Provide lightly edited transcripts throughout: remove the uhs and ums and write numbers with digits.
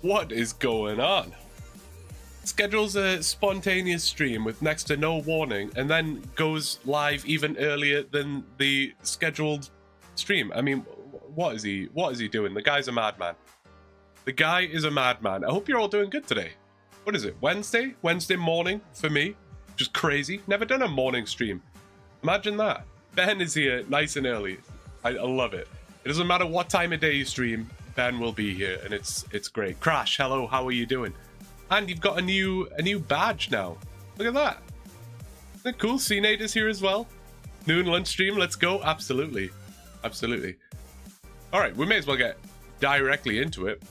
What is going on? Schedules a spontaneous stream with next to no warning and then goes live even earlier than the scheduled stream. I mean, what is he doing? The guy's a madman. The guy is a madman. I hope you're all doing good today. What is it? Wednesday morning for me. Just crazy. Never done a morning stream. Imagine that. Ben is here nice and early. I love it. It doesn't matter what time of day you stream, Ben will be here, and it's great. Crash, hello, how are you doing? And you've got a new badge now. Look at that. Isn't that cool? CNate is here as well. Noon lunch stream, let's go. Absolutely. Absolutely. All right, we may as well get directly into it.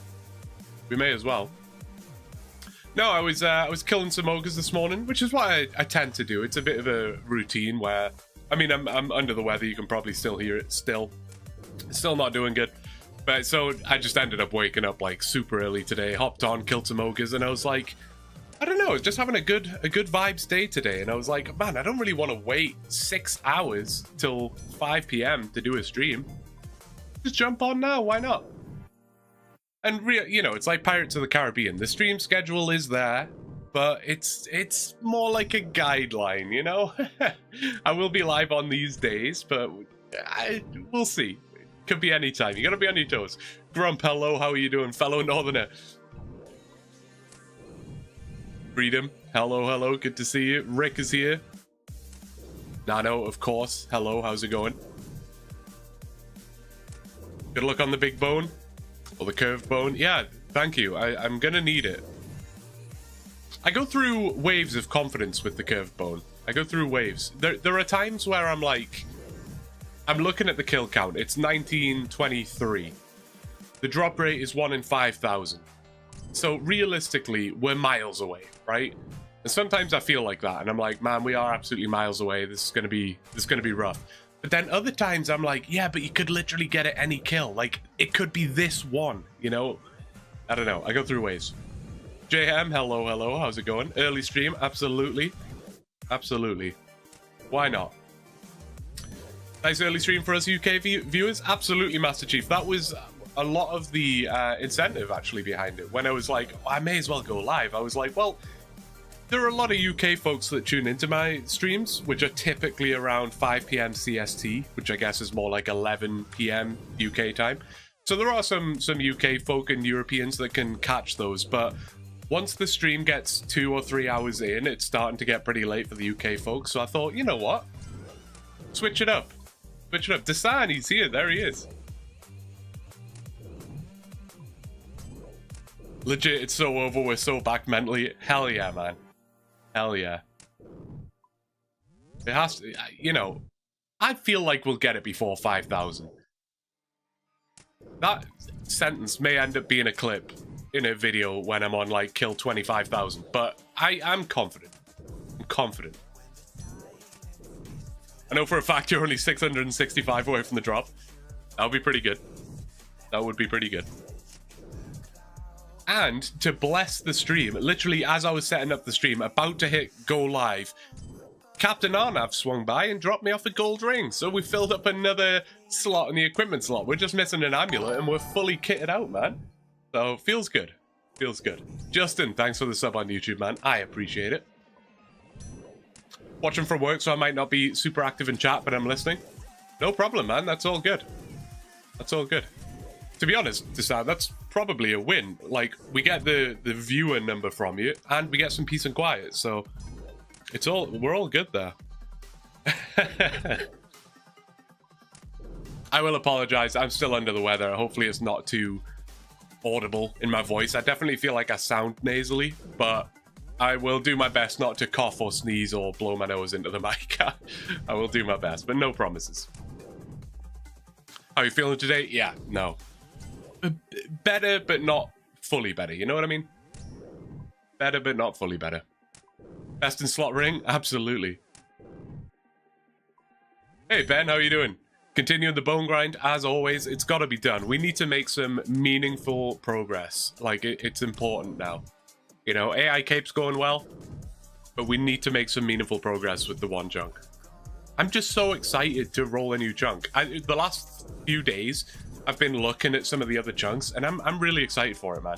We may as well. No, I was killing some ogres this morning, which is what I tend to do. It's a bit of a routine where, I mean, I'm under the weather. You can probably still hear it. Still not doing good. But so I just ended up waking up like super early today. Hopped on, killed some ogres, and I was like, I don't know, just having a good vibes day today. And I was like, man, I don't really want to wait 6 hours till 5 p.m. to do a stream. Just jump on now. Why not? And you know, it's like Pirates of the Caribbean. The stream schedule is there, but it's more like a guideline, you know? I will be live on these days, but we'll see. Could be any time. You gotta be on your toes. Grump, hello, how are you doing, fellow Northerner? Freedom, hello, good to see you. Rick is here. Nano, of course. Hello, how's it going? Good luck on the big bone. Or the curved bone. Yeah, thank you. I'm gonna need it. I go through waves of confidence with the curved bone. I go through waves. There are times where I'm like, I'm looking at the kill count. It's 1923. The drop rate is 1 in 5,000. So realistically, we're miles away, right? And sometimes I feel like that, and I'm like, man, we are absolutely miles away. This is gonna be rough. But then other times I'm like, yeah, but you could literally get it any kill. Like, it could be this one, you know? I don't know. I go through waves. JM, hello. How's it going? Early stream, absolutely. Absolutely. Why not? Nice early stream for us UK viewers. Absolutely, Master Chief. That was a lot of the incentive actually behind it. When I was like, oh, I may as well go live, I was like, well, there are a lot of UK folks that tune into my streams, which are typically around 5 p.m. CST, which I guess is more like 11 p.m. UK time. So there are some UK folk and Europeans that can catch those, but once the stream gets 2 or 3 hours in, it's starting to get pretty late for the UK folks. So I thought, you know what? Switch it up. Switch it up. Desan, he's here. There he is. Legit, it's so over. We're so back mentally. Hell yeah, man. Hell yeah. It has to, you know, I feel like we'll get it before 5,000. That sentence may end up being a clip in a video when I'm on like kill 25,000, but I'm confident. I'm confident. I know for a fact you're only 665 away from the drop. That would be pretty good. That would be pretty good. And to bless the stream, literally as I was setting up the stream, about to hit go live, Captain Arnav swung by and dropped me off a gold ring. So we filled up another slot in the equipment slot. We're just missing an amulet and we're fully kitted out, man. So feels good. Feels good. Justin, thanks for the sub on YouTube, man. I appreciate it. Watching from work, so I might not be super active in chat, but I'm listening. No problem, man. That's all good. That's all good. To be honest, that's probably a win. Like, we get the viewer number from you, and we get some peace and quiet. So we're all good there. I will apologize. I'm still under the weather. Hopefully it's not too audible in my voice. I definitely feel like I sound nasally, but I will do my best not to cough or sneeze or blow my nose into the mic. I will do my best, but no promises. How are you feeling today? Yeah, no. Better, but not fully better. You know what I mean? Better, but not fully better. Best in slot ring? Absolutely. Hey, Ben, how are you doing? Continuing the bone grind, as always. It's got to be done. We need to make some meaningful progress. Like, it's important now. You know, AI Cape's going well, but we need to make some meaningful progress with the OneChunk. I'm just so excited to roll a new chunk. The last few days, I've been looking at some of the other chunks, and I'm really excited for it, man.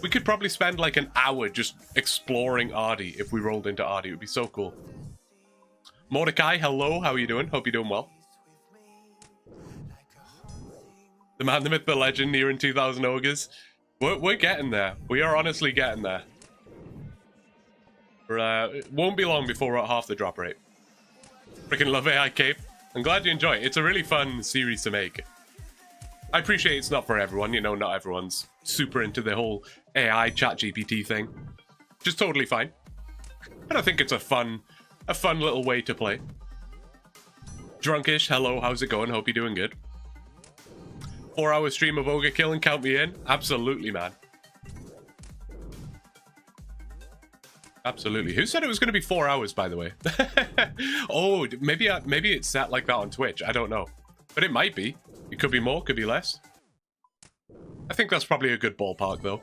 We could probably spend like an hour just exploring Ardy if we rolled into Ardy. It would be so cool. Mordecai, hello. How are you doing? Hope you're doing well. The man, the myth, the legend, nearing 2,000 ogres. We're getting there. We are honestly getting there. It won't be long before we're at half the drop rate. Freaking love AI Cape. I'm glad you enjoy it. It's a really fun series to make. I appreciate it's not for everyone. You know, not everyone's super into the whole AI chat GPT thing. Just totally fine. But I think it's a fun little way to play. Drunkish, hello, how's it going? Hope you're doing good. 4-hour stream of ogre killing, count me in. Absolutely, man. Absolutely. Who said it was going to be 4 hours, by the way? Oh, maybe it's set like that on Twitch. I don't know. But it might be. It could be more, could be less. I think that's probably a good ballpark, though.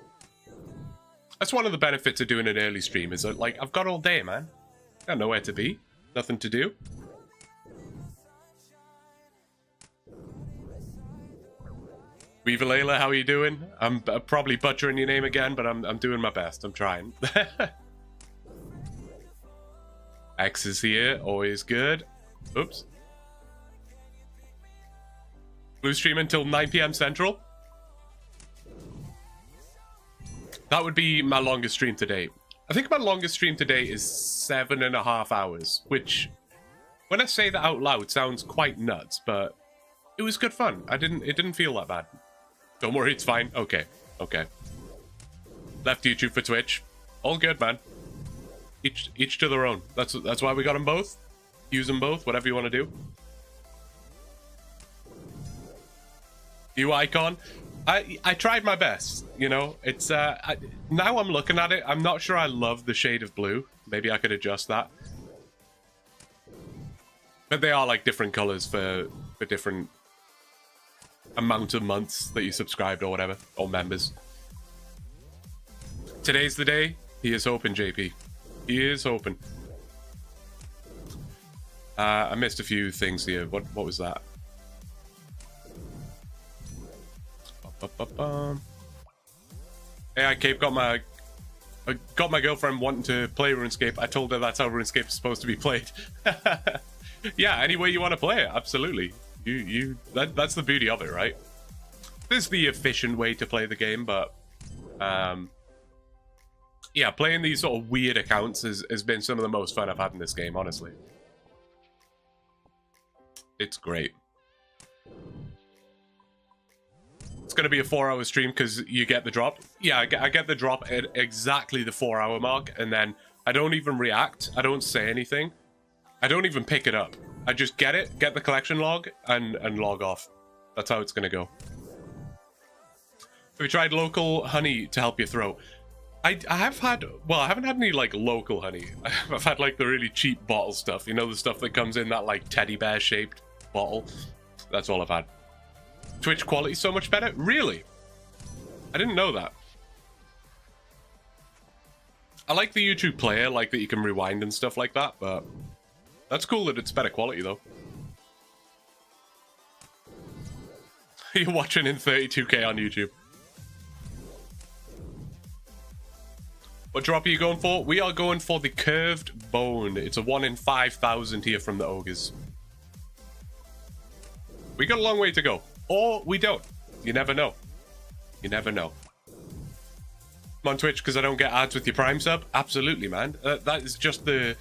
That's one of the benefits of doing an early stream, is that, like, I've got all day, man. Got nowhere to be. Nothing to do. Viva Layla, how are you doing? I'm probably butchering your name again, but I'm doing my best. I'm trying. X is here, always good. Oops. Blue stream until 9 PM Central. That would be my longest stream to date. I think my longest stream to date is 7.5 hours, which, when I say that out loud, sounds quite nuts, but it was good fun. It didn't feel that bad. Don't worry, it's fine. Okay. Left YouTube for Twitch. All good, man. Each to their own. That's why we got them both. Use them both, whatever you want to do. You icon. I tried my best, you know. It's now I'm looking at it, I'm not sure I love the shade of blue. Maybe I could adjust that. But they are like different colors for different amount of months that you subscribed or whatever, or members. Today's the day. He is open, JP. He is open. I missed a few things here. What was that? AI Cape got my girlfriend wanting to play RuneScape. I told her that's how RuneScape is supposed to be played. Yeah, any way you want to play it, absolutely. That's the beauty of it, right? This is the efficient way to play the game, but yeah, playing these sort of weird accounts has been some of the most fun I've had in this game, honestly. It's great. It's going to be a 4-hour stream because you get the drop. Yeah, I get the drop at exactly the 4-hour mark, and then I don't even react. I don't say anything. I don't even pick it up. I just get it, get the collection log, and log off. That's how it's going to go. Have you tried local honey to help your throat? I have had, well, I haven't had any like local honey. I've had like the really cheap bottle stuff. You know, the stuff that comes in that like teddy bear shaped bottle. That's all I've had. Twitch quality so much better? Really? I didn't know that. I like the YouTube player, like that you can rewind and stuff like that, but that's cool that it's better quality though. You're watching in 32K on YouTube. What drop are you going for? We are going for the curved bone. It's a 1 in 5,000 here from the ogres. We got a long way to go. Or we don't. You never know. You never know. I'm on Twitch because I don't get ads with your Prime sub? Absolutely, man. That is just the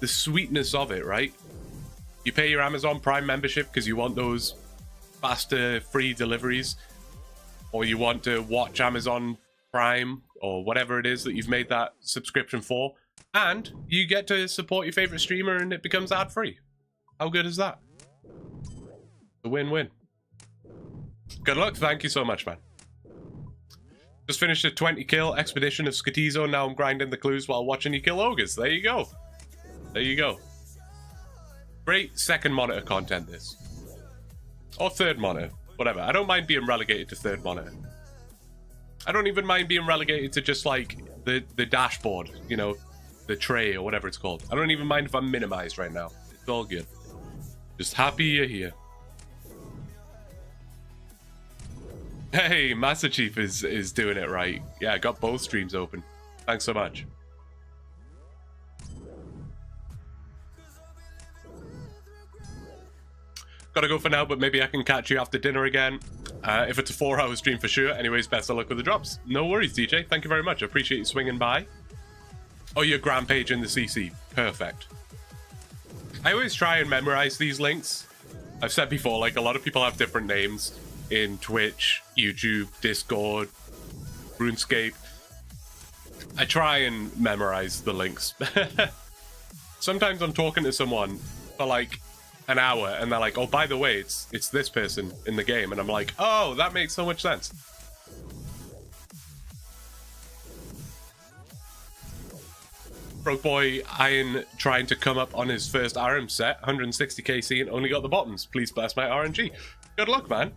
sweetness of it, right? You pay your Amazon Prime membership because you want those faster free deliveries. Or you want to watch Amazon Prime or whatever it is that you've made that subscription for. And you get to support your favorite streamer and it becomes ad-free. How good is that? A win-win. Good luck. Thank you so much, man. Just finished a 20 kill expedition of Skatizo. Now I'm grinding the clues while watching you kill ogres. There you go. There you go. Great second monitor content, this. Or third monitor. Whatever. I don't mind being relegated to third monitor. I don't even mind being relegated to just like the dashboard, you know, the tray or whatever it's called. I don't even mind if I'm minimized right now. It's all good. Just happy you're here. Hey, Master Chief is doing it right. Yeah, I got both streams open. Thanks so much. Gotta go for now, but maybe I can catch you after dinner again. If it's a 4-hour stream for sure. Anyways, best of luck with the drops. No worries, DJ. Thank you very much. I appreciate you swinging by. Oh, your grand page in the CC. Perfect. I always try and memorize these links. I've said before, like, a lot of people have different names in Twitch, YouTube, Discord, RuneScape. I try and memorize the links. Sometimes I'm talking to someone for like an hour and they're like, oh, by the way, it's this person in the game, and I'm like, oh, that makes so much sense. Broke boy Iron trying to come up on his first RM set, 160kc, and only got the bottoms. Please bless my RNG. Good luck, man.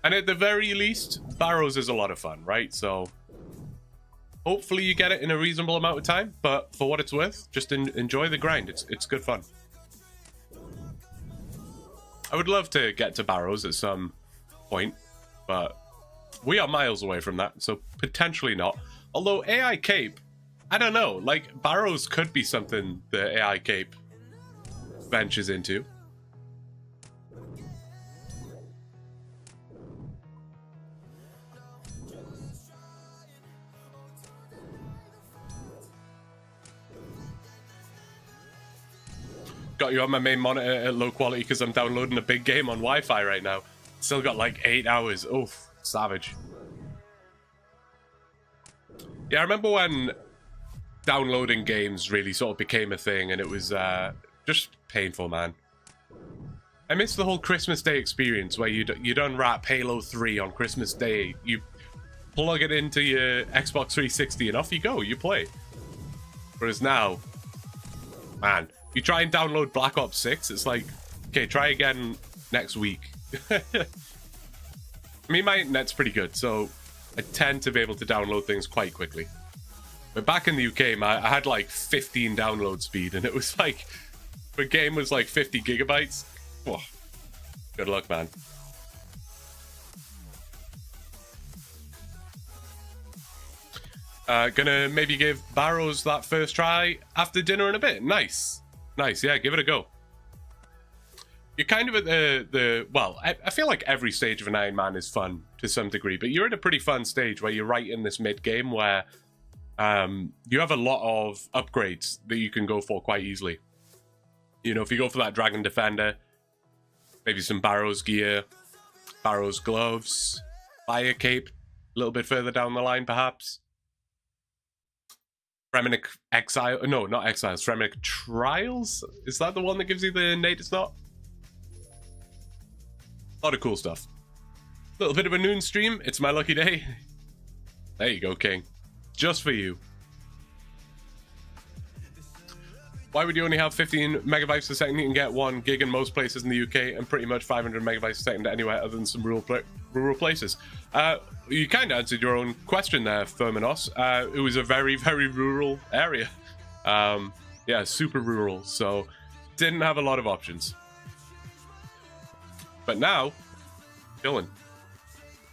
And at the very least, Barrows is a lot of fun, right? So hopefully you get it in a reasonable amount of time, but for what it's worth, just enjoy the grind. It's good fun. I would love to get to Barrows at some point, but we are miles away from that, so potentially not. Although AI Cape, I don't know, like, Barrows could be something the AI Cape ventures into. Got you on my main monitor at low quality because I'm downloading a big game on Wi-Fi right now. Still got like 8 hours. Oof, savage. Yeah, I remember when downloading games really sort of became a thing, and it was just painful, man. I miss the whole Christmas Day experience where you'd unwrap Halo 3 on Christmas Day. You plug it into your Xbox 360 and off you go, you play. Whereas now, man, you try and download Black Ops 6, it's like, okay, try again next week. I mean, my internet's pretty good, so I tend to be able to download things quite quickly. But back in the UK, I had like 15 download speed, and it was like, the game was like 50 gigabytes. Whoa. Good luck, man. Gonna maybe give Barrows that first try after dinner in a bit. Nice. Nice, yeah, give it a go. You're kind of at the well, I feel like every stage of an Ironman is fun to some degree, but you're at a pretty fun stage where you're right in this mid-game where you have a lot of upgrades that you can go for quite easily. You know, if you go for that Dragon Defender, maybe some Barrows gear, Barrows gloves, Fire Cape, a little bit further down the line perhaps. Fremenic Exile, no, not Exiles, Fremenic Trials? Is that the one that gives you the Native Knot? A lot of cool stuff. A little bit of a noon stream, it's my lucky day. There you go, King. Just for you. Why would you only have 15 megabytes per second? You can get 1 gig in most places in the UK and pretty much 500 megabytes per second anywhere other than some rural places. You kind of answered your own question there, Fermanos. It was a very, very rural area. Yeah, super rural, so didn't have a lot of options. But now, chilling.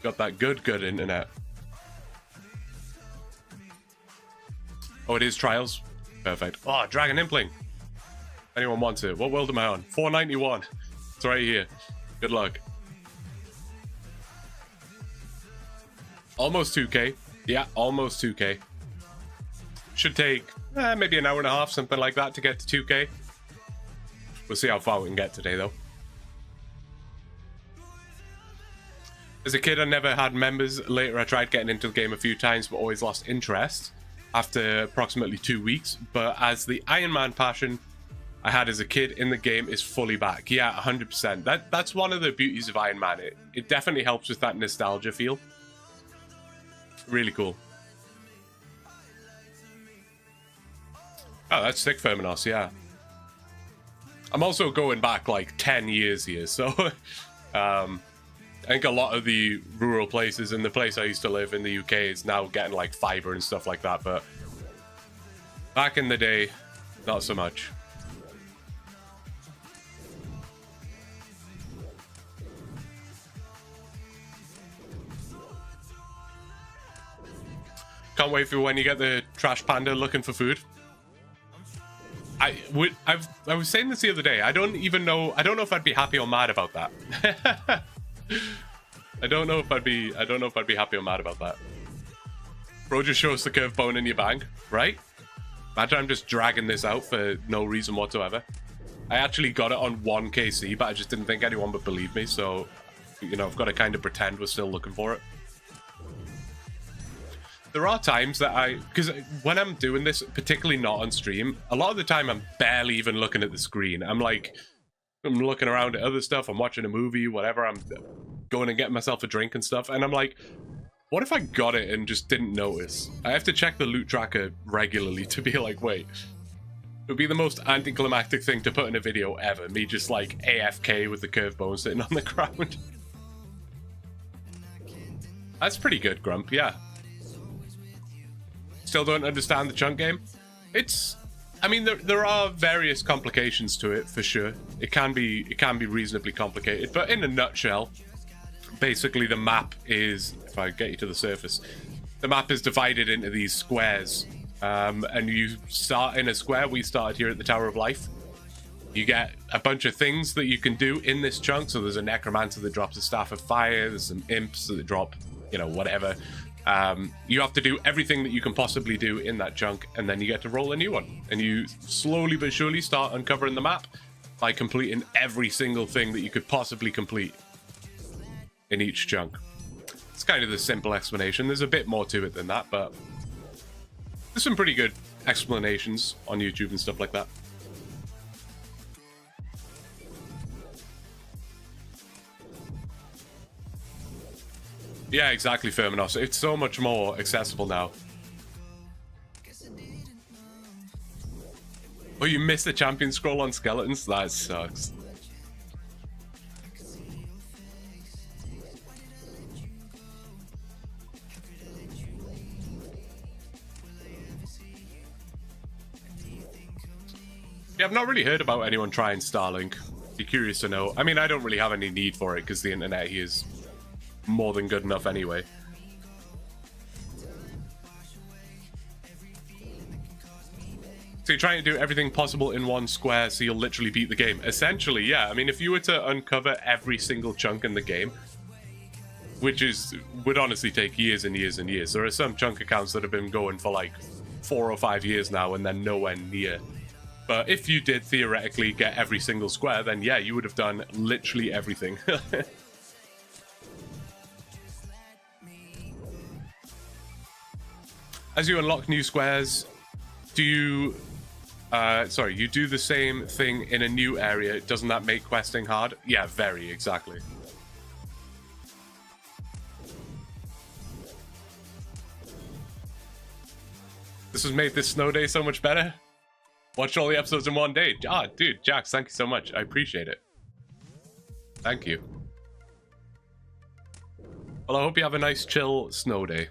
Got that good internet. Oh, it is Trials? Perfect. Oh, Dragon Impling. Anyone wants it? What world am I on? 491. It's right here. Good luck. Almost 2k. Yeah, almost 2k. Should take maybe an hour and a half, something like that, to get to 2k. We'll see how far we can get today, though. As a kid, I never had members. Later, I tried getting into the game a few times, but always lost interest after approximately 2 weeks. But as the Ironman passion I had as a kid in the game is fully back. Yeah, 100%. That's one of the beauties of Ironman. It definitely helps with that nostalgia feel. Really cool. Oh, that's sick, Fermanos, yeah. I'm also going back like 10 years here, so I think a lot of the rural places and the place I used to live in the UK is now getting like fiber and stuff like that, but back in the day, not so much. Can't wait for when you get the trash panda looking for food. I was saying this the other day. I don't know if I'd be happy or mad about that. I don't know if I'd be happy or mad about that. Bro, just show us the curved bone in your bag, right? Imagine I'm just dragging this out for no reason whatsoever. I actually got it on 1kc, but I just didn't think anyone would believe me, so, you know, I've got to kind of pretend we're still looking for it. There are times that because when I'm doing this, particularly not on stream, a lot of the time I'm barely even looking at the screen. I'm looking around at other stuff, I'm watching a movie, whatever, I'm going and getting myself a drink and stuff, and I'm like, what if I got it and just didn't notice? I have to check the loot tracker regularly to be like, wait. It would be the most anticlimactic thing to put in a video ever, me just like AFK with the curved bone sitting on the ground. That's pretty good, Grump, yeah. Still don't understand the chunk game? I mean, there are various complications to it, for sure. It can be reasonably complicated, but in a nutshell, basically the map is, if I get you to the surface, the map is divided into these squares, and you start in a square. We started here at the Tower of Life. You get a bunch of things that you can do in this chunk, so there's a necromancer that drops a staff of fire, there's some imps that drop, you know, whatever. You have to do everything that you can possibly do in that chunk, and then you get to roll a new one. And you slowly but surely start uncovering the map by completing every single thing that you could possibly complete in each chunk. It's kind of the simple explanation. There's a bit more to it than that, but there's some pretty good explanations on YouTube and stuff like that. Yeah, exactly, Firminos. It's so much more accessible now. Oh, you missed the champion scroll on skeletons? That sucks. Yeah, I've not really heard about anyone trying Starlink. Be curious to know. I mean, I don't really have any need for it because the internet here is more than good enough anyway. So you're trying to do everything possible in one square so you'll literally beat the game. Essentially, yeah. I mean, if you were to uncover every single chunk in the game, which would honestly take years and years and years. There are some chunk accounts that have been going for like 4 or 5 years now and they're nowhere near. But if you did theoretically get every single square, then yeah, you would have done literally everything. As you unlock new squares, do you... you do the same thing in a new area. Doesn't that make questing hard? Yeah, very, exactly. This has made this snow day so much better. Watched all the episodes in one day. Ah, dude, Jax, thank you so much. I appreciate it. Thank you. Well, I hope you have a nice, chill snow day.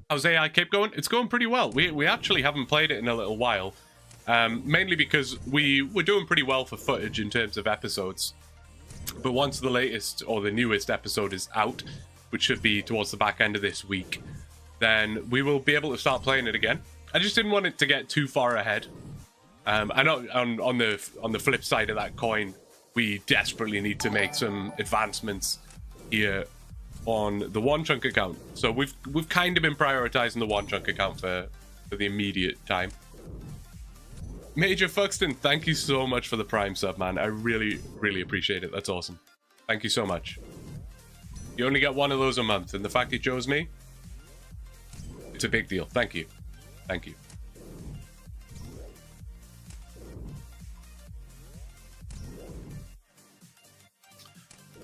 How's AI Cape going? It's going pretty well. We actually haven't played it in a little while. Mainly because we were doing pretty well for footage in terms of episodes. But once the latest or the newest episode is out, which should be towards the back end of this week, then we will be able to start playing it again. I just didn't want it to get too far ahead. I know on the flip side of that coin, we desperately need to make some advancements here on the OneChunk account. So we've kind of been prioritizing the OneChunk account for the immediate time. Major Fuxton, thank you so much for the Prime sub, man. I really, really appreciate it. That's awesome. Thank you so much. You only get one of those a month, and the fact you chose me, it's a big deal. Thank you. Thank you.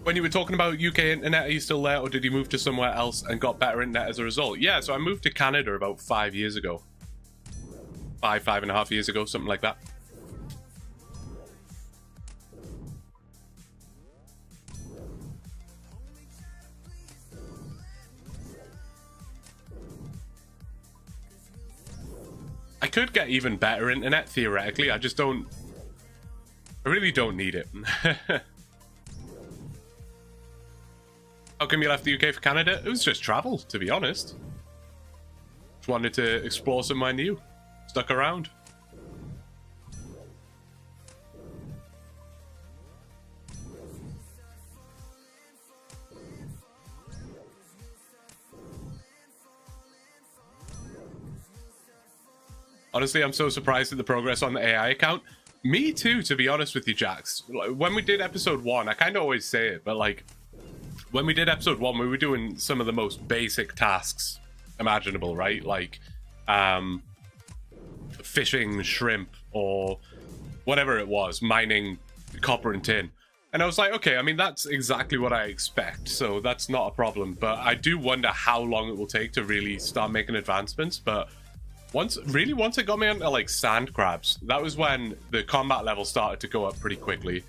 When you were talking about UK internet, are you still there, or did you move to somewhere else and got better internet as a result? Yeah, so I moved to Canada about 5 years ago. 5.5 years ago, something like that. could get even better internet, theoretically. I just don't... I really don't need it. How come you left the UK for Canada? It was just travel, to be honest. Just wanted to explore somewhere new. Stuck around. Honestly, I'm so surprised at the progress on the AI account. Me too, to be honest with you, Jax. When we did episode 1, I kind of always say it, but like, when we did episode 1, we were doing some of the most basic tasks imaginable, right? Like, fishing shrimp or whatever it was, mining copper and tin. And I was like, okay, I mean, that's exactly what I expect, so that's not a problem. But I do wonder how long it will take to really start making advancements. But once it got me onto like sand crabs, that was when the combat level started to go up pretty quickly.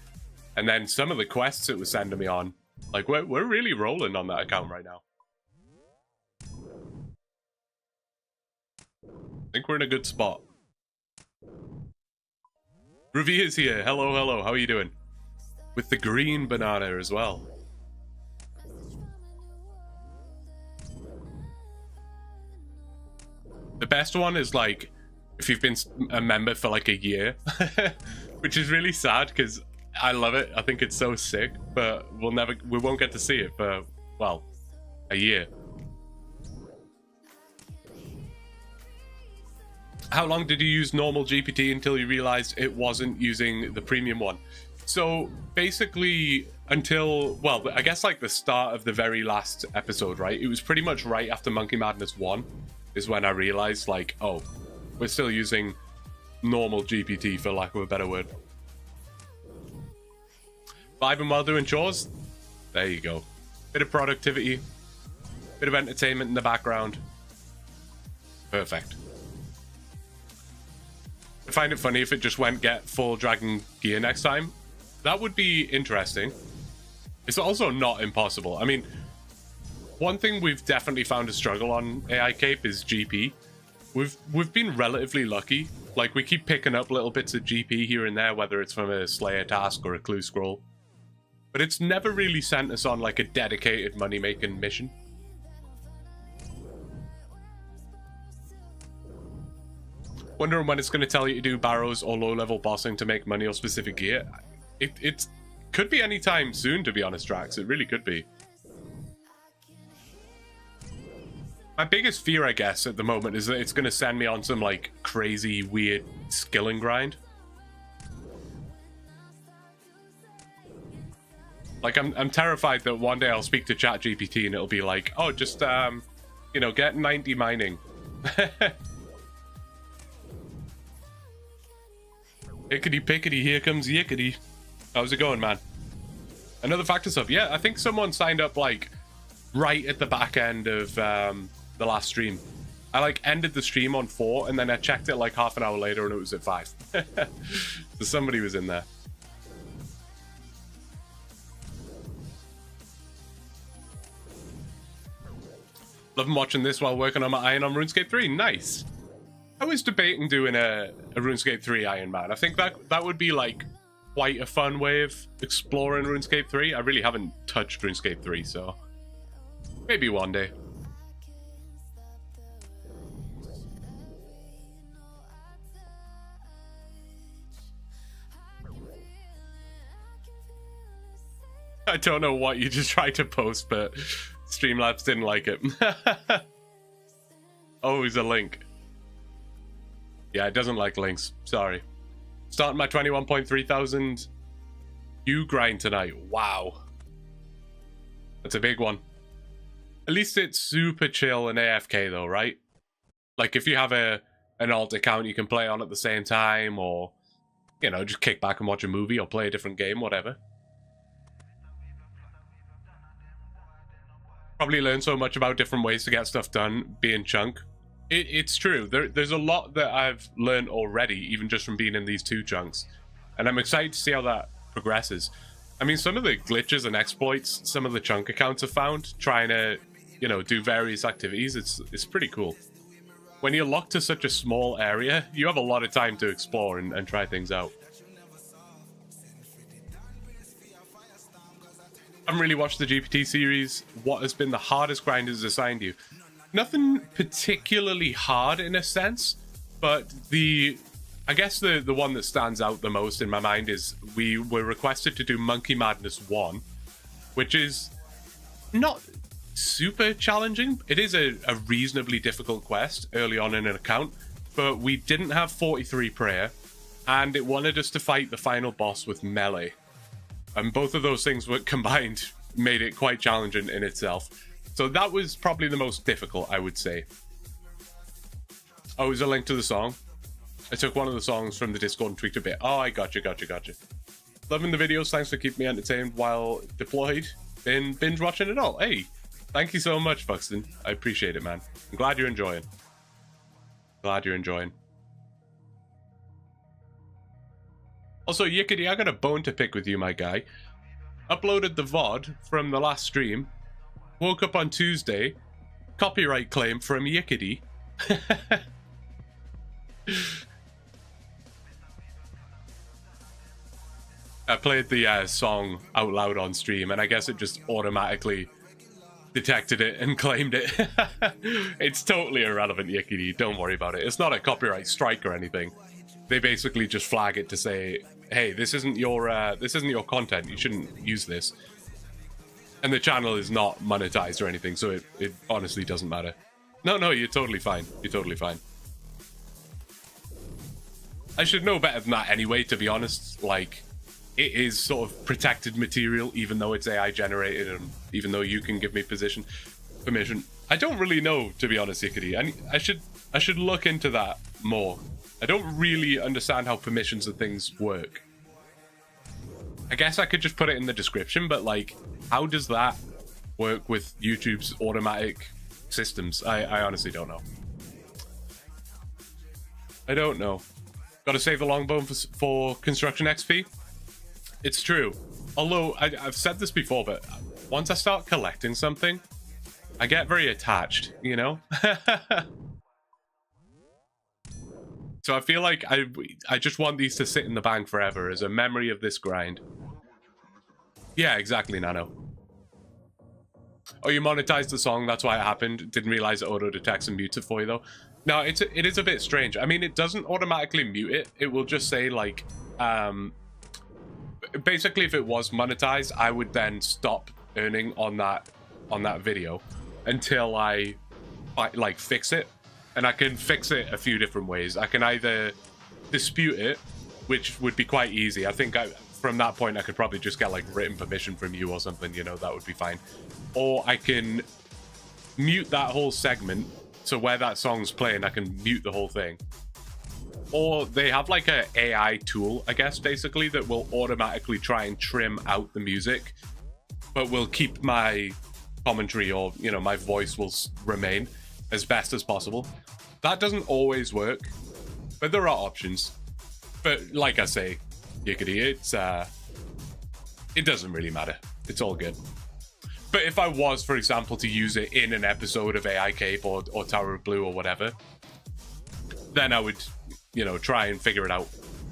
And then some of the quests it was sending me on, like we're really rolling on that account right now. I think we're in a good spot. Ravi is here. Hello, hello. How are you doing? With the green banana as well. The best one is like if you've been a member for like a year, which is really sad because I love it. I think it's so sick, but we won't get to see it for, well, a year. How long did you use normal GPT until you realized it wasn't using the premium one? So basically until, well, I guess like the start of the very last episode, right? It was pretty much right after Monkey Madness 1 is when I realized like, oh, we're still using normal GPT for lack of a better word. Vibing while doing chores? There you go. Bit of productivity, bit of entertainment in the background. Perfect. I find it funny if it just went get full dragon gear next time. That would be interesting. It's also not impossible. I mean, one thing we've definitely found a struggle on AI Cape is GP. We've been relatively lucky. Like, we keep picking up little bits of GP here and there, whether it's from a Slayer task or a clue scroll. But it's never really sent us on like a dedicated money-making mission. Wondering when it's going to tell you to do barrows or low-level bossing to make money or specific gear. It could be any time soon, to be honest, Drax. It really could be. My biggest fear, I guess, at the moment is that it's going to send me on some like crazy, weird skilling grind. Like, I'm terrified that one day I'll speak to ChatGPT and it'll be like, oh, just, you know, get 90 mining. Hickety pickety, here comes yickety. How's it going, man? Another factor sub. Yeah, I think someone signed up, like, right at the back end of the last stream. I, like, ended the stream on 4, and then I checked it, like, half an hour later, and it was at 5. So somebody was in there. Loving watching this while working on my Iron on RuneScape 3. Nice. I was debating doing a RuneScape 3 Ironman. I think that would be like quite a fun way of exploring RuneScape 3. I really haven't touched RuneScape 3, so maybe one day. I don't know what you just tried to post, but Streamlabs didn't like it. Oh, it's a link. Yeah, it doesn't like links. Sorry. Starting my 21.3 thousand U grind tonight. Wow. That's a big one. At least it's super chill and AFK though, right? Like if you have an alt account you can play on at the same time, or, you know, just kick back and watch a movie or play a different game, whatever. Probably learn so much about different ways to get stuff done being Chunk. It's true. There's a lot that I've learned already, even just from being in these 2 chunks. And I'm excited to see how that progresses. I mean, some of the glitches and exploits some of the Chunk accounts have found, trying to, you know, do various activities, it's pretty cool. when you're locked to such a small area, you have a lot of time to explore and try things out. I haven't really watched the GPT series. What has been the hardest grinders assigned you? Nothing particularly hard in a sense, but I guess the one that stands out the most in my mind is we were requested to do Monkey Madness 1, which is not super challenging. It is a reasonably difficult quest early on in an account, but we didn't have 43 prayer, and it wanted us to fight the final boss with melee. And both of those things were combined made it quite challenging in itself. So that was probably the most difficult, I would say. Oh, it was a link to the song. I took one of the songs from the Discord and tweaked a bit. Oh, I gotcha. Loving the videos. Thanks for keeping me entertained while deployed. Been binge watching it all. Hey, thank you so much, Buxton. I appreciate it, man. I'm glad you're enjoying. Also, Yickety, I got a bone to pick with you, my guy. Uploaded the VOD from the last stream. Woke up on Tuesday. Copyright claim from Yickety. I played the song out loud on stream, and I guess it just automatically detected it and claimed it. It's totally irrelevant, Yickety. Don't worry about it. It's not a copyright strike or anything. They basically just flag it to say, hey, this isn't your content. You shouldn't use this. And the channel is not monetized or anything, so it honestly doesn't matter. No, you're totally fine. I should know better than that anyway, to be honest. Like, it is sort of protected material, even though it's AI generated, and even though you can give me permission. I don't really know, to be honest, Yickety. I should look into that more. I don't really understand how permissions and things work. I guess I could just put it in the description, but like, how does that work with YouTube's automatic systems? I honestly don't know. I don't know. Got to save the longbone for construction XP? It's true. Although, I've said this before, but once I start collecting something, I get very attached, you know? So I feel like I just want these to sit in the bank forever as a memory of this grind. Yeah, exactly, Nano. Oh, you monetized the song, that's why it happened. Didn't realize it auto-detects and mutes it for you, though. No, it is a bit strange. I mean, it doesn't automatically mute it. It will just say, like, basically, if it was monetized, I would then stop earning on that video until I like fix it. And I can fix it a few different ways. I can either dispute it, which would be quite easy. I think from that point, I could probably just get like written permission from you or something, you know, that would be fine. Or I can mute that whole segment. So where that song's playing, I can mute the whole thing. Or they have like a AI tool, I guess, basically, that will automatically try and trim out the music, but will keep my commentary or, you know, my voice will remain as best as possible. That doesn't always work, but there are options. But like I say, Yickety, it doesn't really matter. It's all good. But if I was, for example, to use it in an episode of AI Cape or Tower of Blue or whatever, then I would, you know, try and figure it out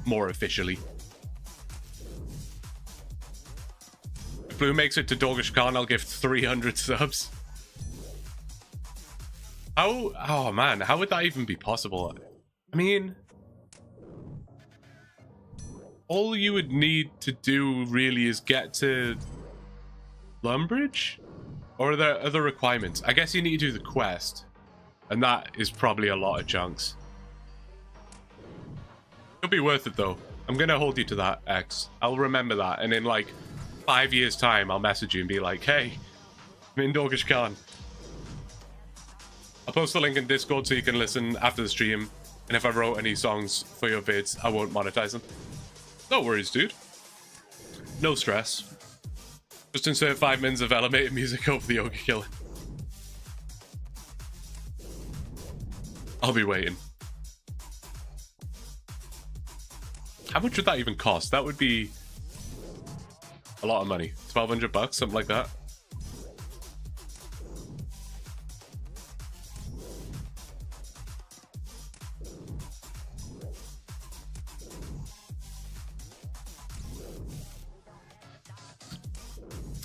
more officially. If Blue makes it to Dorgish Khan, I'll give 300 subs. Oh man, how would that even be possible? I mean, all you would need to do really is get to Lumbridge? Or are there other requirements? I guess you need to do the quest, and that is probably a lot of chunks. It'll be worth it though. I'm gonna hold you to that, X. I'll remember that, and in like 5 years time, I'll message you and be like, hey, I'm in Dorgish Khan. I'll post the link in Discord so you can listen after the stream, and if I wrote any songs for your vids, I won't monetize them. No worries, dude. No stress. Just insert 5 minutes of elevated music over the Yogi Killer. I'll be waiting. How much would that even cost? That would be a lot of money. 1,200 bucks, something like that.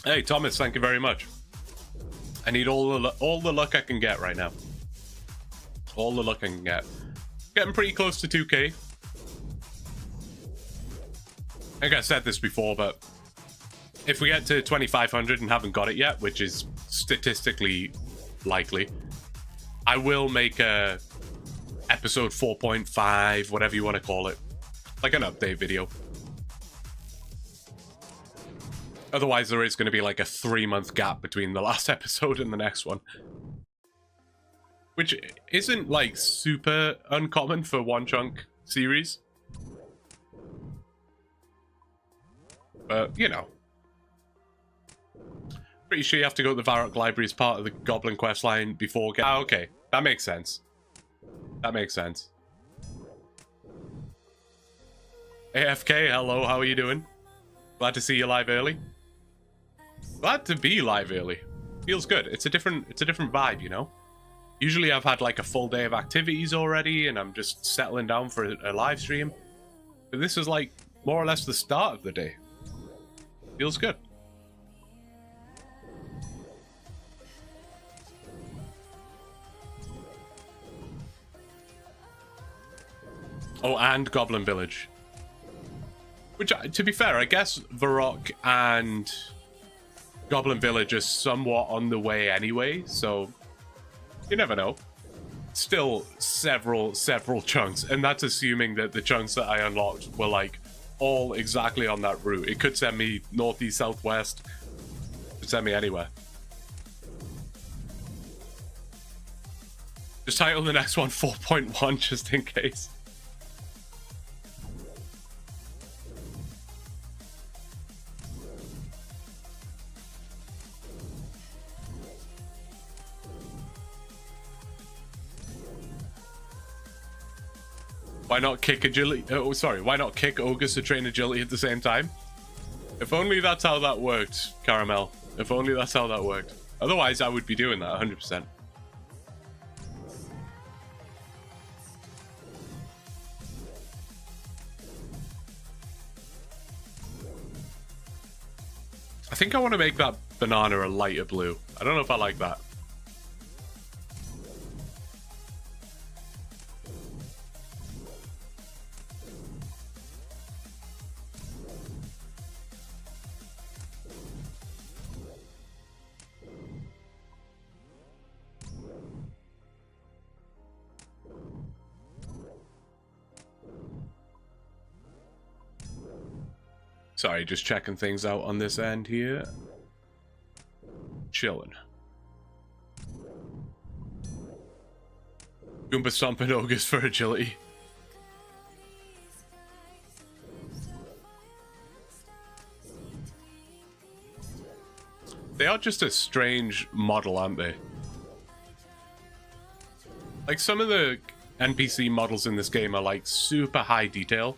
Hey, Thomas, thank you very much. I need all the luck I can get right now. All the luck I can get. Getting pretty close to 2K. I think I said this before, but if we get to 2,500 and haven't got it yet, which is statistically likely, I will make a episode 4.5, whatever you want to call it, like an update video. Otherwise, there is going to be like a 3-month gap between the last episode and the next one. Which isn't like super uncommon for OneChunk series. But, you know. Pretty sure you have to go to the Varrock Library as part of the Goblin quest line before get. Ah, okay. That makes sense. That makes sense. AFK, hello, how are you doing? Glad to see you live early. Glad to be live early. Feels good. It's a different vibe, you know? Usually I've had like a full day of activities already and I'm just settling down for a live stream. But this is like more or less the start of the day. Feels good. Oh, and Goblin Village. Which, to be fair, I guess Varrock and Goblin Village are somewhat on the way anyway, so you never know. Still several chunks, and that's assuming that the chunks that I unlocked were like all exactly on that route. It could send me northeast, southwest. It could send me anywhere. Just title the next one 4.1 just in case. Why not kick agility? Oh, sorry. Why not kick Ogres to train agility at the same time? If only that's how that worked, Caramel. If only that's how that worked. Otherwise, I would be doing that 100%. I think I want to make that banana a lighter blue. I don't know if I like that. Sorry, just checking things out on this end here. Chilling. Goomba stomping ogres for agility. They are just a strange model, aren't they? Like, some of the NPC models in this game are like super high detail.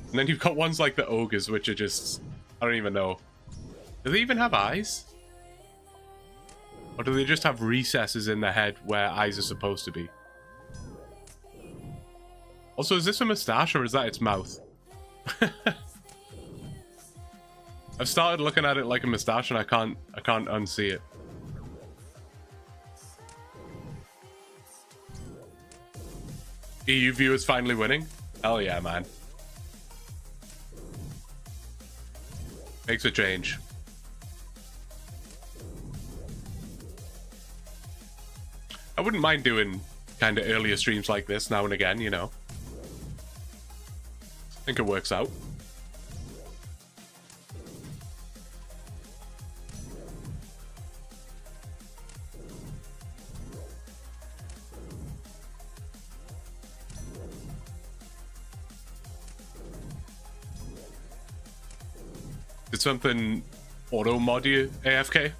And then you've got ones like the ogres, which are just... I don't even know. Do they even have eyes? Or do they just have recesses in their head where eyes are supposed to be? Also, is this a mustache or is that its mouth? I've started looking at it like a mustache and I can't unsee it. EU viewers finally winning? Hell yeah, man. Makes a change. I wouldn't mind doing kind of earlier streams like this now and again, you know. I think it works out. Did something auto mod you AFK?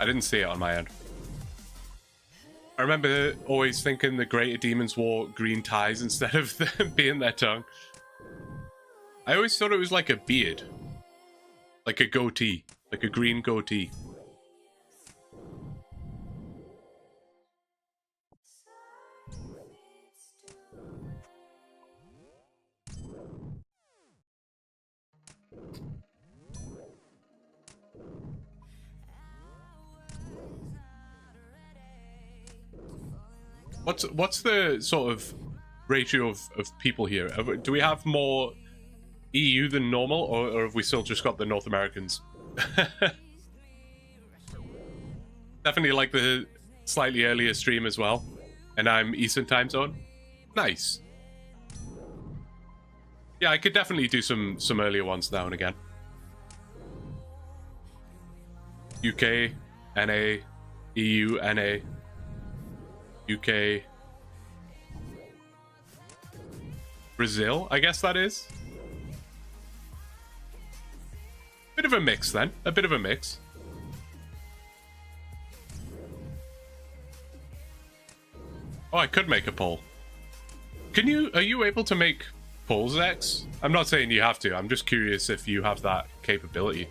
I didn't see it on my end. I remember always thinking the greater demons wore green ties instead of them being their tongue. I always thought it was like a beard. Like a goatee. Like a green goatee. What's the sort of ratio of people here? Do we have more EU than normal, or have we still just got the North Americans? Definitely like the slightly earlier stream as well, and I'm Eastern time zone. Nice. Yeah, I could definitely do some earlier ones now and again. UK, NA, EU, NA, UK, Brazil, I guess that is. Bit of a mix then, a bit of a mix. Oh, I could make a poll. Are you able to make polls, X? I'm not saying you have to, I'm just curious if you have that capability.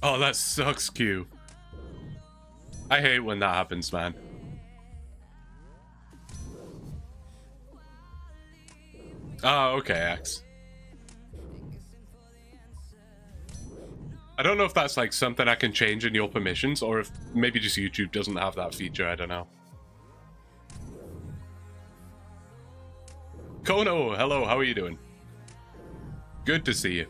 Oh, that sucks, Q. I hate when that happens, man. Oh, okay, X. I don't know if that's like something I can change in your permissions, or if maybe just YouTube doesn't have that feature, I don't know. Kono, hello, how are you doing? Good to see you.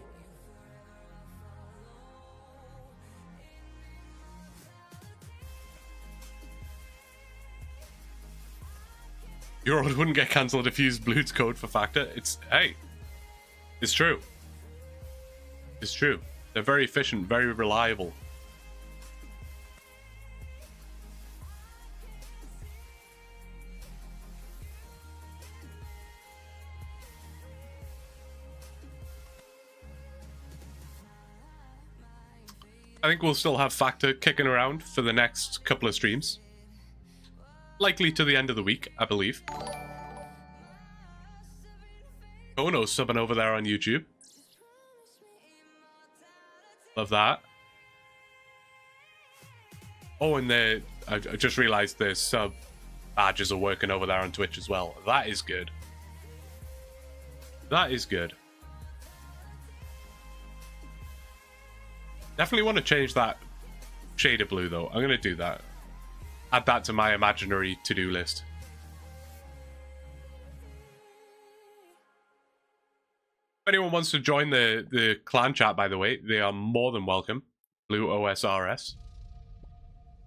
Your order wouldn't get cancelled if you used Bluetooth code for Factor. Hey, it's true. It's true. They're very efficient, very reliable. I think we'll still have Factor kicking around for the next couple of streams. Likely to the end of the week, I believe. Oh no, subbing over there on YouTube. Love that. Oh, and I just realized the sub badges are working over there on Twitch as well. That is good. That is good. Definitely want to change that shade of blue though. I'm going to do that. Add that to my imaginary to-do list. If anyone wants to join the clan chat, by the way, they are more than welcome. Blue OSRS.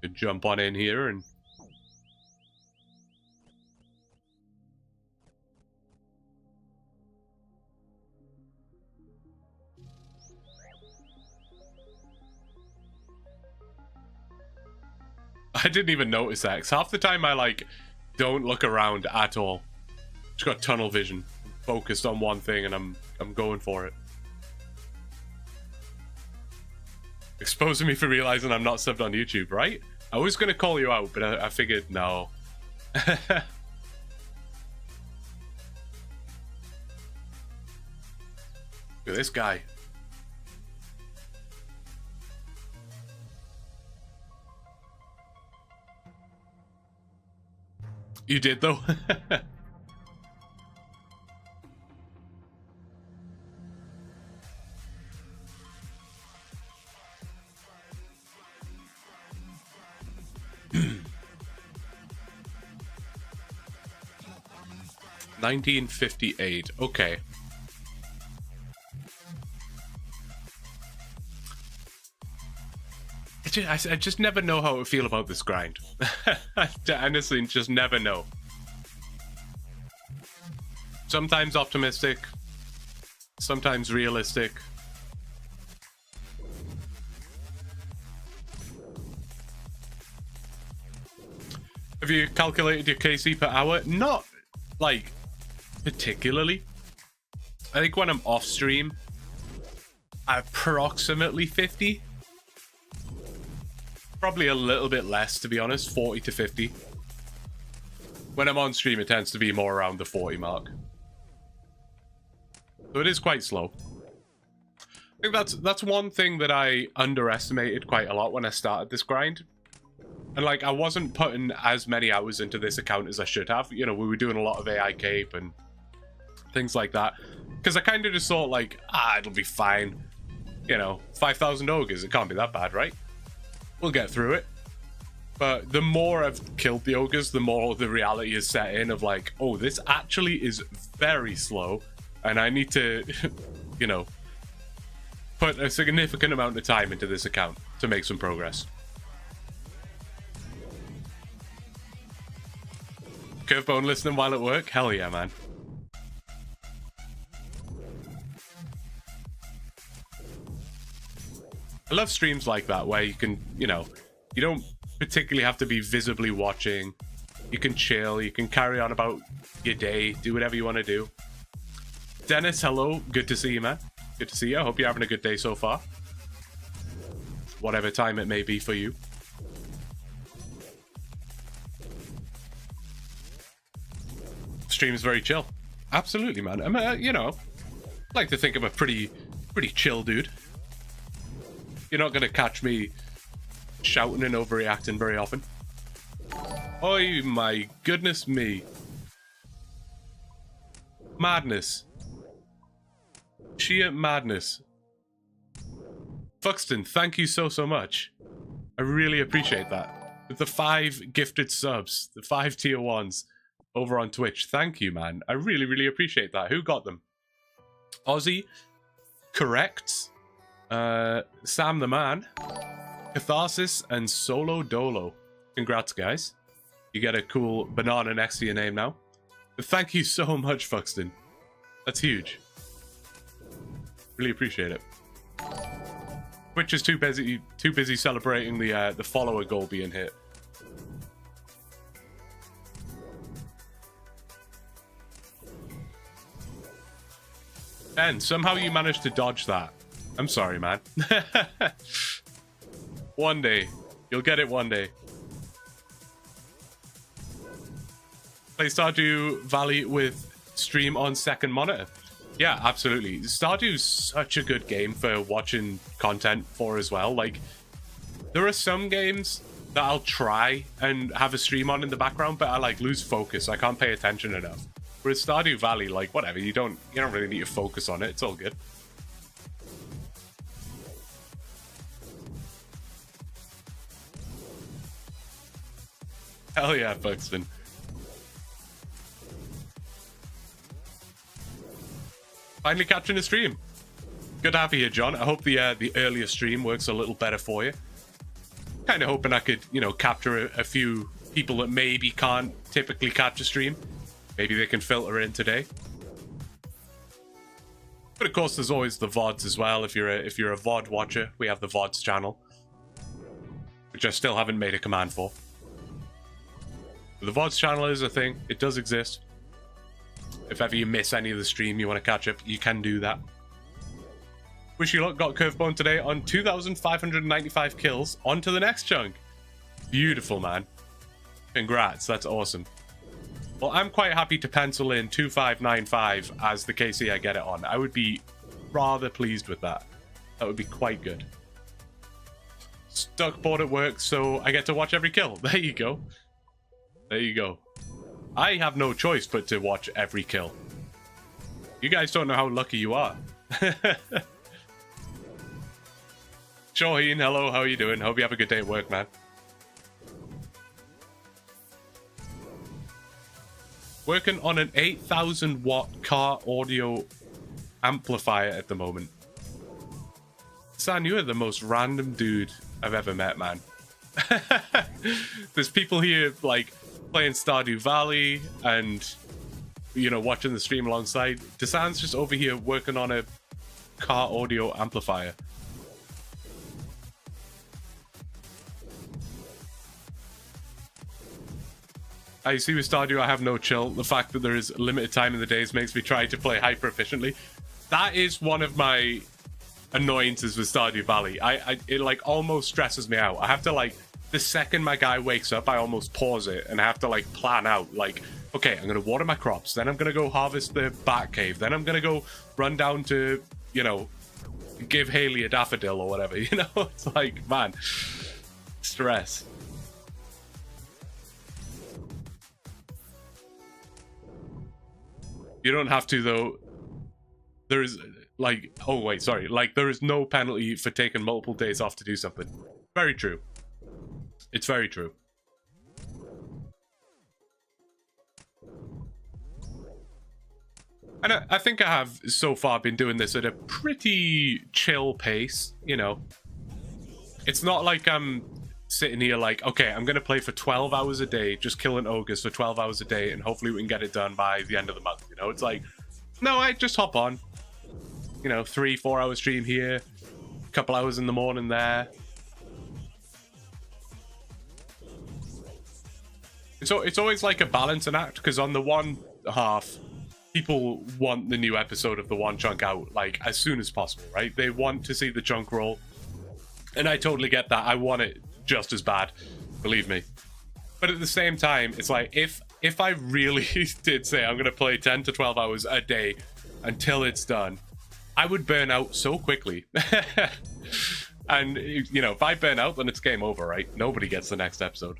You can jump on in here and... I didn't even notice that, 'cause half the time I, like, don't look around at all. Just got tunnel vision. Focused on one thing and I'm going for it. Exposing me for realizing I'm not subbed on YouTube, right? I was going to call you out, but I figured no. Look at this guy. You did, though. $19.58. Okay. I just never know how to feel about this grind. I honestly just never know. Sometimes optimistic, sometimes realistic. Have you calculated your KC per hour? Not, like, particularly. I think when I'm off stream, approximately 50. Probably a little bit less, to be honest, 40 to 50. When I'm on stream, it tends to be more around the 40 mark. So it is quite slow. I think that's one thing that I underestimated quite a lot when I started this grind. And, like, I wasn't putting as many hours into this account as I should have. You know, we were doing a lot of AI cape and things like that. Because I kind of just thought like, it'll be fine. You know, 5,000 ogres, it can't be that bad, right? We'll get through it. But the more I've killed the ogres, the more the reality is set in of like, oh, this actually is very slow. And I need to, you know, put a significant amount of time into this account to make some progress. Curvebone listening while at work? Hell yeah, man. I love streams like that where you can, you know, you don't particularly have to be visibly watching. You can chill, you can carry on about your day, do whatever you want to do. Dennis, hello. Good to see you, man. Good to see you. I hope you're having a good day so far. Whatever time it may be for you. Stream's very chill. Absolutely, man. I'm, you know, like to think I'm a pretty chill dude. You're not going to catch me shouting and overreacting very often. Oh my goodness me. Madness. Sheer madness. Fuxton, thank you so much. I really appreciate that. With the 5 gifted subs, the 5 tier 1s over on Twitch. Thank you, man. I really appreciate that. Who got them? Aussie. Correct. Sam the Man, Catharsis, and Solo Dolo. Congrats, guys. You get a cool banana next to your name now. But thank you so much, Fuxton. That's huge. Really appreciate it. Twitch is too busy celebrating the follower goal being hit. And somehow you managed to dodge that. I'm sorry, man. One day. You'll get it one day. Play Stardew Valley with stream on second monitor. Yeah, absolutely. Stardew's such a good game for watching content for as well. Like, there are some games that I'll try and have a stream on in the background, but I like lose focus. I can't pay attention enough. Whereas Stardew Valley, like, whatever, you don't really need to focus on it. It's all good. Hell yeah, Buxton. Finally catching a stream. Good to have you here, John. I hope the earlier stream works a little better for you. Kind of hoping I could, you know, capture a few people that maybe can't typically catch a stream. Maybe they can filter in today. But of course, there's always the VODs as well. If you're a VOD watcher, we have the VODs channel, which I still haven't made a command for. The VODs channel is a thing. It does exist. If ever you miss any of the stream, you want to catch up, you can do that. Wish you luck. Got Curvebone today on 2,595 kills. On to the next chunk. Beautiful, man. Congrats. That's awesome. Well, I'm quite happy to pencil in 2,595 as the KC I get it on. I would be rather pleased with that. That would be quite good. Stuck bored at work, so I get to watch every kill. There you go. There you go. I have no choice but to watch every kill. You guys don't know how lucky you are. Shaheen, hello, how are you doing? Hope you have a good day at work, man. Working on an 8,000 watt car audio amplifier at the moment. San, you are the most random dude I've ever met, man. There's people here, like, playing Stardew Valley and, you know, watching the stream alongside. Desan's just over here working on a car audio amplifier. I see with Stardew I have no chill. The fact that there is limited time in the days makes me try to play hyper efficiently. That is one of my annoyances with Stardew Valley. It like almost stresses me out. I have to like, the second my guy wakes up, I almost pause it and I have to like plan out like, okay, I'm going to water my crops. Then I'm going to go harvest the bat cave. Then I'm going to go run down to, you know, give Haley a daffodil or whatever. You know, it's like, man, stress. You don't have to, though. there is like, oh wait, sorry, like there is no penalty for taking multiple days off to do something. Very true. It's very true. And I think I have so far been doing this at a pretty chill pace, you know. It's not like I'm sitting here like, okay, I'm going to play for 12 hours a day, just killing ogres for 12 hours a day, and hopefully we can get it done by the end of the month, you know? It's like, no, I just hop on, you know, 3-4 hour stream here, a couple hours in the morning there. So it's always like a balancing act, because on the one half, people want the new episode of the OneChunk out like as soon as possible, right? They want to see the chunk roll, and I totally get that. I want it just as bad, believe me. But at the same time, it's like if I really did say I'm gonna play 10 to 12 hours a day until it's done, I would burn out so quickly. And you know, if I burn out, then it's game over, right? Nobody gets the next episode.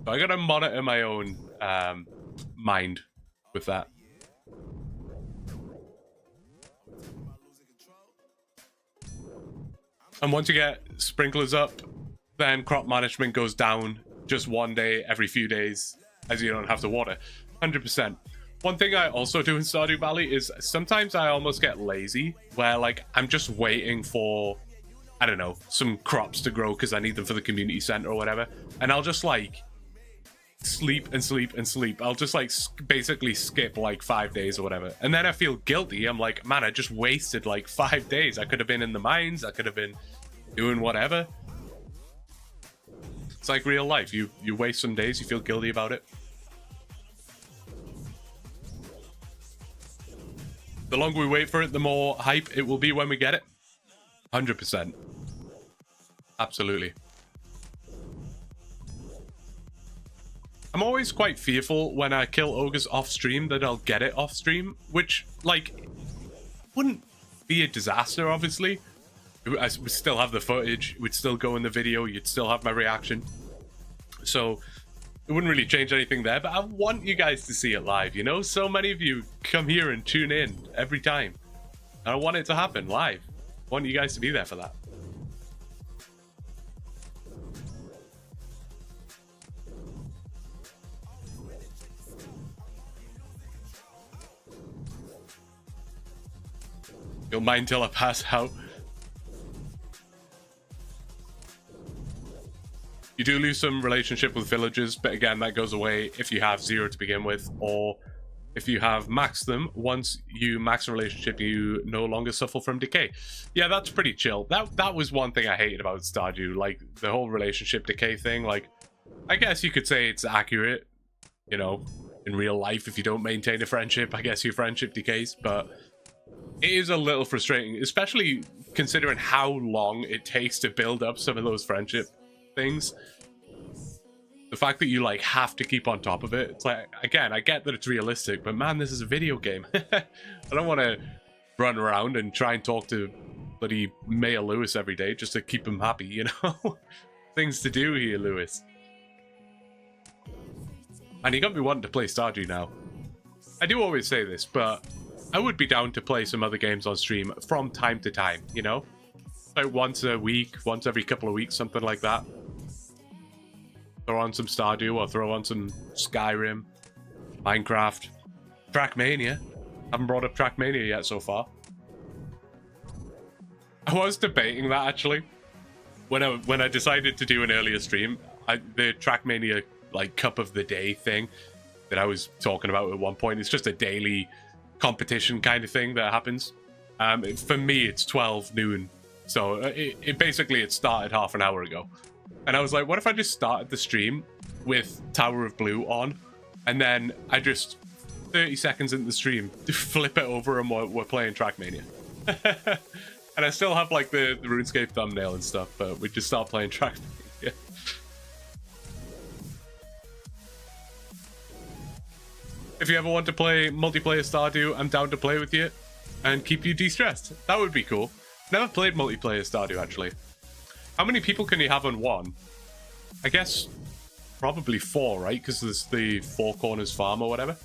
So I gotta monitor my own mind with that. And once you get sprinklers up, then crop management goes down just one day every few days, as you don't have to water. 100%. One thing I also do in Stardew Valley is sometimes I almost get lazy, where like I'm just waiting for, I don't know, some crops to grow because I need them for the community center or whatever, and I'll just like sleep and sleep and sleep. I'll just like basically skip like 5 days or whatever, and then I feel guilty. I'm like, man, I just wasted like 5 days. I could have been in the mines, I could have been doing whatever. It's like real life. You waste some days, you feel guilty about it. The longer we wait for it, the more hype it will be when we get it. 100%. Absolutely. I'm always quite fearful when I kill ogres off stream that I'll get it off stream, which, like, wouldn't be a disaster, obviously. I would still have the footage, it would still go in the video, you'd still have my reaction. So, it wouldn't really change anything there, but I want you guys to see it live, you know? So many of you come here and tune in every time. And I want it to happen live. I want you guys to be there for that. You'll mind till I pass out. You do lose some relationship with villagers, but again, that goes away if you have 0 to begin with, or if you have maxed them. Once you max a relationship, you no longer suffer from decay. Yeah, that's pretty chill. That was one thing I hated about Stardew, like the whole relationship decay thing. Like, I guess you could say it's accurate, you know, in real life. If you don't maintain a friendship, I guess your friendship decays, but it is a little frustrating, especially considering how long it takes to build up some of those friendship things. The fact that you like have to keep on top of it. It's like, again, I get that it's realistic, but man, this is a video game. I don't want to run around and try and talk to bloody Mayor Lewis every day just to keep him happy, you know? Things to do here, Lewis. And you got me wanting to play Stardew now. I do always say this, but I would be down to play some other games on stream from time to time, you know? Like once a week, once every couple of weeks, something like that. Throw on some Stardew or throw on some Skyrim, Minecraft, Trackmania. Haven't brought up Trackmania yet so far. I was debating that actually. When I decided to do an earlier stream, the Trackmania like cup of the day thing that I was talking about at one point, it's just a daily competition kind of thing that happens. For me, it's 12 noon. So it basically it started half an hour ago. And I was like, what if I just started the stream with Tower of Blue on, and then I just 30 seconds into the stream flip it over and we're playing Trackmania. And I still have like the RuneScape thumbnail and stuff, but we just start playing Trackmania. If you ever want to play multiplayer Stardew, I'm down to play with you and keep you de-stressed. That would be cool. Never played multiplayer Stardew actually. How many people can you have on one? I guess probably 4, right? Because there's the Four Corners Farm or whatever.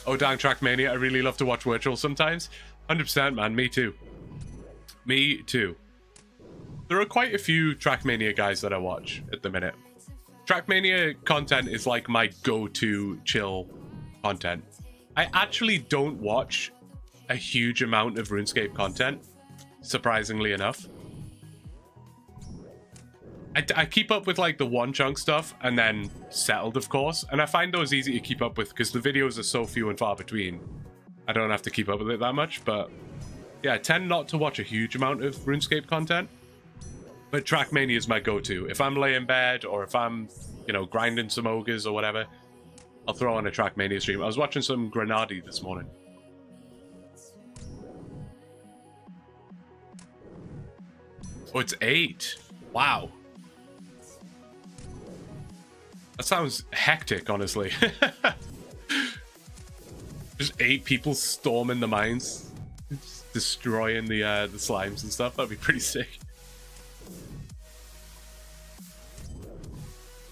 Oh, dang, Trackmania. I really love to watch virtual sometimes. 100%, man. Me too. Me too. There are quite a few Trackmania guys that I watch at the minute. Trackmania content is like my go-to chill content. I actually don't watch a huge amount of RuneScape content, surprisingly enough. I keep up with like the OneChunk stuff and then Settled, of course, and I find those easy to keep up with because the videos are so few and far between. I don't have to keep up with it that much, but yeah, I tend not to watch a huge amount of RuneScape content. But Trackmania is my go-to. If I'm laying in bed or if I'm, you know, grinding some ogres or whatever, I'll throw on a Trackmania stream. I was watching some Grenadi this morning. Oh, it's 8. Wow. That sounds hectic, honestly. Just 8 people storming the mines, just destroying the slimes and stuff. That'd be pretty sick.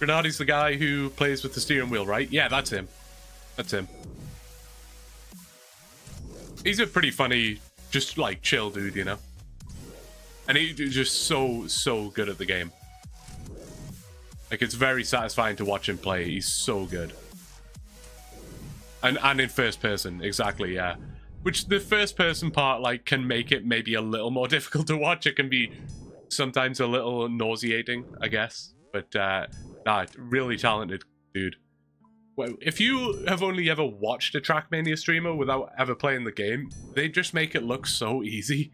Grenadi's the guy who plays with the steering wheel, right? Yeah, that's him. That's him. He's a pretty funny, just like chill dude, you know? And he's just so good at the game. Like, it's very satisfying to watch him play. He's so good. And in first person, exactly, yeah. Which the first person part, like, can make it maybe a little more difficult to watch. It can be sometimes a little nauseating, I guess. But, nah, really talented dude. Well, if you have only ever watched a Trackmania streamer without ever playing the game, they just make it look so easy.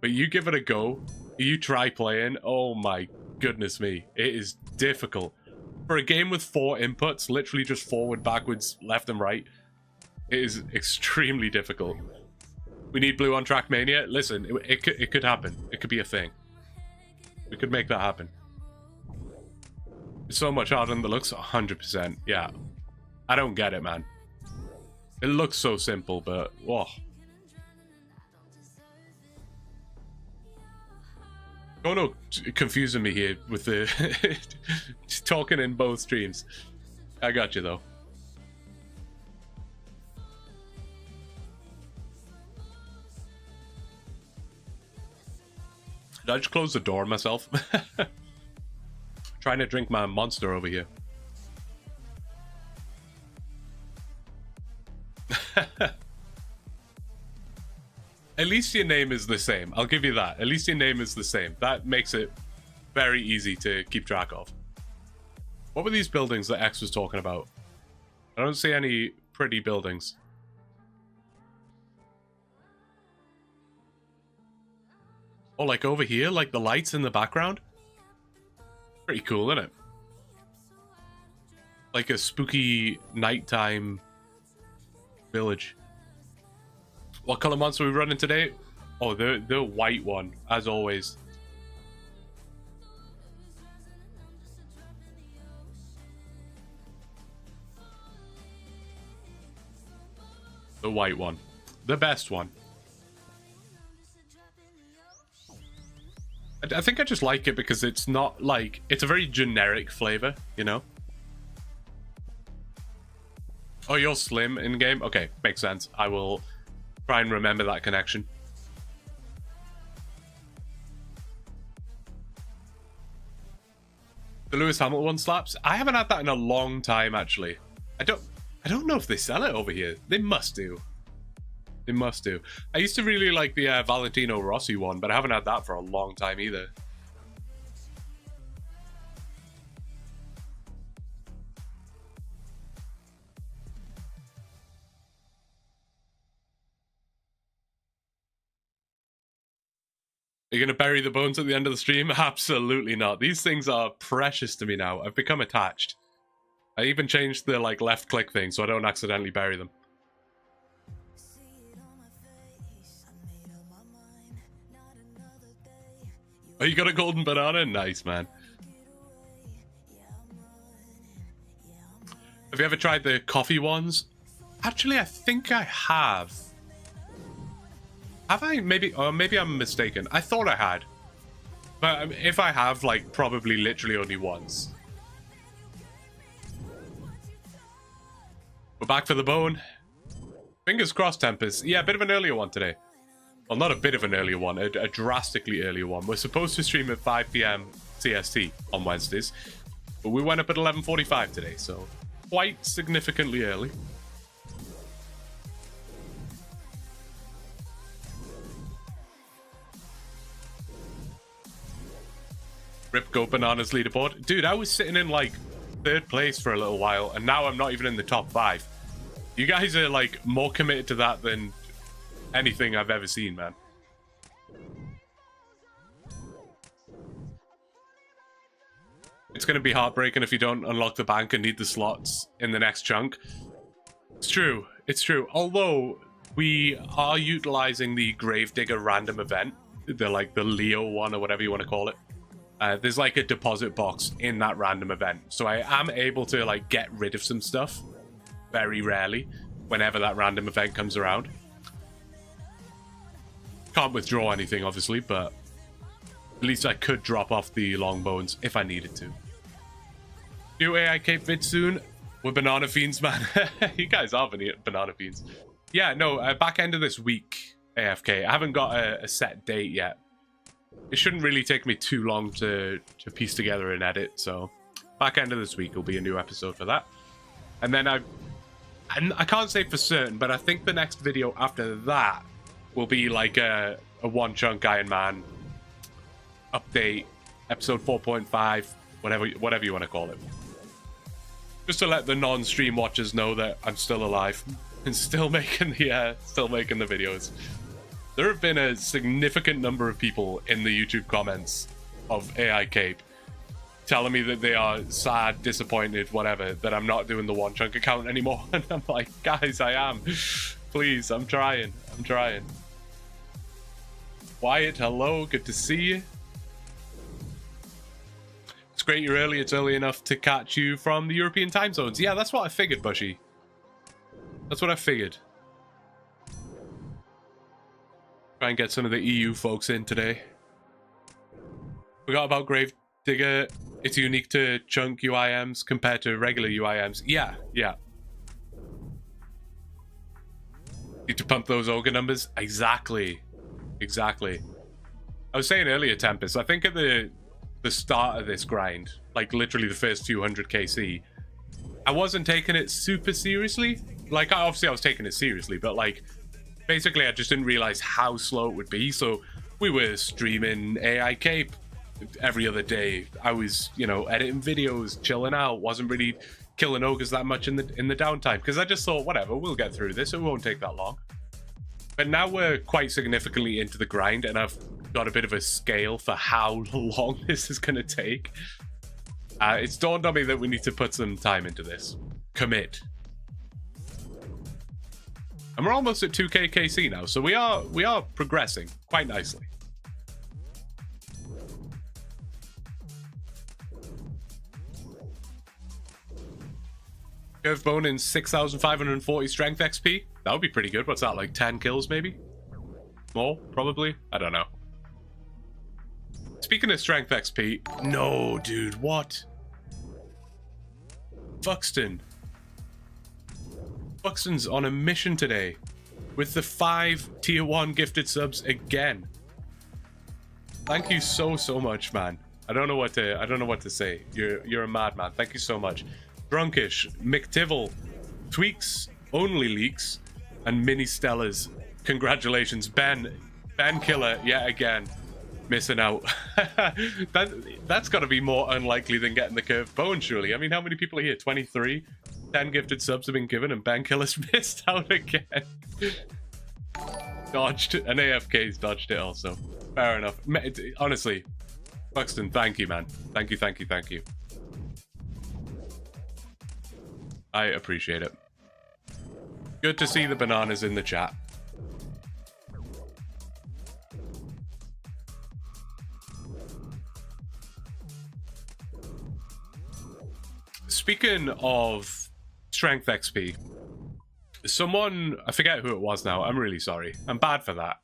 But you give it a go, you try playing, oh my goodness me, it is difficult. For a game with 4 inputs, literally just forward, backwards, left and right, it is extremely difficult. We need blue on Trackmania. Listen, it could happen. It could be a thing. We could make that happen. It's so much harder than it looks. 100%. Yeah. I don't get it, man. It looks so simple, but whoa. Oh no, confusing me here with the talking in both streams. I got you though. Did I just close the door myself? Trying to drink my monster over here. At least your name is the same. I'll give you that. At least your name is the same. That makes it very easy to keep track of. What were these buildings that X was talking about? I don't see any pretty buildings. Oh, like over here? Like the lights in the background? Pretty cool, isn't it? Like a spooky nighttime village. What color monster are we running today? Oh, the white one, as always. The white one. The best one. I think I just like it because it's not like... It's a very generic flavor, you know? Oh, you're slim in-game? Okay, makes sense. I will try and remember that connection. The Lewis Hamilton one slaps? I haven't had that in a long time, actually. I don't know if they sell it over here. They must do. They must do. I used to really like the Valentino Rossi one, but I haven't had that for a long time either. Are you going to bury the bones at the end of the stream? Absolutely not. These things are precious to me now. I've become attached. I even changed the like left click thing so I don't accidentally bury them. Oh, you got a golden banana? Nice, man. Have you ever tried the coffee ones? Actually, I think I have. Have I? Maybe, or maybe I'm mistaken. I thought I had. But if I have, like, probably literally only once. We're back for the bone. Fingers crossed, Tempest. Yeah, a bit of an earlier one today. Well, not a bit of an earlier one, a drastically earlier one. We're supposed to stream at 5 p.m. CST on Wednesdays, but we went up at 11:45 today, so quite significantly early. Rip Go Bananas leaderboard. Dude, I was sitting in like 3rd place for a little while, and now I'm not even in the top 5. You guys are like more committed to that than anything I've ever seen, man. It's going to be heartbreaking if you don't unlock the bank and need the slots in the next chunk. It's true. It's true. Although we are utilizing the Gravedigger random event, the Leo one or whatever you want to call it. There's like a deposit box in that random event, so I am able to like get rid of some stuff very rarely whenever that random event comes around. Can't withdraw anything, obviously, but at least I could drop off the long bones if I needed to. New AI Cape vid soon. We're banana fiends, man. You guys are banana fiends. Yeah, no, back end of this week, AFK. I haven't got a set date yet. It shouldn't really take me too long to piece together an edit, so back end of this week will be a new episode for that. And then I can't say for certain, but I think the next video after that will be like a OneChunk Ironman update, episode 4.5, whatever you want to call it. Just to let the non-stream watchers know that I'm still alive and still making the videos. There have been a significant number of people in the YouTube comments of AI Cape telling me that they are sad, disappointed, whatever, that I'm not doing the OneChunk account anymore. And I'm like, guys, I am. Please, I'm trying. Wyatt, hello, good to see you. It's great you're early. It's early enough to catch you from the European time zones. Yeah, that's what I figured, Bushy. That's what I figured. Try and get some of the EU folks in today. Forgot about Gravedigger. It's unique to chunk UIMs compared to regular UIMs. Yeah. Need to pump those ogre numbers. Exactly. I was saying earlier, Tempest, I think at the start of this grind, like literally the first few hundred KC, I wasn't taking it super seriously. Like, obviously I was taking it seriously, but like, basically I just didn't realize how slow it would be. So we were streaming AI Cape every other day. I was, editing videos, chilling out, wasn't really killing ogres that much in the downtime, because I just thought, whatever, we'll get through this, it won't take that long. But now we're quite significantly into the grind, and I've got a bit of a scale for how long this is going to take. It's dawned on me that we need to put some time into this. Commit. And we're almost at 2k KC now, so we are progressing quite nicely. Curve bone in 6,540 strength XP. That would be pretty good. What's that, like 10 kills maybe? More, probably? I don't know. Speaking of strength XP, no, dude, what? Buxton's on a mission today with the 5 tier 1 gifted subs again. Thank you so much, man. I don't know what to say. You're a madman. Thank you so much. Drunkish, McTivil, Tweaks, Only Leaks, and Mini Stellas. Congratulations, Ben Killer, yet again, missing out. That's got to be more unlikely than getting the curved bone, surely. I mean, how many people are here? 23? 10 gifted subs have been given, and Ben Killer's missed out again. Dodged, and AFK's dodged it also. Fair enough. Honestly, Buxton, thank you, man. Thank you. I appreciate it. Good to see the bananas in the chat. Speaking of strength XP, someone, I forget who it was now, I'm really sorry. I'm bad for that.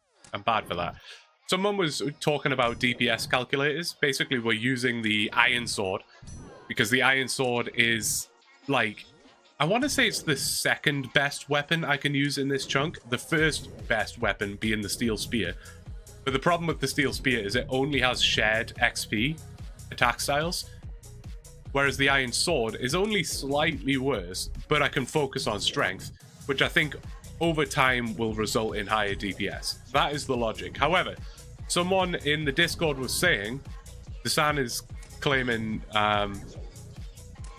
Someone was talking about DPS calculators. Basically, we're using the Iron Sword because the Iron Sword is like I want to say it's the second best weapon I can use in this chunk. The first best weapon being the Steel Spear. But the problem with the Steel Spear is it only has shared XP attack styles. Whereas the Iron Sword is only slightly worse, but I can focus on strength, which I think over time will result in higher DPS. That is the logic. However, someone in the Discord was saying, Desan is claiming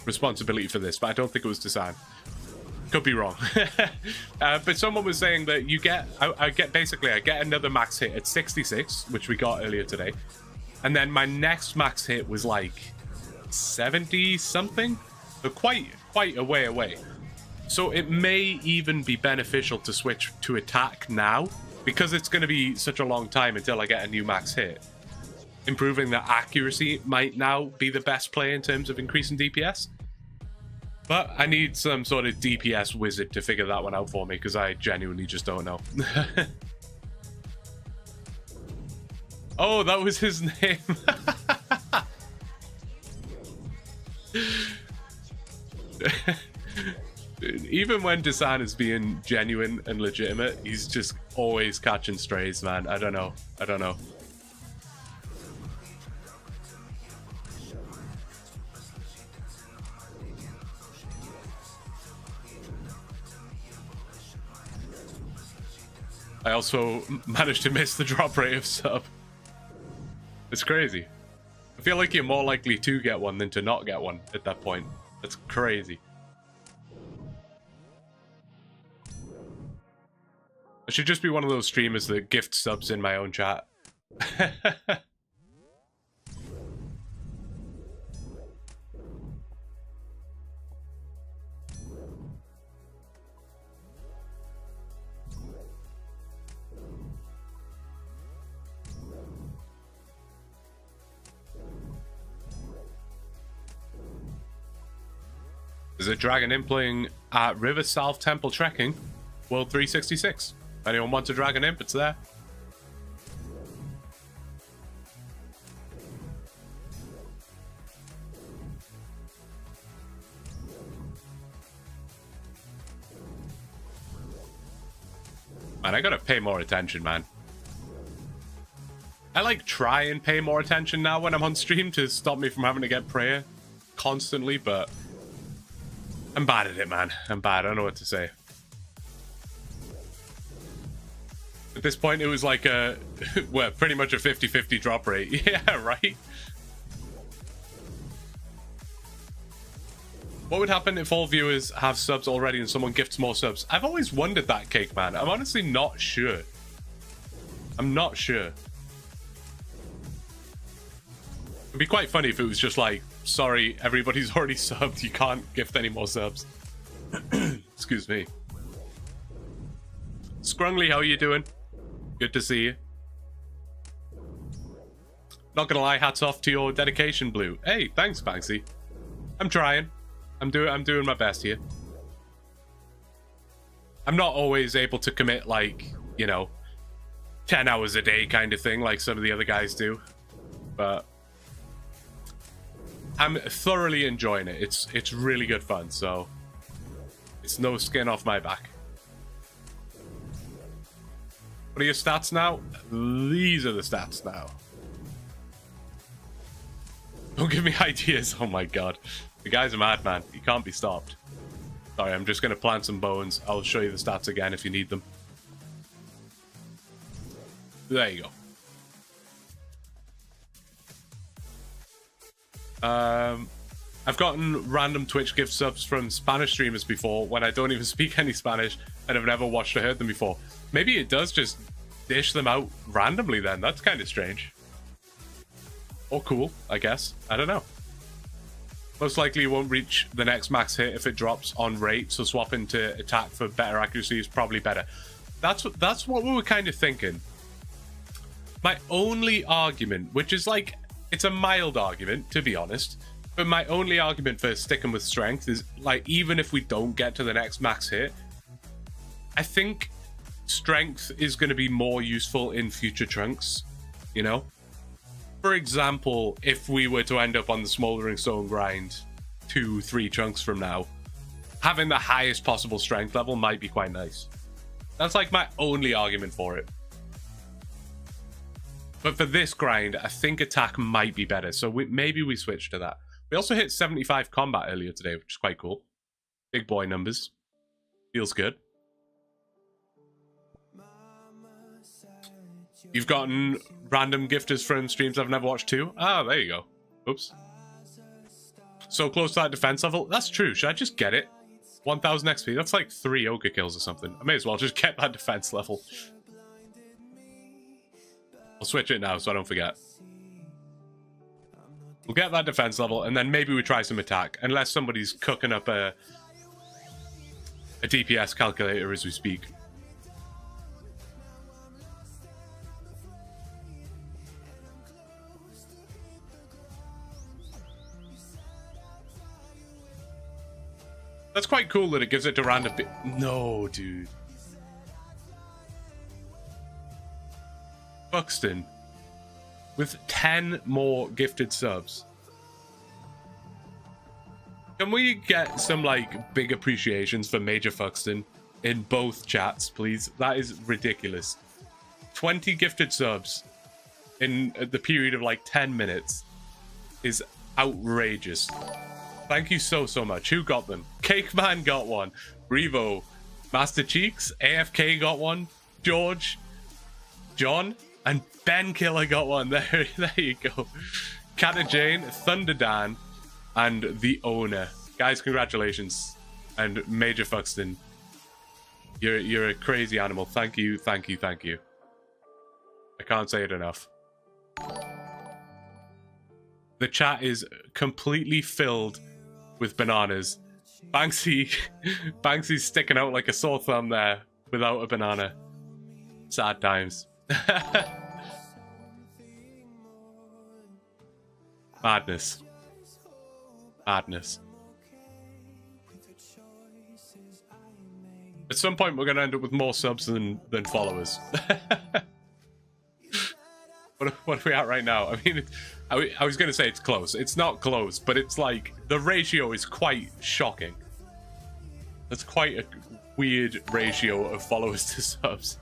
responsibility for this, but I don't think it was Desan. Could be wrong. But someone was saying that you get, I get another max hit at 66, which we got earlier today. And then my next max hit was like 70 something. So quite a way away. So it may even be beneficial to switch to attack now, because it's going to be such a long time until I get a new max hit. Improving the accuracy might now be the best play in terms of increasing DPS. But I need some sort of DPS wizard to figure that one out for me, because I genuinely just don't know. Oh, that was his name. Even when Desan is being genuine and legitimate, he's just always catching strays, man. I don't know. I also managed to miss the drop rate of sub. It's crazy. I feel like you're more likely to get one than to not get one at that point. That's crazy. I should just be one of those streamers that gift subs in my own chat. There's a Dragon Imp playing at River South Temple Trekking, World 366. If anyone wants a Dragon Imp, it's there. Man, I gotta pay more attention, man. I like try and pay more attention now when I'm on stream to stop me from having to get prayer constantly, but I'm bad at it, man. I'm bad. I don't know what to say. At this point, it was like a, well, pretty much a 50-50 drop rate. Yeah, right? What would happen if all viewers have subs already and someone gifts more subs? I've always wondered that, Cake Man. I'm honestly not sure. I'm not sure. It'd be quite funny if it was just like, sorry, everybody's already subbed. You can't gift any more subs. Excuse me. Scrungly, how are you doing? Good to see you. Not gonna lie, hats off to your dedication, Blue. Hey, thanks, Banksy. I'm trying. I'm doing my best here. I'm not always able to commit, like, you know, 10 hours a day kind of thing like some of the other guys do. But I'm thoroughly enjoying it. It's really good fun, so it's no skin off my back. What are your stats now? These are the stats now. Don't give me ideas. Oh my god. The guy's a madman. He can't be stopped. Sorry, I'm just going to plant some bones. I'll show you the stats again if you need them. There you go. I've gotten random Twitch gift subs from Spanish streamers before when I don't even speak any Spanish and have never watched or heard them before. Maybe it does just dish them out randomly then. That's kind of strange. Or cool, I guess. I don't know. Most likely you won't reach the next max hit if it drops on rate, so swapping to attack for better accuracy is probably better. That's what we were kind of thinking. My only argument, which is like, it's a mild argument, to be honest, but my only argument for sticking with strength is, like, even if we don't get to the next max hit, I think strength is going to be more useful in future chunks, you know? For example, if we were to end up on the Smoldering Stone grind 2-3 chunks from now, having the highest possible strength level might be quite nice. That's like my only argument for it. But for this grind, I think attack might be better. So maybe we switch to that. We also hit 75 combat earlier today, which is quite cool. Big boy numbers. Feels good. You've gotten random gifters from streams I've never watched too. Ah, there you go. Oops. So close to that defense level. That's true. Should I just get it? 1000 XP. That's like 3 ogre kills or something. I may as well just get that defense level. I'll switch it now so I don't forget. We'll get that defense level and then maybe we try some attack. Unless somebody's cooking up a DPS calculator as we speak. That's quite cool that it gives it to random No, dude. Buxton. With 10 more gifted subs. Can we get some, like, big appreciations for Major Fuxton in both chats, please? That is ridiculous. 20 gifted subs in the period of, like, 10 minutes is outrageous. Thank you so much. Who got them? Cake Man got one. Revo. Master Cheeks. AFK got one. George. John. And Ben Killer got one. There you go. Kata Jane. Thunder Dan. And the owner. Guys, congratulations. And Major Fuxton. You're a crazy animal. Thank you. I can't say it enough. The chat is completely filled with bananas. Banksy's sticking out like a sore thumb there without a banana. Sad times. Madness. At some point we're going to end up with more subs than followers. What are we at right now? I mean, I was going to say it's close. It's not close, but it's like the ratio is quite shocking. That's quite a weird ratio of followers to subs.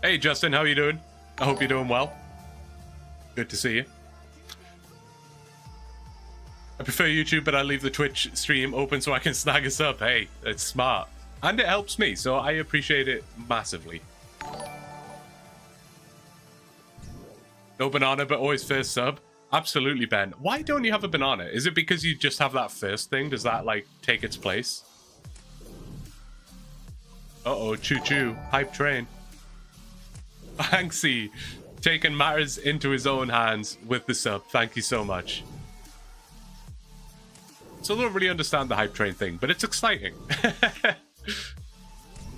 Hey Justin, how are you doing? I hope you're doing well. Good to see you. I prefer YouTube, but I leave the Twitch stream open so I can snag a sub. Hey, it's smart. And it helps me, so I appreciate it massively. No banana, but always first sub? Absolutely, Ben. Why don't you have a banana? Is it because you just have that first thing? Does that, like, take its place? Uh-oh, choo-choo. Hype train. Banksy, taking matters into his own hands with the sub. Thank you so much. So I don't really understand the hype train thing, but it's exciting.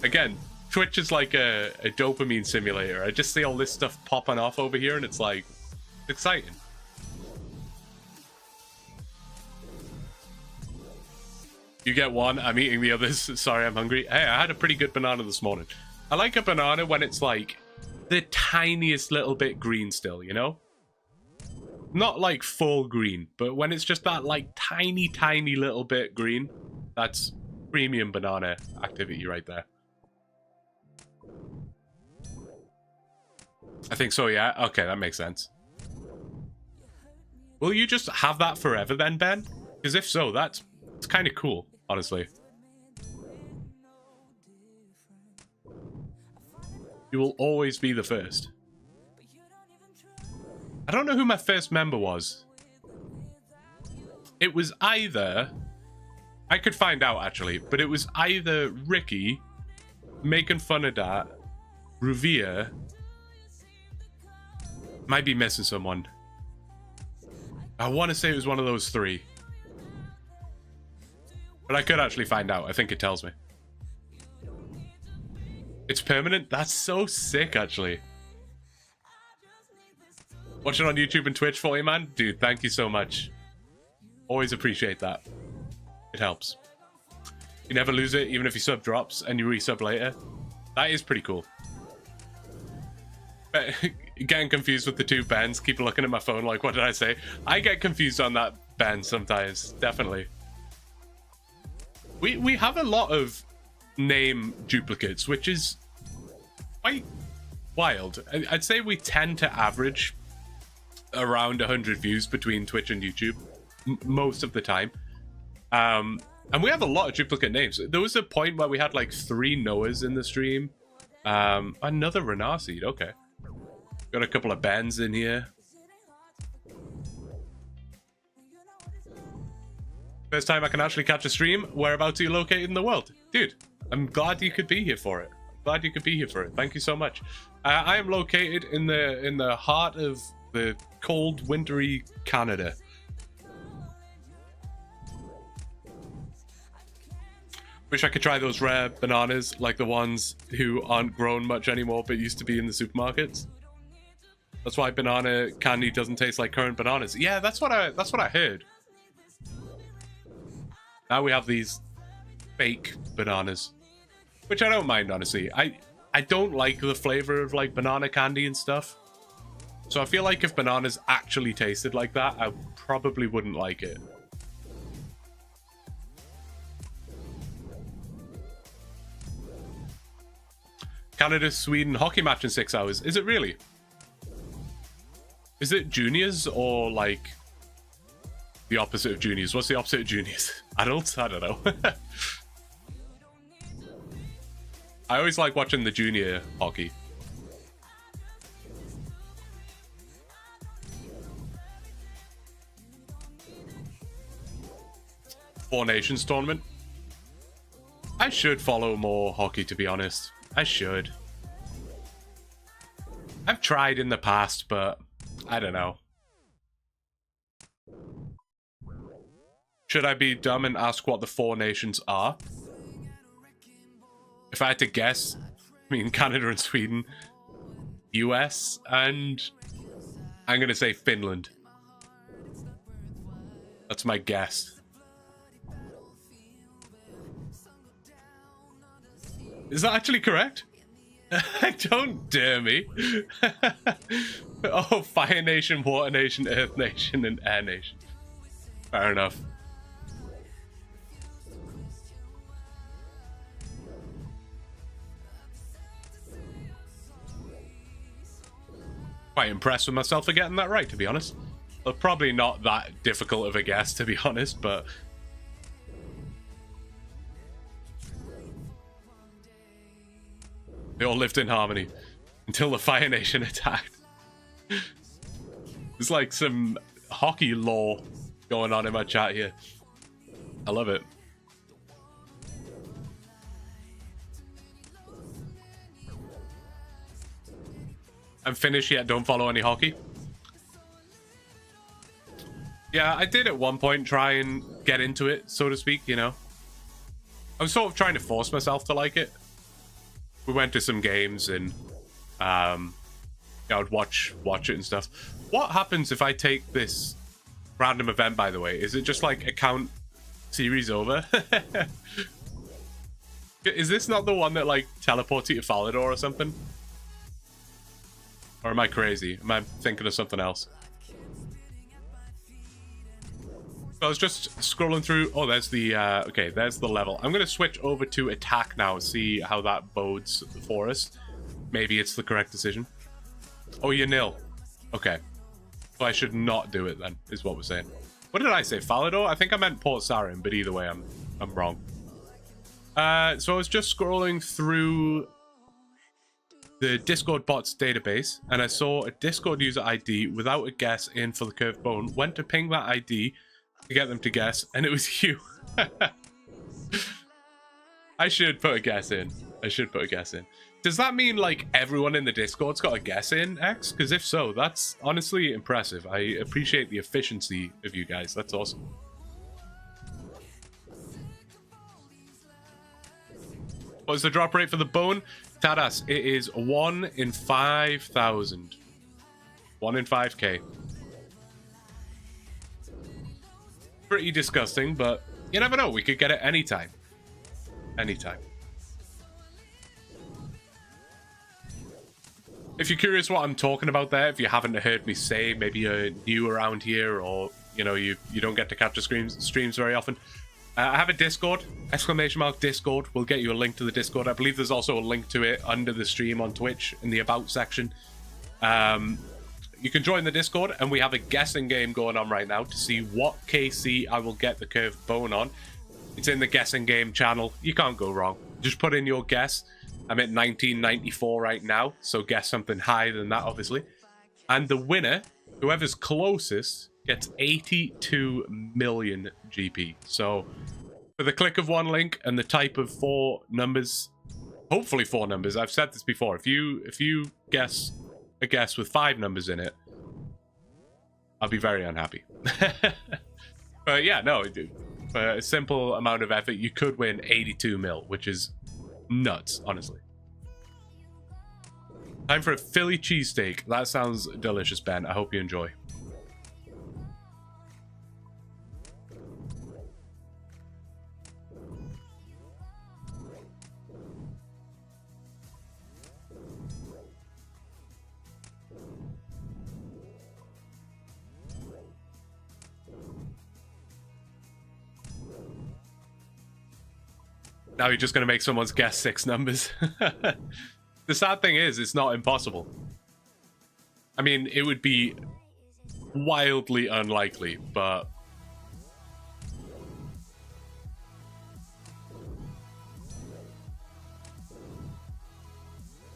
Again, Twitch is like a dopamine simulator. I just see all this stuff popping off over here and it's like, it's exciting. You get one, I'm eating the others. Sorry, I'm hungry. Hey, I had a pretty good banana this morning. I like a banana when it's like the tiniest little bit green still, you know? Not like full green, but when it's just that like tiny little bit green, that's premium banana activity right there. I think so, yeah. Okay, that makes sense. Will you just have that forever then, Ben? Because if so, it's kind of cool, honestly. You will always be the first. I don't know who my first member was. It was either... I could find out, actually. But it was either Ricky, making fun of that, Ruvia... Might be missing someone. I want to say it was one of those three. But I could actually find out. I think it tells me. It's permanent? That's so sick, actually. Watching on YouTube and Twitch for you, man? Dude, thank you so much. Always appreciate that. It helps. You never lose it, even if your sub drops and you resub later. That is pretty cool. Getting confused with the two Bens. Keep looking at my phone like, what did I say? I get confused on that Ben sometimes, definitely. We have a lot of name duplicates, which is quite wild. I'd say we tend to average around 100 views between Twitch and YouTube most of the time. And we have a lot of duplicate names. There was a point where we had like 3 Noahs in the stream. Another Renar seed, okay. Got a couple of Bens in here. First time I can actually catch a stream. Whereabouts are you located in the world? Dude, I'm glad you could be here for it. Glad you could be here for it. Thank you so much. I am located in the heart of the cold, wintry Canada. Wish I could try those rare bananas, like the ones who aren't grown much anymore but used to be in the supermarkets. That's why banana candy doesn't taste like current bananas. Yeah, that's what I heard. Now we have these fake bananas, which I don't mind, honestly. I don't like the flavor of like banana candy and stuff. So I feel like if bananas actually tasted like that, I probably wouldn't like it. Canada-Sweden hockey match in 6 hours. Is it really? Is it juniors or like the opposite of juniors? What's the opposite of juniors? Adults? I don't know. I always like watching the junior hockey. Four Nations tournament. I should follow more hockey, to be honest. I should. I've tried in the past, but I don't know. Should I be dumb and ask what the Four Nations are? If I had to guess, I mean Canada and Sweden, US, and I'm going to say Finland. That's my guess. Is that actually correct? Don't dare me. Oh, Fire Nation, Water Nation, Earth Nation, and Air Nation. Fair enough. Quite impressed with myself for getting that right, to be honest. Well, probably not that difficult of a guess, to be honest, but... They all lived in harmony until the Fire Nation attacked. There's like some hockey lore going on in my chat here. I love it. I'm finished yet, don't follow any hockey. Yeah, I did at one point try and get into it, so to speak, you know. I was sort of trying to force myself to like it. We went to some games and I would watch it and stuff. What happens if I take this random event, by the way? Is it just like account series over? Is this not the one that like teleports you to Falador or something? Or am I crazy? Am I thinking of something else? I was just scrolling through. Oh, there's the okay, there's the level. I'm gonna switch over to attack now, see how that bodes for us. Maybe it's the correct decision. Oh, you're nil. Okay, so I should not do it then, is what we're saying. What did I say? Falador? I think I meant Port Sarin, but either way, I'm wrong. So I was just scrolling through the Discord bots database, and I saw a Discord user ID without a guess in for the curved bone. Went to ping that ID to get them to guess, and it was you. I should put a guess in. I should put a guess in. Does that mean like everyone in the Discord's got a guess in, X? Because if so, that's honestly impressive. I appreciate the efficiency of you guys. That's awesome. What's the drop rate for the bone? Tadas, it is 1 in 5,000. 1 in 5k. Pretty disgusting, but you never know. We could get it anytime. Anytime. If you're curious what I'm talking about there, if you haven't heard me say, maybe you're new around here, or you know you don't get to capture streams very often. I have a Discord, !Discord. We'll get you a link to the Discord. I believe there's also a link to it under the stream on Twitch in the About section. You can join the Discord, and we have a guessing game going on right now to see what KC I will get the curved bone on. It's in the guessing game channel. You can't go wrong. Just put in your guess. I'm at 1994 right now, so guess something higher than that, obviously. And the winner, whoever's closest, gets 82 million GP. So for the click of one link and the type of 4 numbers, hopefully 4 numbers. I've said this before. If you guess a guess with 5 numbers in it, I'll be very unhappy. But yeah, no, for a simple amount of effort, you could win 82 mil, which is nuts, honestly. Time for a Philly cheesesteak. That sounds delicious, Ben. I hope you enjoy. Now you're just going to make someone's guess 6 numbers. The sad thing is, it's not impossible. I mean, it would be wildly unlikely, but...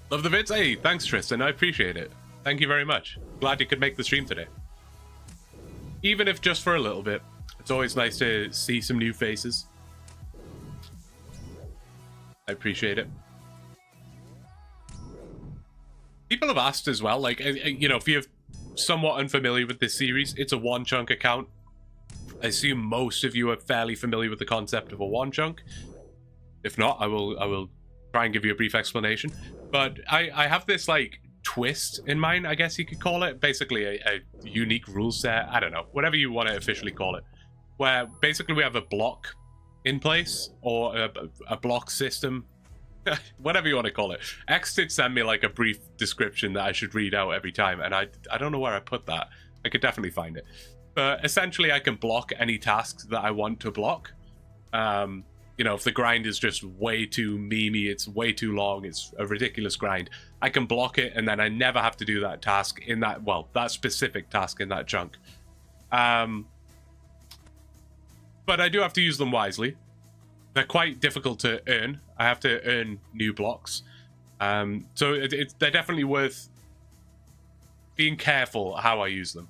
Love the vids? Hey, thanks, Tristan. I appreciate it. Thank you very much. Glad you could make the stream today. Even if just for a little bit. It's always nice to see some new faces. I appreciate it. People have asked as well, like, you know, if you're somewhat unfamiliar with this series, it's a OneChunk account. I assume most of you are fairly familiar with the concept of a OneChunk. If not, I will try and give you a brief explanation. But I have this, like, twist in mind, I guess you could call it. Basically a unique rule set. I don't know. Whatever you want to officially call it. Where basically we have a block in place, or a block system, whatever you want to call it. X did send me like a brief description that I should read out every time, and I don't know where I put that. I could definitely find it. But essentially I can block any tasks that I want to block. You know, if the grind is just way too memey, it's way too long, it's a ridiculous grind, I can block it, and then I never have to do that task in that, well, that specific task in that chunk. But I do have to use them wisely. They're quite difficult to earn. I have to earn new blocks. So they're definitely worth being careful how I use them.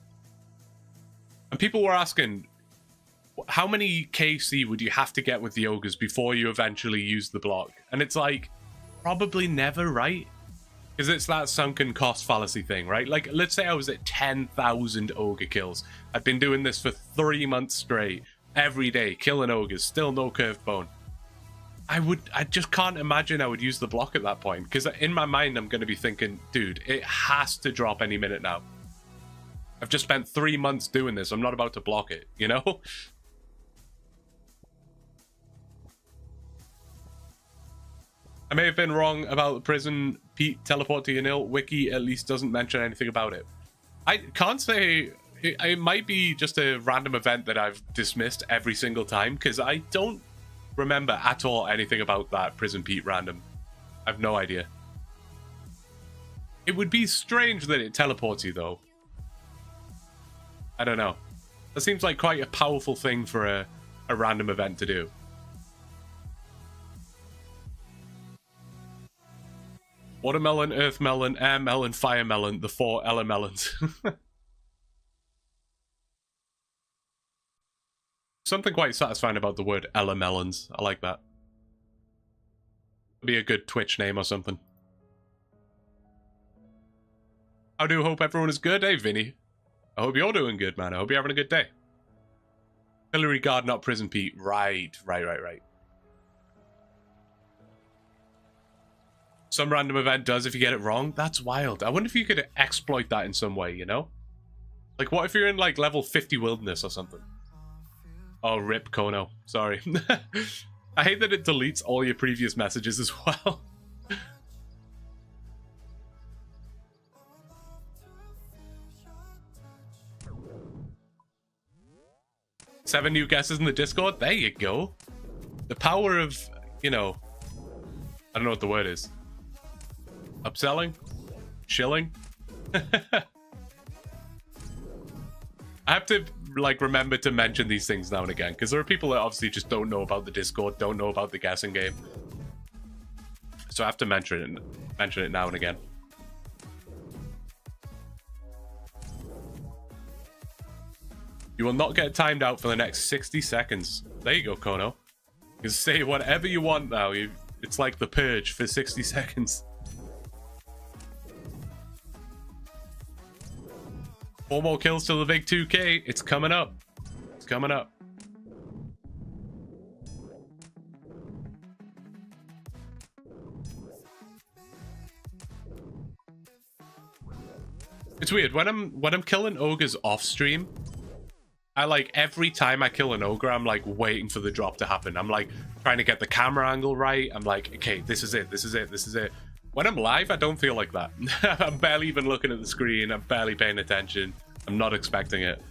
And people were asking, how many KC would you have to get with the ogres before you eventually use the block? And it's like, probably never, right? Because it's that sunken cost fallacy thing, right? Like, let's say I was at 10,000 ogre kills. I've been doing this for 3 months straight. Every day, killing ogres, still no curved bone. I just can't imagine I would use the block at that point, because in my mind I'm going to be thinking, dude, it has to drop any minute now. I've just spent 3 months doing this. I'm not about to block it, you know? I may have been wrong about the prison Pete teleport to your nil. Wiki at least doesn't mention anything about it. I can't say... It might be just a random event that I've dismissed every single time, because I don't remember at all anything about that Prison Pete random. I have no idea. It would be strange that it teleports you, though. I don't know. That seems like quite a powerful thing for a random event to do. Watermelon, earth melon, air melon, fire melon, the 4 Ella melons. Something quite satisfying about the word Ella melons. I like that. It'd be a good Twitch name or something. I do hope everyone is good. Hey, Vinny. I hope you're doing good, man. I hope you're having a good day. Hillary Guard, not Prison Pete. Right. Some random event does if you get it wrong. That's wild. I wonder if you could exploit that in some way, you know? Like, what if you're in, like, level 50 wilderness or something? Oh, rip Kono. Sorry. I hate that it deletes all your previous messages as well. 7 new guesses in the Discord. There you go. The power of, you know, I don't know what the word is. Upselling? Shilling? I have to, like, remember to mention these things now and again, because there are people that obviously just don't know about the Discord, don't know about the guessing game. So I have to mention it now and again. You will not get timed out for the next 60 seconds. There you go, Kono. You can say whatever you want now. It's like the purge for 60 seconds. 4 more kills till the big 2K. It's coming up. It's coming up. It's weird when I'm killing ogres off stream. I like every time I kill an ogre, I'm like waiting for the drop to happen. I'm like trying to get the camera angle right. I'm like, okay, this is it, this is it, this is it. When I'm live, I don't feel like that. I'm barely even looking at the screen. I'm barely paying attention. I'm not expecting it.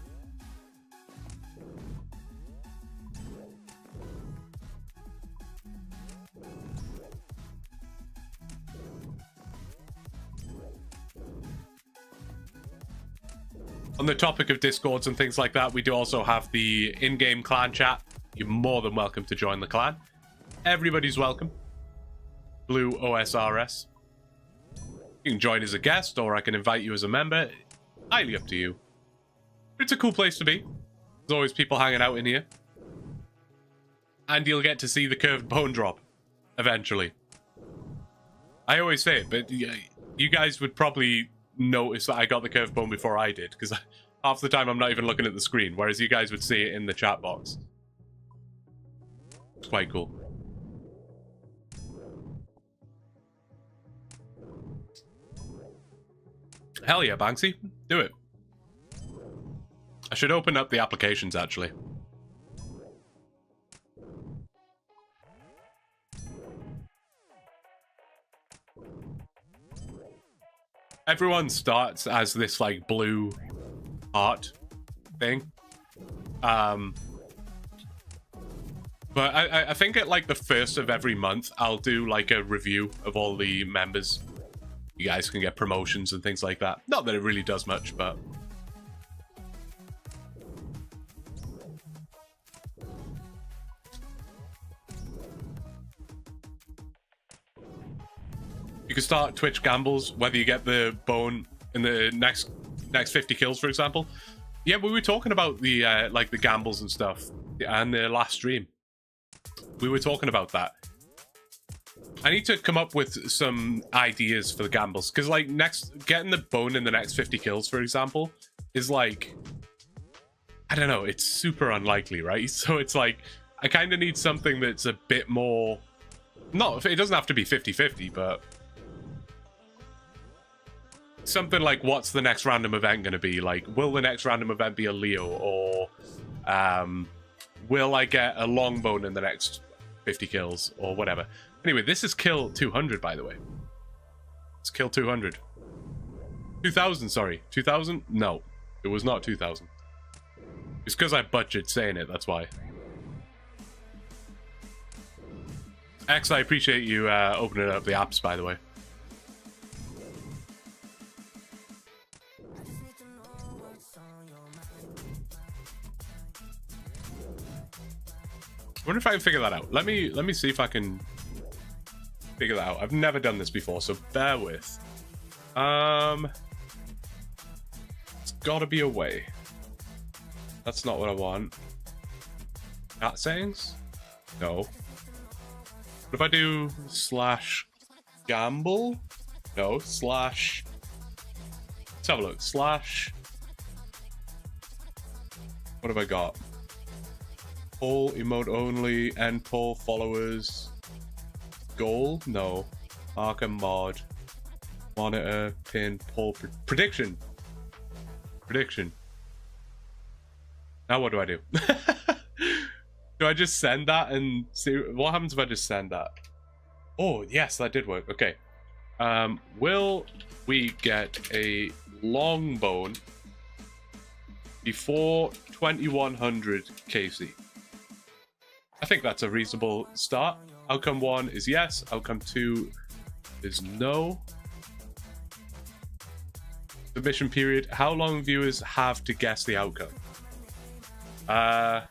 On the topic of Discords and things like that, we do also have the in-game clan chat. You're more than welcome to join the clan. Everybody's welcome. Blue OSRS. You can join as a guest, or I can invite you as a member. Highly up to you. It's a cool place to be. There's always people hanging out in here. And you'll get to see the curved bone drop. Eventually. I always say it, but you guys would probably notice that I got the curved bone before I did, because half the time I'm not even looking at the screen, whereas you guys would see it in the chat box. It's quite cool. Hell yeah, Banksy. Do it. I should open up the applications, actually. Everyone starts as this, like, blue heart thing. But I think at, like, the first of every month, I'll do, like, a review of all the members. You guys can get promotions and things like that. Not that it really does much, but... You can start Twitch gambles, whether you get the bone in the next 50 kills, for example. Yeah, we were talking about the like the gambles and stuff, and the last stream. We were talking about that. I need to come up with some ideas for the gambles, because like getting the bone in the next 50 kills, for example, is like, I don't know, it's super unlikely, right? So it's like, I kind of need something that's a bit more, it doesn't have to be 50-50, but something like, what's the next random event going to be? Like, will the next random event be a Leo, or will I get a longbone in the next 50 kills, or whatever? Anyway, this is kill 200, by the way. It's kill 200. 2000, sorry. 2000? No, it was not 2000. It's because I butchered saying it, that's why. X, I appreciate you opening up the apps, by the way. I wonder if I can figure that out. Let me see if I can figure that out. I've never done this before, so bear with. It's gotta be a way. That's not what I want. Chat settings? No. What if I do /gamble? No, / let's have a look. / what have I got? Poll, emote only, end poll, followers, goal? No. Marker, mod, monitor, pin, poll, prediction. Prediction. Now what do I do? Do I just send that and see what happens if I just send that? Oh, yes, that did work. Okay. Will we get a long bone before 2100 KC. I think that's a reasonable start. Outcome 1 is yes. Outcome 2 is no. Submission period. How long viewers have to guess the outcome? I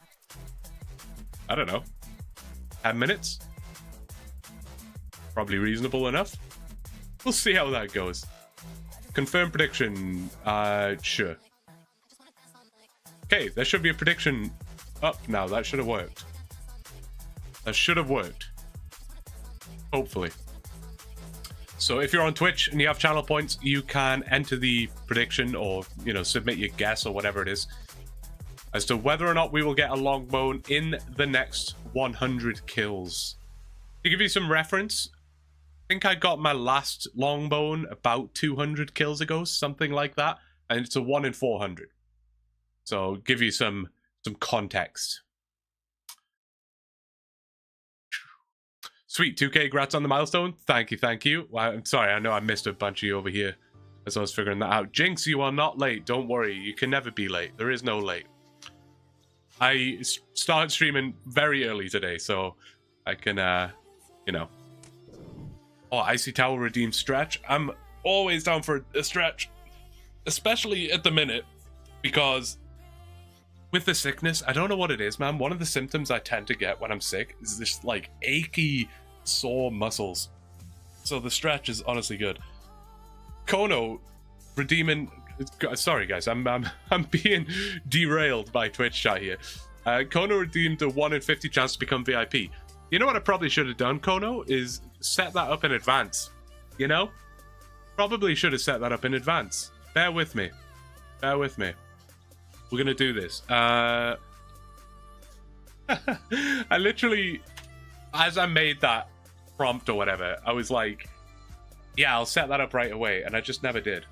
don't know. 10 minutes? Probably reasonable enough. We'll see how that goes. Confirm prediction. Sure. Okay, there should be a prediction up now. That should have worked. That should have worked. Hopefully. So if you're on Twitch and you have channel points, you can enter the prediction or, you know, submit your guess or whatever it is as to whether or not we will get a longbone in the next 100 kills. To give you some reference, I think I got my last longbone about 200 kills ago, something like that, and it's a 1 in 400. So give you some context. Sweet, 2K, congrats on the milestone. Thank you, thank you. Well, I'm sorry, I know I missed a bunch of you over here as I was figuring that out. Jinx, you are not late. Don't worry, you can never be late. There is no late. I started streaming very early today, so I can, you know. Oh, Icy Tower redeemed stretch. I'm always down for a stretch, especially at the minute, because with the sickness, I don't know what it is, man. One of the symptoms I tend to get when I'm sick is this, like, achy, sore muscles. So the stretch is honestly good. Kono redeeming... Sorry, guys. I'm being derailed by Twitch chat here. Kono redeemed a 1 in 50 chance to become VIP. You know what I probably should have done, Kono? Is set that up in advance. You know? Probably should have set that up in advance. Bear with me. Bear with me. We're gonna do this. I literally, as I made that prompt or whatever, I was like, yeah, I'll set that up right away, and I just never did.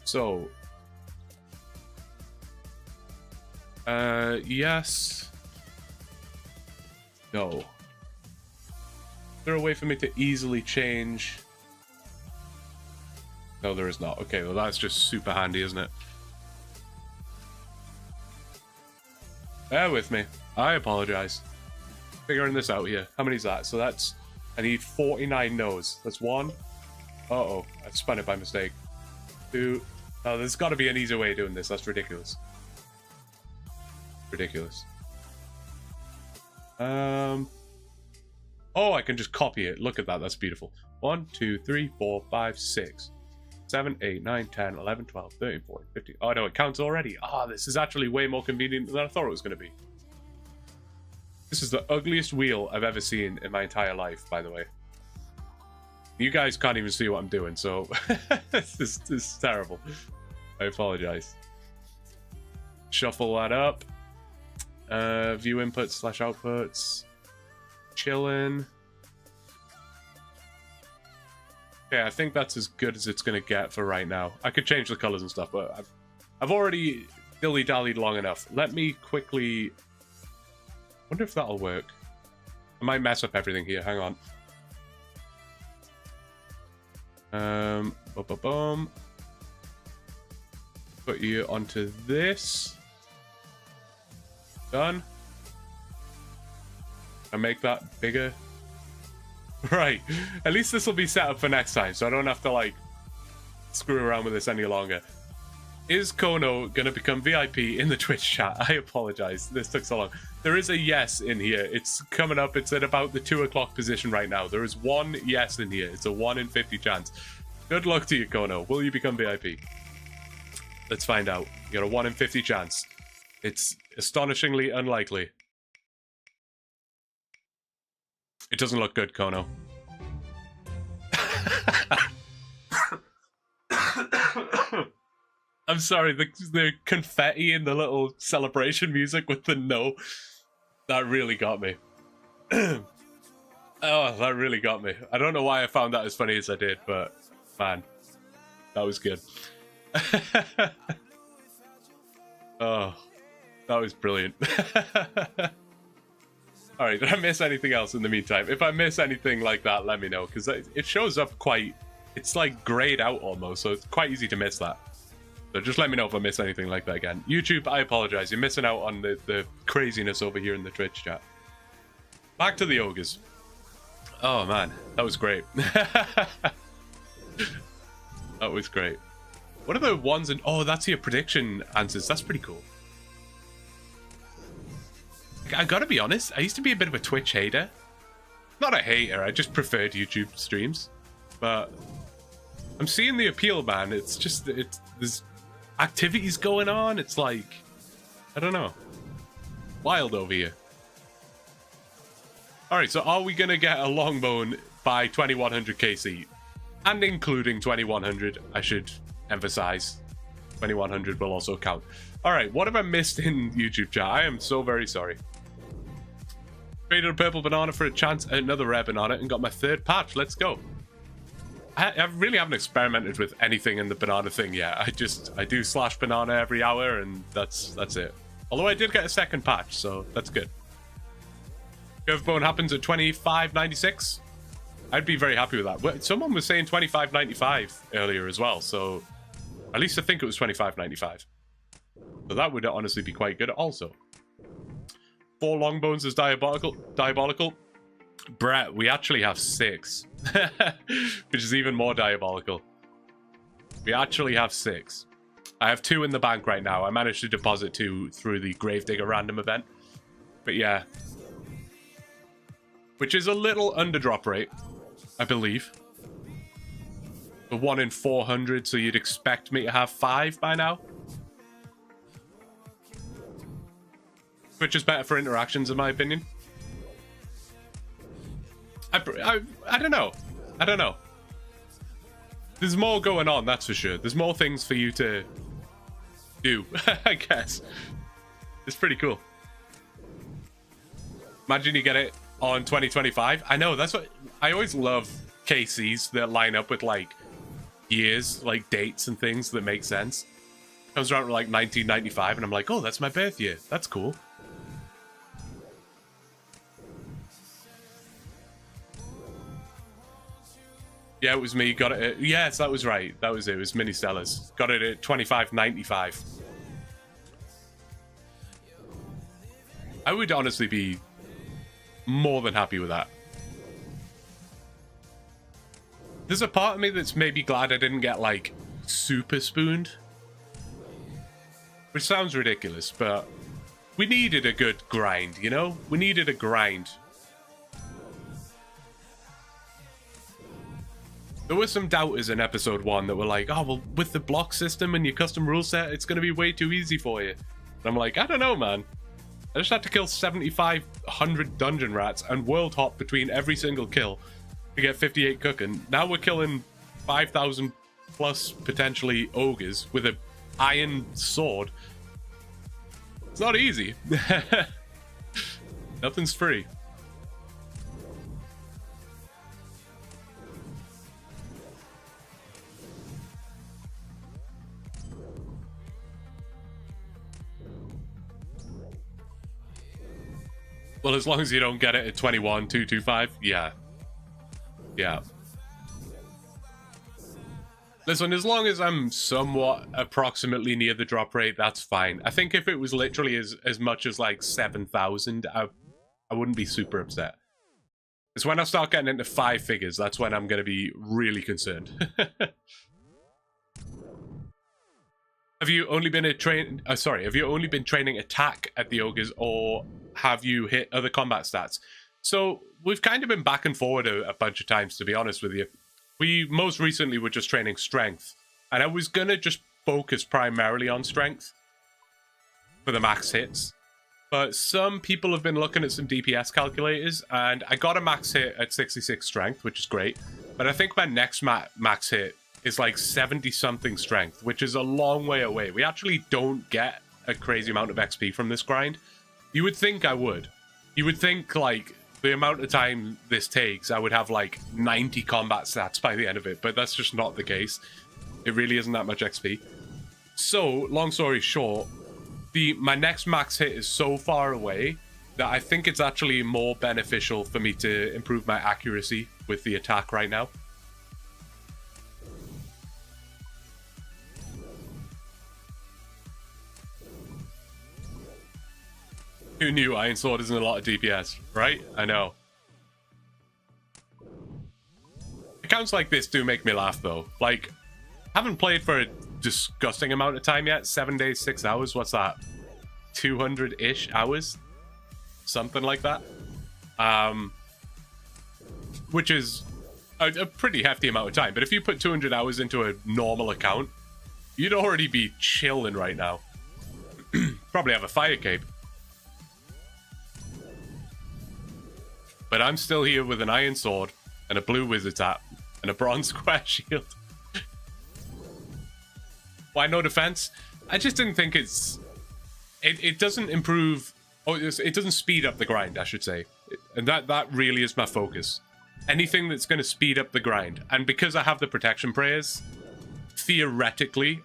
So, yes. No. Is there a way for me to easily change? No, there is not. Okay, well, that's just super handy, isn't it? Bear with me. I apologize. Figuring this out here. How many is that? So that's... I need 49 no's. That's 1. Uh-oh. I spun it by mistake. 2. Oh, there's got to be an easier way of doing this. That's ridiculous. Ridiculous. Oh, I can just copy it. Look at that. That's beautiful. 1, 2, 3, 4, 5, 6, 7, 8, 9, 10, 11, 12, 13, 14, 15. Oh, no, it counts already. Ah, this is actually way more convenient than I thought it was going to be. This is the ugliest wheel I've ever seen in my entire life, by the way. You guys can't even see what I'm doing, so this is terrible. I apologize. Shuffle that up. View inputs / outputs. Chillin'. Okay, I think that's as good as it's gonna get for right now. I could change the colors and stuff, but I've already dilly-dallied long enough. Let me quickly... wonder if that'll work. I might mess up everything here. Hang on. Boom. Put you onto this. Done. I make that bigger. Right. At least this will be set up for next time, so I don't have to, like, screw around with this any longer. Is Kono going to become VIP in the Twitch chat? I apologize. This took so long. There is a yes in here. It's coming up. It's at about the 2 o'clock position right now. There is one yes in here. It's a 1 in 50 chance. Good luck to you, Kono. Will you become VIP? Let's find out. You got a 1 in 50 chance. It's astonishingly unlikely. It doesn't look good, Kono. I'm sorry, the confetti and the little celebration music with the no, that really got me. Oh, that really got me. I don't know why I found that as funny as I did, but man, that was good. Oh, that was brilliant. Alright, did I miss anything else in the meantime? If I miss anything like that, let me know, because it shows up quite... It's like grayed out almost, so it's quite easy to miss that. So just let me know if I miss anything like that again. YouTube, I apologize. You're missing out on the craziness over here in the Twitch chat. Back to the ogres. Oh, man. That was great. That was great. What are the ones and... Oh, that's your prediction answers. That's pretty cool. I gotta be honest. I used to be a bit of a Twitch hater. Not a hater. I just preferred YouTube streams. But I'm seeing the appeal, man. It's just... there's activities going on. It's like... I don't know. Wild over here. Alright, so are we gonna get a longbone by 2100 KC? And including 2100, I should emphasize. 2100 will also count. Alright, what have I missed in YouTube chat? I am so very sorry. Traded a purple banana for a chance at another rare banana and got my third patch. Let's go. I really haven't experimented with anything in the banana thing yet. I do slash banana every hour and that's it. Although I did get a second patch, so that's good. Curvebone happens at 25.96. I'd be very happy with that. Someone was saying 25.95 earlier as well, so at least I think it was 25.95. So that would honestly be quite good also. 4 longbones is diabolical. Brett, we actually have 6. Which is even more diabolical. We actually have 6. I have 2 in the bank right now. I managed to deposit 2 through the Gravedigger random event. But yeah. Which is a little under drop rate, I believe. The 1 in 400, so you'd expect me to have 5 by now. Which is better for interactions, in my opinion. I don't know. I don't know. There's more going on, that's for sure. There's more things for you to do, I guess. It's pretty cool. Imagine you get it on 2025. I know, that's what... I always love KCs that line up with, like, years, like, dates and things that make sense. Comes around to, like, 1995, and I'm like, oh, that's my birth year. That's cool. Yeah, it was me. Got it at... Yes, that was right. That was it. It was Mini Stellars. Got it at 25.95. I would honestly be more than happy with that. There's a part of me that's maybe glad I didn't get, like, super spooned. Which sounds ridiculous, but we needed a good grind, you know? We needed a grind. There were some doubters in episode 1 that were like, oh, well, with the block system and your custom rule set, it's going to be way too easy for you. And I'm like, I don't know, man. I just had to kill 7,500 dungeon rats and world hop between every single kill to get 58 cooking. Now we're killing 5,000 plus potentially ogres with an iron sword. It's not easy. Nothing's free. Well, as long as you don't get it at 21,225, yeah. Yeah. Listen, as long as I'm somewhat approximately near the drop rate, that's fine. I think if it was literally as much as like 7,000, I wouldn't be super upset. It's when I start getting into 5 figures, that's when I'm going to be really concerned. Have you only been have you only been training attack at the ogres, or have you hit other combat stats? So we've kind of been back and forward a bunch of times, to be honest with you. We most recently were just training strength, and I was gonna just focus primarily on strength for the max hits. But some people have been looking at some DPS calculators, and I got a max hit at 66 strength, which is great. But I think my next max hit is like 70-something strength, which is a long way away. We actually don't get a crazy amount of XP from this grind. You would think I would. You would think, like, the amount of time this takes, I would have, like, 90 combat stats by the end of it, but that's just not the case. It really isn't that much XP. So, long story short, my next max hit is so far away that I think it's actually more beneficial for me to improve my accuracy with the attack right now. Who knew Iron Sword isn't a lot of DPS, right? I know. Accounts like this do make me laugh, though. Like, haven't played for a disgusting amount of time yet. 7 days, 6 hours. What's that? 200-ish hours? Something like that. Which is a pretty hefty amount of time. But if you put 200 hours into a normal account, you'd already be chilling right now. Probably have a fire cape. But I'm still here with an iron sword and a blue wizard's hat and a bronze square shield. Why no defense? I just didn't think it doesn't improve, it doesn't speed up the grind, I should say. And that really is my focus. Anything that's going to speed up the grind. And because I have the protection prayers, theoretically,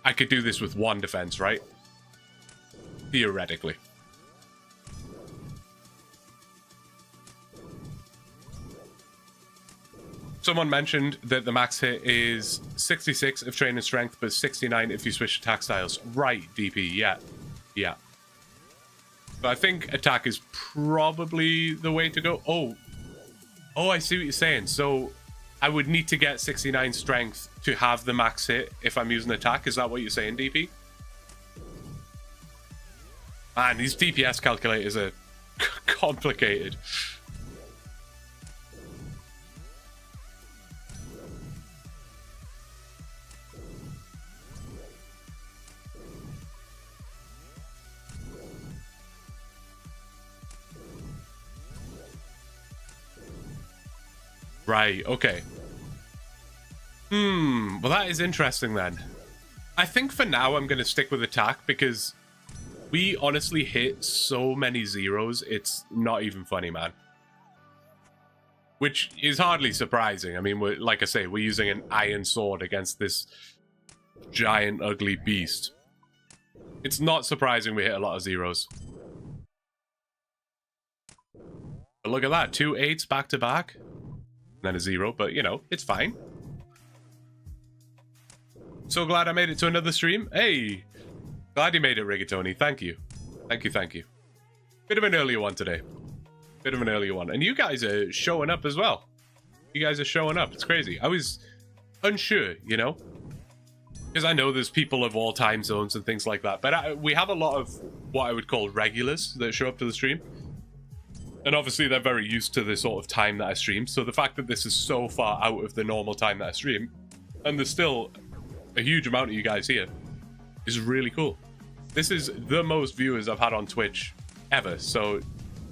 I could do this with 1 defense, right? Theoretically. Someone mentioned that the max hit is 66 if training strength, but 69 if you switch attack styles. Right, DP, yeah. Yeah. But I think attack is probably the way to go. Oh, I see what you're saying. So I would need to get 69 strength to have the max hit if I'm using attack. Is that what you're saying, DP? Man, these DPS calculators are complicated. Right, okay. Well, that is interesting then. I think for now I'm going to stick with attack because we honestly hit so many zeros, it's not even funny, man. Which is hardly surprising. I mean, like I say, we're using an iron sword against this giant, ugly beast. It's not surprising we hit a lot of zeros. But look at that, 2 8s back to back. Then a 0, but you know, it's fine. So glad I made it to another stream. Hey, glad you made it, Rigatoni. Thank you. Thank you. Bit of an earlier one today. And you guys are showing up as well. You guys are showing up. It's crazy. I was unsure, you know, because I know there's people of all time zones and things like that. But we have a lot of what I would call regulars that show up to the stream. And obviously they're very used to the sort of time that I stream. So the fact that this is so far out of the normal time that I stream, and there's still a huge amount of you guys here, is really cool. This is the most viewers I've had on Twitch ever. So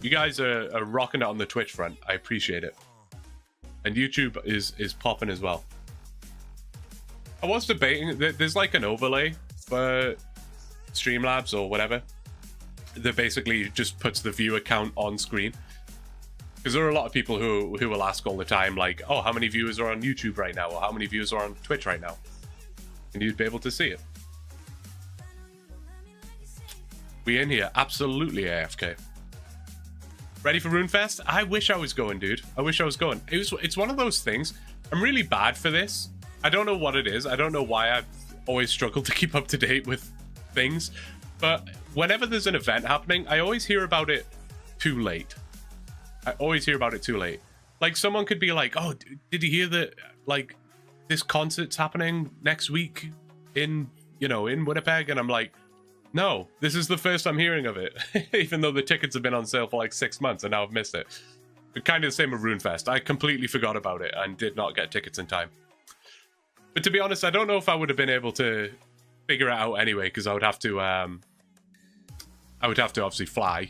you guys are rocking it on the Twitch front. I appreciate it. And YouTube is popping as well. I was debating, there's like an overlay for Streamlabs or whatever that basically just puts the viewer count on screen. Because there are a lot of people who will ask all the time, like, oh, how many viewers are on YouTube right now? Or how many viewers are on Twitch right now? And you'd be able to see it. We in here, absolutely AFK. Ready for RuneFest? I wish I was going, dude. I wish I was going. It's one of those things. I'm really bad for this. I don't know what it is. I don't know why I've always struggled to keep up to date with things. But whenever there's an event happening, I always hear about it too late. Like, someone could be like, oh, did you hear that, like, this concert's happening next week in Winnipeg? And I'm like, no, this is the first I'm hearing of it. Even though the tickets have been on sale for like 6 months and now I've missed it. But kind of the same with RuneFest. I completely forgot about it and did not get tickets in time. But to be honest, I don't know if I would have been able to figure it out anyway, because I would have to obviously fly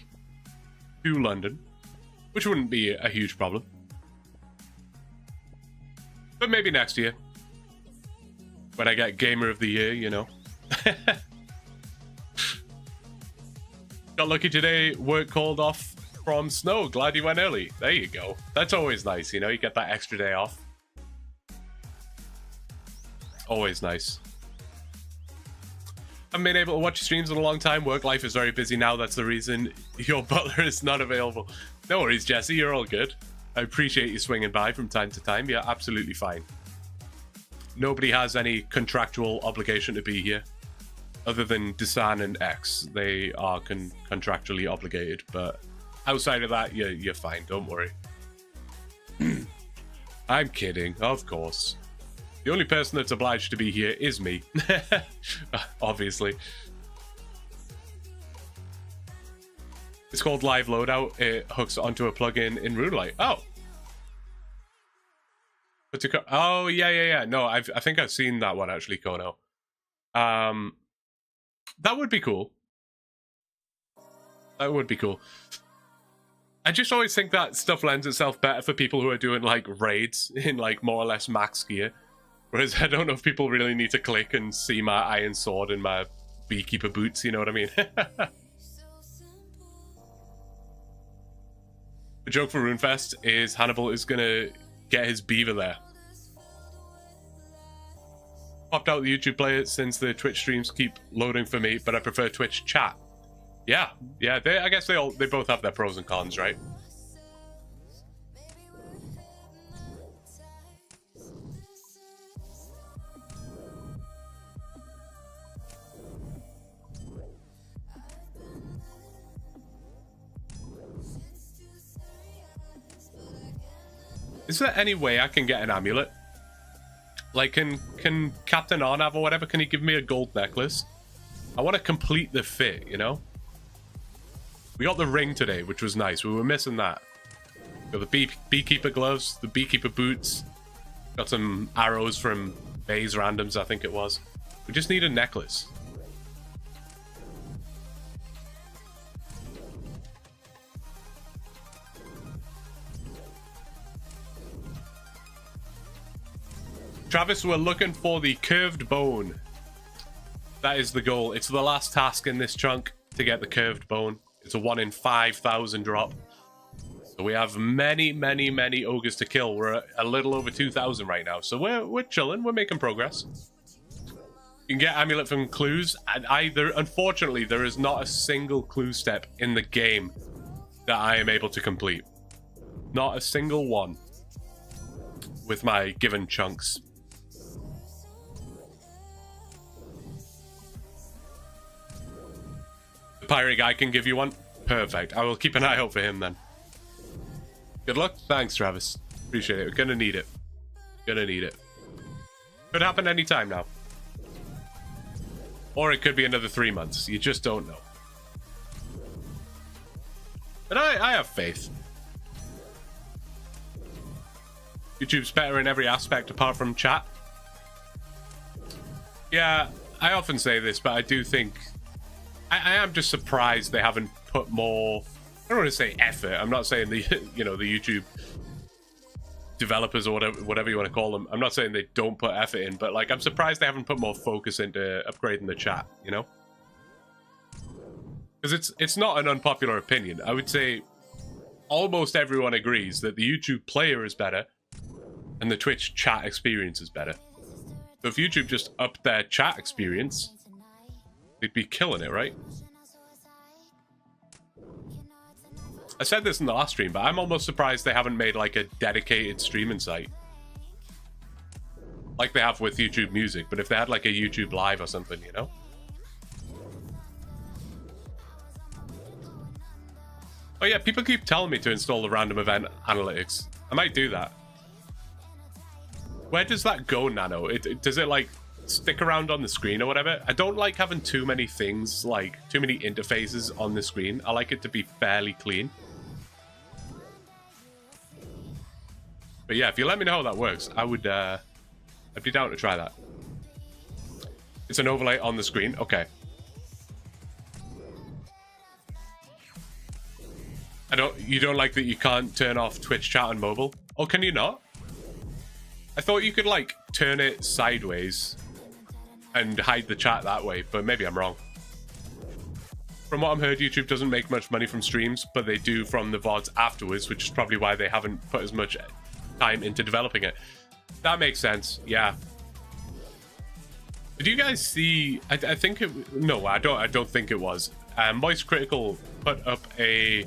to London, which wouldn't be a huge problem. But maybe next year, when I get Gamer of the Year, you know. Got lucky today, work called off from snow. Glad you went early. There you go. That's always nice, you know, you get that extra day off. Always nice. I haven't been able to watch streams in a long time. Work life is very busy now. That's the reason your butler is not available. No worries, Jesse. You're all good. I appreciate you swinging by from time to time. Yeah, absolutely fine. Nobody has any contractual obligation to be here. other than Desan and X, they are contractually obligated. But outside of that, you're fine. Don't worry. I'm kidding, of course. The only person that's obliged to be here is me. Obviously. It's called Live Loadout. It hooks onto a plugin in RuneLite. Oh. Oh, yeah. No, I think I've seen that one, actually, Kono. That would be cool. That would be cool. I just always think that stuff lends itself better for people who are doing, like, raids in, like, more or less max gear. Whereas I don't know if people really need to click and see my iron sword and my beekeeper boots, you know what I mean? The joke for RuneFest is Hannibal is going to get his beaver there. Popped out the YouTube player since the Twitch streams keep loading for me, but I prefer Twitch chat. Yeah. I guess they both have their pros and cons, right? Is there any way I can get an amulet? Like, can Captain Arnav or whatever, can he give me a gold necklace? I want to complete the fit, you know? We got the ring today, which was nice. We were missing that. Got the beekeeper gloves, the beekeeper boots. Got some arrows from Bay's Randoms, I think it was. We just need a necklace. Travis, we're looking for the curved bone. That is the goal. It's the last task in this chunk to get the curved bone. It's a 1 in 5,000 drop. So we have many ogres to kill. We're at a little over 2,000 right now. So we're chilling. We're making progress. You can get amulet from clues. And unfortunately, there is not a single clue step in the game that I am able to complete. Not a single one with my given chunks. The pirate guy can give you one. Perfect. I will keep an eye out for him then. Good luck. Thanks, Travis. Appreciate it. We're gonna need it. Gonna need it. Could happen anytime now. Or it could be another 3 months. You just don't know. But I have faith. YouTube's better in every aspect apart from chat. Yeah, I often say this, but I do think... I am just surprised they haven't put more... I don't want to say effort. I'm not saying the the YouTube developers or whatever you want to call them. I'm not saying they don't put effort in, but like I'm surprised they haven't put more focus into upgrading the chat, you know? Because it's not an unpopular opinion. I would say almost everyone agrees that the YouTube player is better and the Twitch chat experience is better. So if YouTube just upped their chat experience, they'd be killing it, right? I said this in the last stream, but I'm almost surprised they haven't made like a dedicated streaming site. Like they have with YouTube Music, but if they had like a YouTube Live or something, you know? Oh yeah, people keep telling me to install the random event analytics. I might do that. Where does that go, Nano? Does it like stick around on the screen or whatever? I don't like having too many things, like too many interfaces on the screen. I like it to be fairly clean. But yeah, if you let me know how that works, I'd be down to try that. It's an overlay on the screen. Okay. You don't like that you can't turn off Twitch chat on mobile? Oh, can you not? I thought you could like turn it sideways and hide the chat that way, but maybe I'm wrong. From what I've heard, YouTube doesn't make much money from streams, but they do from the VODs afterwards, which is probably why they haven't put as much time into developing it. That makes sense, yeah. Did you guys see? I think it. No, I don't think it was. Moist Critical put up a.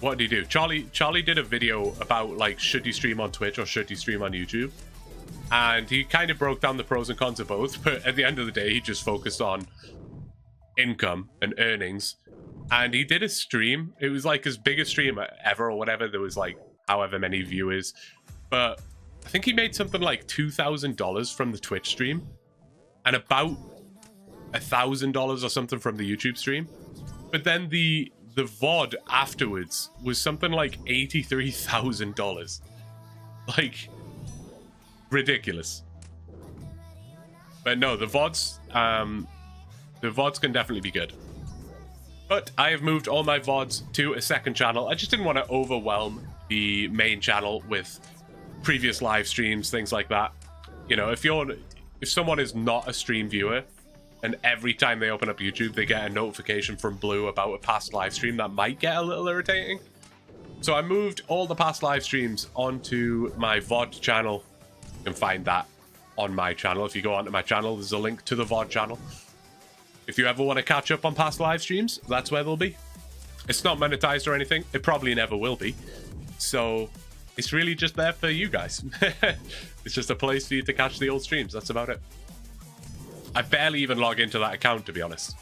What did he do? Charlie did a video about like should you stream on Twitch or should you stream on YouTube, And he kind of broke down the pros and cons of both, but at the end of the day, he just focused on income and earnings. And he did a stream. It was like his biggest stream ever or whatever. There was like however many viewers. But I think he made something like $2,000 from the Twitch stream and about $1,000 or something from the YouTube stream. But then the VOD afterwards was something like $83,000. Like, ridiculous. But no, the VODs can definitely be good. But I have moved all my VODs to a second channel. I just didn't want to overwhelm the main channel with previous live streams, things like that. You know, if someone is not a stream viewer and every time they open up YouTube they get a notification from Blue about a past live stream, that might get a little irritating. So I moved all the past live streams onto my VOD channel. You can find that on my channel. If you go onto my channel, there's a link to the VOD channel. If you ever want to catch up on past live streams, that's where they'll be. It's not monetized or anything. It probably never will be. So it's really just there for you guys. It's just a place for you to catch the old streams. That's about it. I barely even log into that account, to be honest.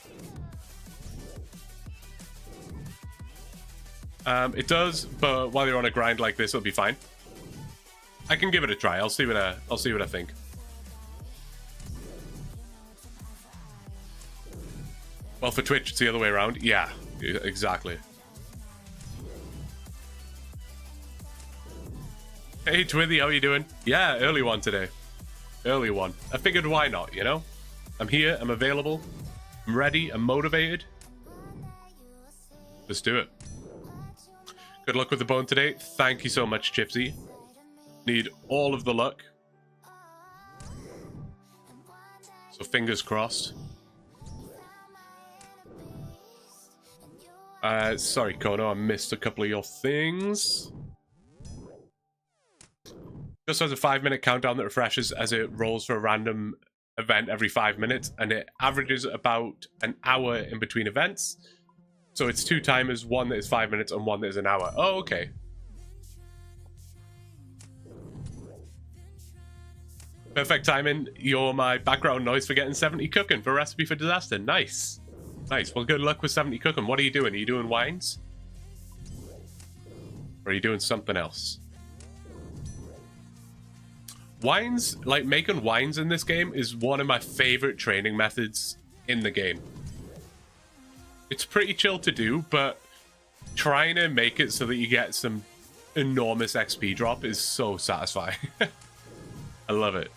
It does, but while you're on a grind like this, it'll be fine. I can give it a try. I'll see what I think. Well, for Twitch, it's the other way around. Yeah, exactly. Hey, Twithy, how are you doing? Yeah, early one today. Early one. I figured why not, you know? I'm here, I'm available, I'm ready, I'm motivated. Let's do it. Good luck with the bone today. Thank you so much, Chipsy. Need all of the luck. So fingers crossed. Sorry, Kono, I missed a couple of your things. Just has a 5-minute countdown that refreshes as it rolls for a random event every 5 minutes, and it averages about an hour in between events. So it's 2 timers, one that is 5 minutes and one that is an hour. Oh, okay. Perfect timing. You're my background noise for getting 70 cooking for Recipe for Disaster. Nice. Nice. Well, good luck with 70 cooking. What are you doing? Are you doing wines? Or are you doing something else? Wines, like making wines in this game, is one of my favorite training methods in the game. It's pretty chill to do, but trying to make it so that you get some enormous XP drop is so satisfying. I love it.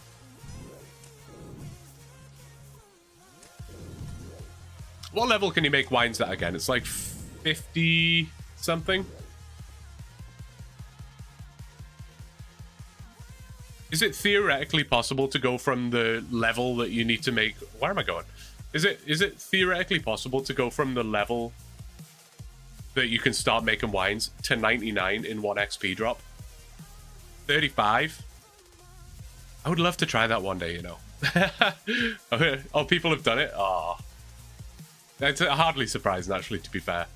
What level can you make wines at again? It's like 50 something. Is it theoretically possible to go from the level that you need to make... Where am I going? Is it theoretically possible to go from the level that you can start making wines to 99 in 1 XP drop? 35? I would love to try that one day, you know. Oh, people have done it? Ah. Oh. It's hardly surprising, actually, to be fair.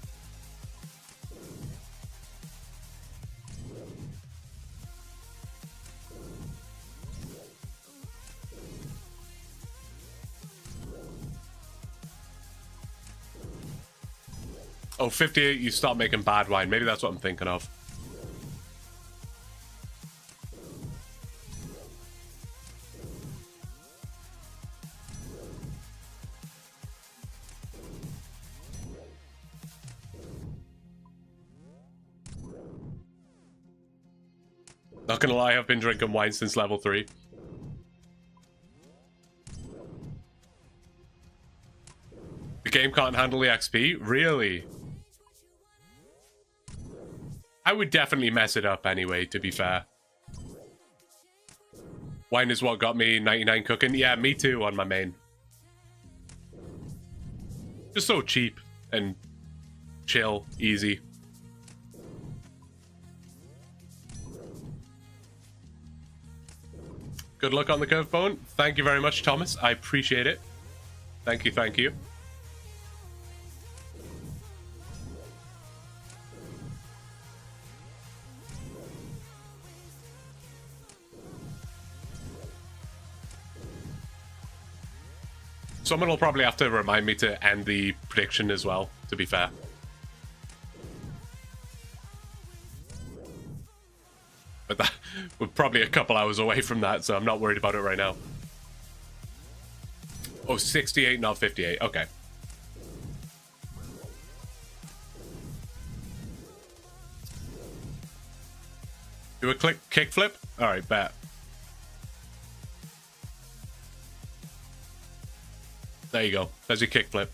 Oh, 58, you start making bad wine. Maybe that's what I'm thinking of. Not gonna lie, I've been drinking wine since level 3. The game can't handle the XP? Really? I would definitely mess it up anyway, to be fair. Wine is what got me 99 cooking. Yeah, me too on my main. Just so cheap and chill, easy. Good luck on the curve bone. Thank you very much, Thomas. I appreciate it. Thank you, thank you. Someone will probably have to remind me to end the prediction as well, to be fair. But that, we're probably a couple hours away from that, so I'm not worried about it right now. Oh, 68, not 58. Okay. Do a kick flip? All right, bet. There you go. There's your kick flip.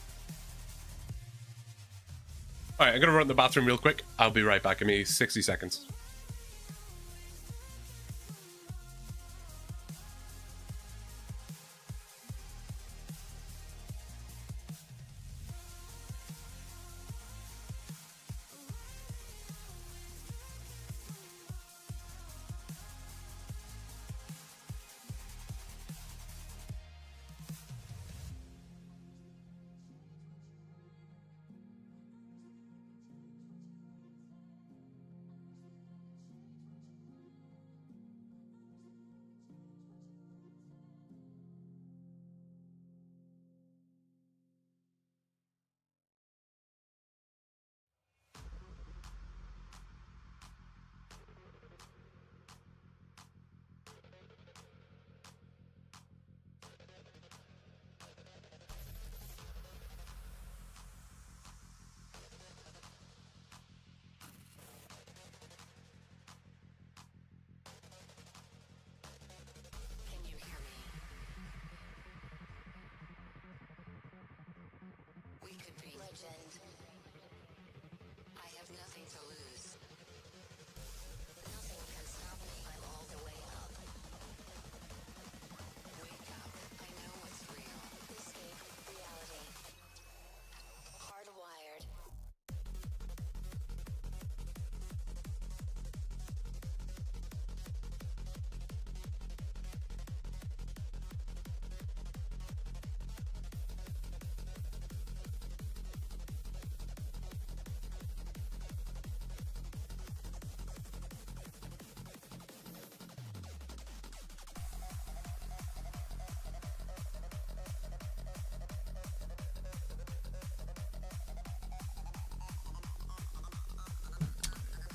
All right, I'm going to run to the bathroom real quick. I'll be right back. Give me 60 seconds.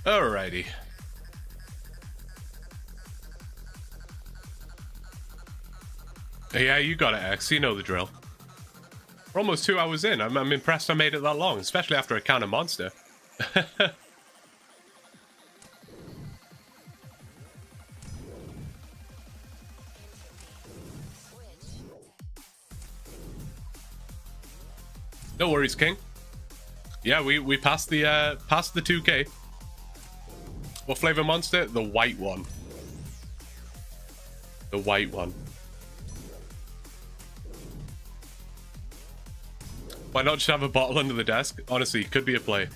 Alrighty. Yeah, you got it, X. You know the drill. We're almost 2 hours in. I'm impressed I made it that long, especially after a counter monster. No worries, King. Yeah, we passed the 2K. What flavor monster? The white one. The white one. Why not just have a bottle under the desk? Honestly, could be a play.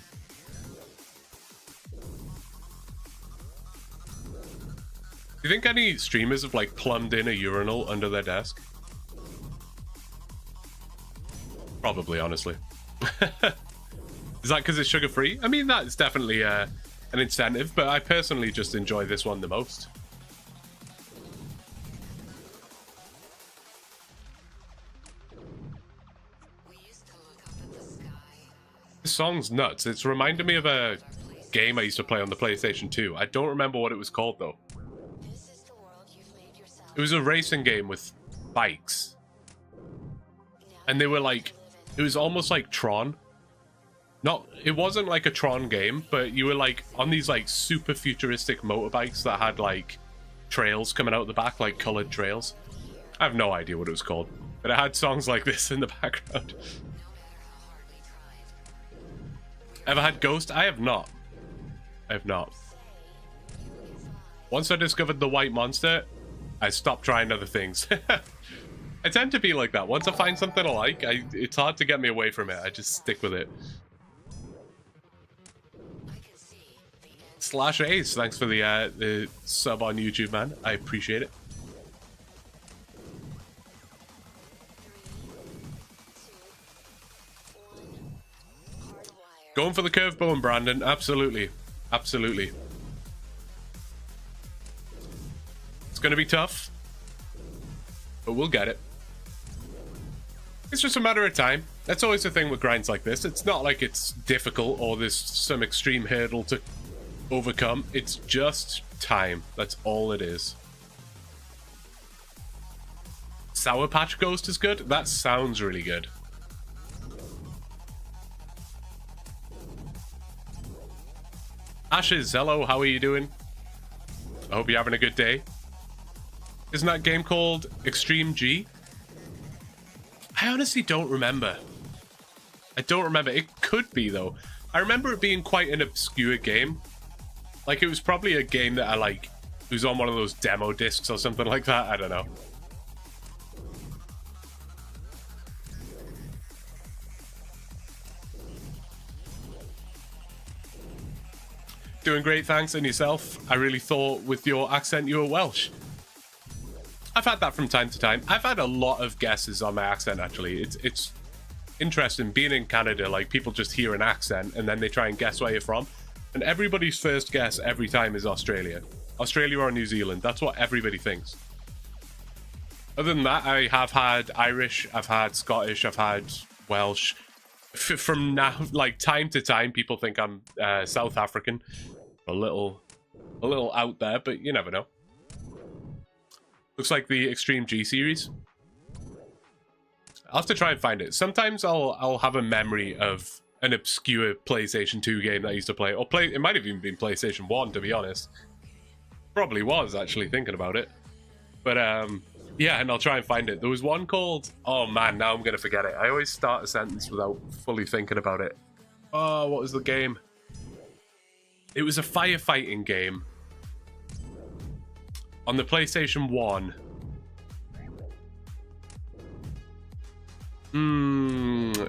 Do you think any streamers have like plumbed in a urinal under their desk? Probably, honestly. Is that because it's sugar-free? I mean, that's definitely an incentive, but I personally just enjoy this one the most. This song's nuts. It's reminded me of a game I used to play on the PlayStation 2. I don't remember what it was called, though. It was a racing game with bikes. And they were like... It was almost like Tron. It wasn't like a Tron game, but you were like on these like super futuristic motorbikes that had like trails coming out the back, like colored trails. I have no idea what it was called, but it had songs like this in the background. Ever had Ghost? I have not. I have not. Once I discovered the white monster, I stopped trying other things. I tend to be like that. Once I find something I like, it's hard to get me away from it. I just stick with it. Slash Ace, thanks for the sub on YouTube, man. I appreciate it. Going for the curve bone, Brandon. Absolutely. Absolutely. It's going to be tough, but we'll get it. It's just a matter of time. That's always the thing with grinds like this. It's not like it's difficult or there's some extreme hurdle to overcome. It's just time. That's all it is. Sour Patch Ghost is good? That sounds really good. Ashes, hello, how are you doing? I hope you're having a good day. Isn't that game called Extreme G? I honestly don't remember. I don't remember. It could be, though. I remember it being quite an obscure game. Like, it was probably a game that it was on one of those demo discs or something like that. I don't know. Doing great, thanks. And yourself? I really thought with your accent you were Welsh. I've had that from time to time. I've had a lot of guesses on my accent, actually. It's interesting being in Canada. Like, people just hear an accent and then they try and guess where you're from. And everybody's first guess every time is Australia. Australia or New Zealand. That's what everybody thinks. Other than that, I have had Irish, I've had Scottish, I've had Welsh. From now, like, time to time, people think I'm South African. A little out there, but you never know. Looks like the Extreme G series. I'll have to try and find it. Sometimes I'll have a memory of an obscure PlayStation 2 game that I used to play. Or it might have even been PlayStation 1, to be honest. Probably was, actually, thinking about it. But, yeah, and I'll try and find it. There was one called... Oh, man, now I'm going to forget it. I always start a sentence without fully thinking about it. Oh, what was the game? It was a firefighting game. On the PlayStation 1.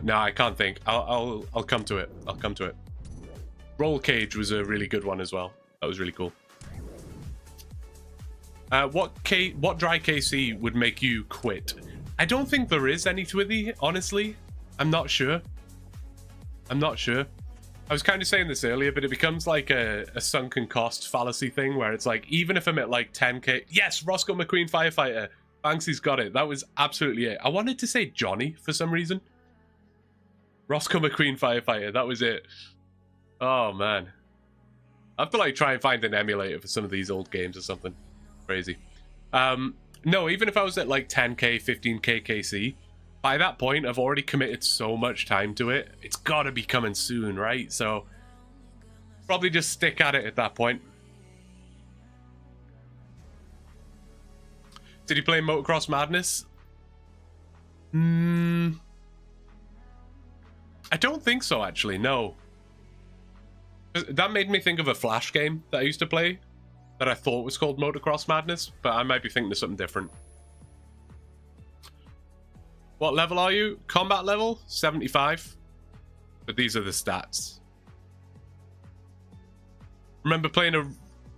No, I can't think. I'll come to it. I'll come to it. Roll Cage was a really good one as well. That was really cool. What dry KC would make you quit? I don't think there is any, Twithy, honestly. I'm not sure. I'm not sure. I was kind of saying this earlier, but it becomes like a sunken cost fallacy thing where it's like, even if I'm at like 10k... Yes, Roscoe McQueen Firefighter. Banksy's got it. That was absolutely it. I wanted to say Johnny for some reason. Roscoe McQueen Firefighter. That was it. Oh, man. I have to like try and find an emulator for some of these old games or something. Crazy. No, even if I was at like 10k, 15k KC, by that point, I've already committed so much time to it. It's got to be coming soon, right? So, probably just stick at it at that point. Did you play Motocross Madness? I don't think so, actually, no. That made me think of a Flash game that I used to play that I thought was called Motocross Madness, but I might be thinking of something different. What level are you? Combat level? 75. But these are the stats. Remember playing a...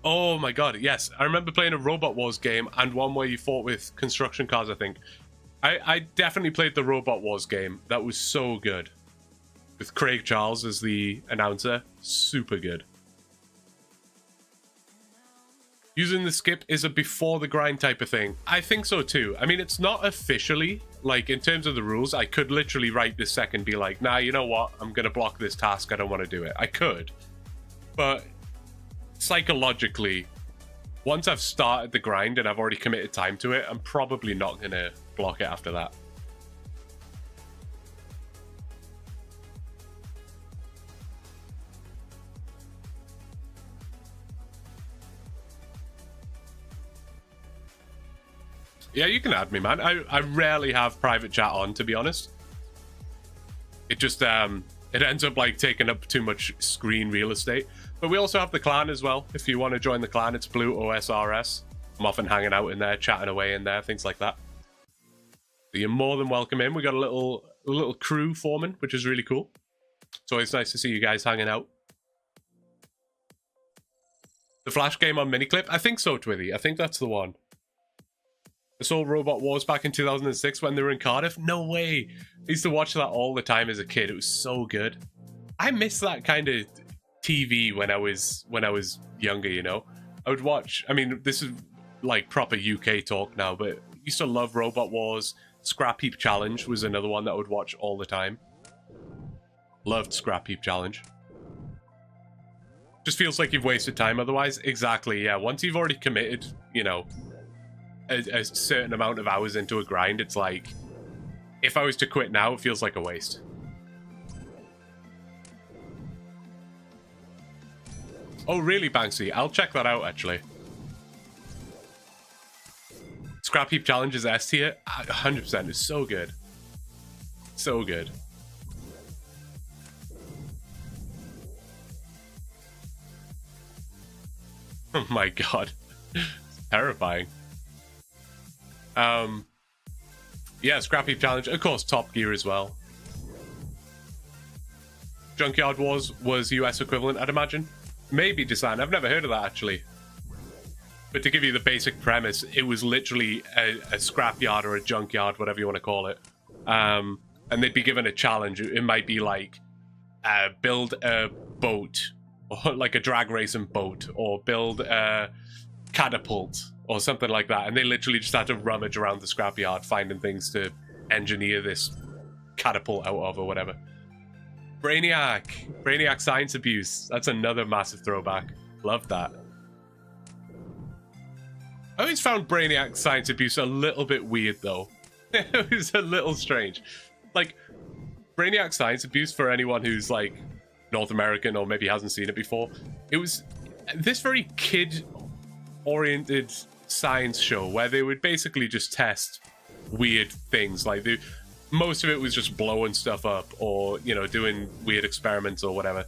Oh my god, yes. I remember playing a Robot Wars game and one where you fought with construction cars, I think. I definitely played the Robot Wars game. That was so good. With Craig Charles as the announcer. Super good. Using the skip is a before the grind type of thing. I think so too. I mean, it's not officially, like in terms of the rules, I could literally right this second be like, nah, you know what? I'm going to block this task. I don't want to do it. I could. But psychologically, once I've started the grind and I've already committed time to it, I'm probably not going to block it after that. Yeah, you can add me, man. I rarely have private chat on, to be honest. It just, it ends up, like, taking up too much screen real estate. But we also have the clan as well. If you want to join the clan, it's Blue OSRS. I'm often hanging out in there, chatting away in there, things like that. So you're more than welcome in. We got a little crew forming, which is really cool. It's always nice to see you guys hanging out. The Flash game on Miniclip? I think so, Twithy. I think that's the one. I saw Robot Wars back in 2006 when they were in Cardiff. No way. I used to watch that all the time as a kid. It was so good. I miss that kind of TV when I was younger, you know. I would watch, I mean, this is like proper UK talk now, but I used to love Robot Wars. Scrap Heap Challenge was another one that I would watch all the time. Loved Scrap Heap Challenge. Just feels like you've wasted time otherwise. Exactly, yeah. Once you've already committed, you know, a certain amount of hours into a grind, it's like, if I was to quit now, it feels like a waste. Oh, really, Banksy? I'll check that out, actually. Scrap Heap Challenge is S tier. 100%. It's so good. So good. Oh my god. Terrifying. Yeah, Scrap Heap Challenge. Of course, Top Gear as well. Junkyard Wars was US equivalent, I'd imagine. Maybe Design. I've never heard of that, actually. But to give you the basic premise, it was literally a scrapyard or a junkyard, whatever you want to call it. And they'd be given a challenge. It might be like, build a boat, or like a drag racing boat, or build a catapult, or something like that. And they literally just had to rummage around the scrapyard, finding things to engineer this catapult out of, or whatever. Brainiac Science Abuse. That's another massive throwback. Love that. I always found Brainiac Science Abuse a little bit weird, though. It was a little strange. Like, Brainiac Science Abuse, for anyone who's, like, North American or maybe hasn't seen it before, it was this very kid-oriented science show where they would basically just test weird things. Like, most of it was just blowing stuff up or, you know, doing weird experiments or whatever.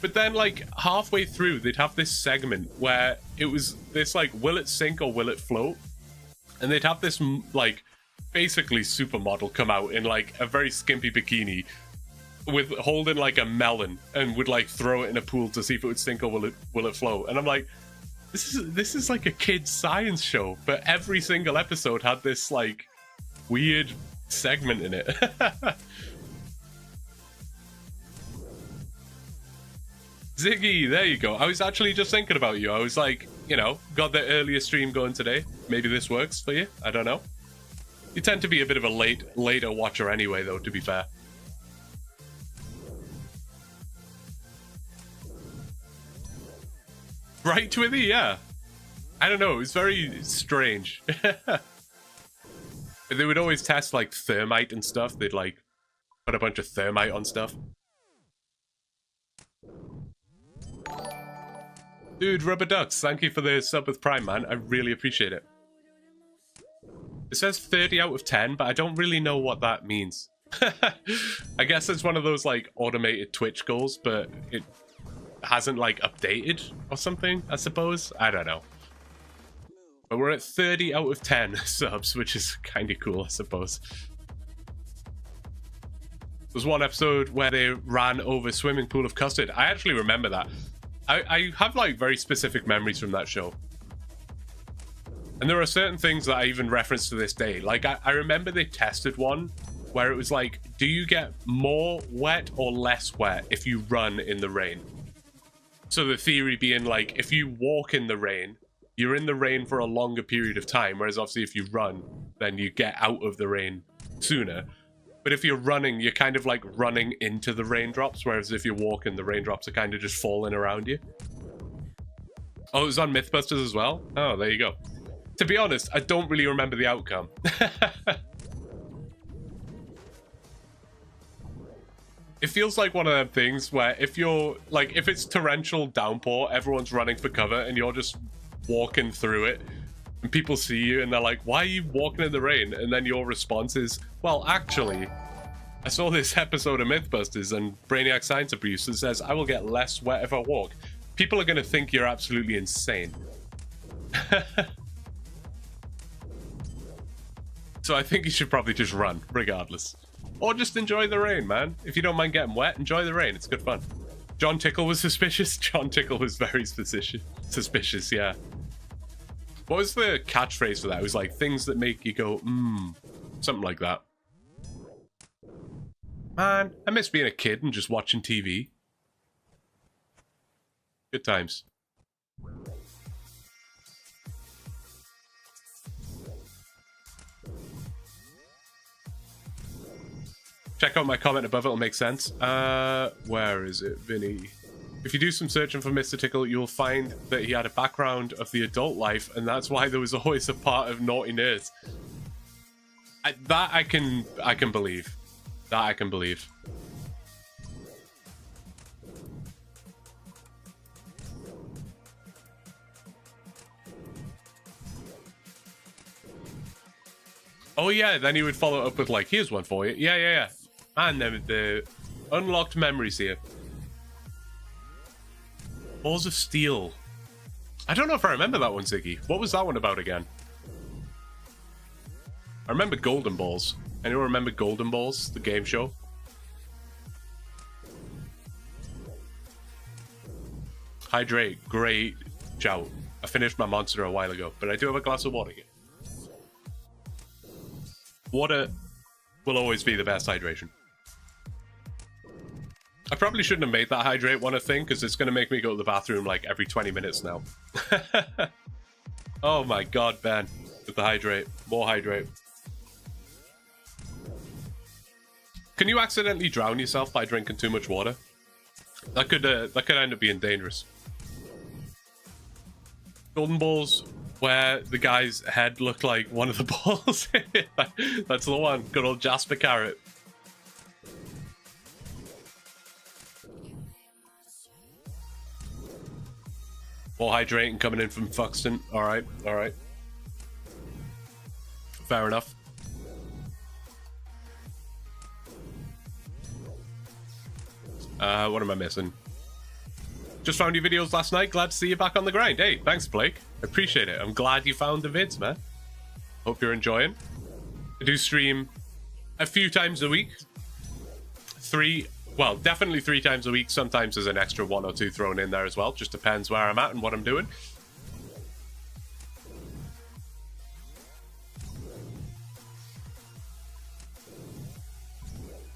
But then, like, halfway through, they'd have this segment where it was this, like, will it sink or will it float? And they'd have this, like, basically supermodel come out in, like, a very skimpy bikini with holding, like, a melon and would, like, throw it in a pool to see if it would sink or will it float. And I'm like, this is like a kid's science show, but every single episode had this, like, weird segment in it. Ziggy, there you go. I was actually just thinking about you. I was like, you know, got the earlier stream going today. Maybe this works for you. I don't know. You tend to be a bit of a later watcher anyway, though, to be fair. Right, Twithy? Yeah. I don't know. It was very strange. They would always test, like, thermite and stuff. They'd, like, put a bunch of thermite on stuff. Dude, Rubber Ducks, thank you for the sub with Prime, man. I really appreciate it. It says 30 out of 10, but I don't really know what that means. I guess it's one of those, like, automated Twitch goals, but it hasn't, like, updated or something, I suppose. I don't know. But we're at 30 out of 10 subs, which is kind of cool, I suppose. There's one episode where they ran over a swimming pool of custard. I actually remember that. I have, like, very specific memories from that show. And there are certain things that I even reference to this day. Like, I remember they tested one where it was like, do you get more wet or less wet if you run in the rain? So the theory being, like, if you walk in the rain, you're in the rain for a longer period of time, whereas obviously if you run, then you get out of the rain sooner. But if you're running, you're kind of like running into the raindrops, whereas if you're walking, the raindrops are kind of just falling around you. Oh, it was on Mythbusters as well? Oh, there you go. To be honest, I don't really remember the outcome. It feels like one of them things where if you're, like, if it's torrential downpour, everyone's running for cover and you're just walking through it. And people see you and they're like, why are you walking in the rain? And then your response is, well, actually, I saw this episode of Mythbusters and Brainiac Science Abuse that says I will get less wet if I walk. People are going to think you're absolutely insane. So I think you should probably just run, regardless. Or just enjoy the rain, man. If you don't mind getting wet, enjoy the rain. It's good fun. John Tickle was suspicious. John Tickle was very suspicious, yeah. What was the catchphrase for that? It was like, things that make you go, something like that. Man, I miss being a kid and just watching TV. Good times. Check out my comment above, it'll make sense. Where is it, Vinny? If you do some searching for Mr. Tickle, you'll find that he had a background of the adult life, and that's why there was always a part of naughty nerds. That I can believe. That I can believe. Oh yeah, then he would follow up with like, here's one for you. Yeah. And then the unlocked memories here. Balls of Steel. I don't know if I remember that one, Ziggy. What was that one about again? I remember Golden Balls. Anyone remember Golden Balls, the game show? Hydrate, great shout. I finished my monster a while ago, but I do have a glass of water here. Water will always be the best hydration. I probably shouldn't have made that hydrate one a thing, because it's going to make me go to the bathroom like every 20 minutes now. Oh my god, Ben. With the hydrate. More hydrate. Can you accidentally drown yourself by drinking too much water? That could end up being dangerous. Golden Balls, where the guy's head looked like one of the balls. That's the one. Good old Jasper Carrot. More hydrating coming in from Fuxton. Alright. Fair enough. What am I missing? Just found your videos last night. Glad to see you back on the grind. Hey, thanks, Blake. Appreciate it. I'm glad you found the vids, man. Hope you're enjoying. I do stream a few times a week. Definitely 3 times a week. Sometimes there's an extra 1 or 2 thrown in there as well. Just depends where I'm at and what I'm doing.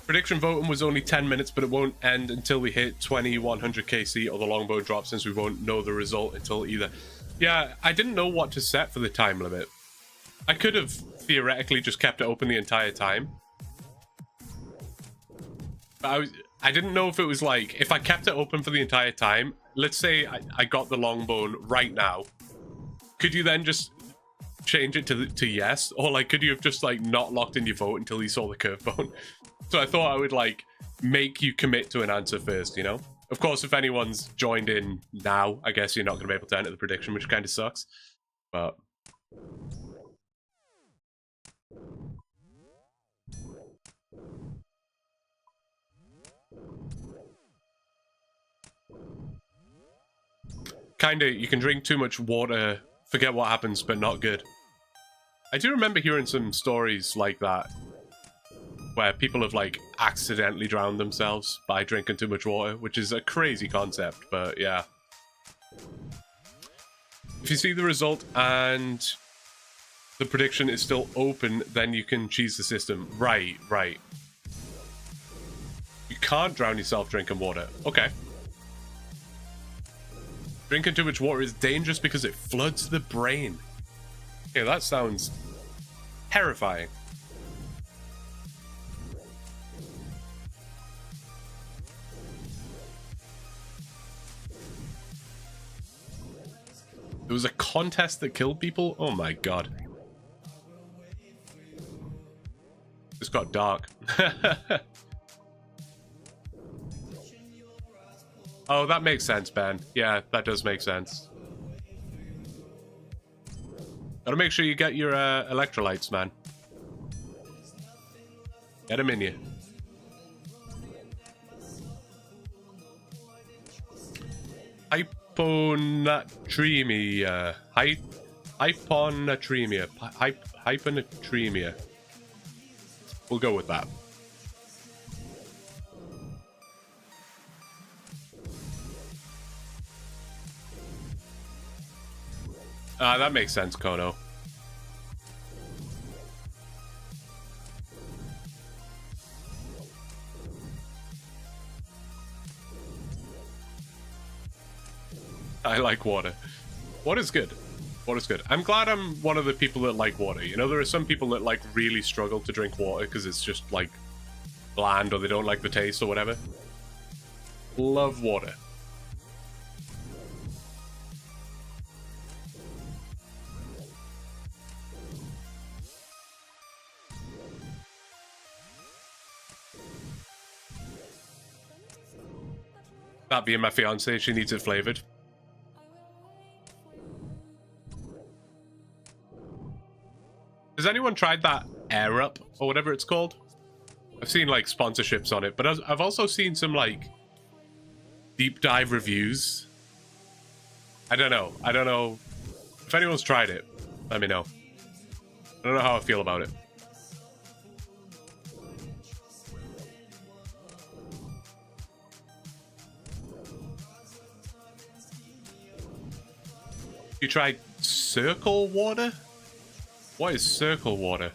Prediction voting was only 10 minutes, but it won't end until we hit 2100 KC or the longbow drop, since we won't know the result until either. Yeah, I didn't know what to set for the time limit. I could have theoretically just kept it open the entire time. But I didn't know if it was like, if I kept it open for the entire time, let's say I got the longbow right now, could you then just change it to yes? Or like, could you have just like not locked in your vote until you saw the curve bone? So I thought I would like make you commit to an answer first, you know? Of course, if anyone's joined in now, I guess you're not going to be able to enter the prediction, which kind of sucks. But kinda, you can drink too much water, forget what happens, but not good. I do remember hearing some stories like that, where people have like accidentally drowned themselves by drinking too much water, which is a crazy concept, but yeah. If you see the result and the prediction is still open, then you can cheese the system. Right. You can't drown yourself drinking water. Okay. Drinking too much water is dangerous because it floods the brain. Okay, that sounds terrifying. There was a contest that killed people? Oh my god. This got dark. Oh, that makes sense, Ben. Yeah, that does make sense. Gotta make sure you get your electrolytes, man. Get them in you. Hyponatremia. Hyponatremia. We'll go with that. That makes sense, Kono. I like water. Water's good. Water's good. I'm glad I'm one of the people that like water. You know, there are some people that like really struggle to drink water because it's just like bland or they don't like the taste or whatever. Love water. That being my fiance, she needs it flavored. Has anyone tried that Air Up or whatever it's called? I've seen like sponsorships on it, but I've also seen some like deep dive reviews. I don't know if anyone's tried it. Let me know. I don't know how I feel about it. You tried Circle Water? What is Circle Water?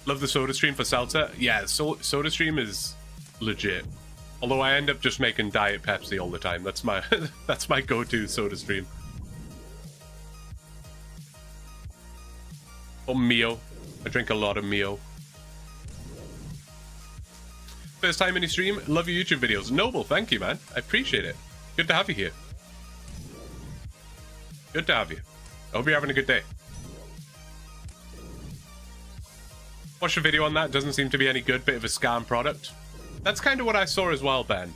Love the SodaStream for seltzer. Yeah, SodaStream is legit. Although I end up just making Diet Pepsi all the time. That's my that's my go-to SodaStream. Or Mio. I drink a lot of Mio. First time in your stream. Love your YouTube videos. Noble, thank you, man. I appreciate it. Good to have you here. Good to have you. I hope you're having a good day. Watch a video on that. Doesn't seem to be any good. Bit of a scam product. That's kind of what I saw as well, Ben.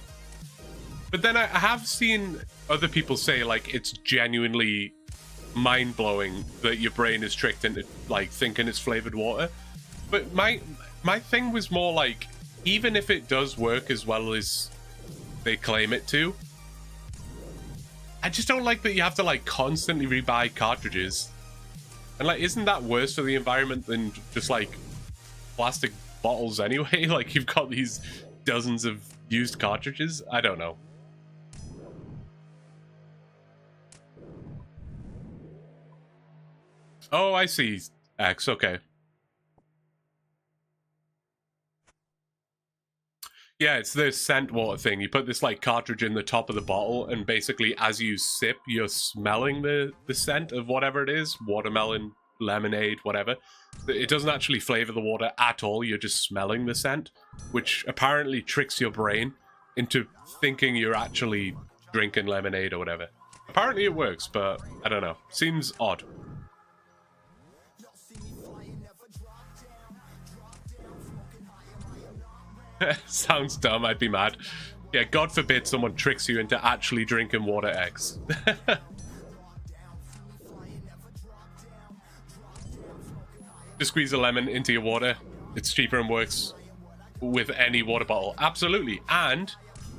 But then I have seen other people say, like, it's genuinely mind-blowing that your brain is tricked into, like, thinking it's flavored water. But my thing was more like, even if it does work as well as they claim it to, I just don't like that you have to, like, constantly rebuy cartridges. And, like, isn't that worse for the environment than just, like, plastic bottles anyway? Like, you've got these dozens of used cartridges? I don't know. Oh, I see. X, okay. Yeah, it's the scent water thing. You put this, like, cartridge in the top of the bottle, and basically as you sip, you're smelling the scent of whatever it is. Watermelon, lemonade, whatever. It doesn't actually flavor the water at all. You're just smelling the scent, which apparently tricks your brain into thinking you're actually drinking lemonade or whatever. Apparently it works, but I don't know. Seems odd. Sounds dumb, I'd be mad. Yeah, God forbid someone tricks you into actually drinking water eggs. Just squeeze a lemon into your water. It's cheaper and works with any water bottle. Absolutely. And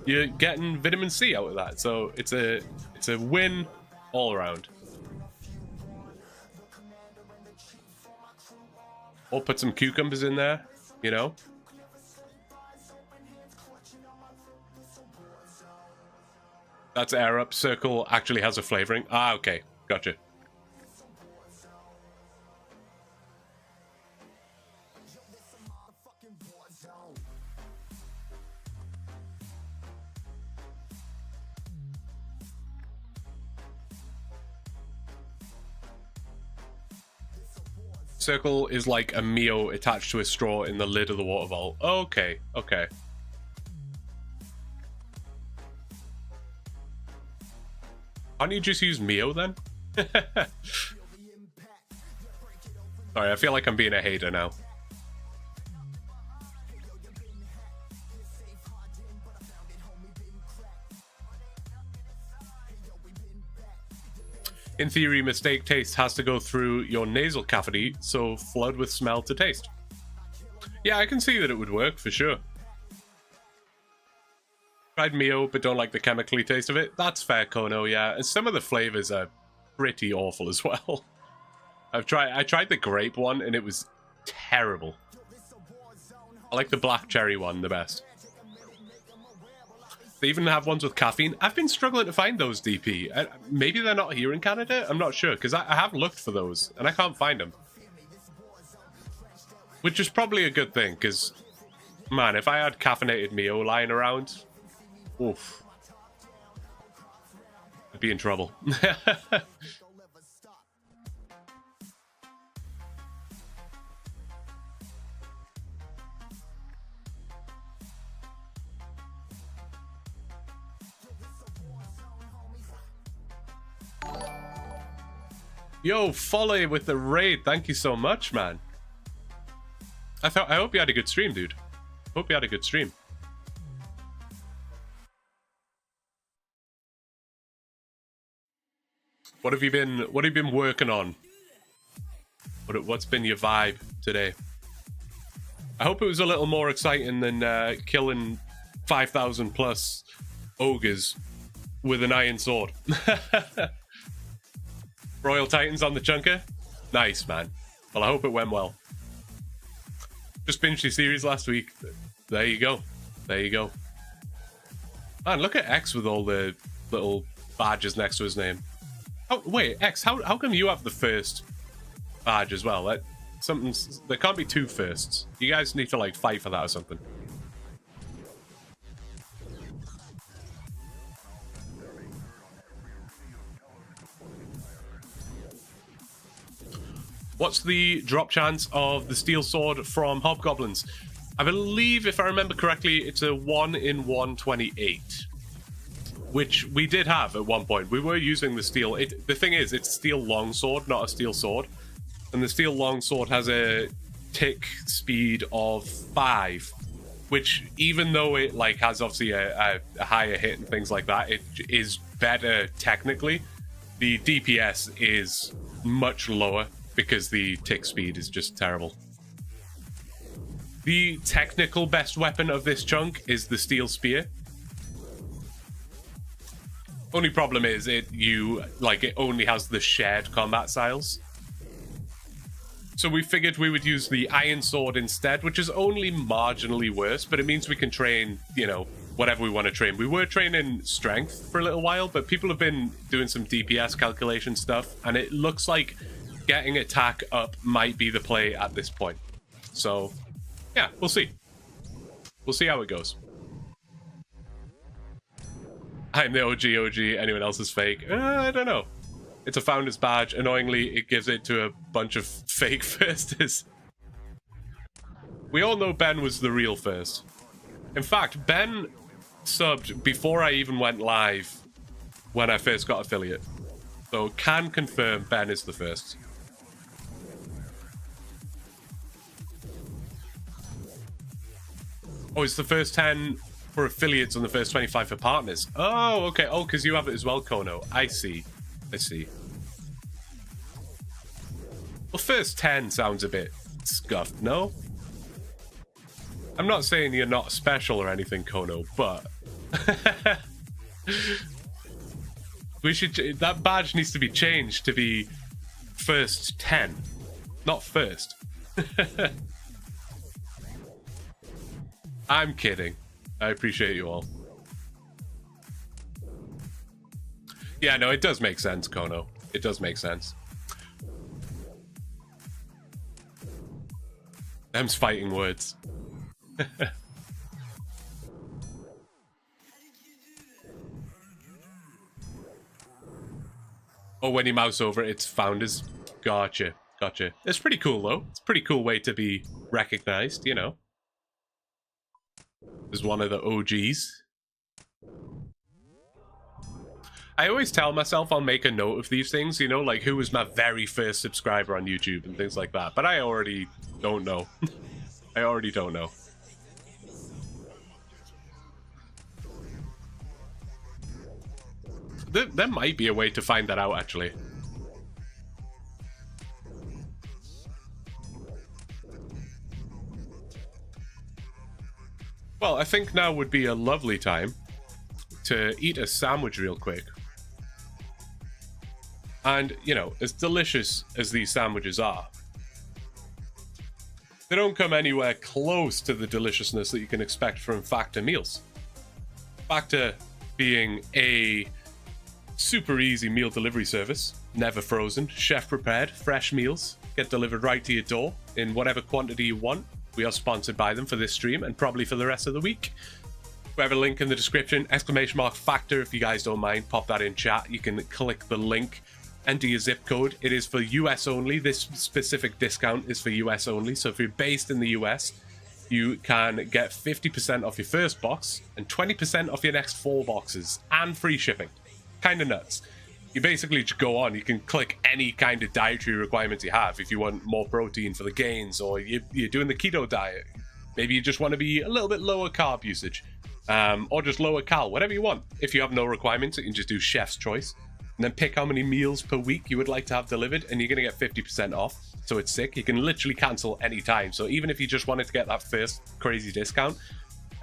you're getting vitamin C out of that. So it's a win all around. Or put some cucumbers in there, you know? That's Air Up. Circle actually has a flavoring. Ah, okay. Gotcha. Circle is like a Mio attached to a straw in the lid of the water vault. Okay, okay. Can't you just use Mio then? Sorry, I feel like I'm being a hater now. In theory, mistake taste has to go through your nasal cavity, so flood with smell to taste. Yeah, I can see that it would work, for sure. Tried Mio, but don't like the chemically taste of it. That's fair, Kono, yeah. And some of the flavors are pretty awful as well. I tried the grape one, and it was terrible. I like the black cherry one the best. They even have ones with caffeine. I've been struggling to find those, DP. Maybe they're not here in Canada? I'm not sure, because I have looked for those, and I can't find them. Which is probably a good thing, because, man, if I had caffeinated Mio lying around, oof, I'd be in trouble. Yo, Folly with the raid. Thank you so much, man. I hope you had a good stream, dude. Hope you had a good stream. What have you been working on? What's been your vibe today? I hope it was a little more exciting than killing 5,000 plus ogres with an iron sword. Royal Titans on the chunker? Nice, man. Well, I hope it went well. Just binged your series last week. There you go. There you go. Man, look at X with all the little badges next to his name. Oh, wait, X, how come you have the first badge as well? There can't be two firsts. You guys need to, like, fight for that or something. What's the drop chance of the steel sword from Hobgoblins? I believe, if I remember correctly, it's a 1 in 128. Which we did have at one point. We were using the steel. The thing is, it's steel longsword, not a steel sword. And the steel longsword has a tick speed of 5, which, even though it like has obviously a higher hit and things like that, it is better technically. The DPS is much lower because the tick speed is just terrible. The technical best weapon of this chunk is the steel spear. Only problem is it only has the shared combat styles. So we figured we would use the iron sword instead, which is only marginally worse, but it means we can train, you know, whatever we want to train. We were training strength for a little while, but people have been doing some DPS calculation stuff, and it looks like getting attack up might be the play at this point. So, yeah, we'll see. We'll see how it goes. I'm the OG. Anyone else is fake. I don't know. It's a founder's badge. Annoyingly, it gives it to a bunch of fake firsters. We all know Ben was the real first. In fact, Ben subbed before I even went live when I first got affiliate. So can confirm Ben is the first. Oh, it's the first 10 for affiliates and the first 25 for partners. Oh, okay. Oh, because you have it as well, Kono. I see. I see. Well, first 10 sounds a bit scuffed, no? I'm not saying you're not special or anything, Kono, but... that badge needs to be changed to be first 10, not first. I'm kidding. I appreciate you all. Yeah, no, it does make sense, Kono. It does make sense. Them's fighting words. Oh, when you mouse over it, it's founders. Gotcha. Gotcha. It's pretty cool, though. It's a pretty cool way to be recognized, you know. As one of the OGs. I always tell myself I'll make a note of these things, you know, like who was my very first subscriber on YouTube and things like that. But I already don't know. I already don't know. There might be a way to find that out, actually. Well, I think now would be a lovely time to eat a sandwich real quick. And, you know, as delicious as these sandwiches are, they don't come anywhere close to the deliciousness that you can expect from Factor meals. Factor being a super easy meal delivery service, never frozen, chef prepared, fresh meals, get delivered right to your door in whatever quantity you want. We are sponsored by them for this stream and probably for the rest of the week. We have a link in the description, !Factor, if you guys don't mind, pop that in chat. You can click the link, enter your zip code. It is for US only. This specific discount is for US only. So if you're based in the US, you can get 50% off your first box and 20% off your next 4 boxes and free shipping. Kind of nuts. you basically just go on. You can click any kind of dietary requirements you have. If you want more protein for the gains, or you're doing the keto diet, maybe you just want to be a little bit lower carb usage, or just lower cal, whatever you want. If you have no requirements, you can just do chef's choice, and then pick how many meals per week you would like to have delivered, and you're going to get 50% off. So it's sick. You can literally cancel any time. So even if you just wanted to get that first crazy discount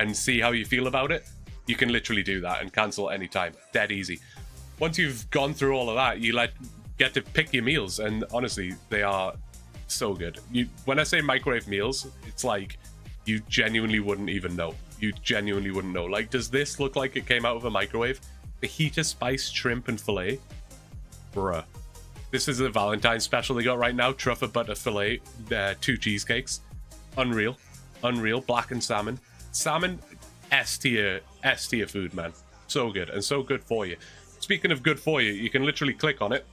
and see how you feel about it, you can literally do that and cancel anytime. Dead easy. Once you've gone through all of that, you get to pick your meals, and honestly, they are so good. When I say microwave meals, it's like you genuinely wouldn't even know. You genuinely wouldn't know. Like, does this look like it came out of a microwave? Fajita spiced shrimp and filet, bruh. This is the Valentine's special they got right now. Truffle butter filet, 2 cheesecakes, unreal. Blackened salmon, S tier food, man. So good, and so good for you. Speaking of good for you, you can literally click on it.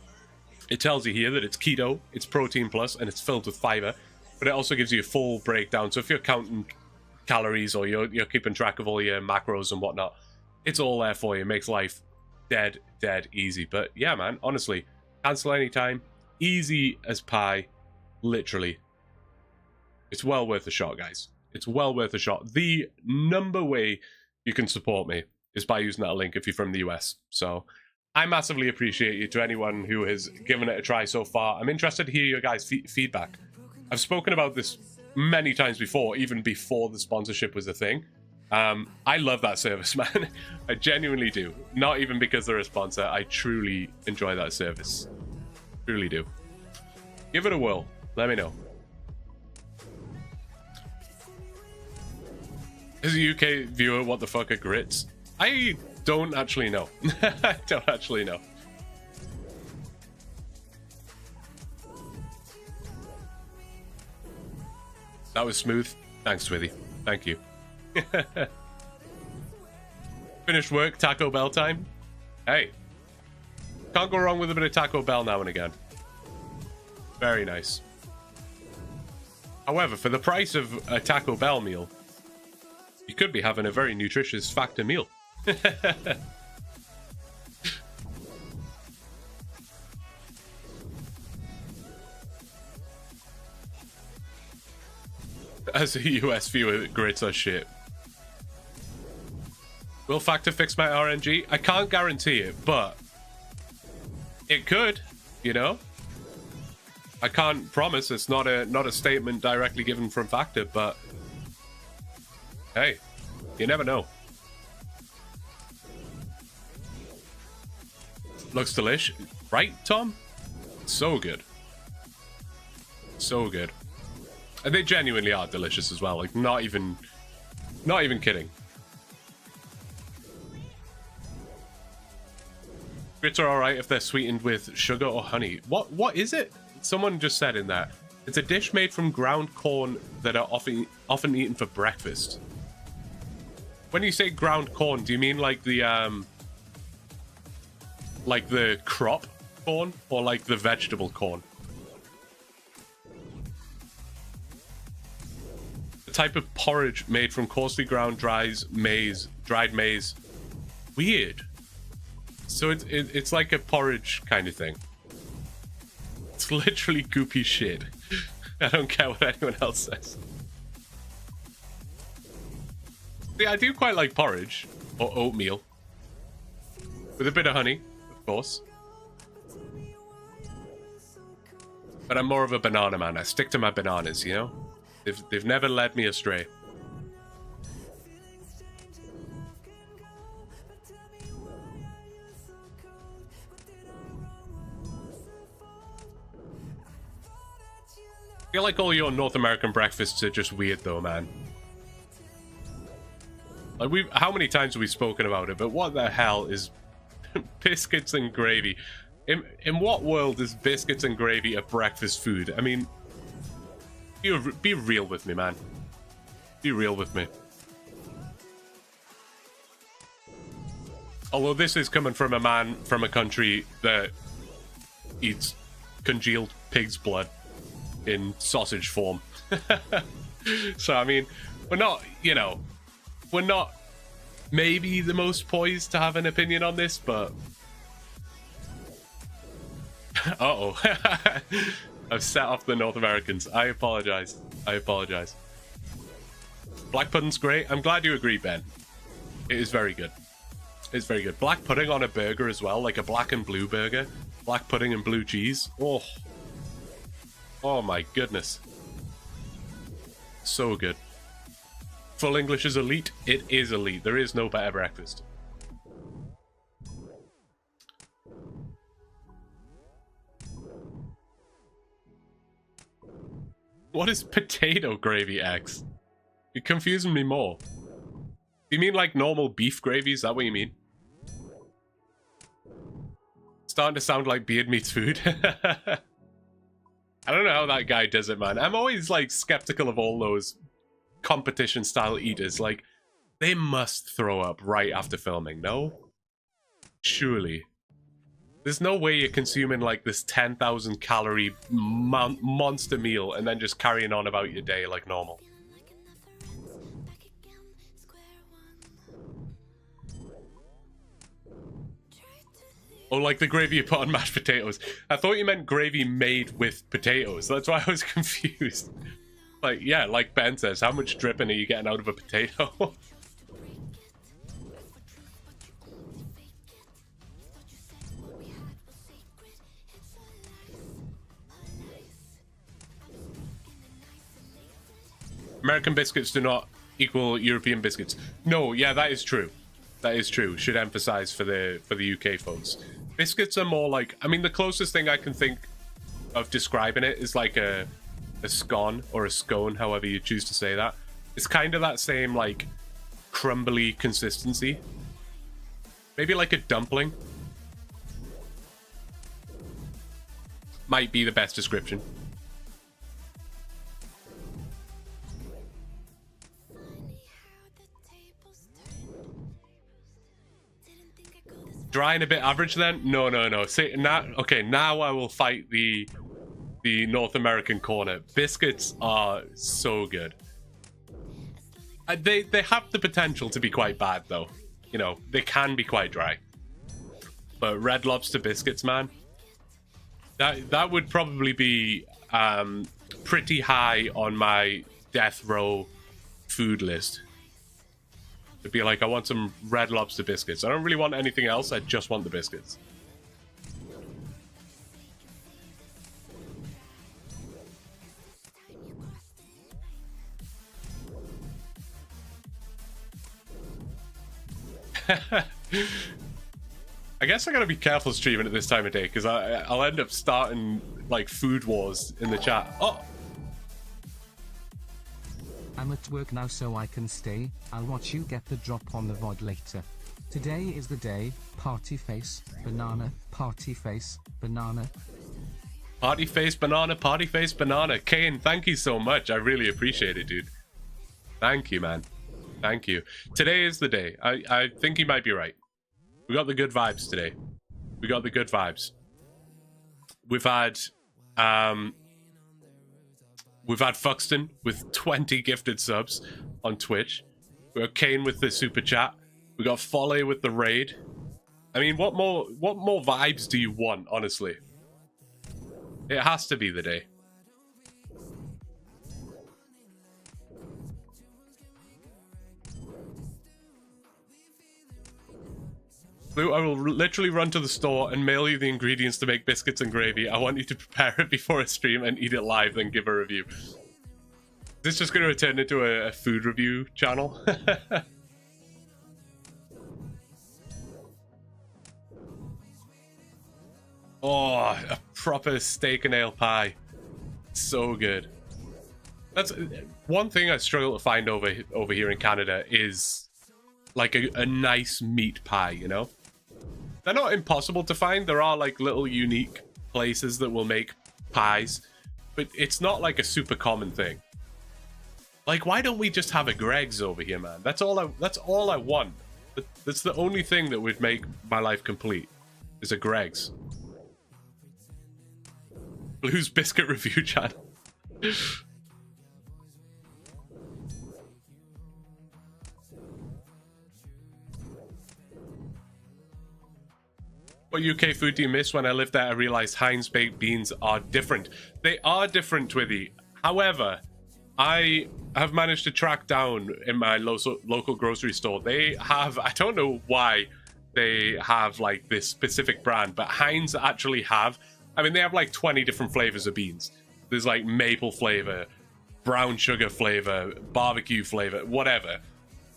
It tells you here that it's keto, it's protein plus, and it's filled with fiber. But it also gives you a full breakdown. So if you're counting calories, or you're keeping track of all your macros and whatnot, it's all there for you. It makes life dead easy. But yeah, man, honestly, cancel anytime, easy as pie, literally. It's well worth a shot, guys. It's well worth a shot. The number way you can support me is by using that link if you're from the US. So I massively appreciate you, to anyone who has given it a try so far. I'm interested to hear your guys' feedback. I've spoken about this many times before, even before the sponsorship was a thing. I love that service, man. I genuinely do. Not even because they're a sponsor. I truly enjoy that service. Truly do. Give it a whirl. Let me know. As a UK viewer, what the fuck are grits? I don't actually know. I don't actually know. That was smooth. Thanks, Swithy. Thank you. Finished work, Taco Bell time. Hey, can't go wrong with a bit of Taco Bell now and again. Very nice. However, for the price of a Taco Bell meal, you could be having a very nutritious Factor meal. As a US viewer, grits are shit. Will Factor fix my RNG? I can't guarantee it, but it could, you know? I can't promise. It's not a statement directly given from Factor, but hey, you never know. Looks delish, right, Tom? So good. So good. And they genuinely are delicious as well. Like, not even kidding. Grits are alright if they're sweetened with sugar or honey. What is it? Someone just said in there. It's a dish made from ground corn that are often eaten for breakfast. When you say ground corn, do you mean like the crop corn, or like the vegetable corn? A type of porridge made from coarsely ground dried maize. Weird. So it's like a porridge kind of thing. It's literally goopy shit. I don't care what anyone else says. See, I do quite like porridge, or oatmeal. With a bit of honey, of course. But I'm more of a banana man. I stick to my bananas, you know? They've never led me astray. I feel like all your North American breakfasts are just weird though, man. Like, how many times have we spoken about it, but what the hell is biscuits and gravy? In what world is biscuits and gravy a breakfast food? I mean, be real with me, man. Be real with me. Although this is coming from a man from a country that eats congealed pig's blood in sausage form. So, I mean, we're not, you know, we're not maybe the most poised to have an opinion on this, but Uh-oh. I've set off the North Americans. I apologize. I apologize. Black pudding's great. I'm glad you agree, Ben. It is very good. It's very good. Black pudding on a burger as well, like a black and blue burger. Black pudding and blue cheese. Oh. Oh my goodness. So good. Full English is elite. It is elite. There is no better breakfast. What is potato gravy, X? You're confusing me more. You mean like normal beef gravy? Is that what you mean? Starting to sound like beard meets food. I don't know how that guy does it, man. I'm always like skeptical of all those competition style eaters. Like, they must throw up right after filming, no? Surely. There's no way you're consuming like this 10,000 calorie monster meal and then just carrying on about your day like normal. Oh, like the gravy you put on mashed potatoes. I thought you meant gravy made with potatoes. That's why I was confused. Like, yeah, like Ben says, how much dripping are you getting out of a potato? American biscuits do not equal European biscuits. No, yeah, that is true. That is true. Should emphasize for the UK folks. Biscuits are more like, I mean, the closest thing I can think of describing it is like a scone or a scone, however you choose to say that. It's kind of that same like crumbly consistency. Maybe like a dumpling. Might be the best description. Dry and a bit average then? No. See, now, okay, now I will fight the North American corner. Biscuits are so good. They have the potential to be quite bad though. You know, they can be quite dry. But Red Lobster biscuits, man. That would probably be pretty high on my death row food list. It'd be like, I want some Red Lobster biscuits. I don't really want anything else. I just want the biscuits. I guess I gotta be careful streaming at this time of day because I'll end up starting like food wars in the chat. Oh. I'm at work now so I can stay. I'll watch you get the drop on the VOD later. Today is the day. Party face, banana, party face, banana. Party face, banana, party face, banana. Kane, thank you so much. I really appreciate it, dude. Thank you, man. Thank you. Today is the day. I think you might be right. We got the good vibes today. We got the good vibes. We've had Fuxton with 20 gifted subs on Twitch. We got Kane with the super chat. We got Folly with the raid. I mean, what more vibes do you want, honestly? It has to be the day. Blue, I will literally run to the store and mail you the ingredients to make biscuits and gravy. I want you to prepare it before a stream and eat it live, then give a review. Is this just going to turn into a food review channel? Oh, a proper steak and ale pie. So good. That's one thing I struggle to find over here in Canada is like a nice meat pie, you know? They're not impossible to find. There are like little unique places that will make pies, but it's not like a super common thing. Like, why don't we just have a Greg's over here, man? That's all I want. That's the only thing that would make my life complete, is a Greg's. Blue's Biscuit Review channel. What UK food do you miss? When I lived there, I realized Heinz baked beans are different. They are different, Twithy. However, I have managed to track down in my local grocery store. They have, I don't know why they have like this specific brand, but Heinz actually have, I mean, they have like 20 different flavors of beans. There's like maple flavor, brown sugar flavor, barbecue flavor, whatever.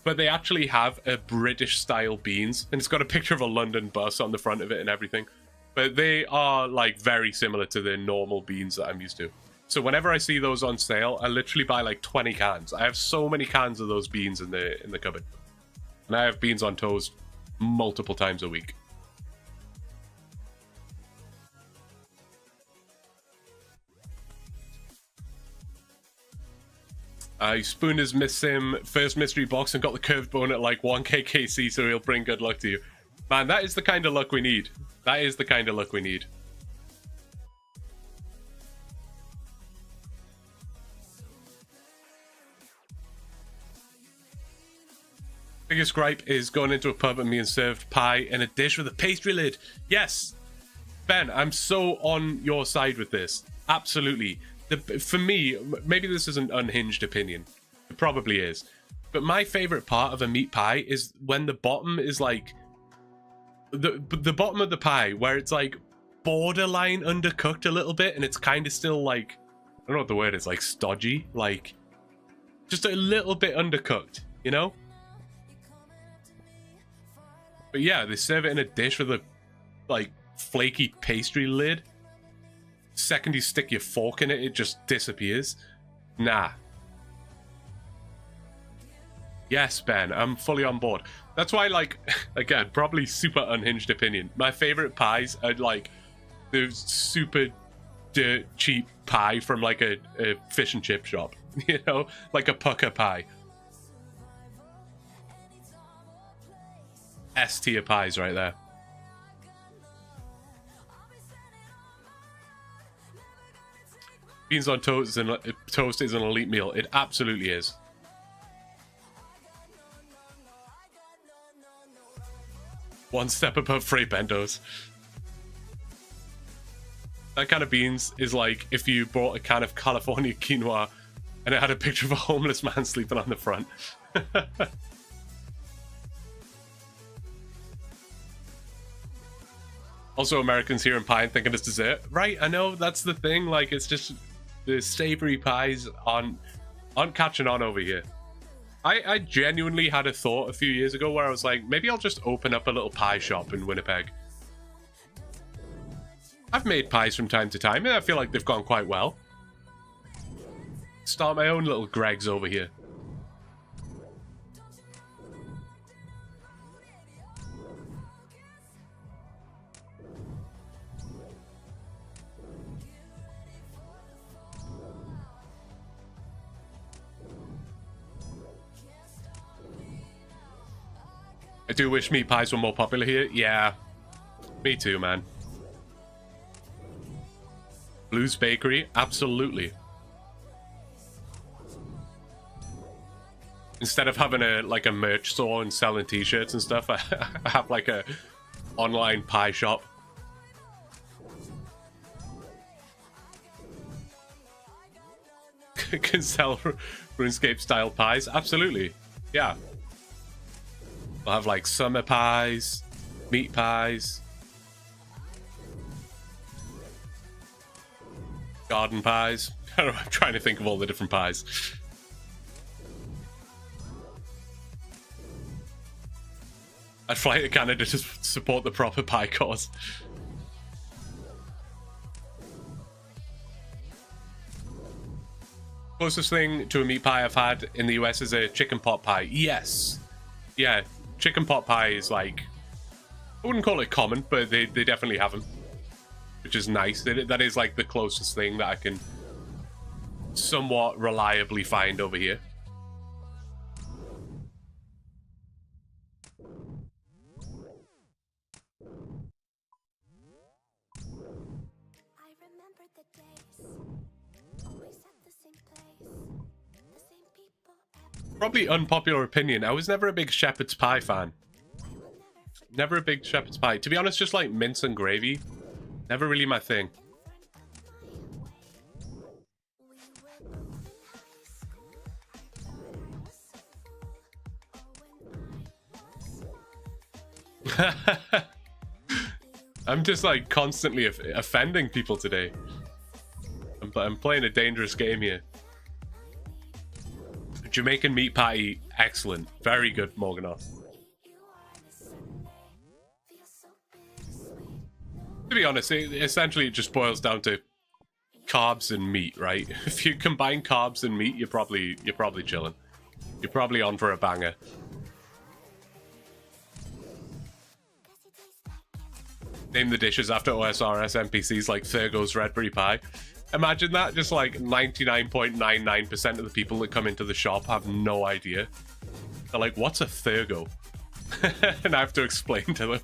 But they actually have a British style beans, and it's got a picture of a London bus on the front of it and everything. But they are like very similar to the normal beans that I'm used to. So whenever I see those on sale, I literally buy like 20 cans. I have so many cans of those beans in the cupboard. And I have beans on toast multiple times a week. I spooned his Miss Sim first mystery box and got the curved bone at like 1k KC, so he'll bring good luck to you. Man, that is the kind of luck we need. That is the kind of luck we need. Biggest gripe is going into a pub and being served pie in a dish with a pastry lid. Yes, Ben, I'm so on your side with this. Absolutely. For me, maybe this is an unhinged opinion. It probably is. But my favorite part of a meat pie is when the bottom is like... The bottom of the pie, where it's like borderline undercooked a little bit, and it's kind of still like... I don't know what the word is, like stodgy? Like, just a little bit undercooked, you know? But yeah, they serve it in a dish with a, like, flaky pastry lid. Second you stick your fork in it, it just disappears. Nah. Yes, Ben, I'm fully on board. That's why, like, again, probably super unhinged opinion. My favorite pies are, like, the super dirt cheap pie from, like, a fish and chip shop. You know? Like a pucker pie. S-tier pies right there. Beans on toast is an elite meal. It absolutely is. One step above freight bentos. That kind of beans is like if you bought a can of California quinoa and it had a picture of a homeless man sleeping on the front. Also, Americans hearing pie and thinking it's dessert. Right, I know, that's the thing. Like, it's just the savory pies aren't catching on over here. I genuinely had a thought a few years ago where I was like, maybe I'll just open up a little pie shop in Winnipeg. I've made pies from time to time, and I feel like they've gone quite well. Start my own little Greg's over here. I do wish meat pies were more popular here. Yeah, me too, man. Blues Bakery, absolutely. Instead of having a merch store and selling t-shirts and stuff, I have like a online pie shop. Can sell RuneScape style pies, absolutely. Yeah. We'll have like summer pies, meat pies, garden pies. I don't know, I'm trying to think of all the different pies. I'd fly to Canada to support the proper pie cause. Closest thing to a meat pie I've had in the US is a chicken pot pie. Yes. Yeah. Chicken pot pie is like, I wouldn't call it common, but they definitely have them, which is nice. That is like the closest thing that I can somewhat reliably find over here. I remember the days, always at the same place, the same people. Probably unpopular opinion, I was never a big shepherd's pie fan. Never a big shepherd's pie. To be honest, just like mince and gravy. Never really my thing. I'm just like constantly offending people today. I'm playing a dangerous game here. Jamaican meat patty, excellent. Very good, Morganoth. To be honest, essentially it just boils down to carbs and meat, right? If you combine carbs and meat, you're probably chilling. You're probably on for a banger. Name the dishes after OSRS NPCs like Thurgo's Redberry Pie. Imagine that, just like 99.99% of the people that come into the shop have no idea. They're like, what's a Thurgo? And I have to explain to them.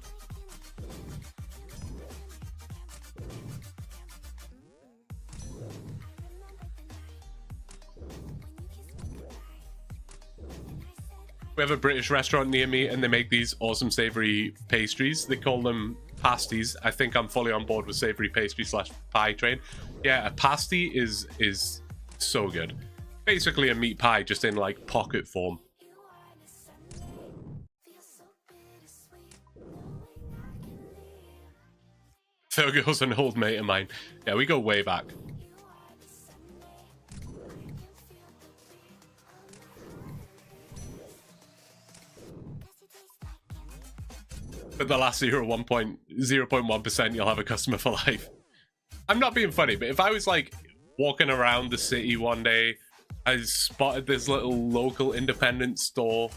We have a British restaurant near me and they make these awesome savory pastries. They call them pasties. I think I'm fully on board with savory pastry / pie train. Yeah, a pasty is so good. Basically a meat pie, just in like pocket form. Thurgo's an old mate of mine. Yeah, we go way back. But the last 0.1%, you'll have a customer for life. I'm not being funny, but if I was like walking around the city one day, I spotted this little local independent store,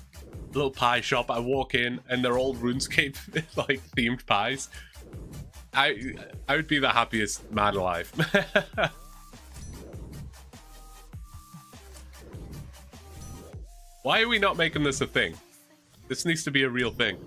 little pie shop. I walk in and they're all RuneScape like themed pies. I would be the happiest man alive. Why are we not making this a thing? This needs to be a real thing.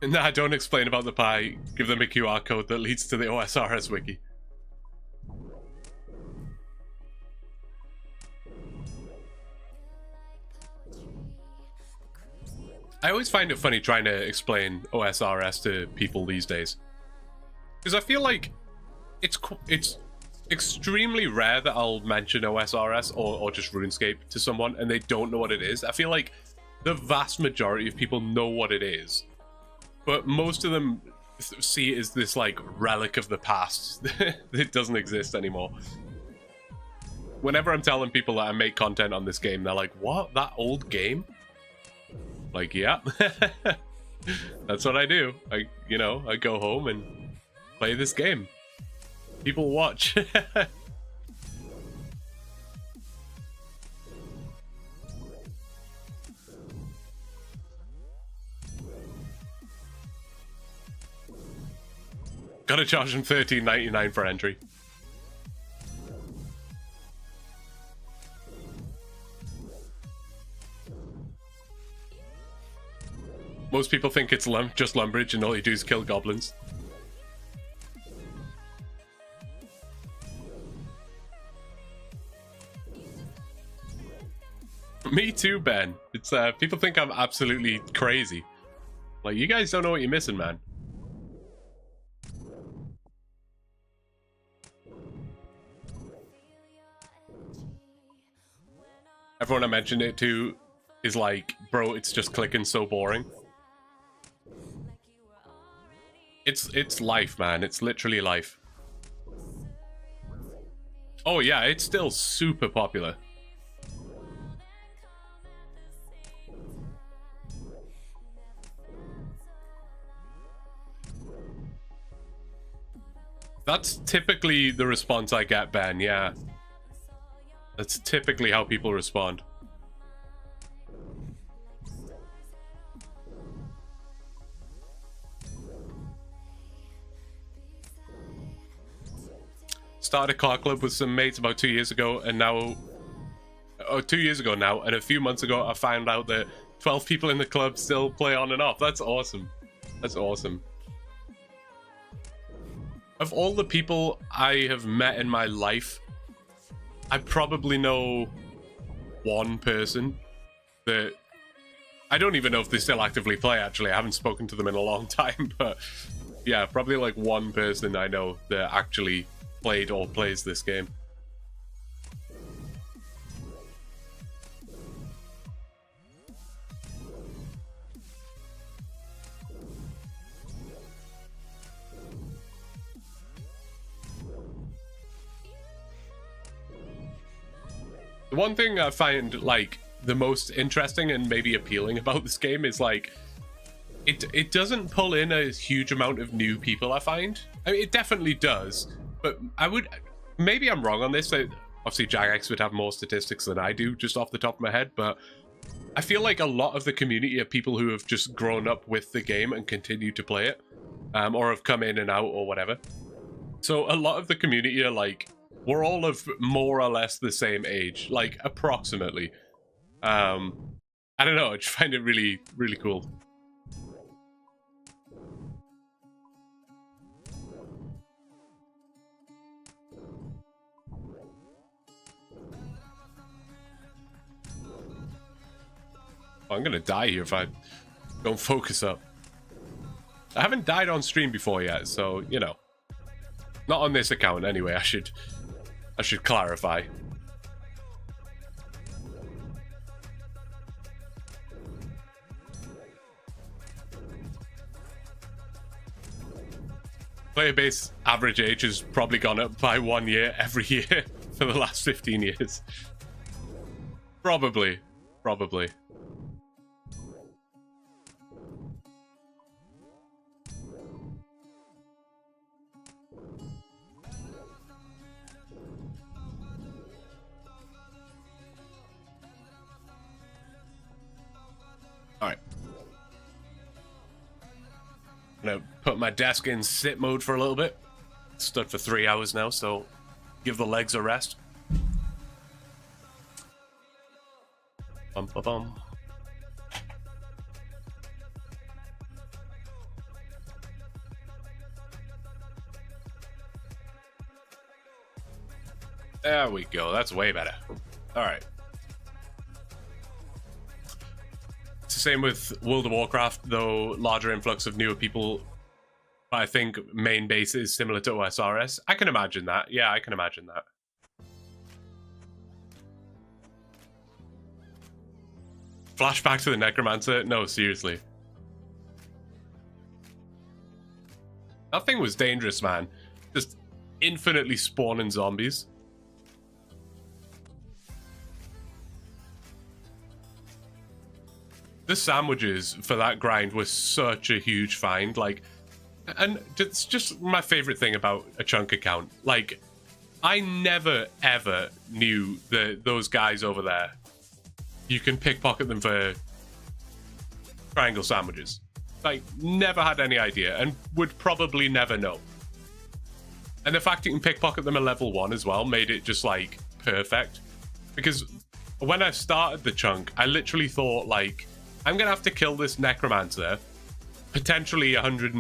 Nah, don't explain about the pie. Give them a QR code that leads to the OSRS wiki. I always find it funny trying to explain OSRS to people these days. Because I feel like it's extremely rare that I'll mention OSRS or just RuneScape to someone and they don't know what it is. I feel like the vast majority of people know what it is. But most of them see it as this, like, relic of the past. It doesn't exist anymore. Whenever I'm telling people that I make content on this game, they're like, what? That old game? Like, yeah. That's what I do. I go home and play this game. People watch. Gotta charge them $13.99 for entry. Most people think it's just Lumbridge and all you do is kill goblins. Me too, Ben. It's people think I'm absolutely crazy. Like, you guys don't know what you're missing, man. Everyone I mentioned it to is like, bro, it's just clicking so boring. It's life, man. It's literally life. Oh yeah, it's still super popular. That's typically the response I get, Ben, yeah. That's typically how people respond. started a car club with some mates about 2 years ago, and now, 2 years ago now, and a few months ago I found out that 12 people in the club still play on and off. That's awesome. That's awesome. Of all the people I have met in my life, I probably know one person that I don't even know if they still actively play, actually. I haven't spoken to them in a long time, but yeah, probably like one person I know that actually played or plays this game. The one thing I find like the most interesting and maybe appealing about this game is like it doesn't pull in a huge amount of new people. I find, I mean, it definitely does, but maybe I'm wrong on this. Obviously Jagex would have more statistics than I do just off the top of my head, but I feel like a lot of the community are people who have just grown up with the game and continue to play it, or have come in and out or whatever. So a lot of the community are like, we're all of more or less the same age, like approximately. I don't know, I just find it really, really cool. I'm gonna die here if I don't focus up. I haven't died on stream before yet, so, you know. Not on this account anyway, I should clarify. Player base average age has probably gone up by 1 year every year for the last 15 years. Probably. Alright. I'm gonna put my desk in sit mode for a little bit. Stood for 3 hours now, so give the legs a rest. Bum ba bum. There we go. That's way better. Alright. It's the same with World of Warcraft, though larger influx of newer people. I think main base is similar to OSRS. I can imagine that. Yeah, I can imagine that. Flashback to the Necromancer? No, seriously. That thing was dangerous, man. Just infinitely spawning zombies. The sandwiches for that grind was such a huge find. Like, and it's just my favorite thing about a chunk account. Like, I never ever knew that those guys over there, you can pickpocket them for triangle sandwiches. Like, never had any idea, and would probably never know. And the fact you can pickpocket them at level 1 as well made it just like perfect. Because when I started the chunk, I literally thought like, I'm gonna have to kill this necromancer potentially 100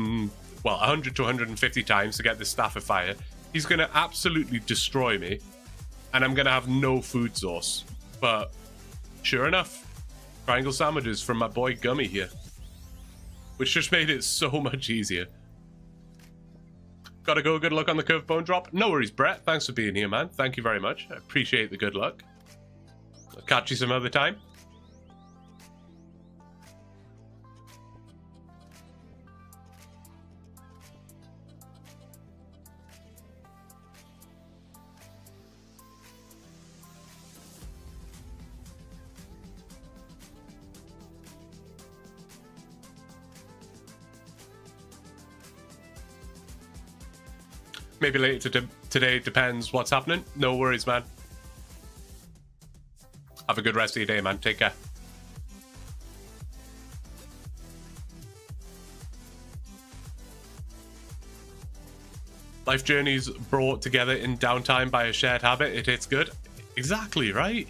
to 150 times to get this Staff of Fire. He's gonna absolutely destroy me, and I'm gonna have no food source. But sure enough, triangle sandwiches from my boy Gummy here, which just made it so much easier. Gotta go. Good luck on the curved bone drop. No worries, Brett. Thanks for being here, man. Thank you very much. I appreciate the good luck. I'll catch you some other time. Maybe later today, depends what's happening. No worries, man. Have a good rest of your day, man. Take care. Life journeys brought together in downtime by a shared habit. It hits good. Exactly, right?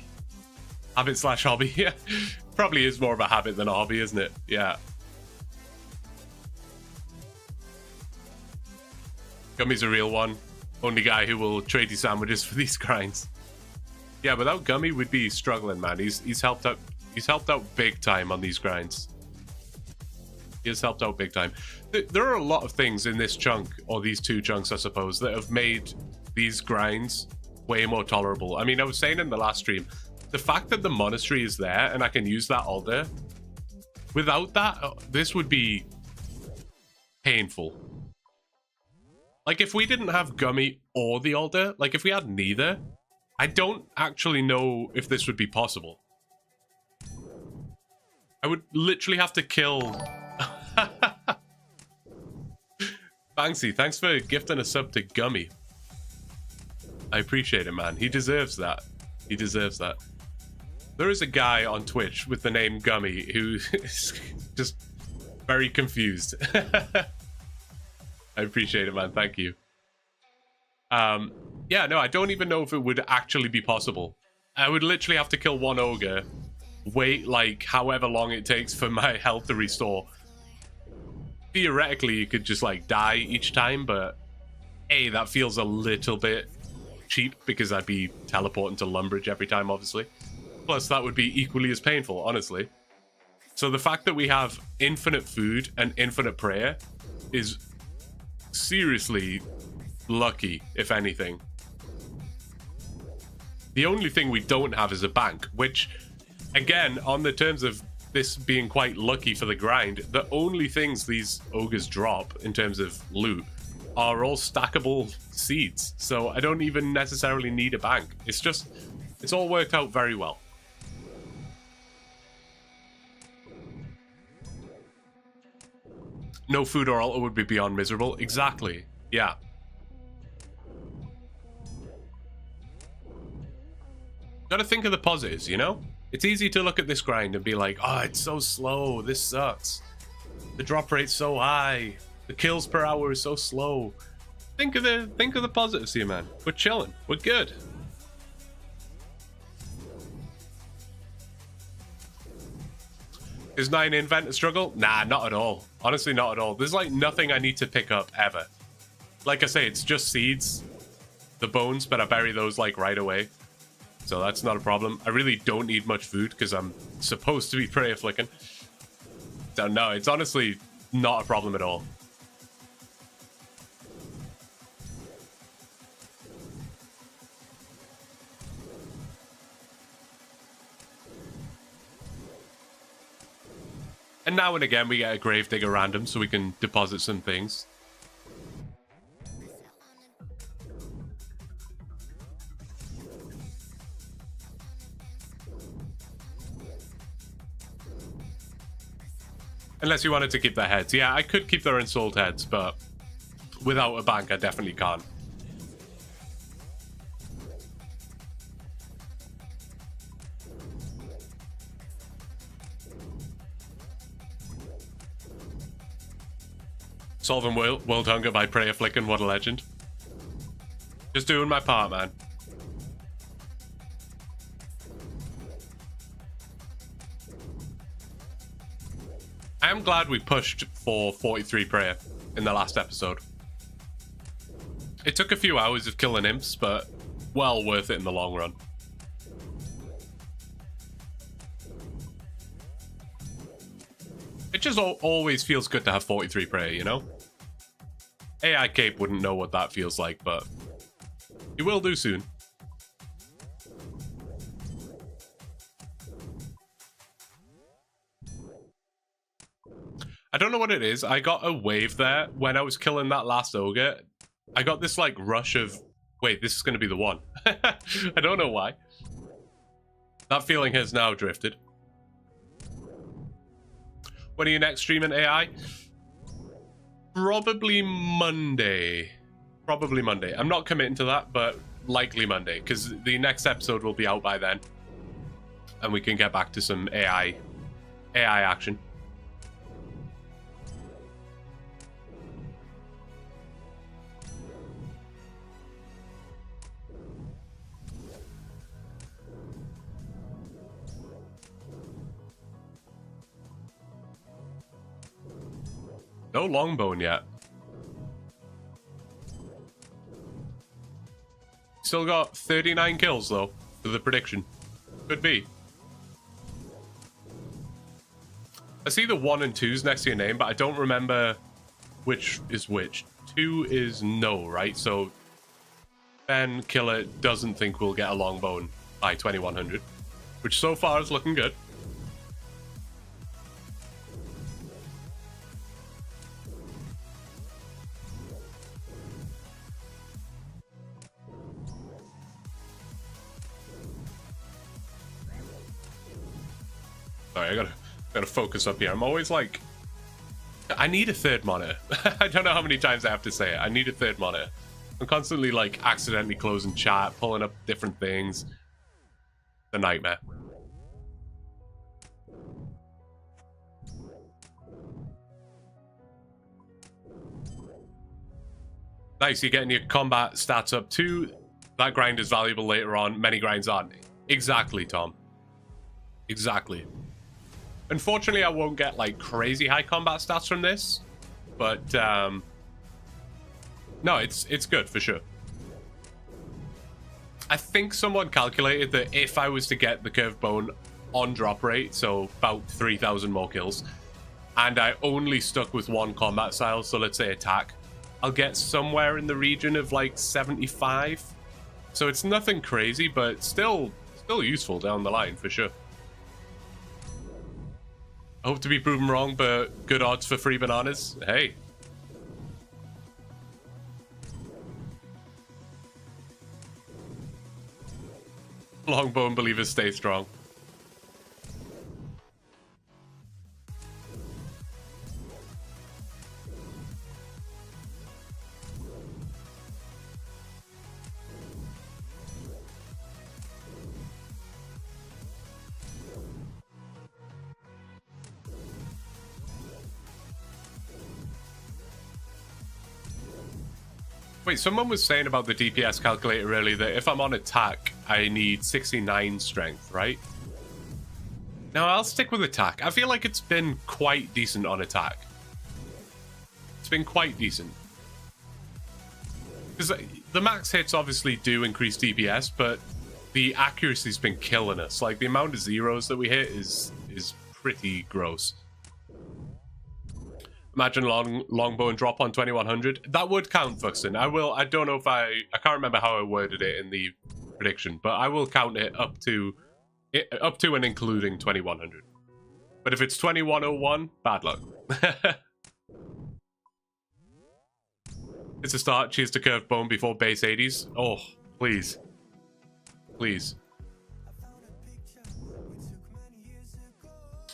Habit slash hobby. Yeah. Probably is more of a habit than a hobby, isn't it? Yeah. Gummy's a real one. Only guy who will trade you sandwiches for these grinds. Yeah, without Gummy, we'd be struggling, man. He's helped out. He's helped out big time on these grinds. He has helped out big time. There are a lot of things in this chunk, or these two chunks, I suppose, that have made these grinds way more tolerable. I mean, I was saying in the last stream, the fact that the monastery is there and I can use that altar, without that, this would be painful. Like, if we didn't have Gummy or the altar, like, if we had neither, I don't actually know if this would be possible. I would literally have to kill... Banksy, thanks for gifting a sub to Gummy. I appreciate it, man. He deserves that. He deserves that. There is a guy on Twitch with the name Gummy who is just very confused. I appreciate it, man. Thank you. Yeah, no, I don't even know if it would actually be possible. I would literally have to kill one ogre, wait like however long it takes for my health to restore. Theoretically, you could just like die each time, but A, that feels a little bit cheap because I'd be teleporting to Lumbridge every time, obviously. Plus, that would be equally as painful, honestly. So the fact that we have infinite food and infinite prayer is seriously lucky, if anything. The only thing we don't have is a bank, which, again, on the terms of this being quite lucky for the grind, the only things these ogres drop in terms of loot are all stackable seeds. So I don't even necessarily need a bank. It's just, it's all worked out very well. No food or altar would be beyond miserable. Exactly. Yeah. Gotta think of the positives, you know? It's easy to look at this grind and be like, oh, it's so slow. This sucks. The drop rate's so high. The kills per hour is so slow. Think of the positives here, man. We're chilling. We're good. Is 9 invent a struggle? Nah, not at all. Honestly, not at all. There's like nothing I need to pick up ever. Like I say, it's just seeds, the bones, but I bury those like right away. So that's not a problem. I really don't need much food because I'm supposed to be prayer flicking. So no, it's honestly not a problem at all. And now and again we get a gravedigger random so we can deposit some things. Unless you wanted to keep their heads. Yeah, I could keep their unsold heads, but without a bank, I definitely can't. Solving world hunger by prayer flicking, what a legend. Just doing my part, man. I am glad we pushed for 43 prayer in the last episode. It took a few hours of killing imps, but well worth it in the long run. It just always feels good to have 43 prayer, you know? AI Cape wouldn't know what that feels like, but he will do soon. I don't know what it is. I got a wave there when I was killing that last ogre. I got this like rush of, wait, this is going to be the one. I don't know why. That feeling has now drifted. When are you next streaming AI? Probably Monday. Probably Monday. I'm not committing to that, but likely Monday, because the next episode will be out by then. And we can get back to some AI action. No longbone yet. Still got 39 kills though for the prediction. Could be. I see the 1 and 2s next to your name, but I don't remember which is which. 2 is no, right? So Ben Killer doesn't think we'll get a longbone by 2100, which so far is looking good. Sorry, I gotta focus up here. I'm always like, I need a third monitor. I don't know how many times I have to say it. I need a third monitor. I'm constantly like accidentally closing chat, pulling up different things. The nightmare. Nice, you're getting your combat stats up too. That grind is valuable later on. Many grinds aren't. Exactly, Tom. Exactly. Unfortunately, I won't get like crazy high combat stats from this, but no, it's good for sure. I think someone calculated that if I was to get the curved bone on drop rate, so about 3,000 more kills, and I only stuck with one combat style, so let's say attack, I'll get somewhere in the region of like 75. So it's nothing crazy, but still useful down the line for sure. I hope to be proven wrong, but good odds for free bananas. Hey. Longbone believers stay strong. Wait, someone was saying about the DPS calculator earlier that if I'm on attack, I need 69 strength, right? No, I'll stick with attack. I feel like it's been quite decent on attack. It's been quite decent. Because the max hits obviously do increase DPS, but the accuracy's been killing us. Like, the amount of zeros that we hit is pretty gross. Imagine longbone drop on 2100. That would count, Fuxton. I don't know if I can't remember how I worded it in the prediction, but I will count it up to and including 2100. But if it's 2101, bad luck. It's a start. Cheers to curved bone before base 80s. Oh, please. Please.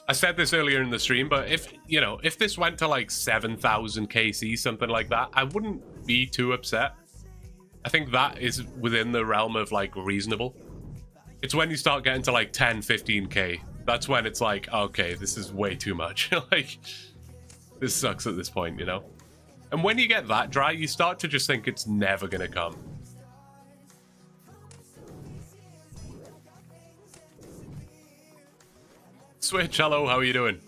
I said this earlier in the stream, but if this went to like 7,000 KC, something like that, I wouldn't be too upset. I think that is within the realm of like reasonable. It's when you start getting to like 10, 15k. That's when it's like, okay, this is way too much. Like, this sucks at this point, you know? And when you get that dry, you start to just think it's never gonna come. Switch, hello, how are you doing?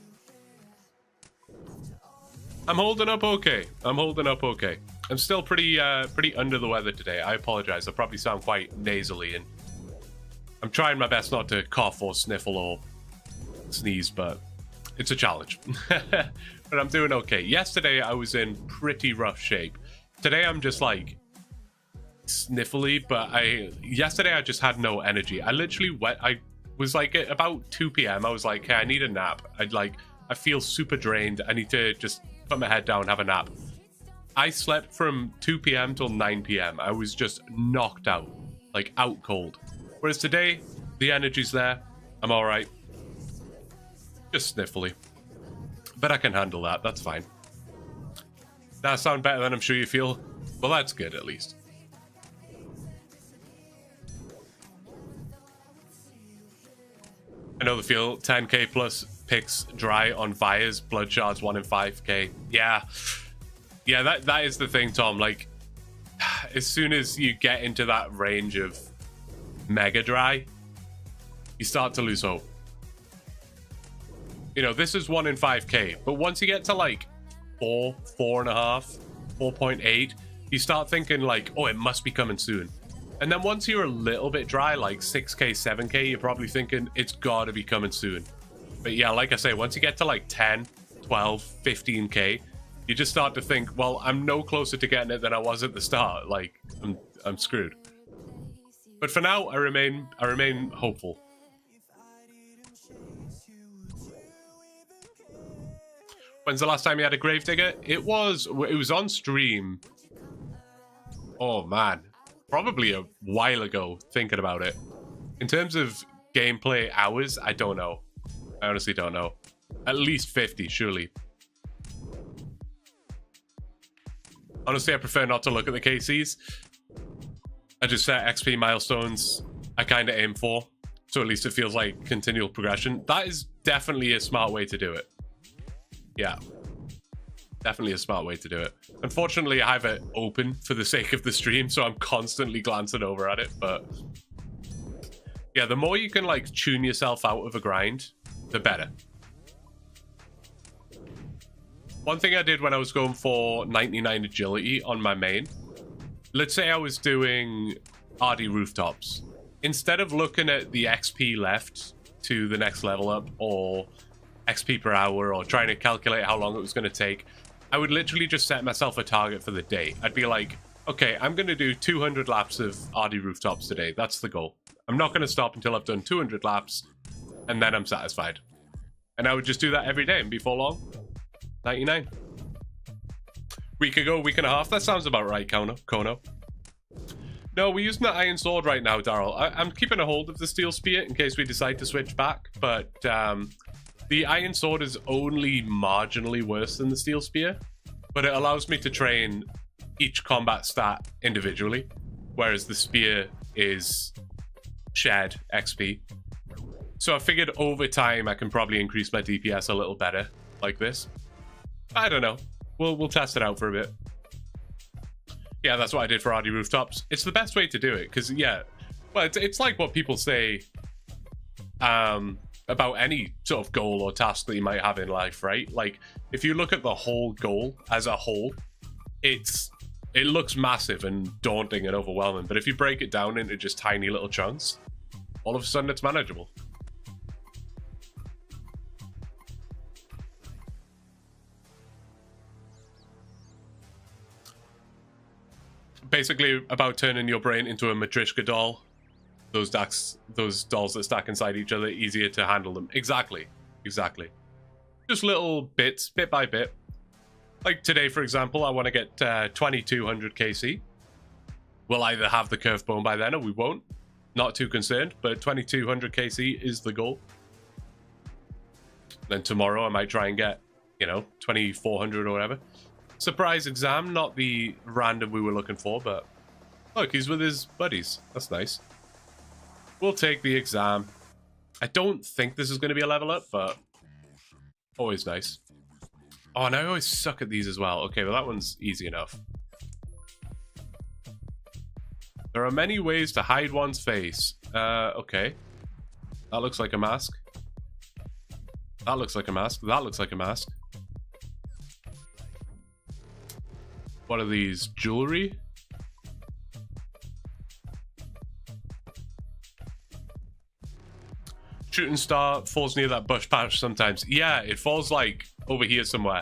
I'm holding up okay. I'm holding up okay. I'm still pretty under the weather today. I apologize. I probably sound quite nasally, and I'm trying my best not to cough or sniffle or sneeze, but it's a challenge. But I'm doing okay. Yesterday, I was in pretty rough shape. Today, I'm just like sniffly, but yesterday I just had no energy. I literally I was like at about 2 p.m. I was like, hey, I need a nap. I feel super drained. I need to just put my head down, have a nap. I slept from 2 p.m. till 9 p.m. I was just knocked out, like out cold. Whereas today, the energy's there. I'm all right. Just sniffly. But I can handle that. That's fine. That sound better than I'm sure you feel? Well, that's good at least. I know the feel. 10k plus picks dry on Vire's blood shards 1 in 5k. Yeah, that is the thing, Tom. Like, as soon as you get into that range of mega dry, you start to lose hope. You know, this is 1 in 5k, but once you get to like 4, 4.5, 4.8, you start thinking like, oh, it must be coming soon. And then once you're a little bit dry, like 6K, 7K, you're probably thinking it's got to be coming soon. But yeah, like I say, once you get to like 10, 12, 15K, you just start to think, well, I'm no closer to getting it than I was at the start. Like, I'm screwed. But for now, I remain hopeful. When's the last time you had a Gravedigger? It was on stream. Oh man, probably a while ago, thinking about it. In terms of gameplay hours, I don't know. I honestly don't know. At least 50, surely. Honestly, I prefer not to look at the KCs. I just set XP milestones I kind of aim for, so at least it feels like continual progression. That is definitely a smart way to do it. Yeah, definitely a smart way to do it. Unfortunately, I have it open for the sake of the stream, so I'm constantly glancing over at it. But yeah, the more you can like tune yourself out of a grind, the better. One thing I did when I was going for 99 agility on my main, let's say I was doing RD rooftops. Instead of looking at the XP left to the next level up or XP per hour or trying to calculate how long it was going to take, I would literally just set myself a target for the day. I'd be like, okay, I'm going to do 200 laps of RD rooftops today. That's the goal. I'm not going to stop until I've done 200 laps and then I'm satisfied. And I would just do that every day, and before long, 99. Week ago, week and a half. That sounds about right, Kono. No, we're using the Iron Sword right now, Daryl. I'm keeping a hold of the Steel Spear in case we decide to switch back, but the Iron Sword is only marginally worse than the Steel Spear, but it allows me to train each combat stat individually, whereas the Spear is shared XP. So I figured over time I can probably increase my DPS a little better like this. I don't know. We'll test it out for a bit. Yeah, that's what I did for RD rooftops. It's the best way to do it because, yeah, well, it's like what people say about any sort of goal or task that you might have in life, right? Like, if you look at the whole goal as a whole, it looks massive and daunting and overwhelming. But if you break it down into just tiny little chunks, all of a sudden it's manageable. Basically about turning your brain into a Matryoshka doll. Those dolls that stack inside each other, easier to handle them. Exactly. Just little bits, bit by bit. Like today, for example, I want to get 2200 KC. We'll either have the curved bone by then or we won't. Not too concerned, but 2200 KC is the goal. Then tomorrow I might try and get, 2400 or whatever. Surprise exam, not the random we were looking for, but look, he's with his buddies. That's nice. We'll take the exam. I don't think this is going to be a level up, but always nice. Oh, and I always suck at these as well. Okay, well, that one's easy enough. There are many ways to hide one's face. Okay. That looks like a mask. That looks like a mask. That looks like a mask. What are these? Jewelry? Shooting star falls near that bush patch sometimes. Yeah, it falls like over here somewhere.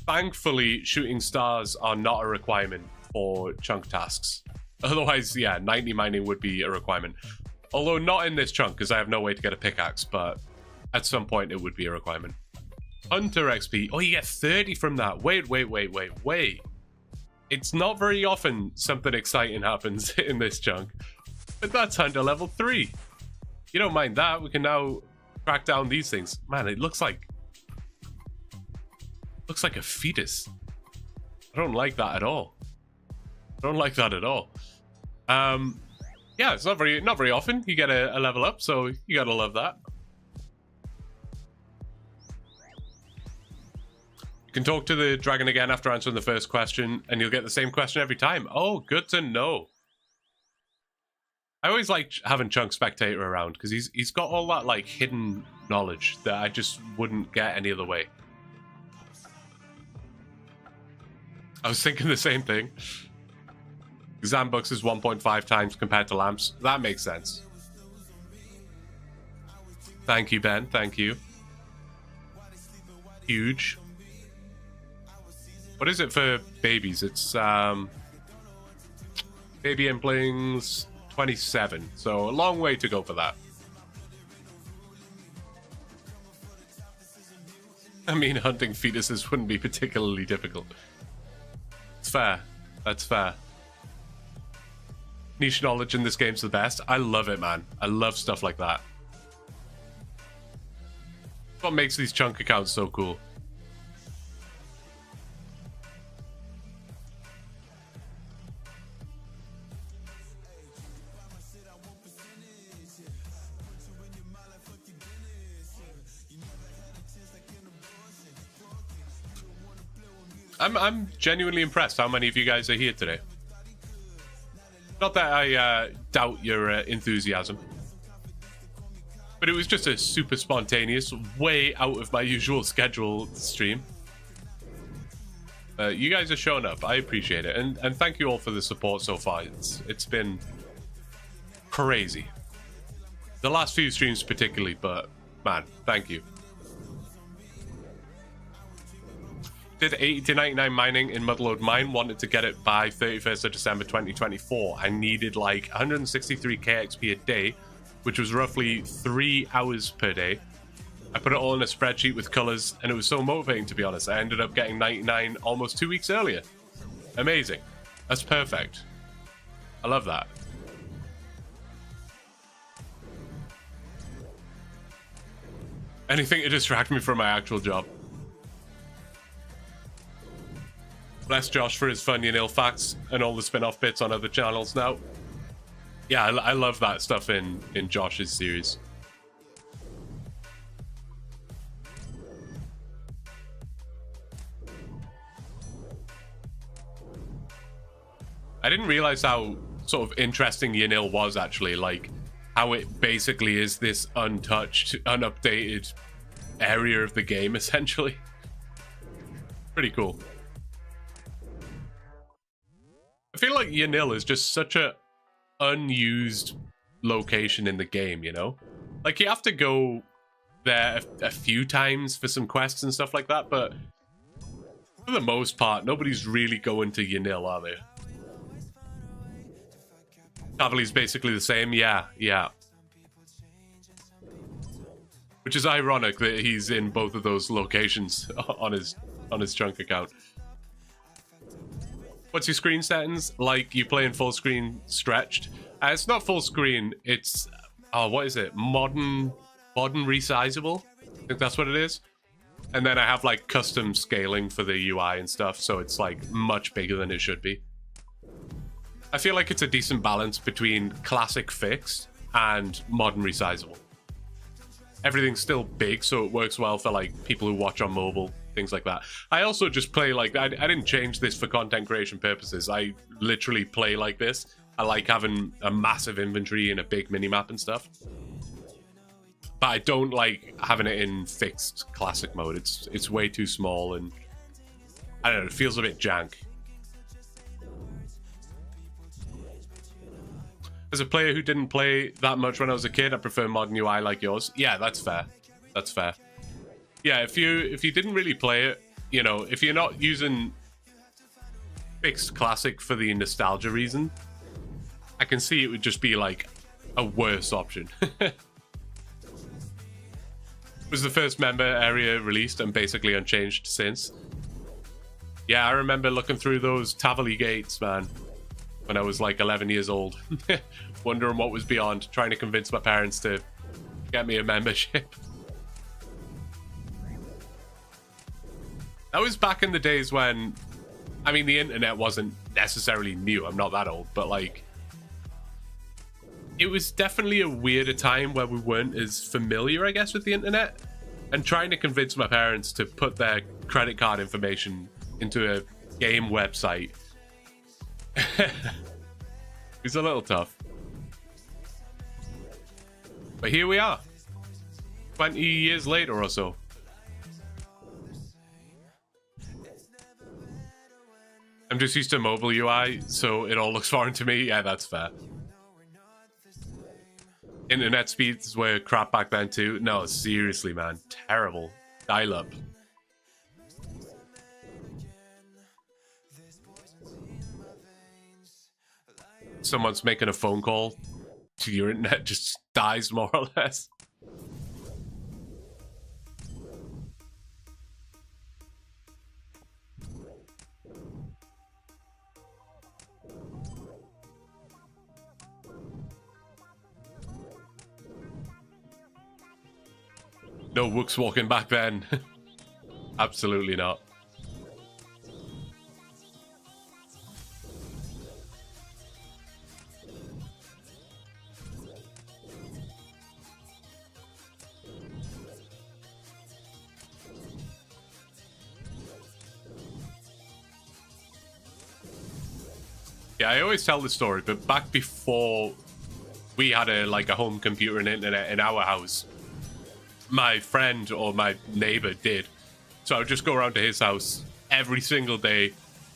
Thankfully, shooting stars are not a requirement for chunk tasks. Otherwise, yeah, 90 mining would be a requirement. Although not in this chunk, because I have no way to get a pickaxe, but at some point it would be a requirement. Hunter XP. Oh, you get 30 from that. Wait. It's not very often something exciting happens in this chunk. But that's Hunter level 3. You don't mind that. We can now track down these things. Man, it looks like a fetus. I don't like that at all. Yeah, it's not very often you get a level up, so you gotta love that. You can talk to the dragon again after answering the first question, and you'll get the same question every time. Oh, good to know. I always like having Chunk Spectator around, because he's got all that, like, hidden knowledge that I just wouldn't get any other way. I was thinking the same thing. Exam books is 1.5 times compared to lamps. That makes sense. Thank you, Ben. Thank you. Huge. What is it for babies? It's baby implings 27. So a long way to go for that. I mean, hunting fetuses wouldn't be particularly difficult. It's fair. That's fair. Niche knowledge in this game's the best. I love it, man. I love stuff like that. What makes these chunk accounts so cool. I'm genuinely impressed how many of you guys are here today. Not that I doubt your enthusiasm. But it was just a super spontaneous, way out of my usual schedule stream. You guys are showing up. I appreciate it. And thank you all for the support so far. It's been crazy. The last few streams particularly, but man, thank you. Did 80 to 99 mining in Motherlode Mine, wanted to get it by 31st of December 2024. I needed like 163 KXP a day, which was roughly 3 hours per day. I put it all in a spreadsheet with colors, and it was so motivating, to be honest. I ended up getting 99 almost 2 weeks earlier. Amazing. That's perfect. I love that. Anything to distract me from my actual job. Bless Josh for his funny and ill facts and all the spin-off bits on other channels now. Yeah, I love that stuff in Josh's series. I didn't realize how sort of interesting Yanil was actually, like how it basically is this untouched, unupdated area of the game essentially. Pretty cool. I feel like Yanil is just such a unused location in the game, you know? Like, you have to go there a few times for some quests and stuff like that, but for the most part, nobody's really going to Yanil, are they? Cavali's basically the same, yeah. Which is ironic that he's in both of those locations on his chunk account. What's your screen settings? Like, you play in full screen stretched? It's not full screen, it's... Oh, what is it? Modern resizable? I think that's what it is. And then I have, like, custom scaling for the UI and stuff, so it's, like, much bigger than it should be. I feel like it's a decent balance between classic fixed and modern resizable. Everything's still big, so it works well for, like, people who watch on mobile. Things like that. I also just play like I didn't change this for content creation purposes. I literally play like this. I like having a massive inventory and a big minimap and stuff. But I don't like having it in fixed classic mode. It's way too small and I don't know, it feels a bit jank. As a player who didn't play that much when I was a kid, I prefer modern UI like yours. Yeah, that's fair. That's fair. Yeah, if you didn't really play it, you know, if you're not using fixed classic for the nostalgia reason, I can see it would just be like a worse option. Was the first member area released and basically unchanged since. Yeah, I remember looking through those Tavali gates, man, when I was like 11 years old. Wondering what was beyond, trying to convince my parents to get me a membership. That was back in the days when, I mean, the internet wasn't necessarily new. I'm not that old, but like, it was definitely a weirder time where we weren't as familiar, I guess, with the internet. And trying to convince my parents to put their credit card information into a game website. It's a little tough. But here we are. 20 years later or so. just used to mobile UI, so it all looks foreign to me. Yeah, that's fair. Internet speeds were crap back then too. No, seriously, man. Terrible. Dial-up. Someone's making a phone call to your internet, just dies more or less. No Wooks walking back then. Absolutely not. Yeah, I always tell the story, but back before we had a home computer and internet in our house, my friend or my neighbor did. So I would just go around to his house every single day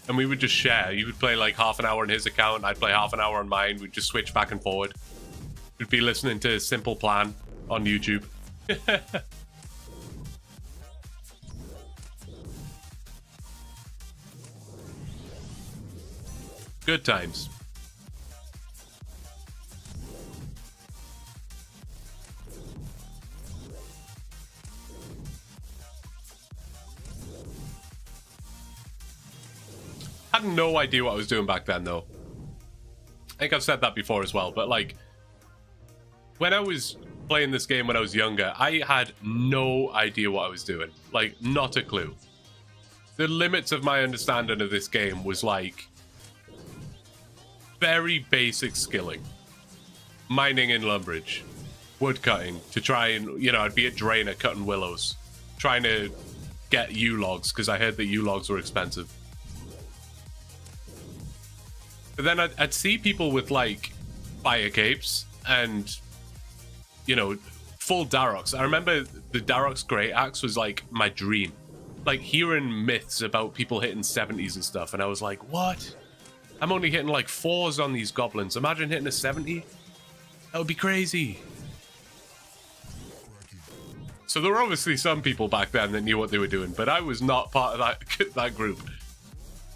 and we would just share. You would play like half an hour on his account, I'd play half an hour on mine. We'd just switch back and forward. We'd be listening to Simple Plan on YouTube. Good times. Had no idea what I was doing back then, though. I think I've said that before as well, but like, when I was playing this game when I was younger, I had no idea what I was doing. Like, not a clue. The limits of my understanding of this game was like very basic skilling. Mining in Lumbridge. Wood cutting to try and, you know, I'd be a drainer cutting willows. Trying to get U-logs, because I heard that U-logs were expensive. But then I'd see people with, like, fire capes and, you know, full Darox. I remember the Darox Great Axe was, like, my dream. Like, hearing myths about people hitting 70s and stuff, and I was like, what? I'm only hitting, like, 4s on these goblins. Imagine hitting a 70? That would be crazy. So there were obviously some people back then that knew what they were doing, but I was not part of that group.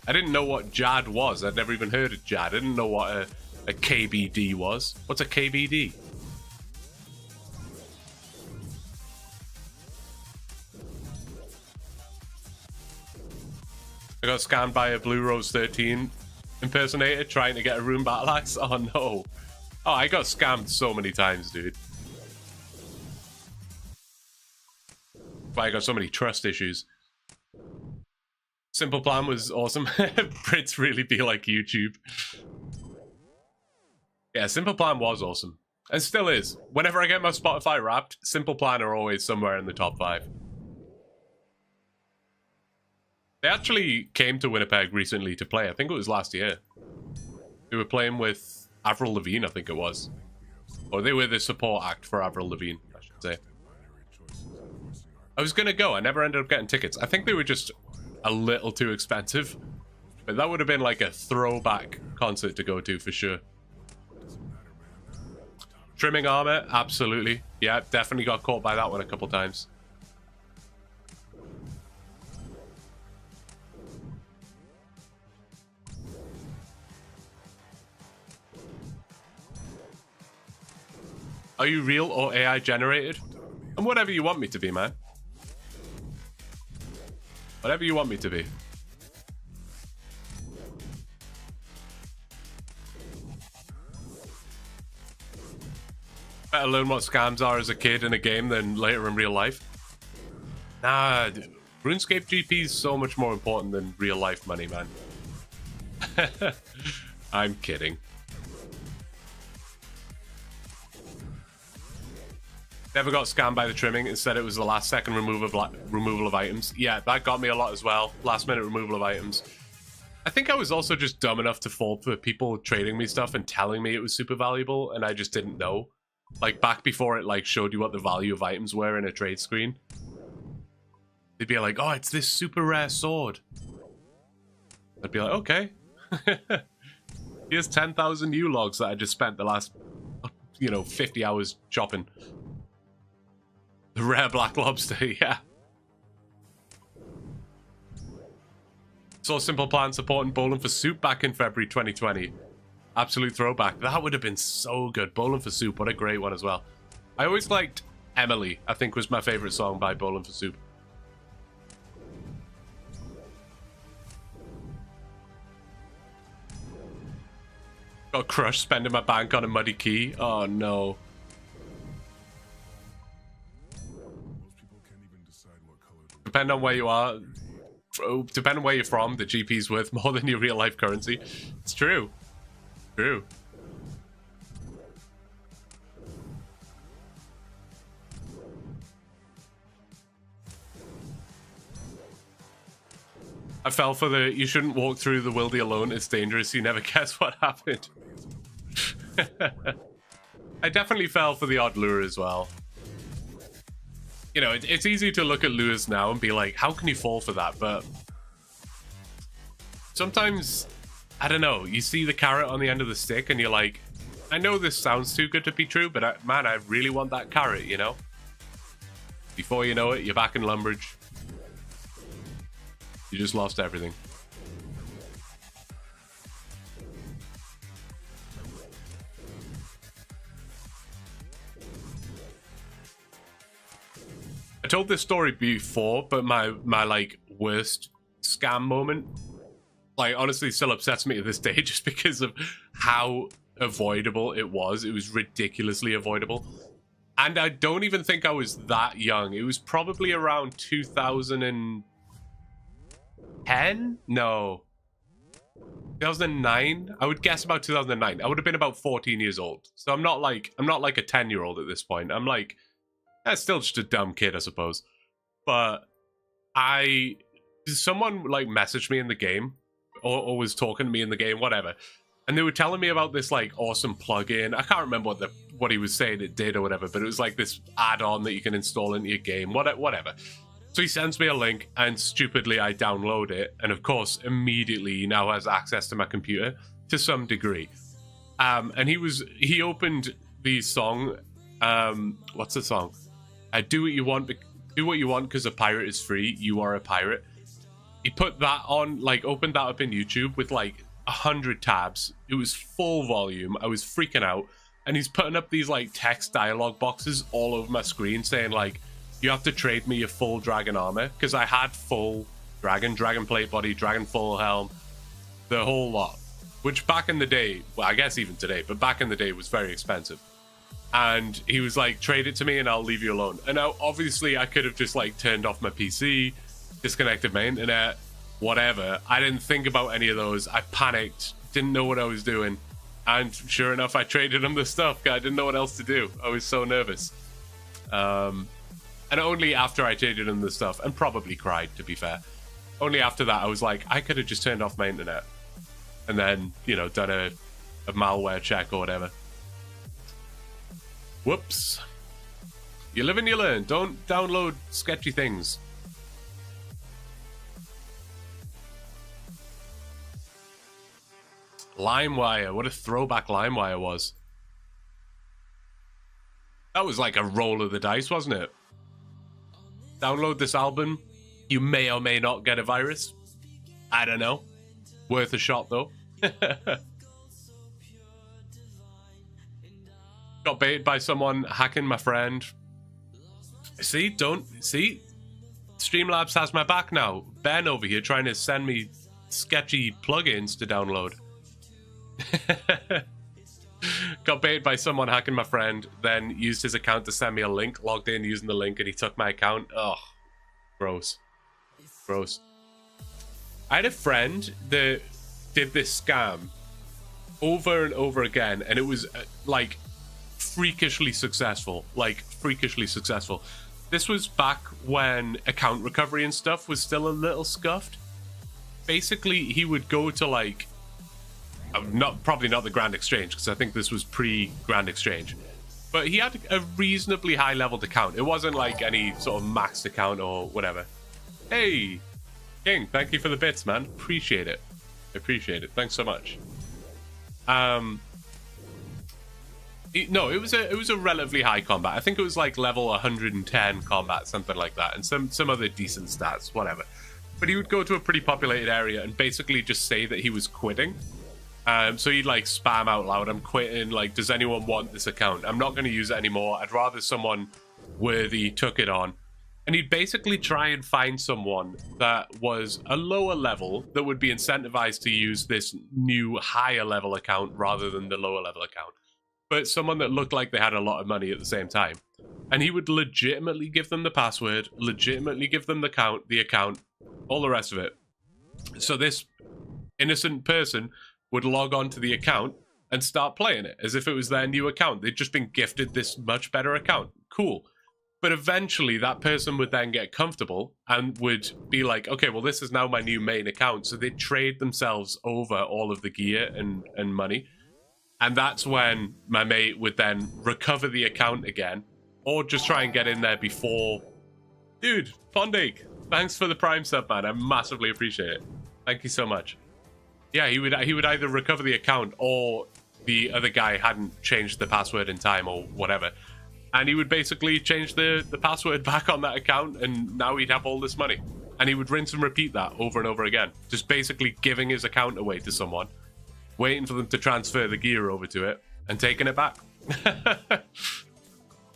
I didn't know what JAD was. I'd never even heard of JAD. I didn't know what a KBD was. What's a KBD? I got scammed by a Blue Rose 13 impersonator trying to get a rune battle axe. Oh no. Oh, I got scammed so many times, dude. Why I got so many trust issues. Simple Plan was awesome. Brits really be like YouTube. Yeah, Simple Plan was awesome. And still is. Whenever I get my Spotify Wrapped, Simple Plan are always somewhere in the top 5. They actually came to Winnipeg recently to play. I think it was last year. They were playing with Avril Lavigne, I think it was. Or they were the support act for Avril Lavigne, I should say. I was gonna go. I never ended up getting tickets. I think they were just a little too expensive. But that would have been like a throwback concert to go to for sure. Trimming armor? Absolutely. Yeah, definitely got caught by that one a couple times. Are you real or AI generated? And whatever you want me to be, man. Whatever you want me to be. Better learn what scams are as a kid in a game than later in real life. Nah, RuneScape GP is so much more important than real life money, man. I'm kidding. Never got scammed by the trimming. Instead, it was the last second removal of items. Yeah, that got me a lot as well. Last minute removal of items. I think I was also just dumb enough to fall for people trading me stuff and telling me it was super valuable, and I just didn't know. Like, back before it, like, showed you what the value of items were in a trade screen. They'd be like, oh, it's this super rare sword. I'd be like, okay. Here's 10,000 new logs that I just spent the last, 50 hours chopping. The rare black lobster, yeah. Saw Simple Plan supporting Bowling for Soup back in February 2020. Absolute throwback. That would have been so good. Bowling for Soup, what a great one as well. I always liked Emily, I think was my favorite song by Bowling for Soup. Got crushed spending my bank on a muddy key. Oh no. Depending on where you are, depending on where you're from, the GP's worth more than your real life currency. It's true. True. I fell for the you shouldn't walk through the wildy alone, it's dangerous, you never guess what happened. I definitely fell for the odd lure as well. You know, it's easy to look at lures now and be like, how can you fall for that? But sometimes, I don't know, you see the carrot on the end of the stick and you're like, I know this sounds too good to be true, but man, I really want that carrot, you know? Before you know it, you're back in Lumbridge. You just lost everything. I told this story before, but my like worst scam moment, like honestly still upsets me to this day just because of how avoidable it was. It was ridiculously avoidable. And I don't even think I was that young. It was probably around 2010? No. 2009? I would guess about 2009. I would have been about 14 years old. So I'm not like a 10-year-old at this point. I'm like, that's still just a dumb kid, I suppose. But someone like messaged me in the game or was talking to me in the game, whatever. And they were telling me about this like awesome plugin. I can't remember what he was saying it did or whatever, but it was like this add-on that you can install into your game, whatever. So he sends me a link and stupidly I download it. And of course, immediately he now has access to my computer to some degree. And he opened the song, what's the song? Do what you want because a pirate is free. You are a pirate. He put that on, like, opened that up in YouTube with like 100 tabs. It was full volume. I was freaking out. And he's putting up these like text dialogue boxes all over my screen saying like, you have to trade me your full dragon armor, because I had full dragon plate body, dragon full helm, the whole lot. Which back in the day, well, I guess even today, but back in the day was very expensive. And he was like, trade it to me and I'll leave you alone. And now, obviously, I could have just like turned off my PC, disconnected my internet, whatever. I didn't think about any of those. I panicked, didn't know what I was doing. And sure enough, I traded him the stuff. I didn't know what else to do. I was so nervous. And only after I traded him the stuff, and probably cried, to be fair. Only after that, I was like, I could have just turned off my internet. And then, you know, done a malware check or whatever. Whoops. You live and you learn. Don't download sketchy things. LimeWire. What a throwback LimeWire was. That was like a roll of the dice, wasn't it? Download this album. You may or may not get a virus. I don't know. Worth a shot, though. Got baited by someone hacking my friend. See? Streamlabs has my back now. Ben over here trying to send me sketchy plugins to download. Got baited by someone hacking my friend, then used his account to send me a link, logged in using the link, and he took my account. Ugh. Gross. Gross. I had a friend that did this scam over and over again, and it was like freakishly successful. This was back when account recovery and stuff was still a little scuffed. Basically, he would go to like probably not the Grand Exchange, because I think this was pre-Grand Exchange, but he had a reasonably high leveled account. It wasn't like any sort of maxed account or whatever. Hey King, thank you for the bits, man. Appreciate it. appreciate it. Thanks so much. No, it was a relatively high combat. I think it was like level 110 combat, something like that, and some other decent stats, whatever. But he would go to a pretty populated area and basically just say that he was quitting. So he'd like spam out loud, "I'm quitting, like, does anyone want this account? I'm not going to use it anymore. I'd rather someone worthy took it on." And he'd basically try and find someone that was a lower level that would be incentivized to use this new higher level account rather than the lower level account. But someone that looked like they had a lot of money at the same time. And he would legitimately give them the password, legitimately give them the account, all the rest of it. So this innocent person would log on to the account and start playing it as if it was their new account. They'd just been gifted this much better account. Cool. But eventually that person would then get comfortable and would be like, okay, well, this is now my new main account. So they'd trade themselves over all of the gear and money. And that's when my mate would then recover the account again, or just try and get in there before. Dude, Pondake, thanks for the Prime sub, man. I massively appreciate it. Thank you so much. Yeah, he would either recover the account or the other guy hadn't changed the password in time or whatever. And he would basically change the password back on that account, and now he'd have all this money. And he would rinse and repeat that over and over again. Just basically giving his account away to someone, waiting for them to transfer the gear over to it, and taking it back.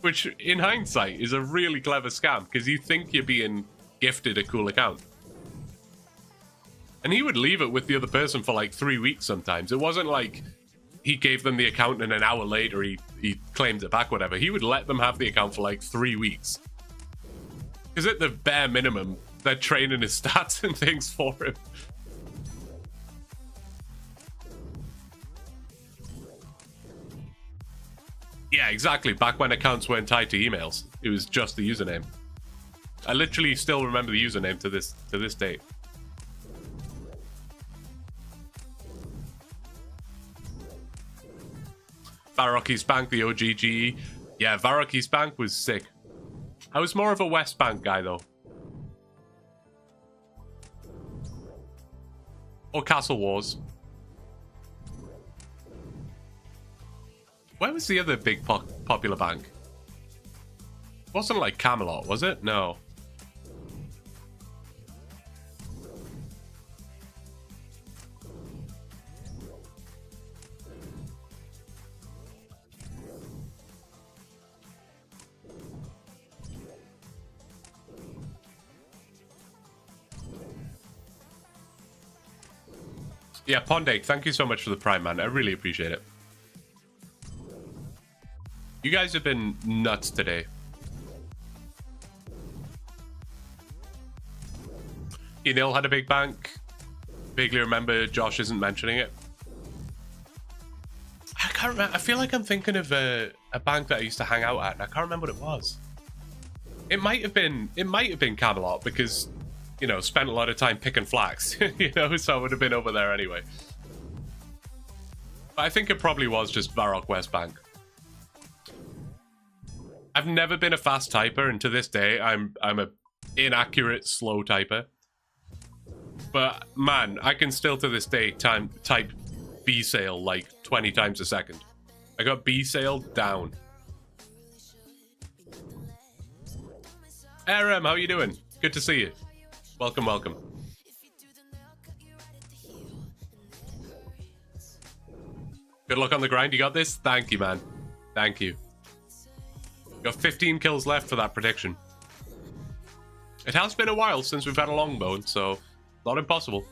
Which, in hindsight, is a really clever scam, because you think you're being gifted a cool account. And he would leave it with the other person for like 3 weeks sometimes. It wasn't like he gave them the account and an hour later he claimed it back, whatever. He would let them have the account for like 3 weeks. Because at the bare minimum, they're training his stats and things for him. Yeah, exactly. Back when accounts weren't tied to emails, it was just the username. I literally still remember the username to this date. Varoki's Bank, the OGGE. Yeah, Varoki's Bank was sick. I was more of a West Bank guy, though. Or Castle Wars. Where was the other big popular bank? It wasn't like Camelot, was it? No. Yeah, Pondake, thank you so much for the Prime, man. I really appreciate it. You guys have been nuts today. Enil had a big bank. Vaguely remember Josh isn't mentioning it. I can't remember. I feel like I'm thinking of a bank that I used to hang out at, and I can't remember what it was. It might have been Camelot, because, you know, spent a lot of time picking flax, you know, so I would have been over there anyway. But I think it probably was just Varrock West Bank. I've never been a fast typer, and to this day, I'm a inaccurate slow typer. But man, I can still to this day type B-sale like 20 times a second. I got B-sale down. Aram, how you doing? Good to see you. Welcome, welcome. Good luck on the grind. You got this? Thank you, man. Thank you. Got 15 kills left for that prediction. It has been a while since we've had a longbone, so not impossible.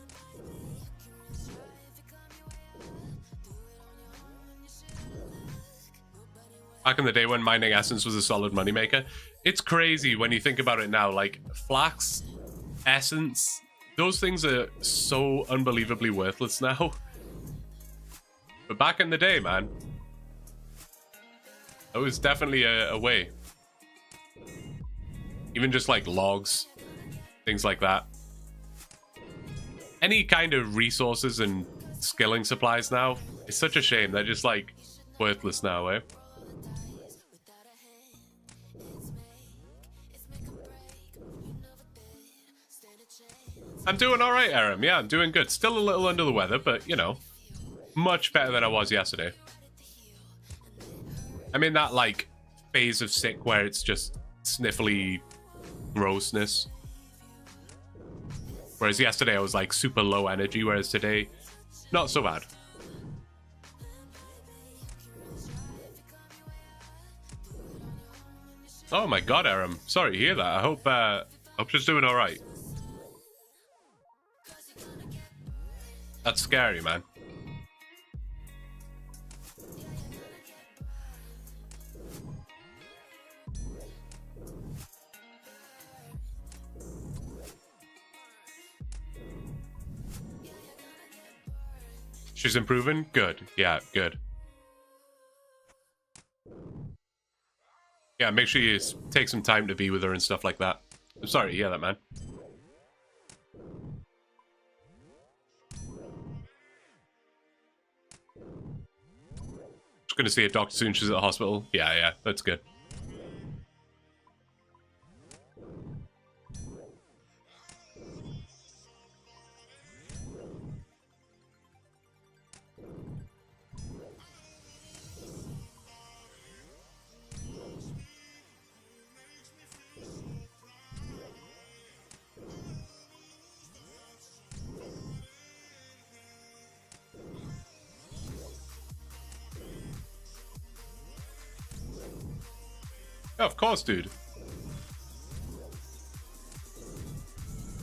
Back in the day when mining essence was a solid moneymaker, it's crazy when you think about it now. Like, flax, essence, those things are so unbelievably worthless now. But back in the day, man, it was definitely a way. Even just like logs, things like that. Any kind of resources and skilling supplies now, it's such a shame. They're just like worthless now, eh? I'm doing all right, Aram. Yeah, I'm doing good. Still a little under the weather, but, you know, much better than I was yesterday. I'm in that, like, phase of sick where it's just sniffly grossness. Whereas yesterday I was, like, super low energy, whereas today, not so bad. Oh my god, Aram. Sorry to hear that. I hope she's doing all right. That's scary, man. She's improving? Good. Yeah, good. Yeah, make sure you take some time to be with her and stuff like that. I'm sorry to hear that, man. Just gonna see a doctor soon. She's at the hospital. Yeah, that's good. Oh, of course, dude.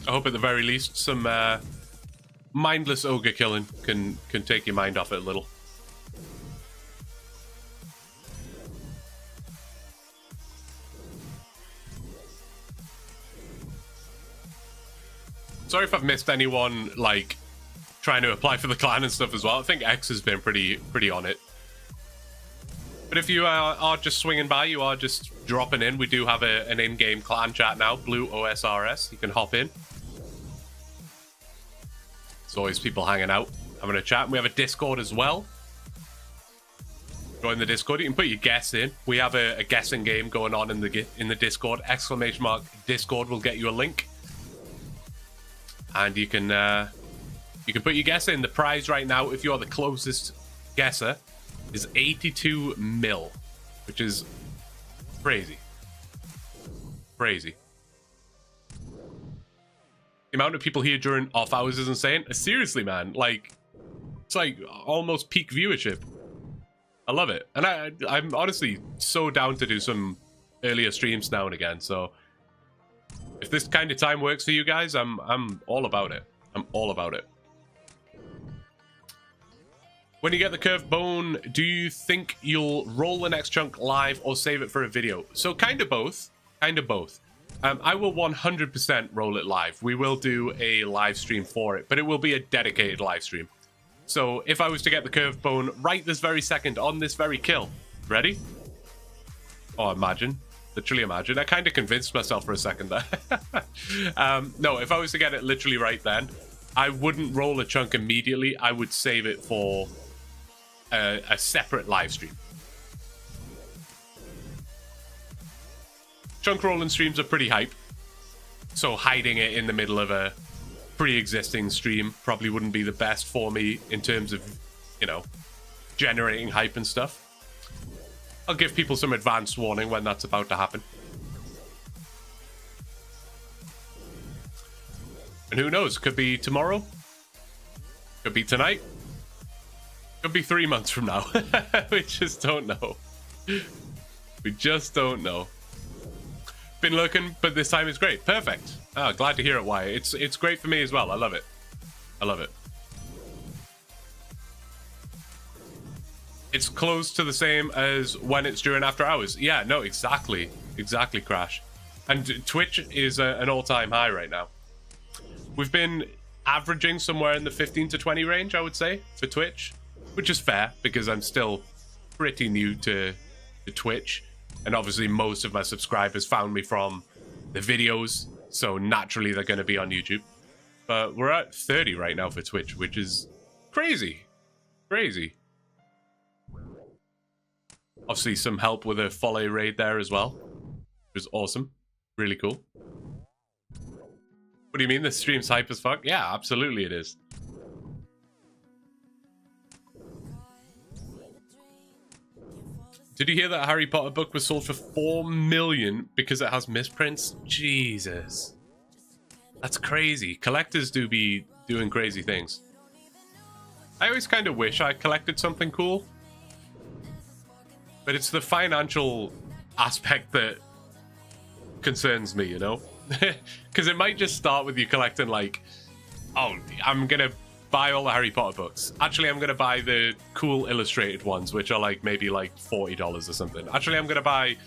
I hope at the very least some mindless ogre killing can take your mind off it a little. Sorry if I've missed anyone, like, trying to apply for the clan and stuff as well. I think X has been pretty on it. But if you are just swinging by, you are just dropping in, we do have an in-game clan chat now, Blue OSRS. You can hop in. There's always people hanging out, having a chat. We have a Discord as well. Join the Discord. You can put your guess in. We have a guessing game going on in the Discord. ! Discord will get you a link. And you can put your guess in. The prize right now, if you're the closest guesser, is 82 mil, which is crazy. Crazy. The amount of people here during off hours is insane. Seriously, man, like, it's like almost peak viewership. I love it. And I'm honestly so down to do some earlier streams now and again. So if this kind of time works for you guys, I'm all about it. I'm all about it. When you get the curved bone, do you think you'll roll the next chunk live or save it for a video? So kind of both. Kind of both. I will 100% roll it live. We will do a live stream for it, but it will be a dedicated live stream. So if I was to get the curved bone right this very second on this very kill, ready? Oh, imagine. Literally imagine. I kind of convinced myself for a second there. No, if I was to get it literally right then, I wouldn't roll a chunk immediately. I would save it for a separate live stream. Chunk rolling streams are pretty hype, so hiding it in the middle of a pre-existing stream probably wouldn't be the best for me in terms of, you know, generating hype and stuff. I'll give people some advance warning when that's about to happen. And who knows, could be tomorrow, could be tonight, could be 3 months from now. We just don't know. We just don't know. Been looking, but this time is great. Perfect. Oh, glad to hear it, Wyatt. It's great for me as well. I love it. I love it. It's close to the same as when it's during after hours. Yeah, no, exactly. Exactly, Crash. And Twitch is an all-time high right now. We've been averaging somewhere in the 15 to 20 range, I would say, for Twitch, which is fair because I'm still pretty new to Twitch. And obviously most of my subscribers found me from the videos, so naturally they're going to be on YouTube. But we're at 30 right now for Twitch, which is crazy. Crazy. Obviously some help with a follow raid there as well, which was awesome. Really cool. What What do you mean the stream's hype as fuck? Yeah, absolutely it is. Did you hear that Harry Potter book was sold for 4 million because it has misprints? Jesus. That's crazy. Collectors do be doing crazy things. I always kind of wish I collected something cool. But it's the financial aspect that concerns me, you know? Because it might just start with you collecting like, oh, I'm going to buy all the Harry Potter books. Actually, I'm going to buy the cool illustrated ones, which are like maybe like $40 or something. Actually, I'm going to buy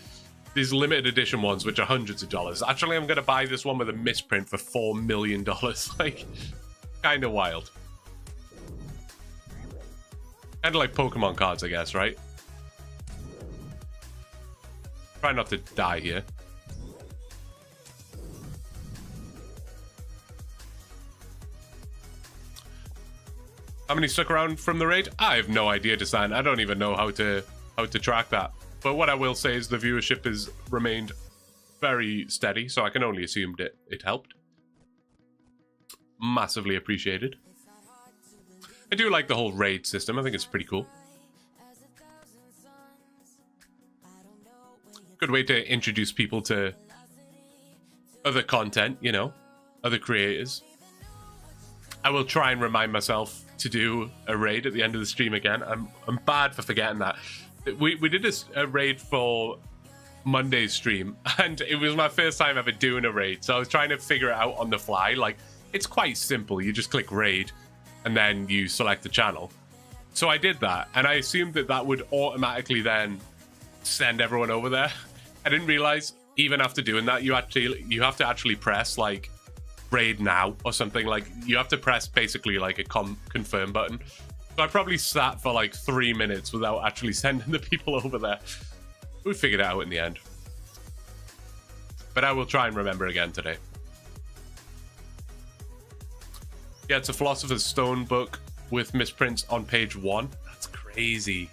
these limited edition ones, which are hundreds of dollars. Actually, I'm going to buy this one with a misprint for $4 million. Like, kind of wild. Kind of like Pokemon cards, I guess, right? Try not to die here. How many stuck around from the raid? I have no idea, Desan. I don't even know how to track that. But what I will say is the viewership has remained very steady, so I can only assume that it helped. Massively appreciated. I do like the whole raid system. I think it's pretty cool. Good way to introduce people to other content, you know, other creators. I will try and remind myself to do a raid at the end of the stream again. I'm bad for forgetting that. We did a raid for Monday's stream, and it was my first time ever doing a raid, so I was trying to figure it out on the fly. Like, it's quite simple. You just click raid, and then you select the channel. So I did that, and I assumed that that would automatically then send everyone over there. I didn't realize, even after doing that, you have to actually press, like, raid now or something. Like, you have to press basically like a confirm button. So I probably sat for like 3 minutes without actually sending the people over there. We figured it out in the end, but I will try and remember again today. Yeah, it's a Philosopher's Stone book with misprints on page 1. That's crazy.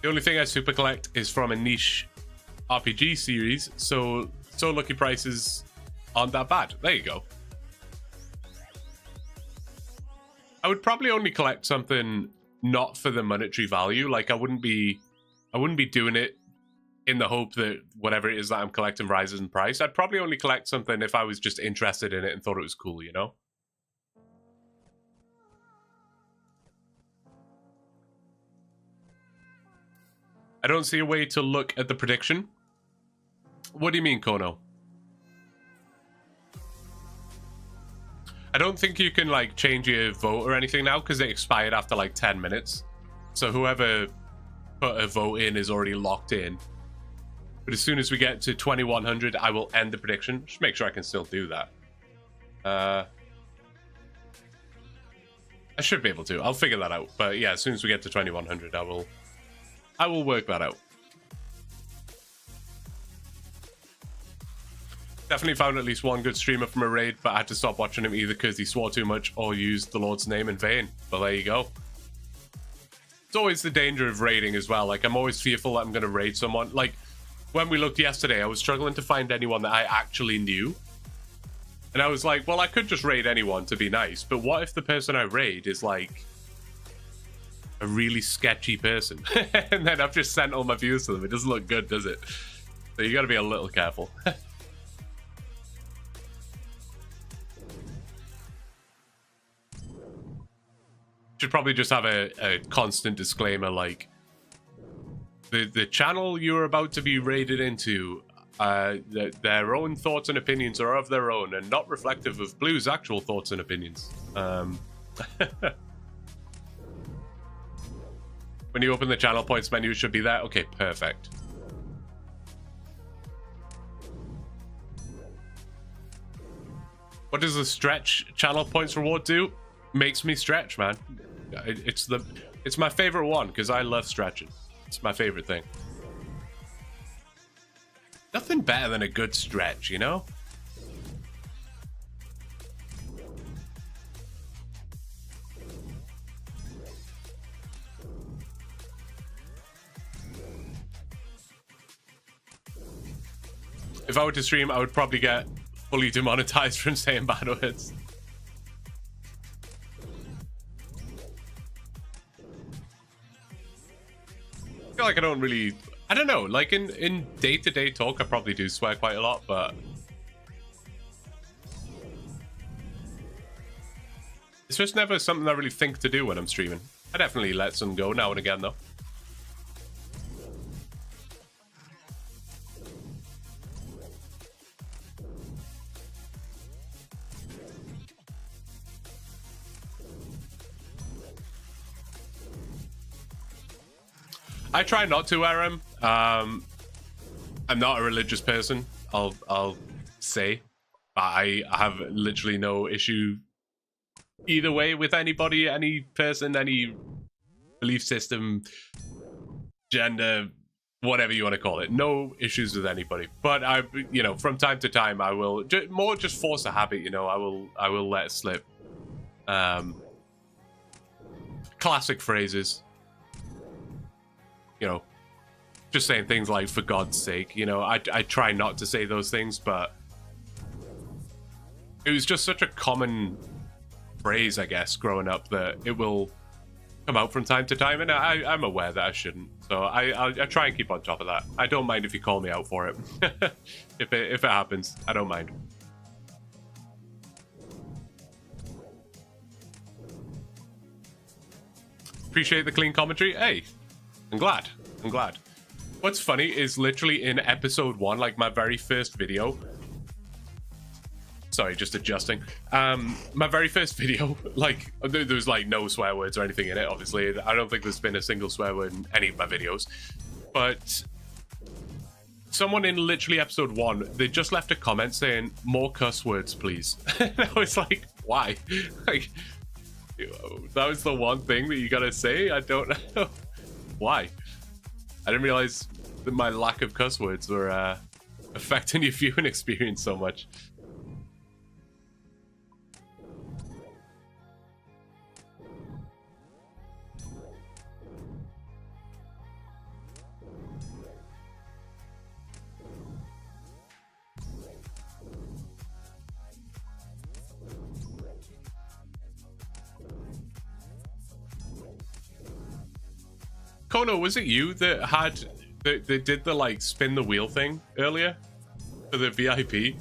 The only thing I super collect is from a niche RPG series, so lucky prices aren't that bad. There you go. I would probably only collect something not for the monetary value. Like, I wouldn't be doing it in the hope that whatever it is that I'm collecting rises in price. I'd probably only collect something if I was just interested in it and thought it was cool, you know? I don't see a way to look at the prediction. What do you mean, Kono? I don't think you can, like, change your vote or anything now because it expired after, like, 10 minutes. So whoever put a vote in is already locked in. But as soon as we get to 2100, I will end the prediction. Just make sure I can still do that. I should be able to. I'll figure that out. But yeah, as soon as we get to 2100, I will work that out. Definitely found at least one good streamer from a raid, but I had to stop watching him either because he swore too much or used the Lord's name in vain. But there you go. It's always the danger of raiding as well. Like, I'm always fearful that I'm going to raid someone. Like, when we looked yesterday, I was struggling to find anyone that I actually knew. And I was like, well, I could just raid anyone to be nice. But what if the person I raid is, like, a really sketchy person? And then I've just sent all my views to them. It doesn't look good, does it? So you got to be a little careful. Should probably just have a constant disclaimer, like, the channel you're about to be raided into, their own thoughts and opinions are of their own and not reflective of Blue's actual thoughts and opinions. When you open the channel points menu, it should be there. Okay, perfect. What does the stretch channel points reward do? Makes me stretch, man. It's my favorite one because I love stretching. It's my favorite thing. Nothing better than a good stretch, you know? If I were to stream, I would probably get fully demonetized from saying bad words. I feel like I don't really... I don't know, like in day-to-day talk, I probably do swear quite a lot, but... it's just never something I really think to do when I'm streaming. I definitely let some go now and again, though. I try not to, Aram. I'm not a religious person, I'll say. I have literally no issue either way with anybody, any person, any belief system, gender, whatever you want to call it. No issues with anybody. But I, you know, from time to time, I will more just force a habit. You know, I will let it slip. Classic phrases. You know, just saying things like "for God's sake." You know, I try not to say those things, but it was just such a common phrase, I guess, growing up, that it will come out from time to time, and I'm aware that I shouldn't. So I try and keep on top of that. I don't mind if you call me out for it. if it happens, I don't mind. Appreciate the clean commentary. Hey, I'm glad. I'm glad. What's funny is literally in episode 1, like my very first video. Sorry, just adjusting. My very first video, like, there's like no swear words or anything in it, obviously. I don't think there's been a single swear word in any of my videos. But someone in literally episode 1, they just left a comment saying, "More cuss words, please." And I was like, why? Like, that was the one thing that you gotta say? I don't know. Why? I didn't realize that my lack of cuss words were affecting your viewing experience so much. Kono, was it you that had that did the like spin the wheel thing earlier for the VIP?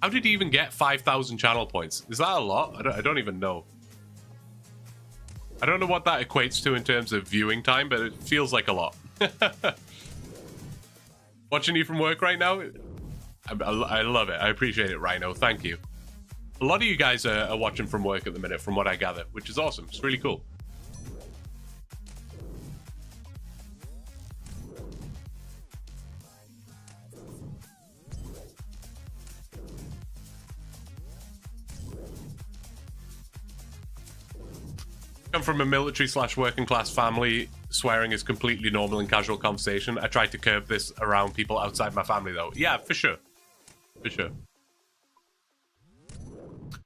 How did he even get 5,000 channel points? Is that a lot? I don't even know. I don't know what that equates to in terms of viewing time, but it feels like a lot. Watching you from work right now, I love it. I appreciate it, Rhino. Thank you. A lot of you guys are watching from work at the minute, from what I gather, which is awesome. It's really cool. Come from a military/working class family. Swearing is completely normal in casual conversation. I try to curb this around people outside my family, though. Yeah, for sure. For sure.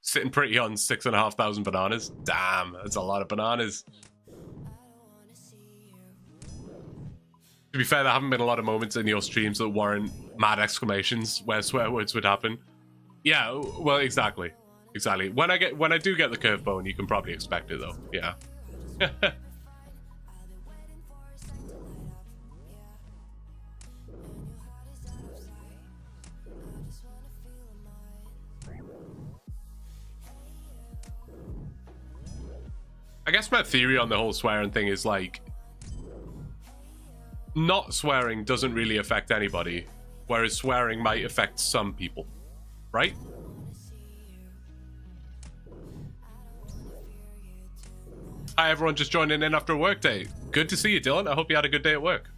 Sitting pretty on 6,500 bananas. Damn, that's a lot of bananas. To be fair, there haven't been a lot of moments in your streams that warrant mad exclamations where swear words would happen. Yeah, well, exactly. Exactly. When I do get the curve bone, you can probably expect it, though. Yeah. I guess my theory on the whole swearing thing is like, not swearing doesn't really affect anybody, whereas swearing might affect some people, right? Hi everyone, just joining in after a work day. Good to see you, Dylan. I hope you had a good day at work.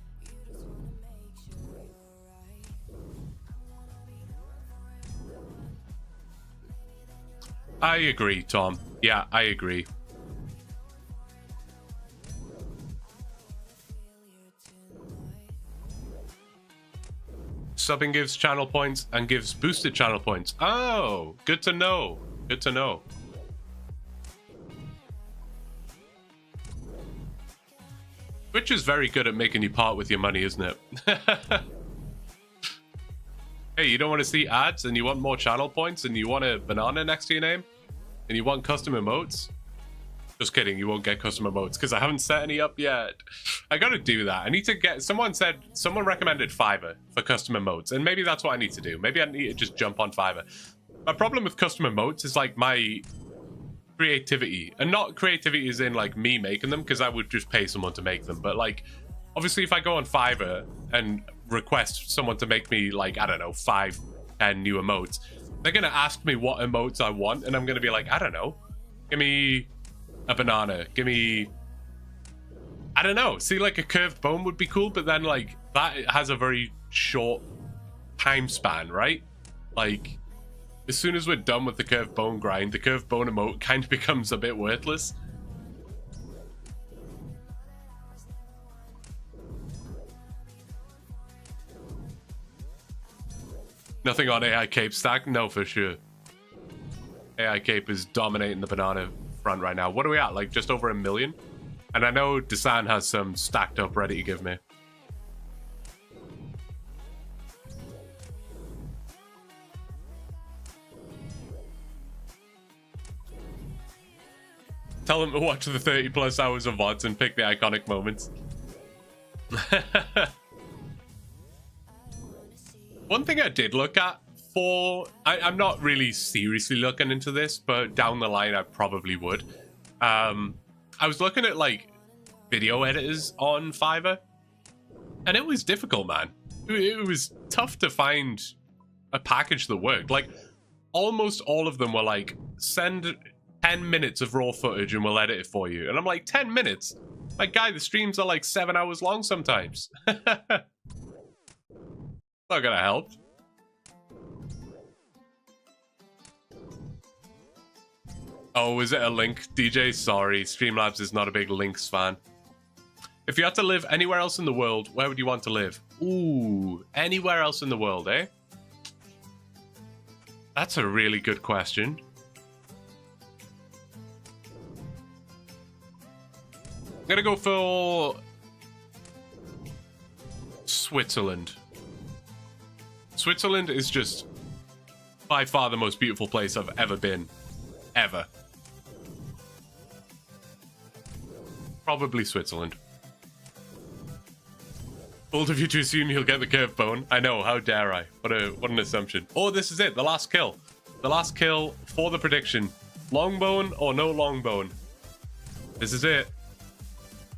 I agree, Tom. Yeah, I agree. Subbing gives channel points and gives boosted channel points. Oh, good to know. Good to know. Twitch is very good at making you part with your money, isn't it? Hey, you don't want to see ads and you want more channel points and you want a banana next to your name and you want custom emotes? Just kidding, you won't get custom emotes because I haven't set any up yet. I gotta do that. I need to get, someone recommended Fiverr for custom emotes, and maybe that's what I need to do. Maybe I need to just jump on Fiverr. My problem with custom emotes is like my creativity, and not creativity as in like me making them, because I would just pay someone to make them, but like obviously if I go on Fiverr and request someone to make me like, I don't know, 5, 10 new emotes, they're gonna ask me what emotes I want, and I'm gonna be like, I don't know, give me a banana, give me, I don't know. See, like a curved bone would be cool, but then like that has a very short time span, right? Like as soon as we're done with the curved bone grind, the curved bone emote kind of becomes a bit worthless. Nothing on AI Cape stack? No, for sure. AI Cape is dominating the banana front right now. What are we at? Like just over 1 million? And I know Desan has some stacked up ready to give me. Tell them to watch the 30 plus hours of VODs and pick the iconic moments. One thing I did look at for... I'm not really seriously looking into this, but down the line I probably would. I was looking at like video editors on Fiverr, and it was difficult, man. It was tough to find a package that worked. Like almost all of them were like, send 10 minutes of raw footage and we'll edit it for you. And I'm like, 10 minutes? Like, guy, the streams are like 7 hours long sometimes. Not gonna help. Oh, is it a link, DJ? Sorry, Streamlabs is not a big links fan. If you had to live anywhere else in the world, where would you want to live? Ooh, anywhere else in the world, eh? That's a really good question. I'm gonna go for Switzerland. Switzerland is just by far the most beautiful place I've ever been. Ever. Probably Switzerland. Bold of you to assume you'll get the curved bone. I know, how dare I? What an assumption. Oh, this is it, the last kill. The last kill for the prediction. Long bone or no long bone? This is it.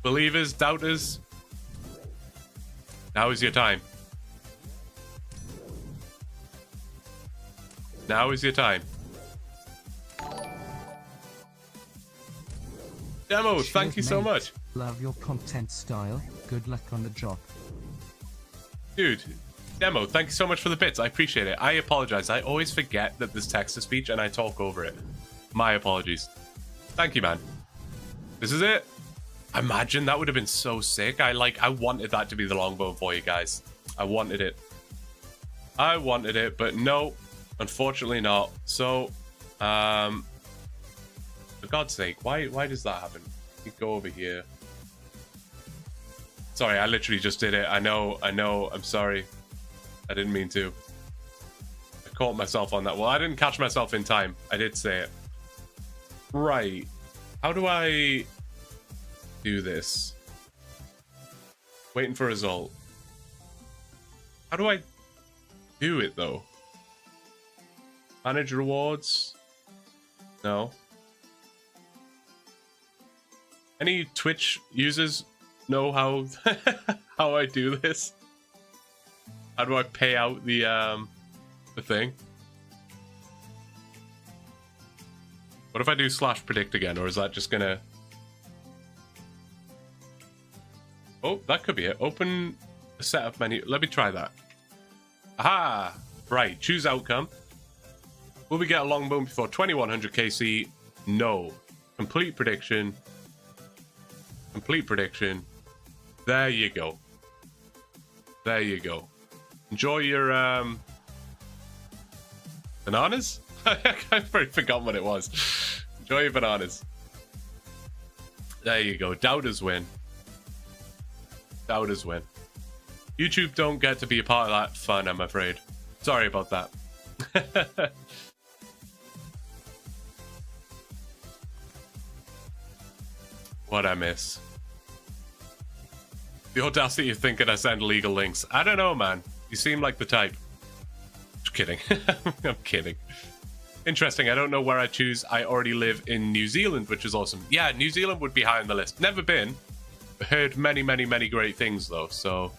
Believers, doubters. Now is your time. Now is your time. Demo, thank you so much. Love your content style. Good luck on the drop. Dude, Demo, thank you so much for the bits. I appreciate it. I apologize. I always forget that there's text-to-speech and I talk over it. My apologies. Thank you, man. This is it. Imagine that would have been so sick. I wanted that to be the longbow for you guys. I wanted it. I wanted it, but no, unfortunately not. So, for God's sake, why does that happen? You go over here. Sorry, I literally just did it. I know, I'm sorry. I didn't mean to. I caught myself on that. Well, I didn't catch myself in time. I did say it. Right. How do I do this? Waiting for a result. How do I do it, though? Manage rewards? No. Any Twitch users know how how I do this? How do I pay out the thing? What if I do /predict again, or is that just gonna... Oh, that could be it. Open the setup menu. Let me try that. Aha! Right, choose outcome. Will we get a longbow before 2100 KC? No. Complete prediction. Complete prediction. There you go. There you go. Enjoy your bananas? I've already forgotten what it was. Enjoy your bananas. There you go. Doubters win. Doubters win. YouTube don't get to be a part of that fun, I'm afraid. Sorry about that. What'd I miss? The audacity of thinking I send illegal links. I don't know, man. You seem like the type. Just kidding. I'm kidding. Interesting. I don't know where I choose. I already live in New Zealand, which is awesome. Yeah, New Zealand would be high on the list. Never been. Heard many, many, many great things, though. So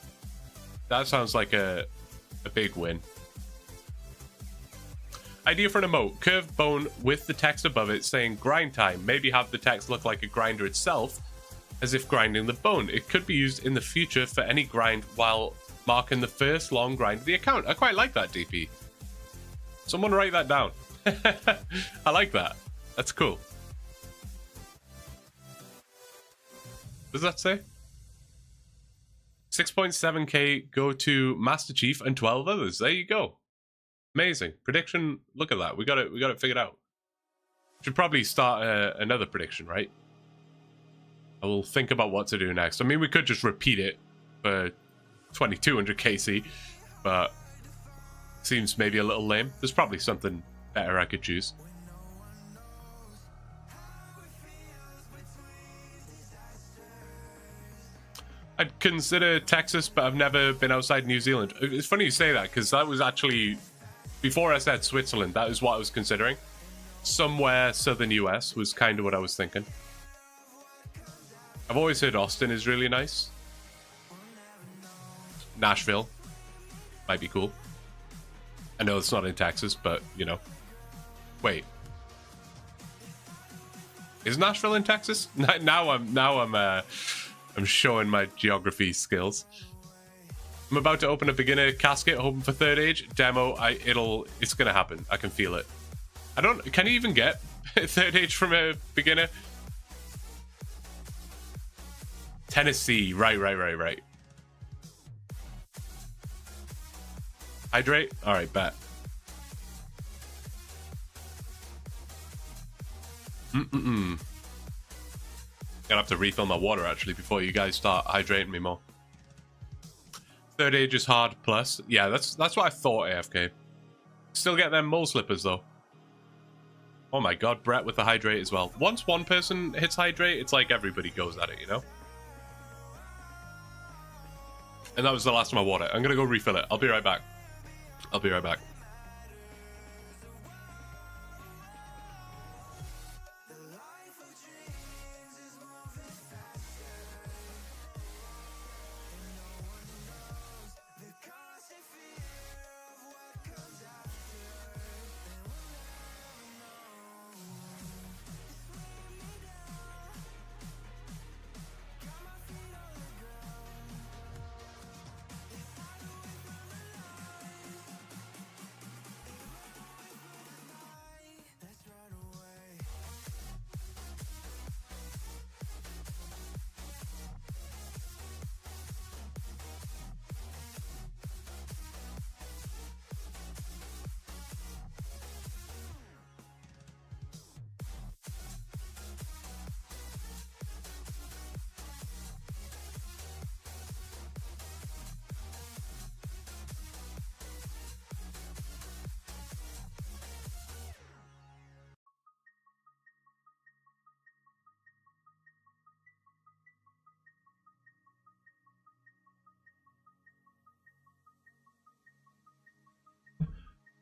that sounds like a big win. Idea for an emote. Curved bone with the text above it saying grind time. Maybe have the text look like a grinder itself, as if grinding the bone. It could be used in the future for any grind while marking the first long grind of the account. I quite like that, DP. Someone write that down. I like that. That's cool. What does that say? 6.7k go to Master Chief and 12 others. There you go. Amazing. Prediction. Look at that. We got it figured out. Should probably start another prediction, right? I will think about what to do next. I mean, we could just repeat it for 2200 KC, but seems maybe a little lame. There's probably something better I could choose. I'd consider Texas, but I've never been outside New Zealand. It's funny you say that, because that was actually, before I said Switzerland, that is what I was considering. Somewhere southern US was kind of what I was thinking. I've always heard Austin is really nice. Nashville might be cool. I know it's not in Texas, but you know. Wait, is Nashville in Texas? Now I'm showing my geography skills. I'm about to open a beginner casket, hoping for third age demo. It's gonna happen. I can feel it. Can you even get third age from a beginner? Tennessee, right. Hydrate? All right, bet. Gonna have to refill my water actually before you guys start hydrating me more. Third age is hard plus. Yeah, that's what I thought, AFK. Still get them mole slippers though. Oh my god, Brett with the hydrate as well. Once one person hits hydrate, it's like everybody goes at it, you know? And that was the last of my water. I'm gonna go refill it. I'll be right back.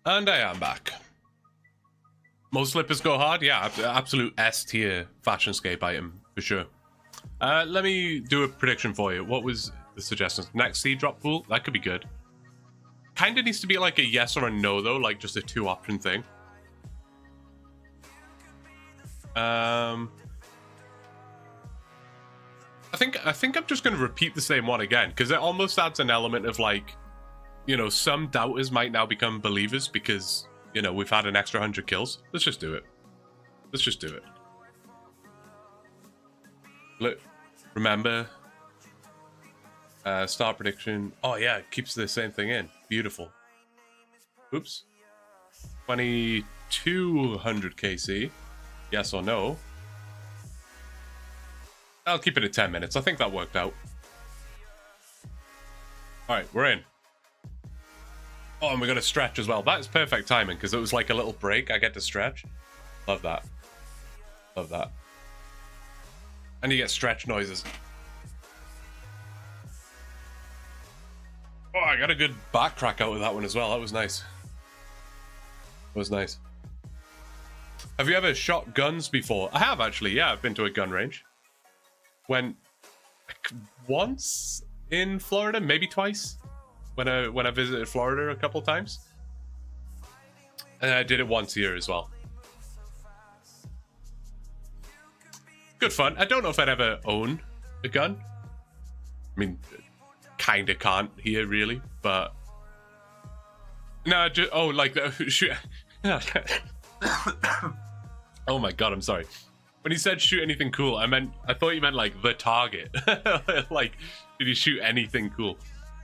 And I am back. Most slippers go hard? Yeah, absolute S tier fashionscape item, for sure. Let me do a prediction for you. What was the suggestions? Next seed drop pool? That could be good. Kinda needs to be like a yes or a no though, like just a 2-option thing. I think I'm just gonna repeat the same one again, because it almost adds an element of like, you know, some doubters might now become believers because, you know, we've had an extra 100 kills. Let's just do it. Look, remember, start prediction. Oh yeah, it keeps the same thing in. Beautiful. Oops. 2200 KC. Yes or no? I'll keep it at 10 minutes. I think that worked out. All right, we're in. Oh, and we're going to stretch as well. That's perfect timing because it was like a little break. I get to stretch. Love that. Love that. And you get stretch noises. Oh, I got a good back crack out of that one as well. That was nice. That was nice. Have you ever shot guns before? I have, actually. Yeah, I've been to a gun range. Went once in Florida, maybe twice. When I visited Florida a couple times. And I did it once here as well. Good fun. I don't know if I'd ever own a gun. I mean, kind of can't here, really. But... no, just... oh, like... shoot. Oh my god, I'm sorry. When he said shoot anything cool, I thought you meant like the target. Like, did you shoot anything cool?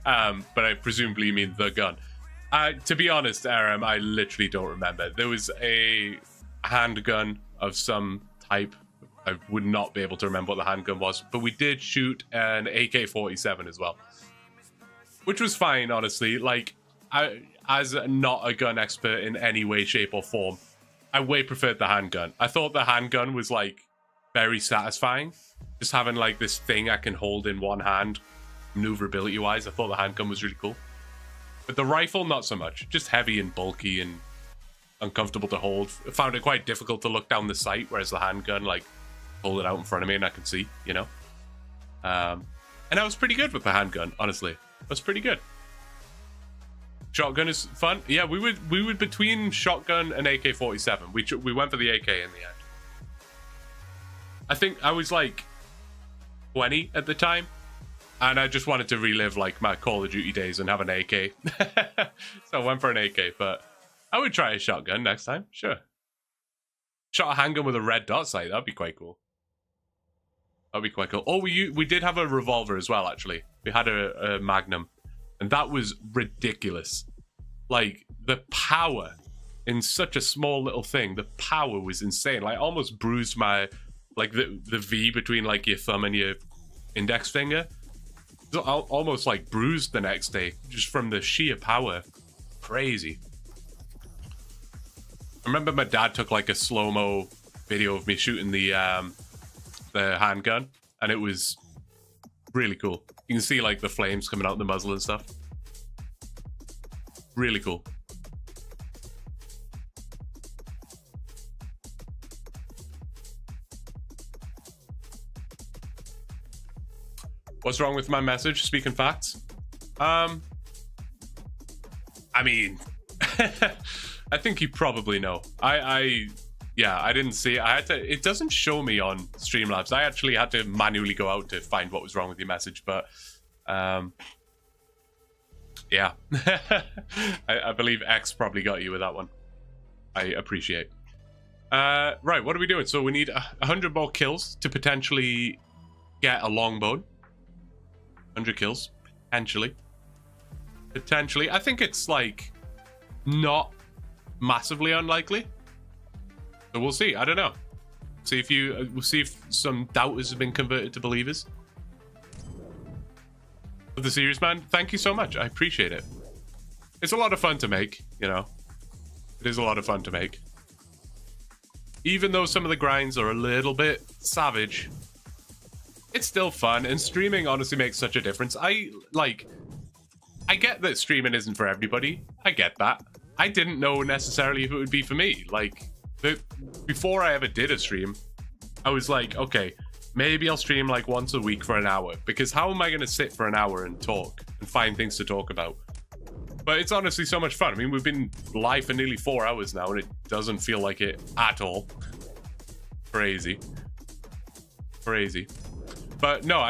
But I presumably mean the gun. To be honest, Aram, I literally don't remember. There was a handgun of some type. I would not be able to remember what the handgun was, but we did shoot an AK-47 as well, which was fine, honestly. Like, as not a gun expert in any way, shape, or form, I way preferred the handgun. I thought the handgun was like very satisfying, just having like this thing I can hold in one hand. Maneuverability wise, I thought the handgun was really cool, but the rifle not so much. Just heavy and bulky and uncomfortable to hold. I found it quite difficult to look down the sight, whereas the handgun, like, hold it out in front of me and I can see, you know. And I was pretty good with the handgun, honestly. I was pretty good. Shotgun is fun. Yeah, we would between shotgun and AK-47. We went for the AK in the end. I think I was like 20 at the time. And I just wanted to relive like my Call of Duty days and have an AK. So I went for an AK, but I would try a shotgun next time. Sure. Shot a handgun with a red dot sight. That'd be quite cool. That'd be quite cool. Oh, we did have a revolver as well, actually. We had a Magnum. And that was ridiculous. Like, the power in such a small little thing. The power was insane. Like, almost bruised my... like, the V between, like, your thumb and your index finger. Almost like bruised the next day just from the sheer power. Crazy. I remember my dad took like a slow-mo video of me shooting the handgun, and it was really cool. You can see like the flames coming out the muzzle and stuff. Really cool. What's wrong with my message? Speaking facts. I mean, I think you probably know. Yeah, I didn't see it. I had to. It doesn't show me on Streamlabs. I actually had to manually go out to find what was wrong with your message. But yeah, I believe X probably got you with that one. I appreciate. Right, what are we doing? So we need 100 more kills to potentially get a longbow. 100 kills, potentially. Potentially. I think it's, like, not massively unlikely. So we'll see. I don't know. See if we'll see if some doubters have been converted to believers. Of the series, man, thank you so much. I appreciate it. It's a lot of fun to make, you know. It is a lot of fun to make. Even though some of the grinds are a little bit savage, it's still fun, and streaming honestly makes such a difference. I get that streaming isn't for everybody. I get that. I didn't know necessarily if it would be for me. Like, before I ever did a stream, I was like, okay, maybe I'll stream like once a week for an hour, because how am I going to sit for an hour and talk and find things to talk about? But it's honestly so much fun. I mean, we've been live for nearly 4 hours now, and it doesn't feel like it at all. Crazy. Crazy. But no,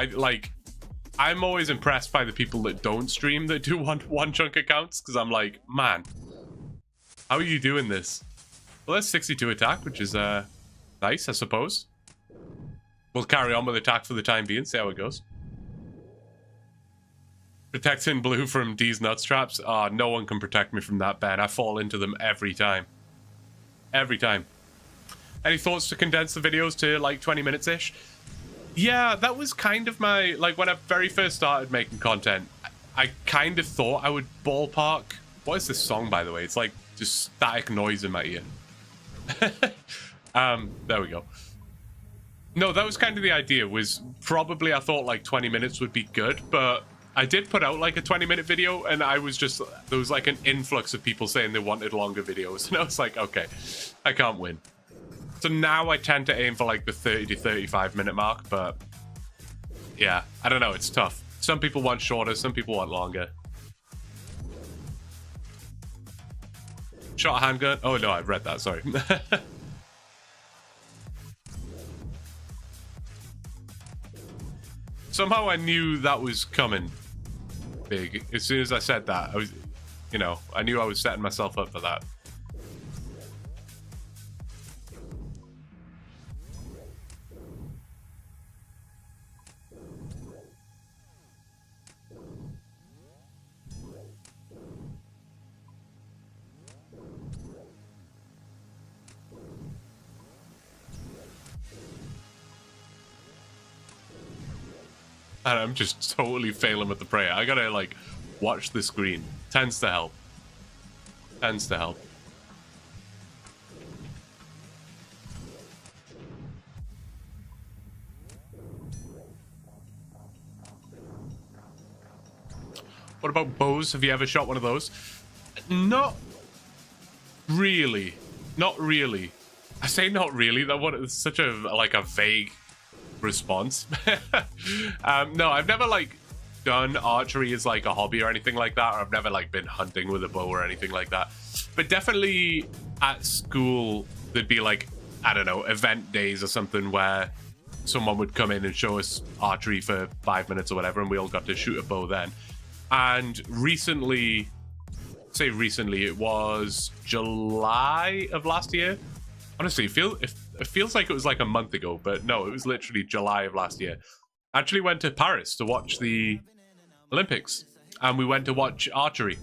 I'm always impressed by the people that don't stream, that do OneChunk accounts, because I'm like, man, how are you doing this? Well, that's 62 attack, which is nice, I suppose. We'll carry on with attack for the time being, see how it goes. Protecting Blue from D's nuts traps. Ah, no one can protect me from that, Ben. I fall into them every time. Every time. Any thoughts to condense the videos to like 20 minutes-ish? Yeah, that was kind of my, like, when I very first started making content, I kind of thought I would ballpark What is this song, by the way? It's like just static noise in my ear. There we go. No, that was kind of the idea, was probably I thought like 20 minutes would be good, but I did put out like a 20-minute video, and I was just, there was like an influx of people saying they wanted longer videos, and I was like, okay, I can't win. So now I tend to aim for like the 30 to 35 minute mark, but yeah, I don't know, it's tough. Some people want shorter, some people want longer. Shot a handgun? Oh no, I've read that, sorry. Somehow I knew that was coming big. As soon as I said that, I was, you know, I knew I was setting myself up for that. And I'm just totally failing with the prayer. I gotta, like, watch the screen. Tends to help. Tends to help. What about bows? Have you ever shot one of those? Not really. Not really. I say not really. That one is such a, like, a vague response. No, I've never like done archery as like a hobby or anything like that, or I've never like been hunting with a bow or anything like that, but definitely at school there'd be like, I don't know, event days or something where someone would come in and show us archery for 5 minutes or whatever, and we all got to shoot a bow then. And recently, say recently, it was July of last year. Honestly, it feels like it was like a month ago, but no, it was literally July of last year. I actually went to Paris to watch the Olympics, and we went to watch archery.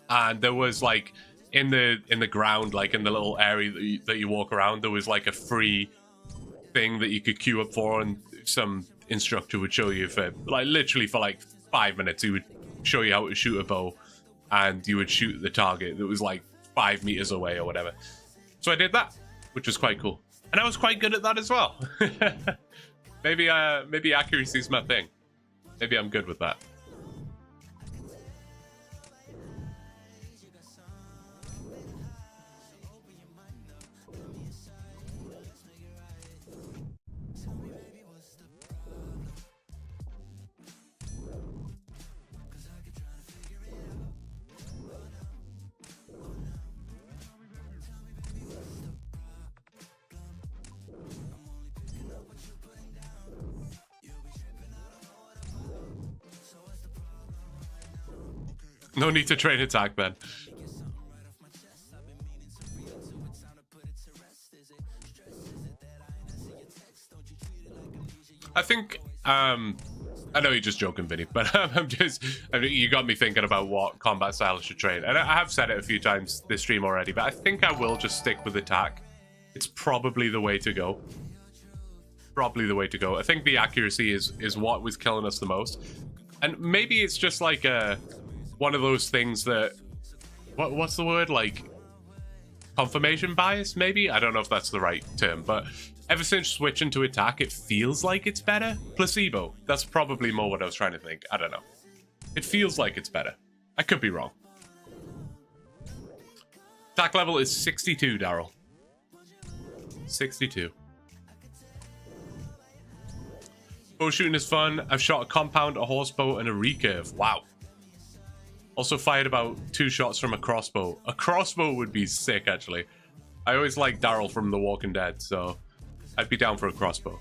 And there was like in the ground, like in the little area that you walk around, there was like a free thing that you could queue up for, and some instructor would show you for like literally for like 5 minutes. He would show you how to shoot a bow, and you would shoot the target that was like 5 meters away or whatever. So I did that, which was quite cool, and I was quite good at that as well. Maybe accuracy is my thing. Maybe I'm good with that. No need to train attack, man. I think, I know you're just joking, Vinny, but you got me thinking about what combat style I should train. And I have said it a few times this stream already, but I think I will just stick with attack. It's probably the way to go. Probably the way to go. I think the accuracy is what was killing us the most. And maybe it's just like one of those things that, what's the word, like confirmation bias, maybe? I don't know if that's the right term, but ever since switching to attack, it feels like it's better. Placebo, that's probably more what I was trying to think. I don't know. It feels like it's better. I could be wrong. Attack level is 62, Daryl. 62. Bow shooting is fun. I've shot a compound, a horsebow, and a recurve. Wow. Also fired about 2 shots from a crossbow. A crossbow would be sick, actually. I always liked Daryl from The Walking Dead, so I'd be down for a crossbow.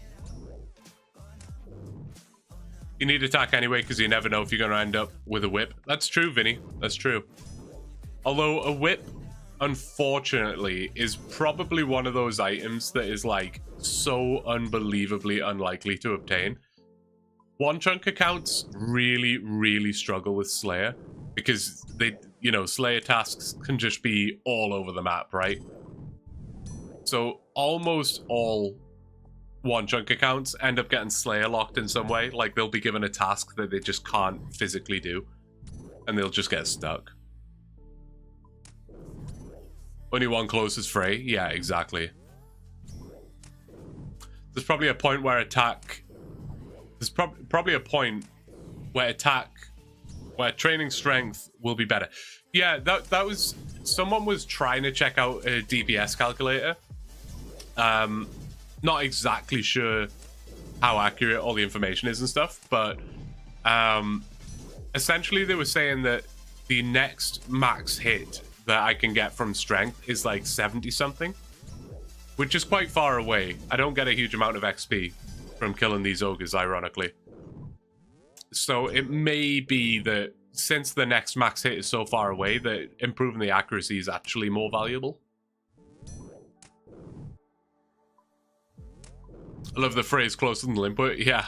You need attack anyway, because you never know if you're going to end up with a whip. That's true, Vinny. That's true. Although a whip, unfortunately, is probably one of those items that is, like, so unbelievably unlikely to obtain. OneChunk accounts really, really struggle with Slayer, because they, you know, Slayer tasks can just be all over the map, right? So almost all OneChunk accounts end up getting Slayer locked in some way. Like, they'll be given a task that they just can't physically do, and they'll just get stuck. Only one closest Frey. Yeah, exactly. There's probably a point where attack... There's probably a point where where training strength will be better. Yeah, that was... Someone was trying to check out a DPS calculator. Not exactly sure how accurate all the information is and stuff, but essentially they were saying that the next max hit that I can get from strength is like 70 something, which is quite far away. I don't get a huge amount of XP from killing these ogres, ironically. So it may be that since the next max hit is so far away, that improving the accuracy is actually more valuable. I love the phrase closer than Limpwood. Yeah.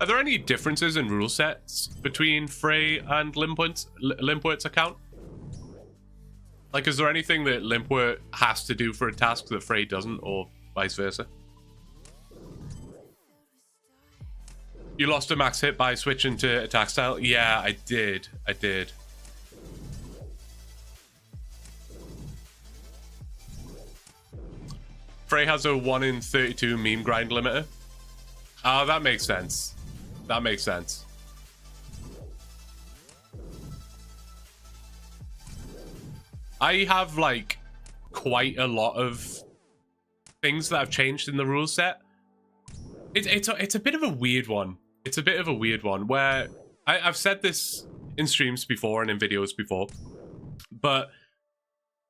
Are there any differences in rule sets between Frey and Limpwurt's account? Like, is there anything that Limpwurt has to do for a task that Frey doesn't, or vice versa? You lost a max hit by switching to attack style? Yeah, I did. I did. Frey has a 1 in 32 meme grind limiter. Oh, that makes sense. That makes sense. I have, like, quite a lot of things that have changed in the rule set. It's a bit of a weird one. It's a bit of a weird one where I've said this in streams before and in videos before, but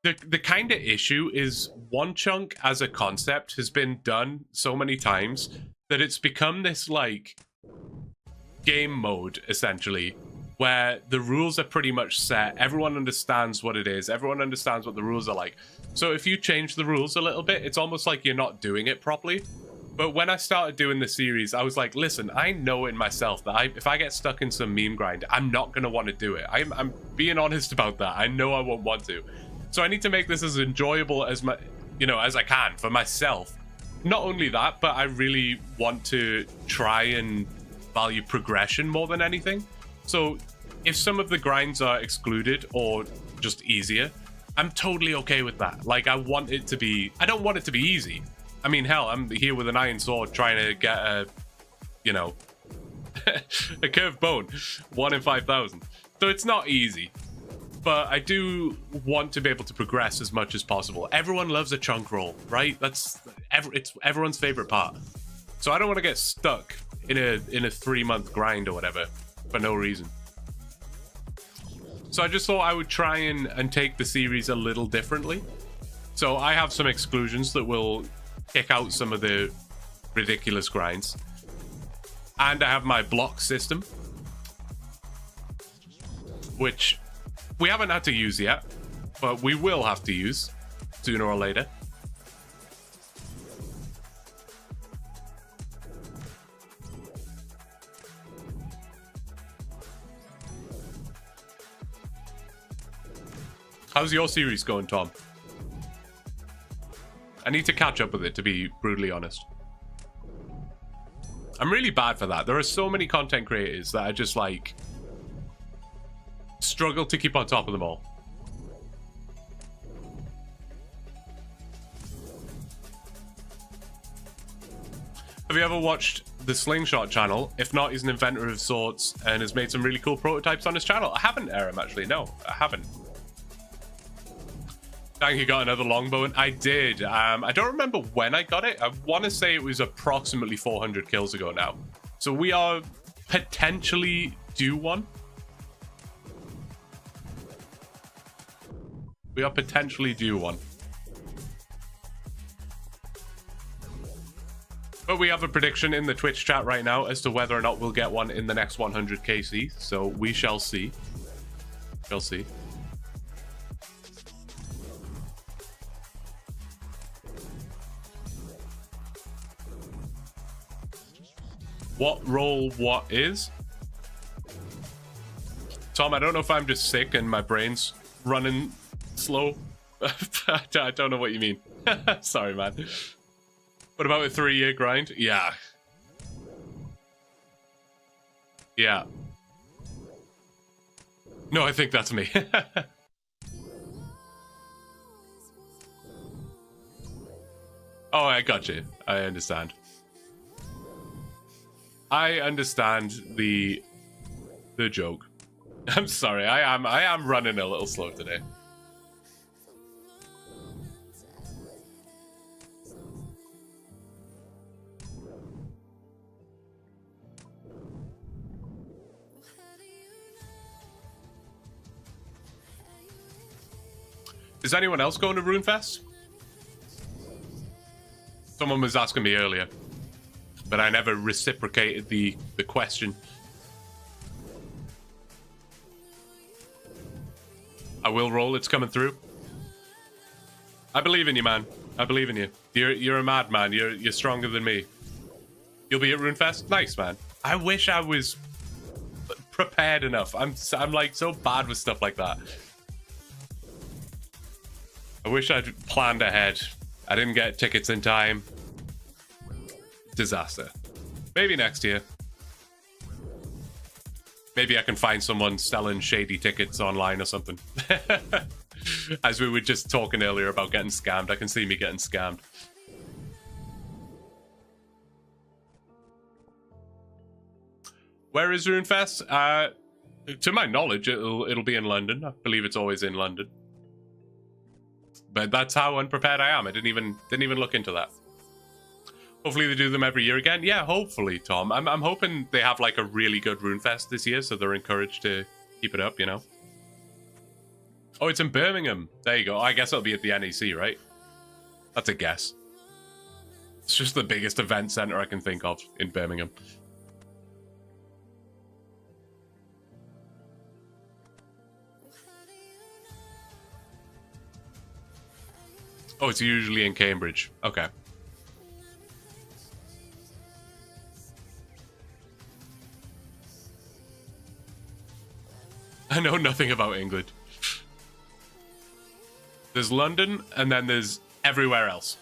the kind of issue is OneChunk as a concept has been done so many times that it's become this, like, game mode, essentially, where the rules are pretty much set. Everyone understands what it is. Everyone understands what the rules are like. So if you change the rules a little bit, it's almost like you're not doing it properly. But when I started doing the series, I was like, listen, I know in myself that if I get stuck in some meme grind, I'm not going to want to do it. I'm being honest about that. I know I won't want to. So I need to make this as enjoyable as as I can for myself. Not only that, but I really want to try and value progression more than anything. So if some of the grinds are excluded or just easier, I'm totally okay with that. Like, I don't want it to be easy. I mean, hell, I'm here with an iron sword trying to get a curved bone, 1 in 5,000. So it's not easy, but I do want to be able to progress as much as possible. Everyone loves a chunk roll, right? It's everyone's favorite part. So I don't want to get stuck in a 3-month grind or whatever for no reason. So I just thought I would try and take the series a little differently. So I have some exclusions that will kick out some of the ridiculous grinds. And I have my block system, which we haven't had to use yet, but we will have to use sooner or later. How's your series going, Tom? I need to catch up with it, to be brutally honest. I'm really bad for that. There are so many content creators that I just, like, struggle to keep on top of them all. Have you ever watched the Slingshot channel? If not, he's an inventor of sorts and has made some really cool prototypes on his channel. I haven't, Aram, actually. No, I haven't. Dang, you got another longbow, and I did. I don't remember when I got it. I want to say it was approximately 400 kills ago now. So we are potentially due one. We are potentially due one. But we have a prediction in the Twitch chat right now as to whether or not we'll get one in the next 100 KC. So we shall see. Shall see. What role what is? Tom, I don't know if I'm just sick and my brain's running slow. I don't know what you mean. Sorry, man. What about a 3-year grind? Yeah. Yeah. No, I think that's me. Oh, I got you. I understand. I understand the joke. I'm sorry. I am running a little slow today. Is anyone else going to RuneFest? Someone was asking me earlier, but I never reciprocated the question. I will roll. It's coming through. I believe in you, man. I believe in you. You're a madman. You're stronger than me. You'll be at RuneFest? Nice, man. I wish I was prepared enough. I'm like so bad with stuff like that. I wish I'd planned ahead. I didn't get tickets in time. Disaster. Maybe next year. Maybe I can find someone selling shady tickets online or something. As we were just talking earlier about getting scammed. I can see me getting scammed. Where is RuneFest? To my knowledge, it'll be in London. I believe it's always in London. But that's how unprepared I am. I didn't even look into that. Hopefully they do them every year again. Yeah, hopefully, Tom. I'm hoping they have like a really good RuneFest this year, so they're encouraged to keep it up, you know. Oh, it's in Birmingham. There you go. I guess it'll be at the NEC, right? That's a guess. It's just the biggest event center I can think of in Birmingham. Oh, it's usually in Cambridge. Okay. I know nothing about England. There's London, and then there's everywhere else.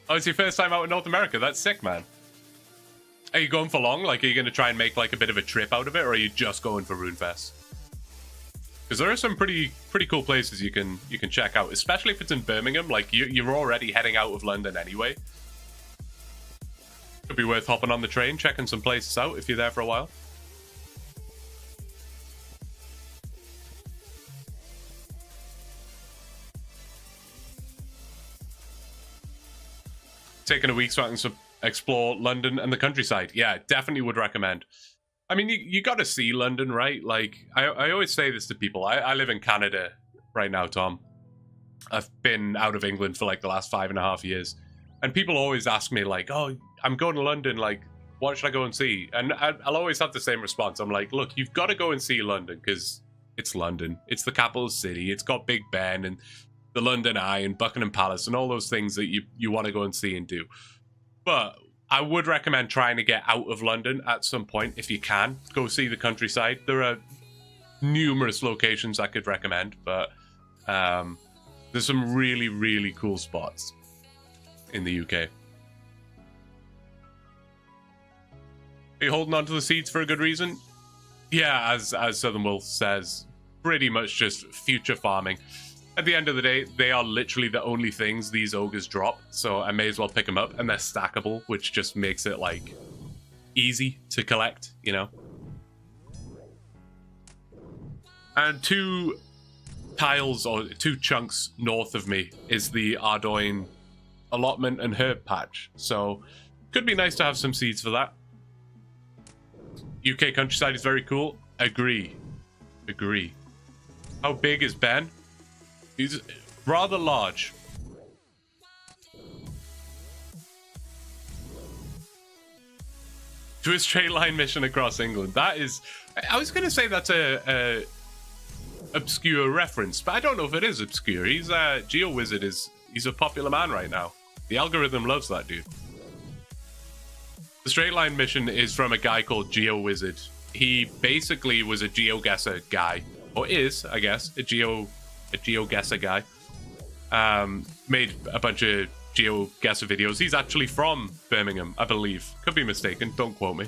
Oh, it's your first time out in North America. That's sick, man. Are you going for long? Like, are you going to try and make like a bit of a trip out of it, or are you just going for RuneFest? Because there are some pretty cool places you can check out, especially if it's in Birmingham. Like you're already heading out of London anyway. Could be worth hopping on the train, checking some places out if you're there for a while. Taking a week so I can explore London and the countryside. Yeah, definitely would recommend. I mean, you got to see London, right? Like, I always say this to people. I live in Canada right now, Tom. I've been out of England for like the last 5.5 years. And people always ask me like, oh, I'm going to London. Like, what should I go and see? And I'll always have the same response. I'm like, look, you've got to go and see London because it's London. It's the capital city. It's got Big Ben and the London Eye and Buckingham Palace and all those things that you want to go and see and do. But I would recommend trying to get out of London at some point if you can. Go see the countryside. There are numerous locations I could recommend, but there's some really, really cool spots in the UK. Are you holding on to the seeds for a good reason? Yeah, as Southern Wolf says, pretty much just future farming. At the end of the day, they are literally the only things these ogres drop, so I may as well pick them up, and they're stackable, which just makes it, like, easy to collect, you know? And 2 tiles, or 2 chunks north of me, is the Ardoin allotment and herb patch, so could be nice to have some seeds for that. UK countryside is very cool. Agree. How big is Ben? He's rather large. To a straight line mission across England. That is... I was going to say that's a obscure reference, but I don't know if it is obscure. He's GeoWizard he's a popular man right now. The algorithm loves that dude. The straight line mission is from a guy called GeoWizard. He basically was a GeoGuessr guy, or is, I guess, a GeoGuessr guy. Made a bunch of GeoGuessr videos. He's actually from Birmingham, I believe. Could be mistaken, don't quote me.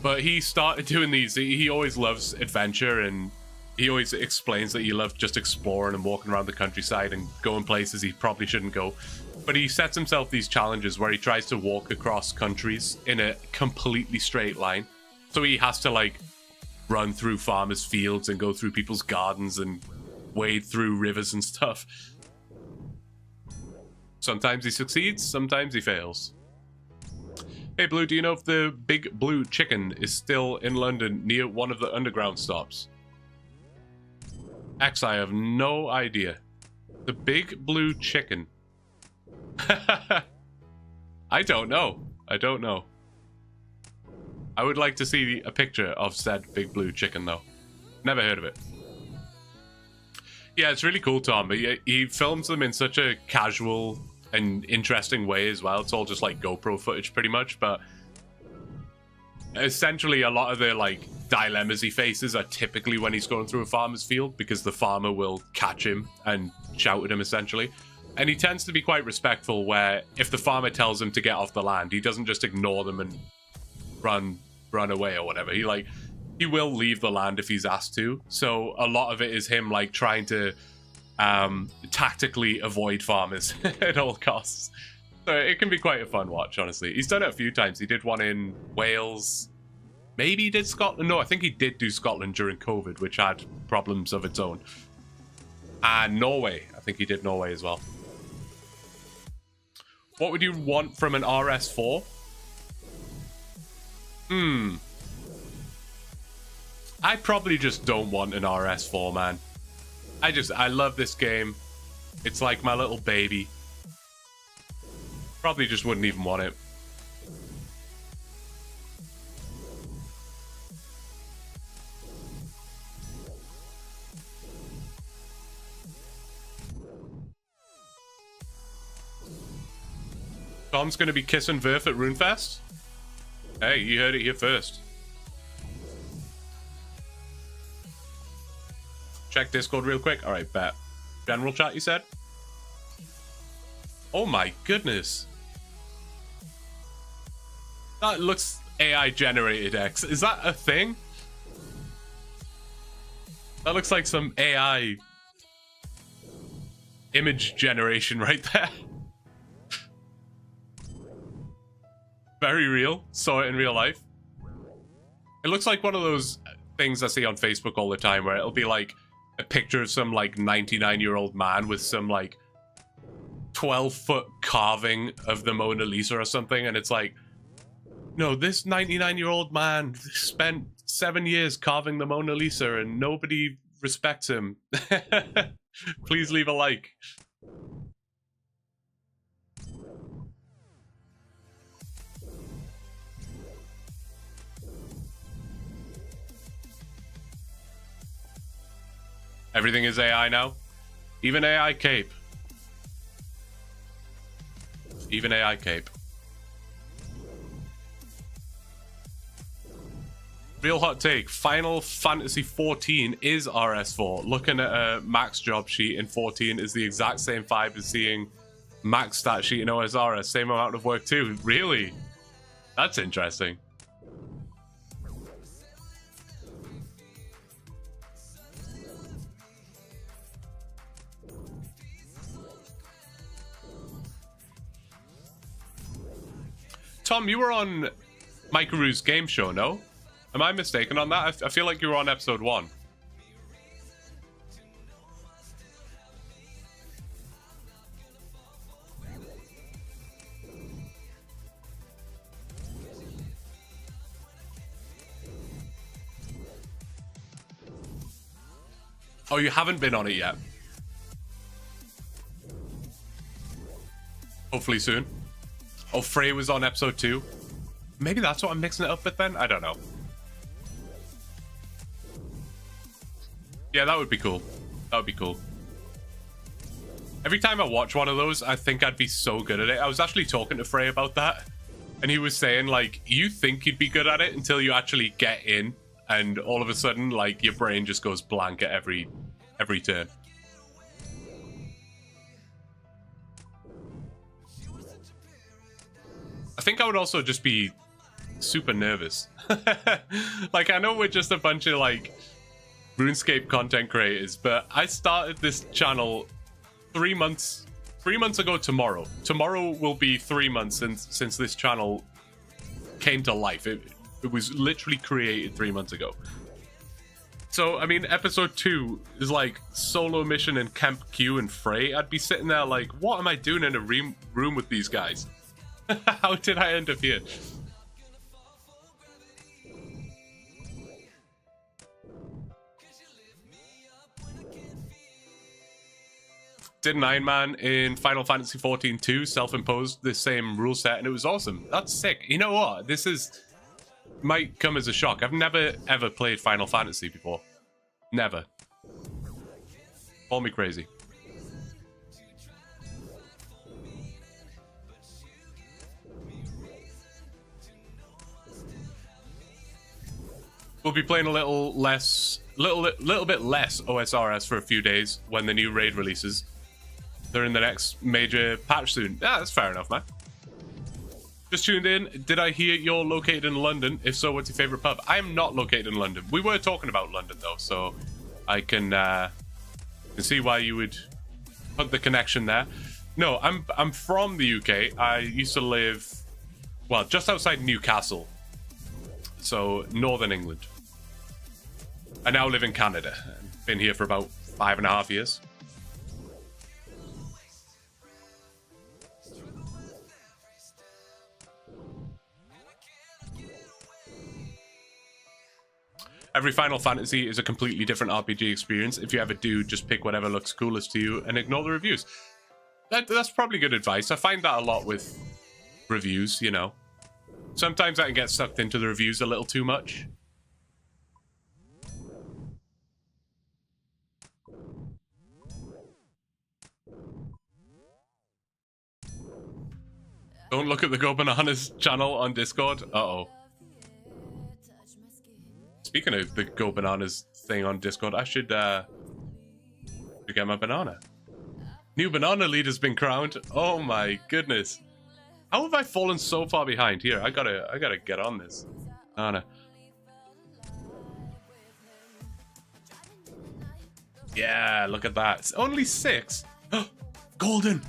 But he started doing these. He always loves adventure, and he always explains that he loves just exploring and walking around the countryside and going places he probably shouldn't go. But he sets himself these challenges where he tries to walk across countries in a completely straight line. So he has to like run through farmers' fields and go through people's gardens and wade through rivers and stuff. Sometimes he succeeds, sometimes he fails. Hey Blue, do you know if the Big Blue Chicken is still in London near one of the underground stops? X, I have no idea. The Big Blue Chicken. I don't know. I don't know. I would like to see a picture of said Big Blue Chicken, though. Never heard of it. Yeah, it's really cool, Tom. He films them in such a casual and interesting way as well. It's all just like GoPro footage, pretty much. But essentially, a lot of the like dilemmas he faces are typically when he's going through a farmer's field, because the farmer will catch him and shout at him, essentially. And he tends to be quite respectful, where if the farmer tells him to get off the land, he doesn't just ignore them and run away or whatever. He will leave the land if he's asked to. So a lot of it is him like trying to tactically avoid farmers at all costs. So it can be quite a fun watch, honestly. He's done it a few times. He did one in Wales. Maybe he did Scotland. No, I think he did do Scotland during COVID, which had problems of its own. And Norway. I think he did Norway as well. What would you want from an RS4? I probably just don't want an RS4, man. I love this game. It's like my little baby. Probably just wouldn't even want it. Tom's gonna be kissing Verf at RuneFest? Hey, you heard it here first. Check Discord real quick. Alright, bet. General chat, you said? Oh my goodness. That looks AI generated, X. Is that a thing? That looks like some AI image generation right there. Very real. Saw it in real life. It looks like one of those things I see on Facebook all the time, where it'll be like a picture of some like 99-year-old man with some like 12-foot carving of the Mona Lisa or something, and it's like, no, this 99-year-old man spent 7 years carving the Mona Lisa and nobody respects him. Please leave a like. Everything is AI now. Even AI cape. Even AI cape. Real hot take. Final Fantasy 14 is RS4. Looking at a max job sheet in 14 is the exact same vibe as seeing max stat sheet in OSR. Same amount of work too. Really? That's interesting. Tom, you were on Mikeru's game show, no? Am I mistaken on that? I feel like you were on episode 1. Oh, you haven't been on it yet? Hopefully soon. Oh, Frey was on episode 2. Maybe that's what I'm mixing it up with then? I don't know. Yeah, that would be cool. That would be cool. Every time I watch one of those, I think I'd be so good at it. I was actually talking to Frey about that, and he was saying, like, you think you'd be good at it until you actually get in, and all of a sudden, like, your brain just goes blank at every turn. I think I would also just be super nervous. Like, I know we're just a bunch of like RuneScape content creators, but I started this channel 3 months ago tomorrow. Tomorrow will be 3 months since this channel came to life. It was literally created 3 months ago. So, I mean, episode 2 is like solo mission in Camp Q and Frey. I'd be sitting there like, what am I doing in a room with these guys? How did I end up here? Did an Ironman in Final Fantasy 14 2, self-imposed this same rule set, and it was awesome. That's sick. You know what? This might come as a shock. I've never ever played Final Fantasy before. Never. Call me crazy. We'll be playing a little bit less OSRS for a few days when the new raid releases. They're in the next major patch soon. Yeah, that's fair enough, man. Just tuned in. Did I hear you're located in London? If so, what's your favorite pub? I am not located in London. We were talking about London though, so I can see why you would put the connection there. No, I'm from the UK. I used to live, well, just outside Newcastle, so northern England. I now live in Canada. Been here for about 5.5 years. Every Final Fantasy is a completely different RPG experience. If you ever do, just pick whatever looks coolest to you and ignore the reviews. That's probably good advice. I find that a lot with reviews, you know. Sometimes I can get sucked into the reviews a little too much. Don't look at the Go Bananas channel on Discord. Uh-oh. Speaking of the Go Bananas thing on Discord, I should get my banana. New banana leader's been crowned. Oh my goodness. How have I fallen so far behind? Here, I gotta get on this. Banana. Yeah, look at that. It's only 6. Golden.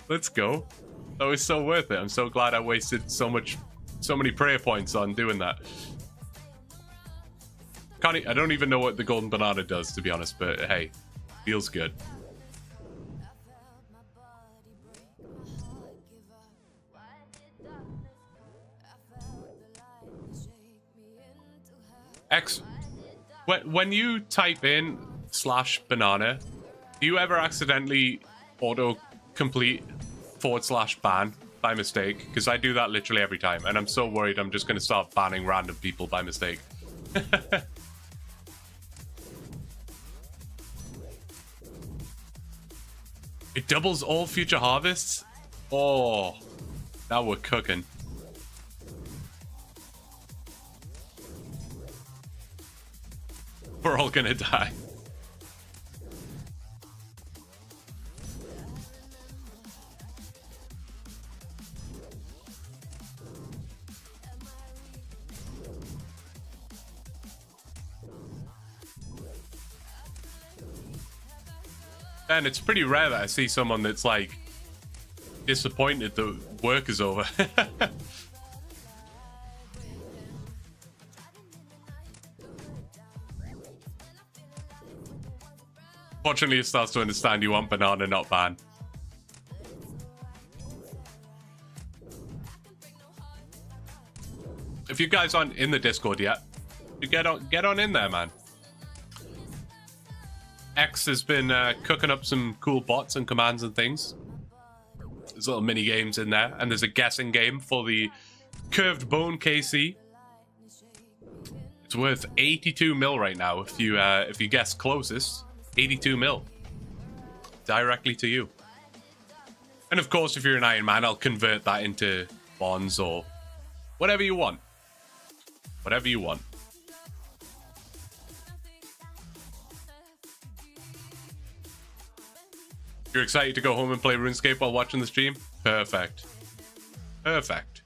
Let's go. That was so worth it. I'm so glad I wasted so many prayer points on doing that. I don't even know what the golden banana does, to be honest, but hey, feels good. When you type in /banana, do you ever accidentally auto-complete /ban by mistake? Because I do that literally every time, and I'm so worried I'm just going to start banning random people by mistake. It doubles all future harvests? Oh, now we're cooking. We're all gonna die. And it's pretty rare that I see someone that's like disappointed that work is over. Fortunately, it starts to understand you want banana, not ban. If you guys aren't in the Discord yet, you get on in there, man. X has been cooking up some cool bots and commands and things. There's little mini games in there, and there's a guessing game for the Curved Bone KC. It's worth 82 mil right now if you guess closest. 82 mil directly to you. And of course, if you're an Iron Man, I'll convert that into bonds or whatever you want. Whatever you want. You're excited to go home and play RuneScape while watching the stream? Perfect. Perfect.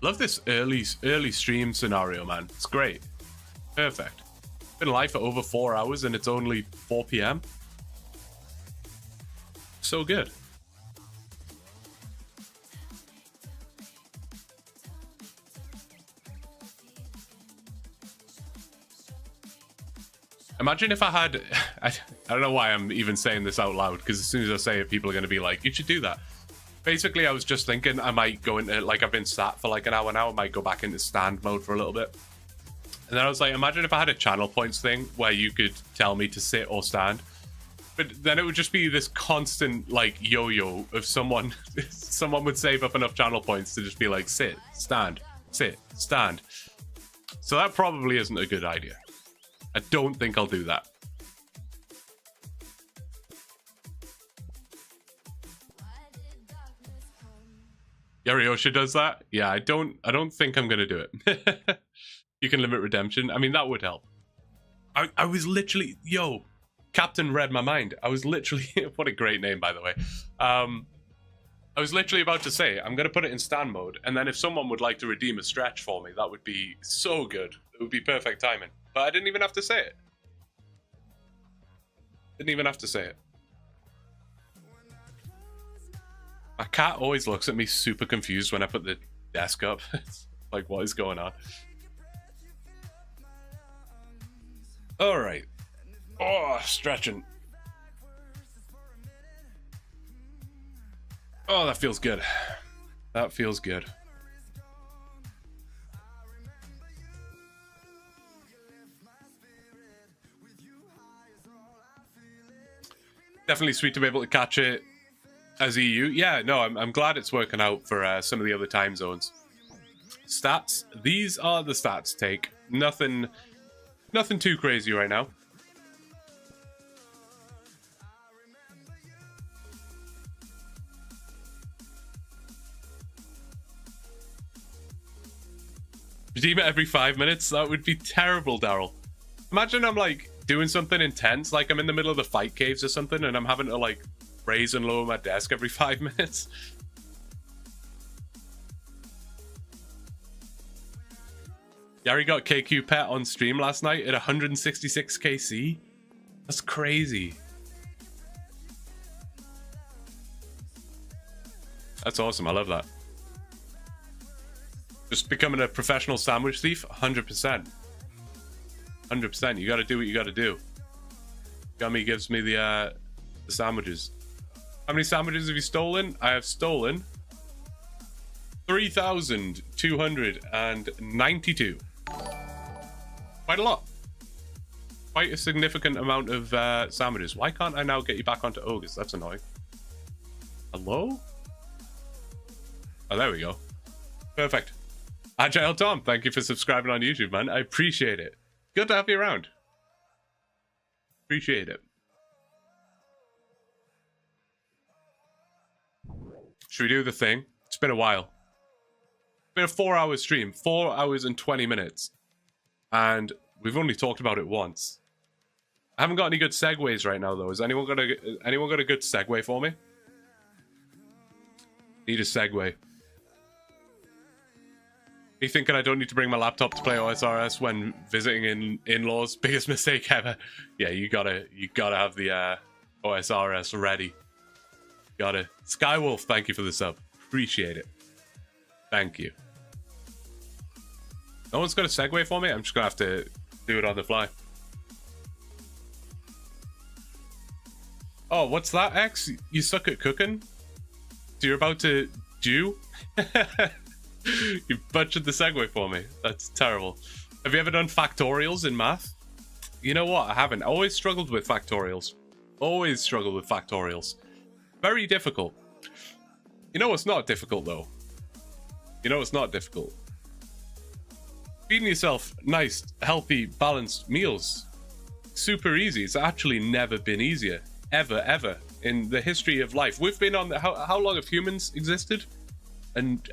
Love this early stream scenario, man. It's great. Perfect. Been live for over 4 hours and it's only 4 p.m. So good. Imagine if I had... I don't know why I'm even saying this out loud, because as soon as I say it, people are going to be like, you should do that. Basically, I was just thinking I might go into... Like, I've been sat for like an hour now. I might go back into stand mode for a little bit. And then I was like, imagine if I had a channel points thing where you could tell me to sit or stand. But then it would just be this constant, like, yo-yo of someone... someone would save up enough channel points to just be like, sit, stand, stand. So that probably isn't a good idea. I don't think I'll do that. Yariosha does that? Yeah, I don't think I'm gonna do it. You can limit redemption. I mean, that would help. I was literally... Yo, Captain read my mind. I was literally... What a great name, by the way. I was literally about to say, I'm going to put it in stand mode, and then if someone would like to redeem a stretch for me, that would be so good. It would be perfect timing. But I didn't even have to say it. Didn't even have to say it. My cat always looks at me super confused when I put the desk up. It's like, what is going on? Alright. Oh, stretching. Oh, that feels good. That feels good. Definitely sweet to be able to catch it as EU. Yeah, no, I'm glad it's working out for some of the other time zones. Stats. These are the stats take. Nothing too crazy right now. Redeem it every 5 minutes? That would be terrible, Daryl. Imagine I'm like doing something intense, like I'm in the middle of the fight caves or something, and I'm having to like raise and lower my desk every 5 minutes. Yari got KQ pet on stream last night at 166 KC. That's crazy. That's awesome. I love that. Just becoming a professional sandwich thief? 100%. 100%. You gotta do what you gotta do. Gummy gives me the sandwiches. How many sandwiches have you stolen? I have stolen 3,292. Quite a lot. Quite a significant amount of sandwiches. Why can't I now get you back onto Ogres? That's annoying. Hello? Oh, there we go. Perfect. Agile Tom, thank you for subscribing on YouTube, man. I appreciate it. Good to have you around. Appreciate it. Should we do the thing? It's been a while. It's been a 4-hour stream. 4 hours and 20 minutes. And we've only talked about it once. I haven't got any good segues right now, though. Has anyone got a good segue for me? Need a segue. Me thinking I don't need to bring my laptop to play OSRS when visiting in-laws. Biggest mistake ever. Yeah, you gotta have the OSRS ready. Gotta. Skywolf, thank you for the sub. Appreciate it. Thank you. No one's got a segue for me? I'm just gonna have to do it on the fly. Oh, what's that, X? You suck at cooking? So you're about to do? You butchered the segue for me. That's terrible. Have you ever done factorials in math? You know what? I haven't. I always struggled with factorials. Always struggled with factorials. Very difficult. You know what's not difficult, though? You know what's not difficult? Feeding yourself nice, healthy, balanced meals. Super easy. It's actually never been easier. Ever in the history of life. We've been on... How long have humans existed? And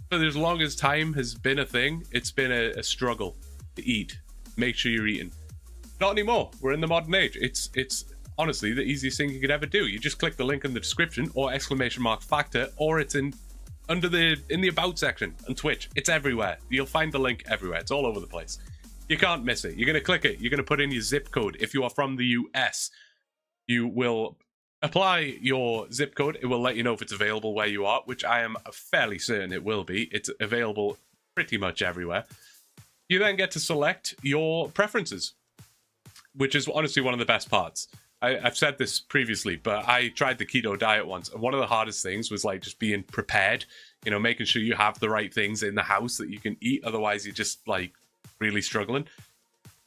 for as long as time has been a thing, it's been a struggle to eat. Make sure you're eating. Not anymore. We're in the modern age. It's honestly the easiest thing you could ever do. You just click the link in the description or !factor, or it's in the about section on Twitch. It's everywhere. You'll find the link everywhere. It's all over the place. You can't miss it. You're going to click it. You're going to put in your zip code. If you are from the US, you will apply your zip code. It will let you know if it's available where you are, which I am fairly certain it will be. It's available pretty much everywhere. You then get to select your preferences, which is honestly one of the best parts. I've said this previously, but I tried the keto diet once, and one of the hardest things was like just being prepared, you know, making sure you have the right things in the house that you can eat. Otherwise, you're just like really struggling.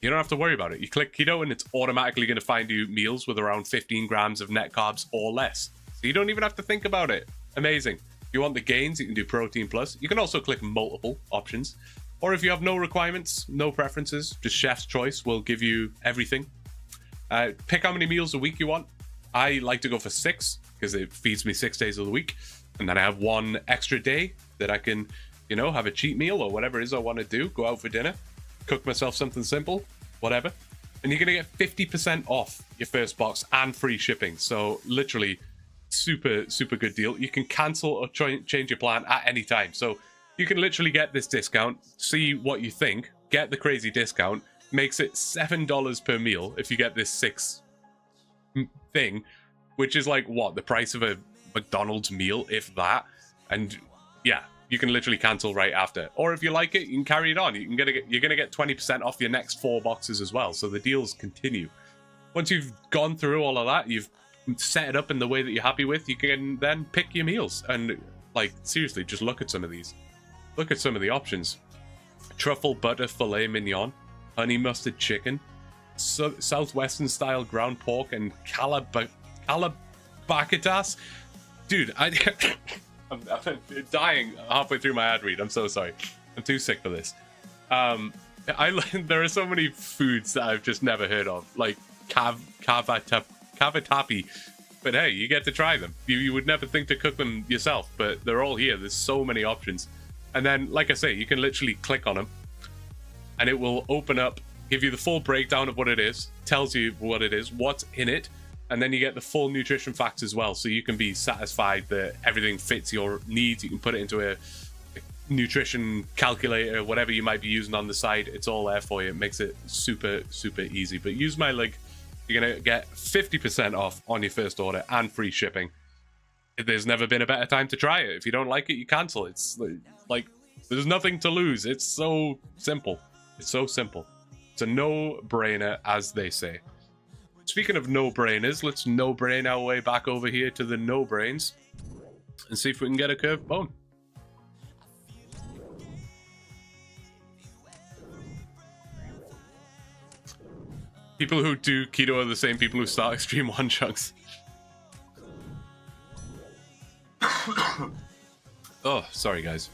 You don't have to worry about it. You click keto and it's automatically going to find you meals with around 15 grams of net carbs or less. So you don't even have to think about it. Amazing. If you want the gains, you can do protein plus. You can also click multiple options. Or if you have no requirements, no preferences, just chef's choice will give you everything. Pick how many meals a week you want. I like to go for 6 because it feeds me 6 days of the week. And then I have one extra day that I can, you know, have a cheat meal or whatever it is I want to do. Go out for dinner, cook myself something simple, whatever. And you're going to get 50% off your first box and free shipping. So literally super, super good deal. You can cancel or change your plan at any time. So you can literally get this discount, see what you think, get the crazy discount. Makes it $7 per meal if you get this 6 thing, which is like what, the price of a McDonald's meal, if that. And yeah, you can literally cancel right after. Or if you like it, you can carry it on. You're gonna get 20% off your next 4 boxes as well. So the deals continue. Once you've gone through all of that, you've set it up in the way that you're happy with, you can then pick your meals. And like seriously, just look at some of these. Look at some of the options. Truffle butter filet mignon, honey mustard chicken, southwestern style ground pork, and calabacitas. Dude, I'm dying halfway through my ad read. I'm so sorry. I'm too sick for this. There are so many foods that I've just never heard of, like cavatappi. But hey, you get to try them. You would never think to cook them yourself, but they're all here. There's so many options. And then, like I say, you can literally click on them and it will open up, give you the full breakdown of what it is, tells you what it is, what's in it, and then you get the full nutrition facts as well, so you can be satisfied that everything fits your needs. You can put it into a nutrition calculator, whatever you might be using on the side. It's all there for you. It makes it super, super easy. But use my link. You're going to get 50% off on your first order and free shipping. There's never been a better time to try it. If you don't like it, you cancel. It's like, there's nothing to lose. It's so simple. It's so simple. It's a no-brainer, as they say. Speaking of no-brainers, let's no-brain our way back over here to the no-brains and see if we can get a curved bone. People who do keto are the same people who start extreme OneChunks. Oh, sorry, guys.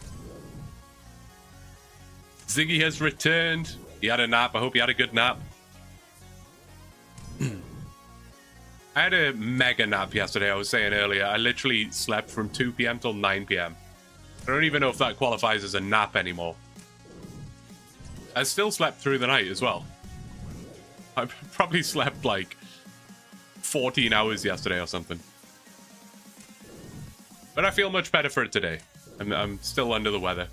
Ziggy has returned. He had a nap. I hope he had a good nap. I had a mega nap yesterday, I was saying earlier. I literally slept from 2 p.m. till 9 p.m. I don't even know if that qualifies as a nap anymore. I still slept through the night as well. I probably slept like 14 hours yesterday or something. But I feel much better for it today. I'm still under the weather.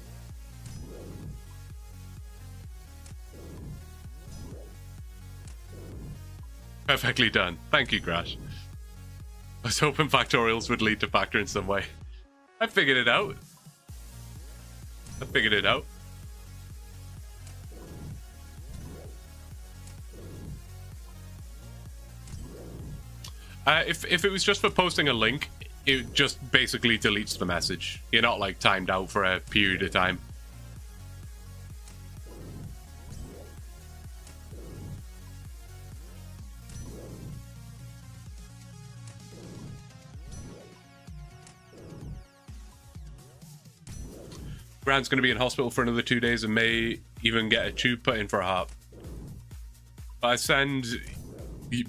Perfectly done. Thank you, Crash. I was hoping factorials would lead to factor in some way. I figured it out. I figured it out. If it was just for posting a link, it just basically deletes the message. You're not like timed out for a period of time. Grant's going to be in hospital for another 2 days and may even get a tube put in for her heart. I send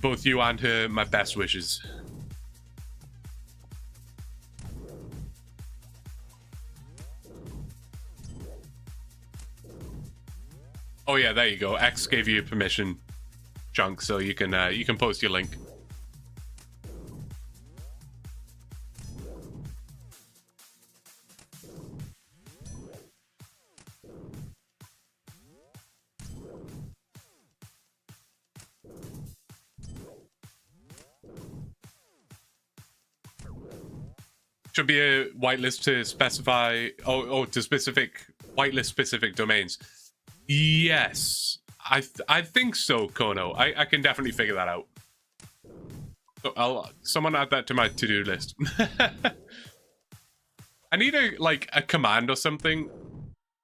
both you and her my best wishes. Oh yeah, there you go. X gave you permission, Chunk, so you can post your link. Should be a whitelist to specify. To specific whitelist specific domains. Yes, I think so, Kono. I can definitely figure that out. So someone add that to my to-do list. I need a command or something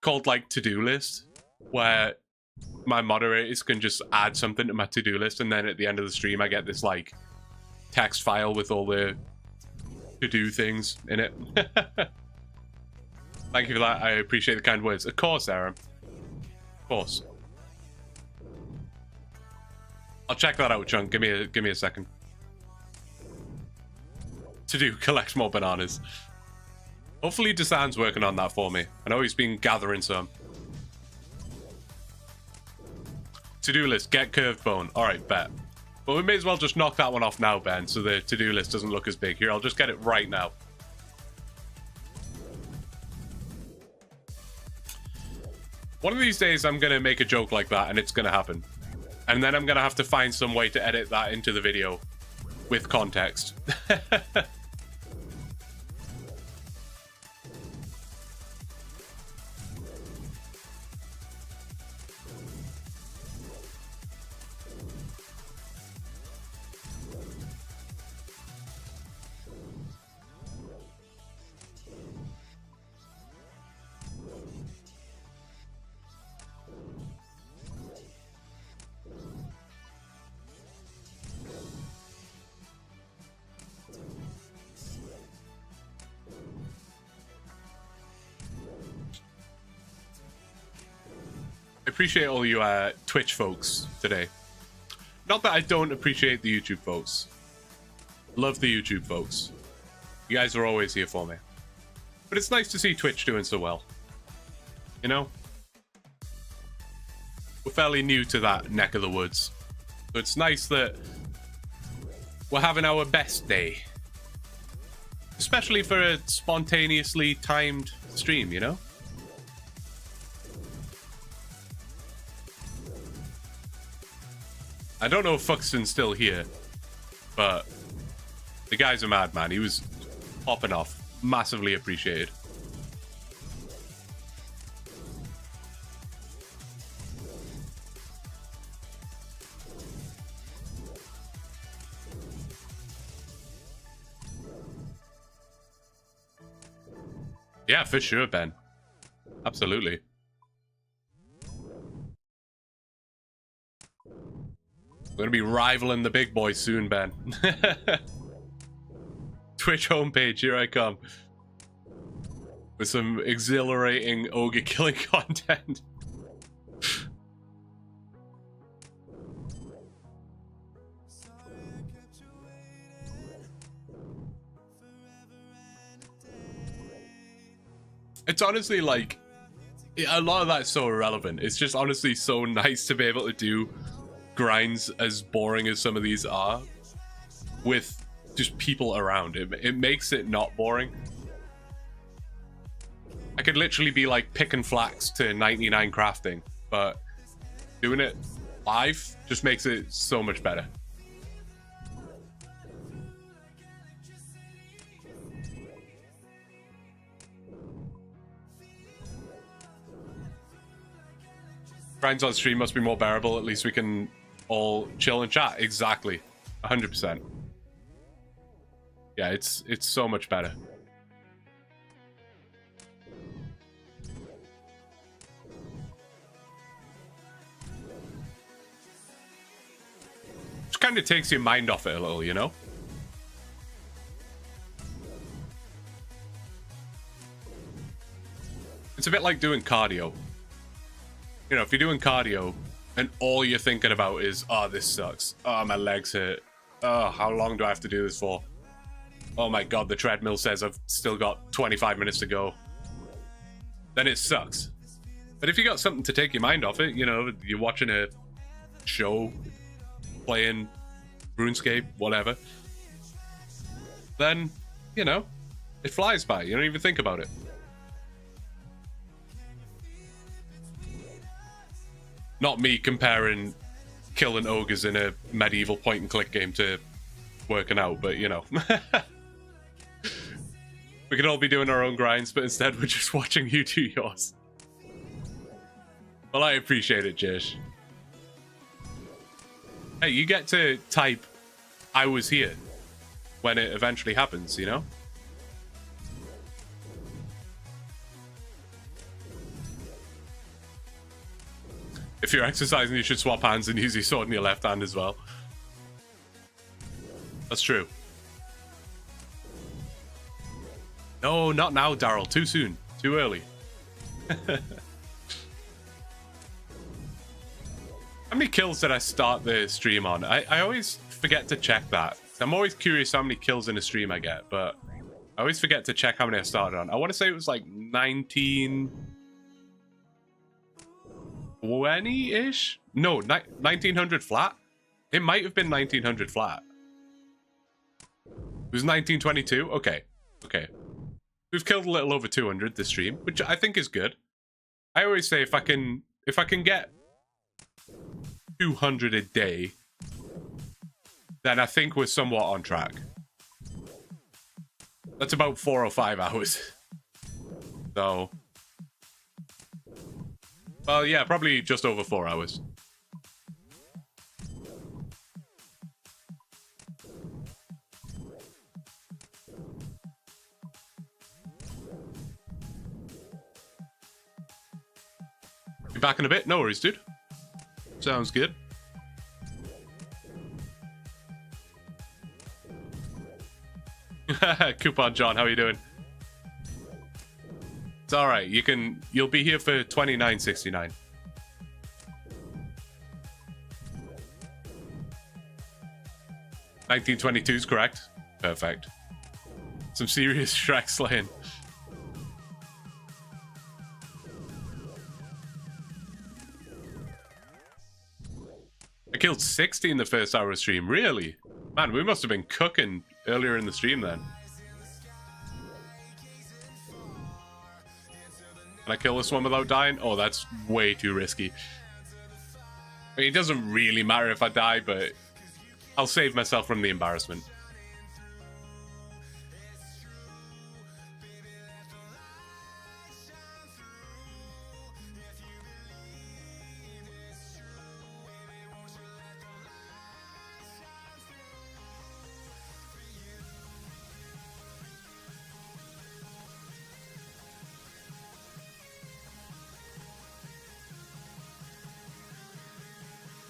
called like to-do list where my moderators can just add something to my to-do list, and then at the end of the stream I get this like text file with all the to-do things in it. Thank you for that. I appreciate the kind words. Of course, Aaron. Of course. I'll check that out, Chunk. Give me a second. To-do, collect more bananas. Hopefully Desan's working on that for me. I know he's been gathering some. To-do list, get curved bone. Alright, bet. But we may as well just knock that one off now, Ben, so the to-do list doesn't look as big. Here, I'll just get it right now. One of these days, I'm going to make a joke like that, and it's going to happen. And then I'm going to have to find some way to edit that into the video with context. Appreciate all you Twitch folks today. Not that I don't appreciate the YouTube folks. Love the YouTube folks. You guys are always here for me. But it's nice to see Twitch doing so well. You know? We're fairly new to that neck of the woods. So it's nice that we're having our best day. Especially for a spontaneously timed stream, you know? I don't know if Fuxton's still here, but the guy's a madman. He was popping off. Massively appreciated. Yeah, for sure, Ben. Absolutely. We're gonna be rivaling the big boys soon, Ben. Twitch homepage, here I come. With some exhilarating ogre killing content. It's honestly like, a lot of that's so irrelevant. It's just honestly so nice to be able to do grinds as boring as some of these are with just people around. It makes it not boring. I could literally be like picking flax to 99 crafting, but doing it live just makes it so much better. Grinds on stream must be more bearable. At least we can all chill and chat. Exactly. 100%. Yeah, it's so much better. Just kind of takes your mind off it a little, you know? It's a bit like doing cardio. You know, if you're doing cardio and all you're thinking about is, oh, this sucks. Oh, my legs hurt. Oh, how long do I have to do this for? Oh my god, the treadmill says I've still got 25 minutes to go. Then it sucks. But if you got something to take your mind off it, you know, you're watching a show, playing RuneScape, whatever, then, you know, it flies by. You don't even think about it. Not me comparing killing ogres in a medieval point-and-click game to working out, but, you know. We could all be doing our own grinds, but instead we're just watching you do yours. Well, I appreciate it, Jish. Hey, you get to type, I was here, when it eventually happens, you know? If you're exercising, you should swap hands and use your sword in your left hand as well. That's true. No, not now, Daryl. Too soon. Too early. How many kills did I start the stream on? I always forget to check that. I'm always curious how many kills in a stream I get, but I always forget to check how many I started on. I want to say it was like 1920-ish? No, 1900 flat? It might have been 1900 flat. It was 1922? Okay. Okay. We've killed a little over 200 this stream, which I think is good. I always say if I can get 200 a day, then I think we're somewhat on track. That's about 4 or 5 hours. So, well, yeah, probably just over 4 hours. Be back in a bit. No worries, dude. Sounds good. Coupon John, how are you doing? It's all right. You'll be here for $29.69. $19.22 is correct. Perfect. Some serious Shrek slaying. I killed 60 in the first hour of stream. Really? Man, we must have been cooking earlier in the stream then. Can I kill this one without dying? Oh, that's way too risky. I mean, it doesn't really matter if I die, but I'll save myself from the embarrassment.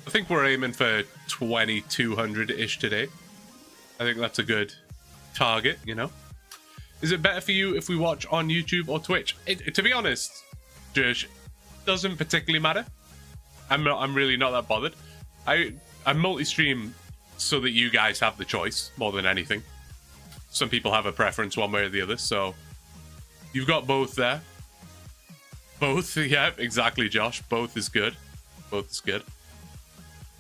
I think we're aiming for 2200-ish today. I think that's a good target, you know. Is it better for you if we watch on YouTube or Twitch? To be honest, Josh, doesn't particularly matter. I'm really not that bothered. I multi-stream so that you guys have the choice more than anything. Some people have a preference one way or the other, so you've got both there. Both, yeah, exactly, Josh. Both is good. Both is good.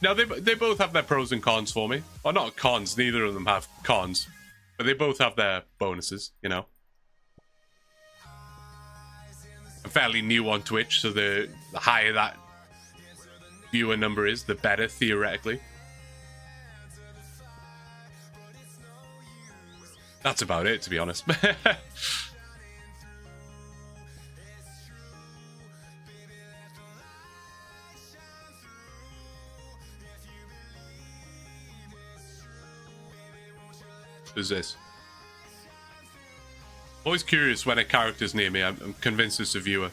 Now, they both have their pros and cons for me. Well, not cons, neither of them have cons. But they both have their bonuses, you know. I'm fairly new on Twitch, so the higher that viewer number is, the better, theoretically. That's about it, to be honest. Who's this? Always curious when a character's near me. I'm convinced it's a viewer.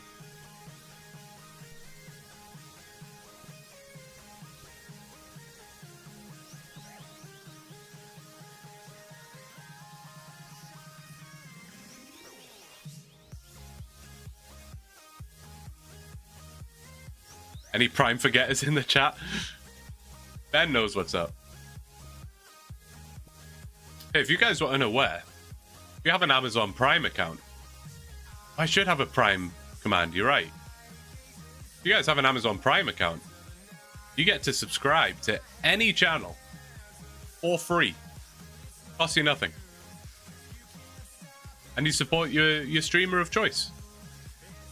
Any Prime forgetters in the chat? Ben knows what's up. Hey, if you guys are unaware, if you have an Amazon Prime account, I should have a Prime command, you're right. you guys have an Amazon Prime account, you get to subscribe to any channel for free. Costs you nothing. And you support your streamer of choice.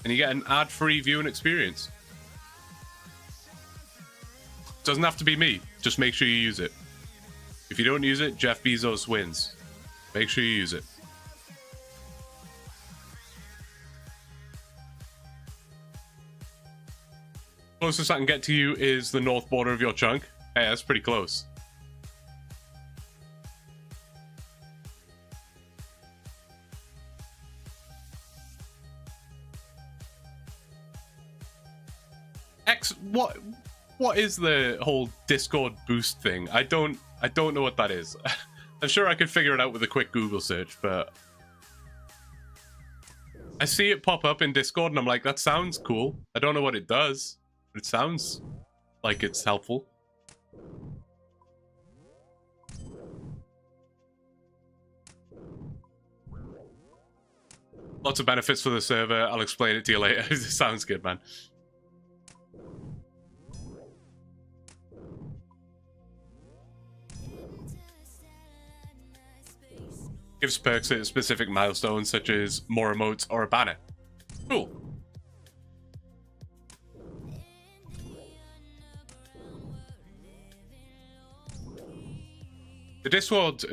And you get an ad-free viewing experience. Doesn't have to be me. Just make sure you use it. If you don't use it, Jeff Bezos wins. Make sure you use it. Closest I can get to you is the north border of your chunk. Hey, that's pretty close. What is the whole Discord boost thing? I don't know what that is. I'm sure I could figure it out with a quick Google search, but I see it pop up in Discord and I'm like, that sounds cool. I don't know what it does, but it sounds like it's helpful. Lots of benefits for the server. I'll explain it to you later. It sounds good, man. Gives perks at specific milestones, such as more emotes or a banner. Cool. The Discord,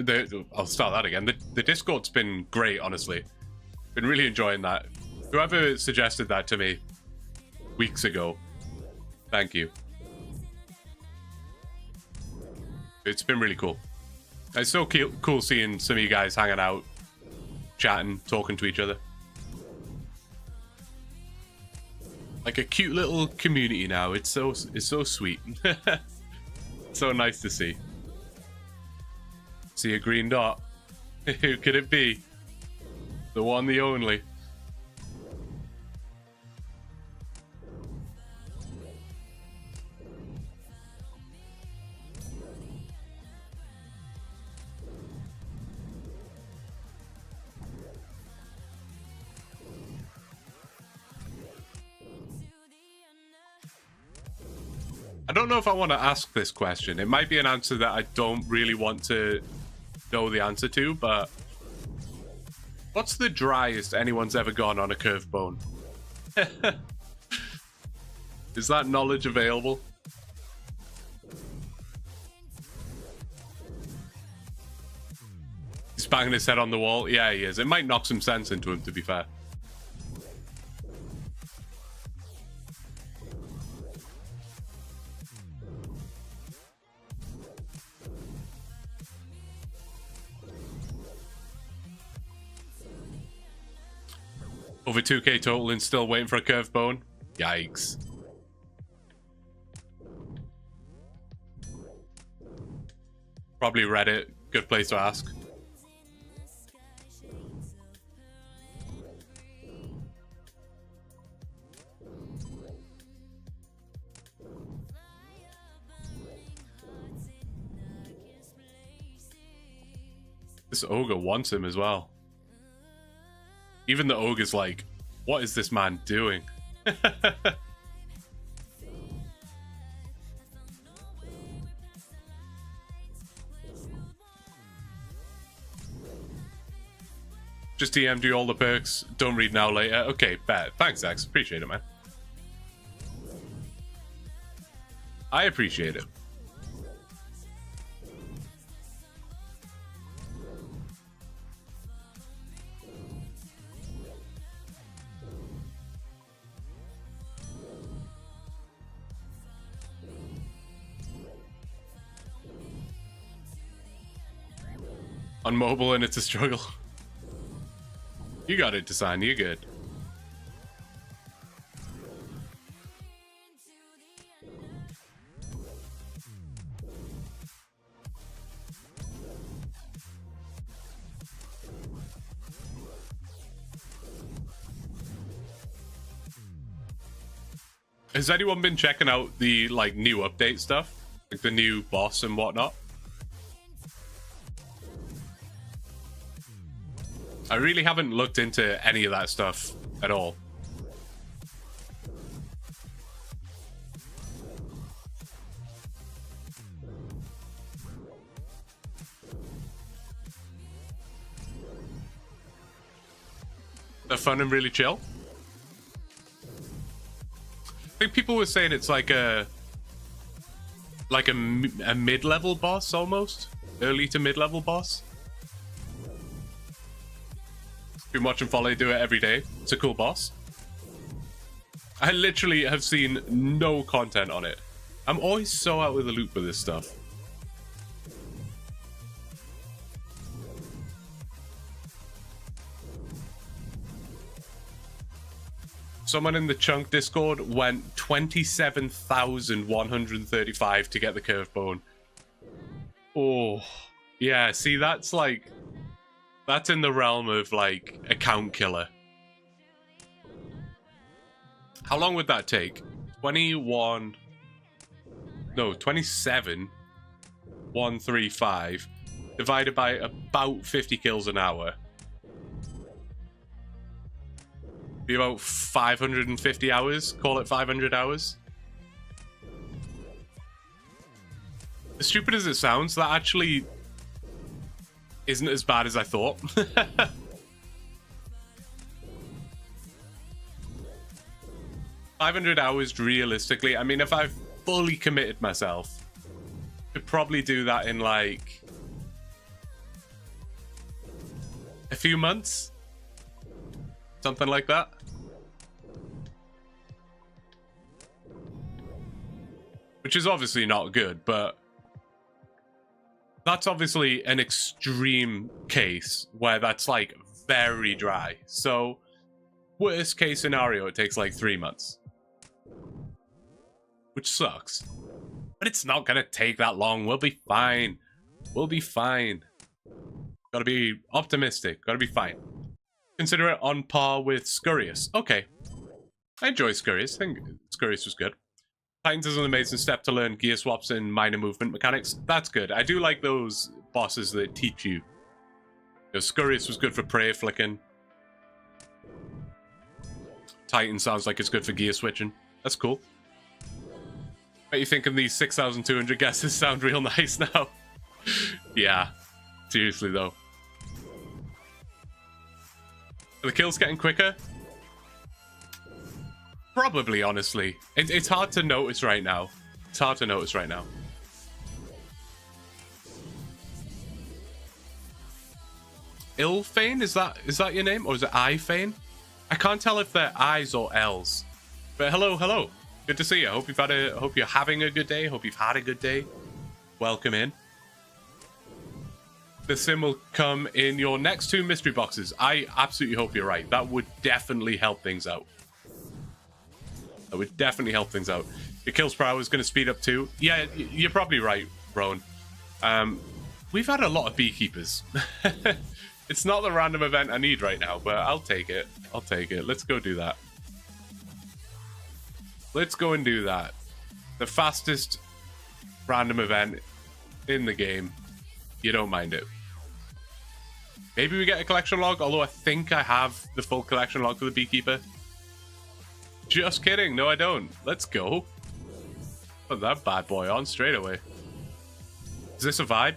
I'll start that again. The Discord's been great, honestly. Been really enjoying that. Whoever suggested that to me weeks ago, thank you. It's been really cool. It's so cool seeing some of you guys hanging out, chatting, talking to each other. Like a cute little community now. It's so sweet. So nice to see. See a green dot. Who could it be? The one, the only. I don't know if I want to ask this question. It might be an answer that I don't really want to know the answer to, but what's the driest anyone's ever gone on a curved bone? Is that knowledge available? He's banging his head on the wall. Yeah, he is. It might knock some sense into him, to be fair. Over 2k total and still waiting for a curved bone? Yikes. Probably Reddit. Good place to ask. This ogre wants him as well. Even the ogre's like, what is this man doing? Just DM'd you all the perks. Don't read now, later. Okay, bet. Thanks, X. Appreciate it, man. I appreciate it. On mobile and it's a struggle. You got it, Design. You're good. Has anyone been checking out the new update stuff? Like the new boss and whatnot? I really haven't looked into any of that stuff at all. They're fun and really chill. I think people were saying it's like a mid-level boss almost, early to mid-level boss. Been watching Folly do it every day. It's a cool boss. I literally have seen no content on it. I'm always so out of the loop with this stuff. Someone in the Chunk Discord went 27,135 to get the curved bone. Oh, yeah. See, that's like, that's in the realm of like account killer. How long would that take? 27,135 divided by about 50 kills an hour. Be about 550 hours. Call it 500 hours. As stupid as it sounds, that actually isn't as bad as I thought. 500 hours realistically. I mean, if I've fully committed myself, I could probably do that in like a few months. Something like that. Which is obviously not good, but that's obviously an extreme case where that's like very dry. So worst case scenario, it takes like 3 months. Which sucks. But it's not gonna take that long. We'll be fine. We'll be fine. Gotta be optimistic. Gotta be fine. Consider it on par with Scurrius. Okay. I enjoy Scurrius. I think Scurrius was good. Titans is an amazing step to learn gear swaps and minor movement mechanics. That's good. I do like those bosses that teach you. Scurrius was good for prey flicking. Titan sounds like it's good for gear switching. That's cool. Bet you thinking these 6,200 guesses sound real nice now. Yeah. Seriously though. Are the kills getting quicker? Probably, honestly. It's hard to notice right now. It's hard to notice right now. Ilfane? Is that your name? Or is it Ifane? I can't tell if they're I's or L's. But hello, hello. Good to see you. Hope you're having a good day. Hope you've had a good day. Welcome in. The sim will come in your next 2 mystery boxes. I absolutely hope you're right. That would definitely help things out. That would definitely help things out. Your kills per hour is going to speed up too. Yeah, you're probably right, Rowan. We've had a lot of beekeepers. It's not the random event I need right now, but I'll take it. I'll take it. Let's go do that. Let's go and do that. The fastest random event in the game. You don't mind it. Maybe we get a collection log, although I think I have the full collection log for the beekeeper. Just kidding. No, I don't. Let's go. Put that bad boy on straight away. Is this a vibe?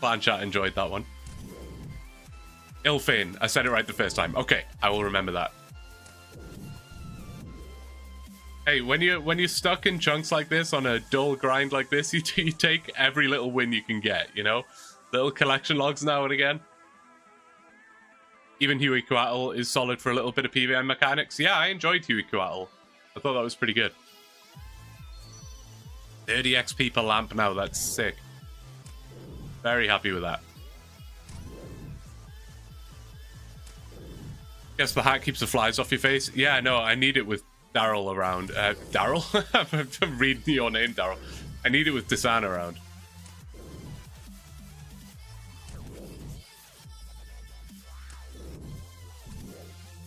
Clan chat enjoyed that one. Ilfane. I said it right the first time. Okay, I will remember that. Hey, when you're stuck in chunks like this, on a dull grind like this, you take every little win you can get, you know? Little collection logs now and again. Even Huey Coatl is solid for a little bit of PVM mechanics. Yeah, I enjoyed Huey Coatl. I thought that was pretty good. 30 XP per lamp now, that's sick. Very happy with that. Guess the hat keeps the flies off your face. Yeah, no, I need it with Daryl around. Daryl? I'm reading your name, Daryl. I need it with Desan around.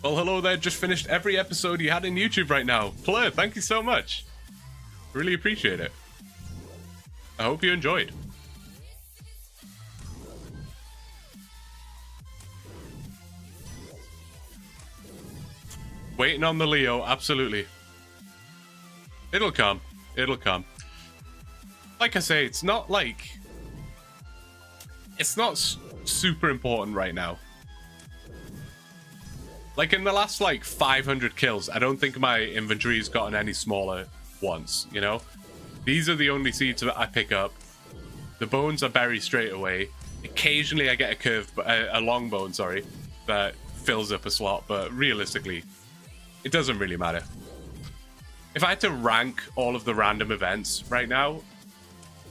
Well, hello there. Just finished every episode you had in YouTube right now. Fleur, thank you so much. Really appreciate it. I hope you enjoyed. Waiting on the Leo, absolutely. It'll come. It'll come. like I say, it's not like super important right now. Like in the last like 500 kills, I don't think my inventory's gotten any smaller once, you know? These are the only seeds that I pick up. The bones are buried straight away. Occasionally I get a long bone, sorry, that fills up a slot, but realistically, it doesn't really matter. If I had to rank all of the random events right now,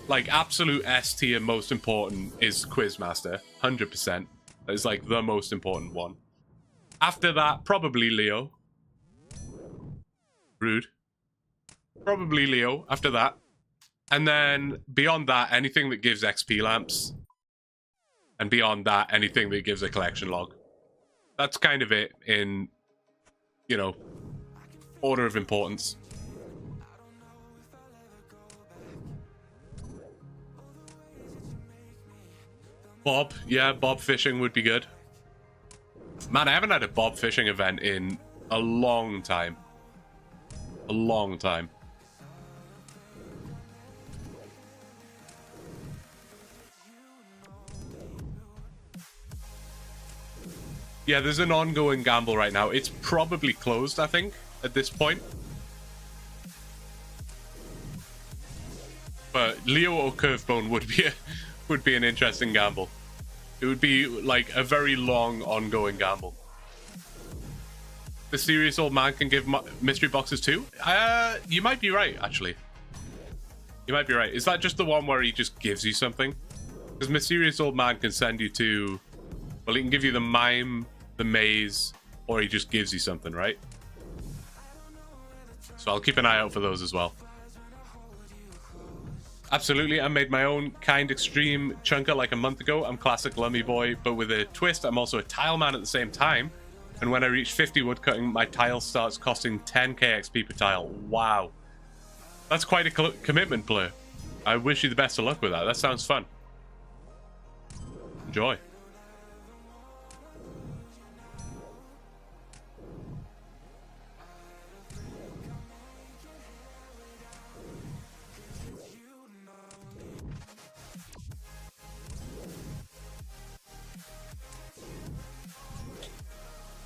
like absolute S tier most important is Quizmaster, 100%. That is like the most important one. After that, probably Leo. Rude. Probably Leo after that. And then beyond that, anything that gives XP lamps. And beyond that, anything that gives a collection log. That's kind of it in, you know, order of importance. Bob, yeah, bob fishing would be good. Man, I haven't had a bob fishing event in a long time. A long time. Yeah, there's an ongoing gamble right now. It's probably closed, I think, at this point. But Leo or Curvebone would be an interesting gamble. It would be like a very long, ongoing gamble. The serious old man can give mystery boxes too? You might be right, actually. You might be right. Is that just the one where he just gives you something? Because mysterious old man can send you to... Well, he can give you the mime, the maze, or he just gives you something, right? So I'll keep an eye out for those as well. Absolutely, I made my own kind extreme chunker like a month ago. I'm classic Lummy Boy, but with a twist, I'm also a tile man at the same time. And when I reach 50 woodcutting, my tile starts costing 10k XP per tile. Wow. That's quite a commitment, player. I wish you the best of luck with that. That sounds fun. Enjoy.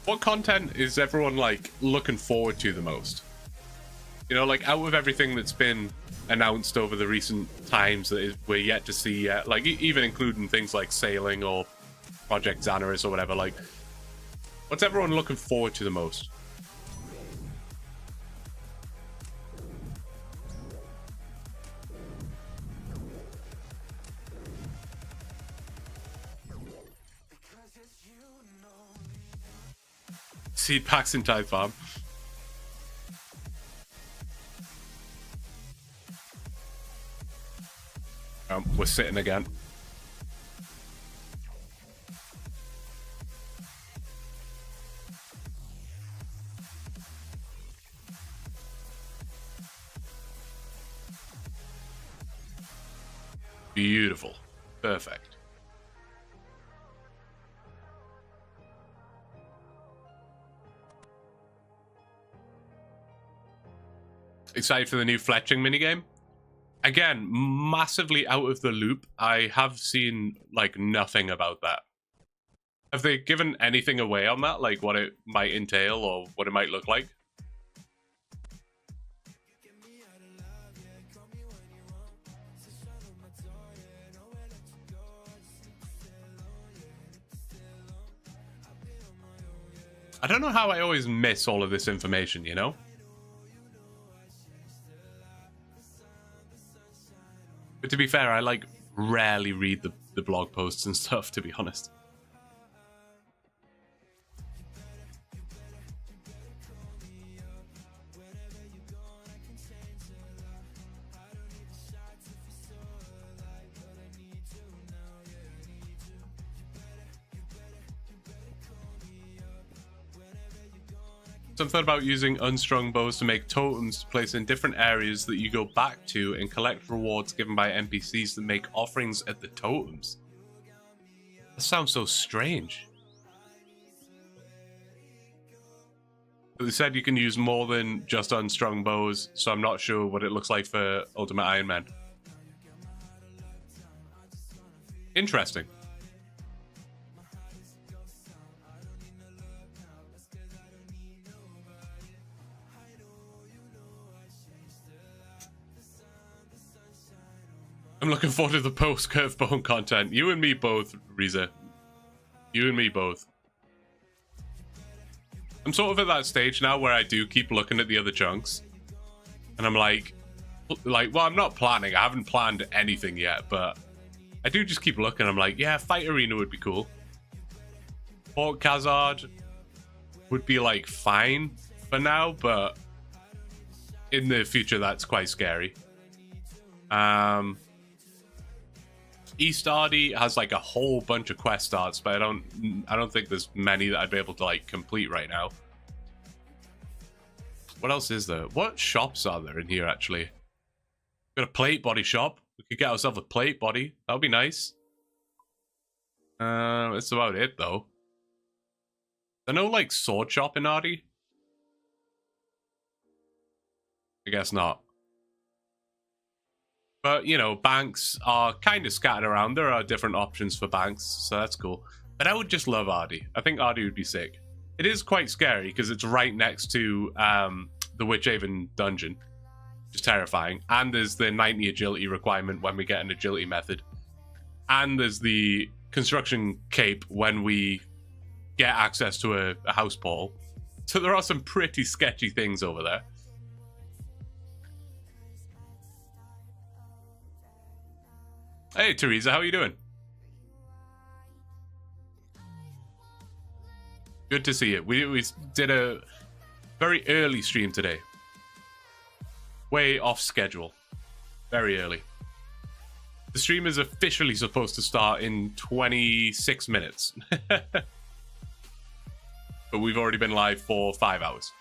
What content is everyone like looking forward to the most? You know, like out of everything that's been announced over the recent times that we're yet to see yet, like even including things like sailing or Project Xanaris or whatever, like what's everyone looking forward to the most? Seed packs in Tide Farm. We're sitting again. Beautiful. Perfect. Excited for the new fletching minigame? Again, massively out of the loop. I have seen like nothing about that. Have they given anything away on that? Like what it might entail or what it might look like? I don't know how I always miss all of this information, you know? But to be fair, I like rarely read the blog posts and stuff, to be honest. Something about using unstrung bows to make totems to place in different areas that you go back to and collect rewards given by NPCs that make offerings at the totems. That sounds so strange. But they said you can use more than just unstrung bows, so I'm not sure what it looks like for Ultimate Iron Man. Interesting. I'm looking forward to the post-curve bone content. You and me both, Riza. You and me both. I'm sort of at that stage now where I do keep looking at the other chunks. And I'm like, well, I'm not planning. I haven't planned anything yet, but I do just keep looking. I'm like, yeah, Fight Arena would be cool. Port Khazard would be like fine for now, but in the future, that's quite scary. East Ardy has like a whole bunch of quest starts, but I don't think there's many that I'd be able to like complete right now. What else is there? What shops are there in here actually? Got a plate body shop. We could get ourselves a plate body. That would be nice. That's about it though. There's no like sword shop in Ardy? I guess not. But, you know, banks are kind of scattered around. There are different options for banks, so that's cool. But I would just love Ardy. I think Ardy would be sick. It is quite scary because it's right next to the Witchhaven dungeon, which is terrifying. And there's the 90 agility requirement when we get an agility method. And there's the construction cape when we get access to a house portal. So there are some pretty sketchy things over there. Hey, Teresa, how are you doing? Good to see you. We did a very early stream today. Way off schedule. Very early. The stream is officially supposed to start in 26 minutes. But we've already been live for 5 hours.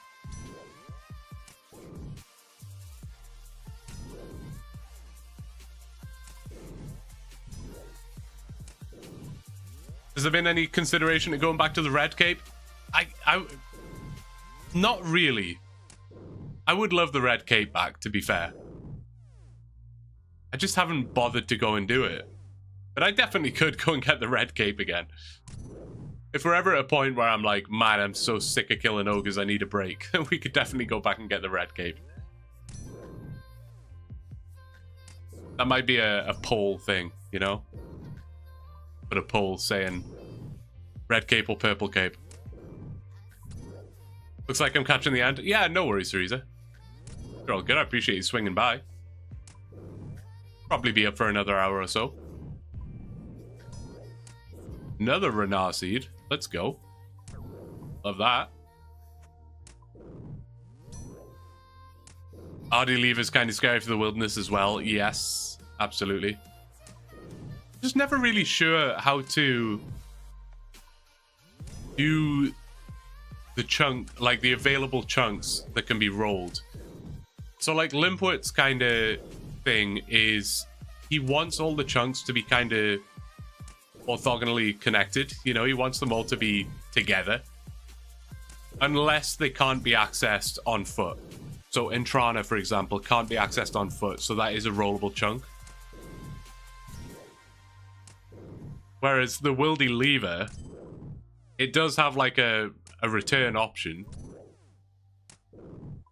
Has there been any consideration to going back to the Red Cape? I not really. I would love the Red Cape back, to be fair. I just haven't bothered to go and do it. But I definitely could go and get the Red Cape again. If we're ever at a point where I'm like, man, I'm so sick of killing ogres, I need a break, we could definitely go back and get the Red Cape. That might be a poll thing, you know? Put a poll saying Red Cape or Purple Cape. Looks like I'm catching the end. Yeah, no worries, Teresa. You're all good. I appreciate you swinging by. Probably be up for another hour or so. Another Renar seed. Let's go. Love that. Ardy Leave is kind of scary for the wilderness as well. Yes, absolutely. Just never really sure how to do the chunk, like the available chunks that can be rolled. So like Limpwit's kind of thing is he wants all the chunks to be kind of orthogonally connected. You know, he wants them all to be together unless they can't be accessed on foot. So Intrana, for example, can't be accessed on foot, so that is a rollable chunk. Whereas the Wildy Lever, it does have like a return option.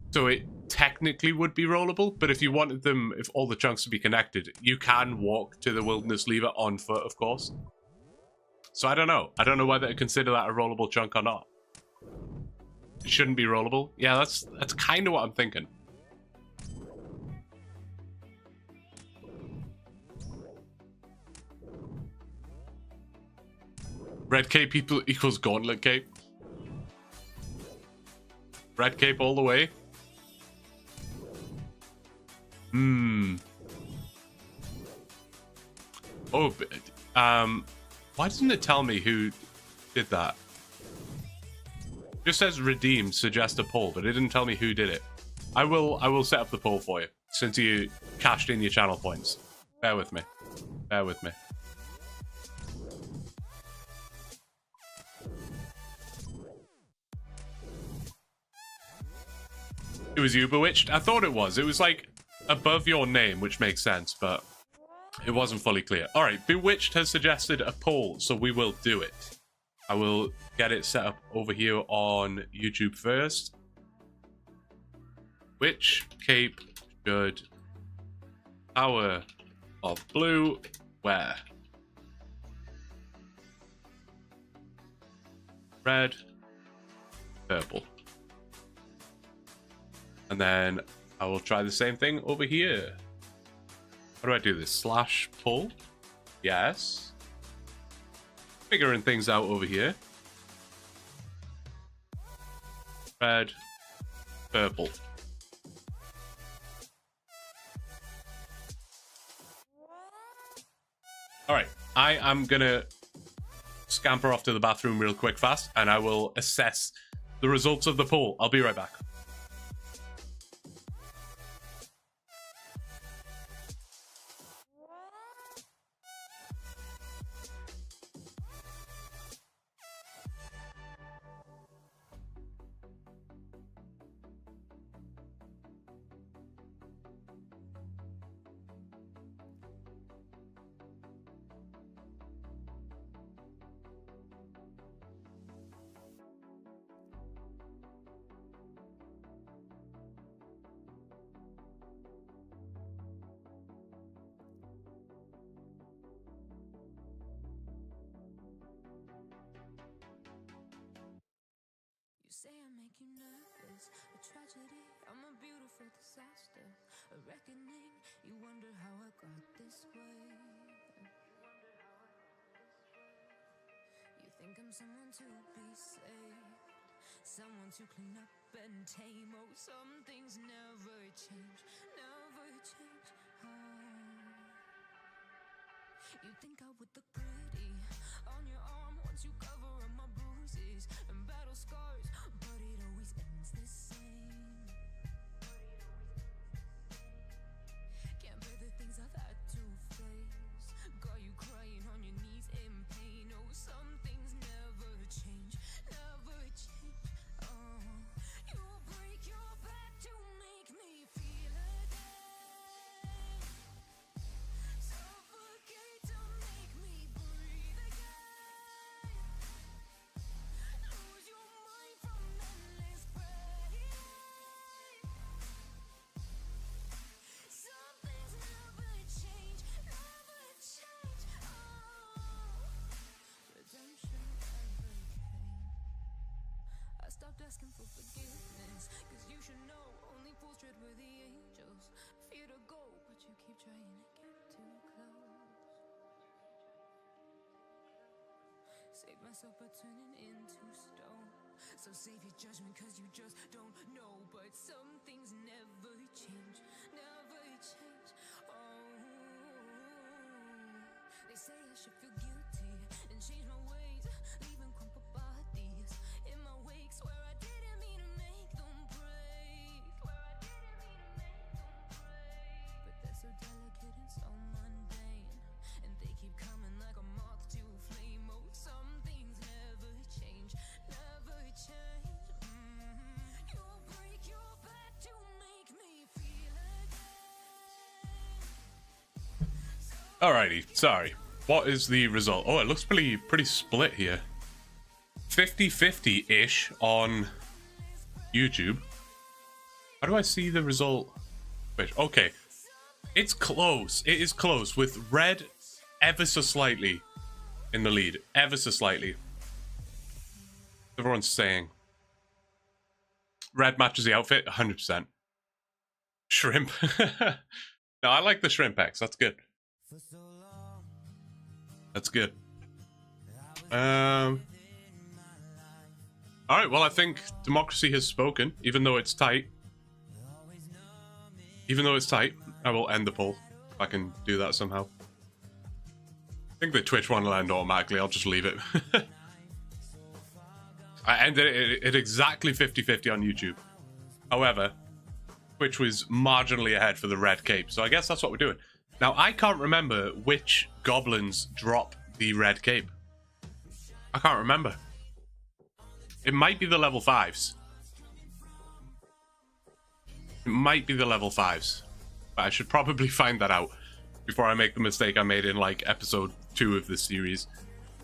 So it technically would be rollable, but if you wanted them, if all the chunks to be connected, you can walk to the Wilderness Lever on foot, of course. So I don't know. I don't know whether to consider that a rollable chunk or not. It shouldn't be rollable. Yeah, that's kind of what I'm thinking. Red cape equals gauntlet cape. Red cape all the way. Oh, why doesn't it tell me who did that? It just says redeemed, suggest a poll, but it didn't tell me who did it. I will set up the poll for you, since you cashed in your channel points. Bear with me. Bear with me. It was you, Bewitched? I thought it was. It was like above your name, which makes sense, but It wasn't fully clear. All right, Bewitched has suggested a poll, so we will do it. I will get it set up over here on YouTube first. Which cape should Tower of Blue wear? Red, purple. And then I will try the same thing over here. How do I do this? Slash pull? Yes. Figuring things out over here. Red, purple. Alright, I am gonna scamper off to the bathroom real quick fast, and I will assess the results of the poll. I'll be right back. You say I make you nervous, a tragedy, I'm a beautiful disaster, a reckoning, you wonder how I got this way. You think I'm someone to be saved, someone to clean up and tame. Oh, some things never change, never change. Oh. You think I would look pretty on your arm once you cover up my bruises and battle scars, but it always ends the same. Can't bear the things I've had to face, got you crying on your knees in pain. Oh, some things never change, never change. Oh, you break your back to make me feel again, suffocate to make me breathe again, lose your mind from endless pain. Some things never change, never change. Oh, redemption never came. I stopped asking for forgiveness, cause you should know only fools tread where the angels fear to go, but you keep trying to get too close. Save myself by turning into stone, so save your judgment cause you just don't know. But some things never change, never change. Oh, they say I should feel guilty and change my ways, leaving crumpled bodies in my wake. Swear I didn't mean to make them break, swear I didn't mean to make them break. But they're so delicate and so mundane, and they keep coming like a moth to a flame. Oh, some things never change, never change. You break your back to make me feel again. Alrighty, sorry. What is the result? Oh, it looks pretty split here. 50-50-ish on YouTube. How do I see the result? Wait, okay. It's close. It is close, with red ever so slightly in the lead. Ever so slightly. Everyone's saying. Red matches the outfit, 100%. Shrimp. No, I like the shrimp X. That's good. That's good. Alright, well, I think democracy has spoken, even though it's tight. Even though it's tight, I will end the poll. If I can do that somehow. I think the Twitch one will end automatically. I'll just leave it. I ended it at exactly 50-50 on YouTube. However, Twitch was marginally ahead for the red cape, so I guess that's what we're doing. Now, I can't remember which goblins drop the red cape. I can't remember. It might be the level 5s. It might be the level 5s. But I should probably find that out. before I make the mistake I made in like episode 2 of this series,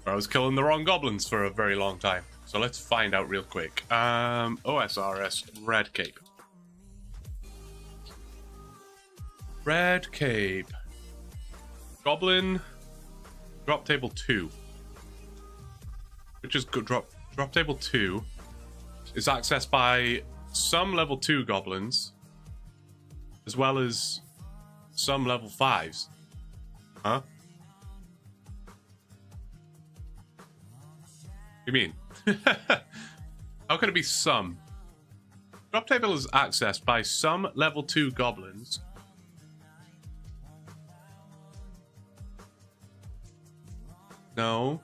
where I was killing the wrong goblins for a very long time. So let's find out real quick. OSRS Red Cape. Red Cape. Goblin drop table 2. Which is good. Drop table 2 is accessed by some level 2 goblins as well as some level 5s. Huh? What do you mean? How can it be some? Drop table is accessed by some level 2 goblins. No.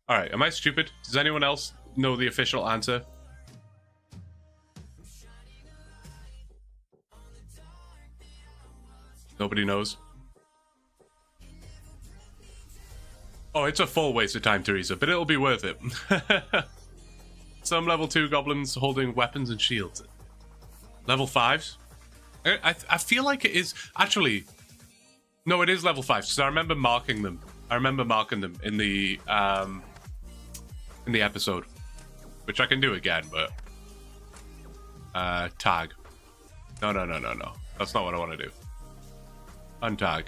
Alright, am I stupid? Does anyone else know the official answer? Nobody knows. Oh, it's a full waste of time, Teresa, but it'll be worth it. Some level 2 goblins holding weapons and shields. Level 5s? I feel like it is... Actually, no, it is level 5s, because I remember marking them. I remember marking them in the episode. Which I can do again, but... tag. No. That's not what I want to do. Untag.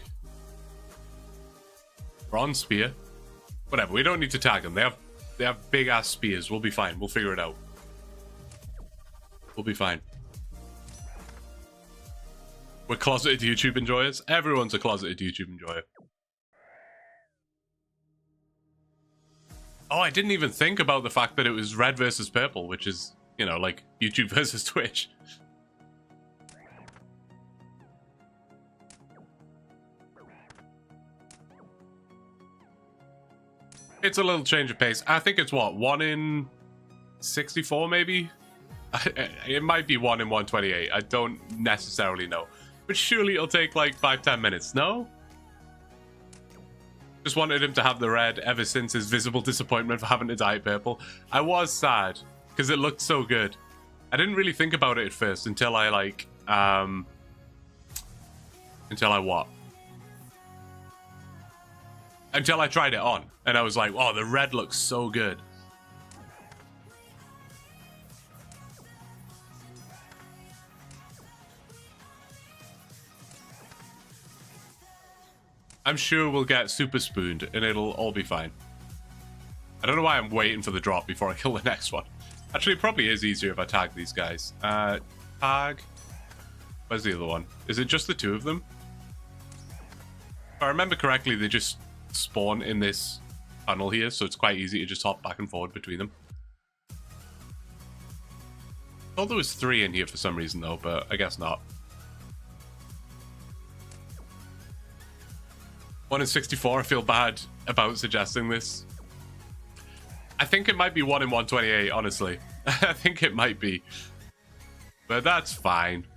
Bronze spear. Whatever, we don't need to tag them. They have big ass spears. We'll be fine. We'll figure it out. We'll be fine. We're closeted YouTube enjoyers. Everyone's a closeted YouTube enjoyer. Oh, I didn't even think about the fact that it was red versus purple, which is, you know, like YouTube versus Twitch. It's a little change of pace. I think it's what, 1 in 64 maybe? It might be 1 in 128. I don't necessarily know. But surely it'll take like 5-10 minutes, no? Just wanted him to have the red ever since his visible disappointment for having to dye it purple. I was sad, because it looked so good. I didn't really think about it at first until I like, until I what? Until I tried it on, and I was like, oh, the red looks so good. I'm sure we'll get super spooned, and it'll all be fine. I don't know why I'm waiting for the drop before I kill the next one. Actually, it probably is easier if I tag these guys. Tag. Where's the other one? Is it just the 2 of them? If I remember correctly, they just spawn in this tunnel here, so it's quite easy to just hop back and forward between them. I thought there was 3 in here for some reason though, but I guess not. 1 in 64, I feel bad about suggesting this. I think it might be 1 in 128, honestly. I think it might be. But that's fine.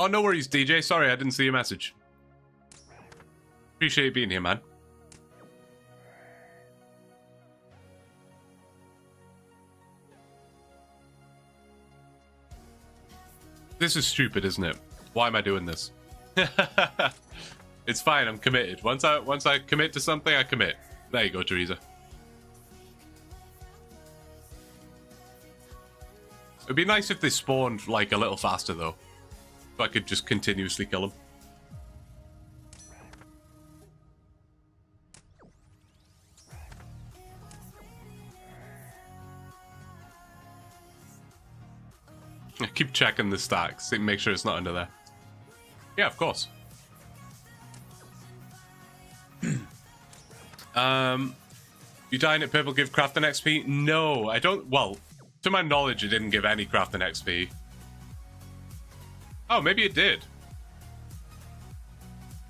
Oh, no worries, DJ. Sorry, I didn't see your message. Appreciate you being here, man. This is stupid, isn't it? Why am I doing this? It's fine, I'm committed. Once I commit to something, I commit. There you go, Teresa. It'd be nice if they spawned like a little faster though. So I could just continuously kill them. I keep checking the stacks, make sure it's not under there. Yeah, of course. You dying at purple give crafting XP? No, I don't. Well, to my knowledge, it didn't give any crafting XP. Oh, maybe it did.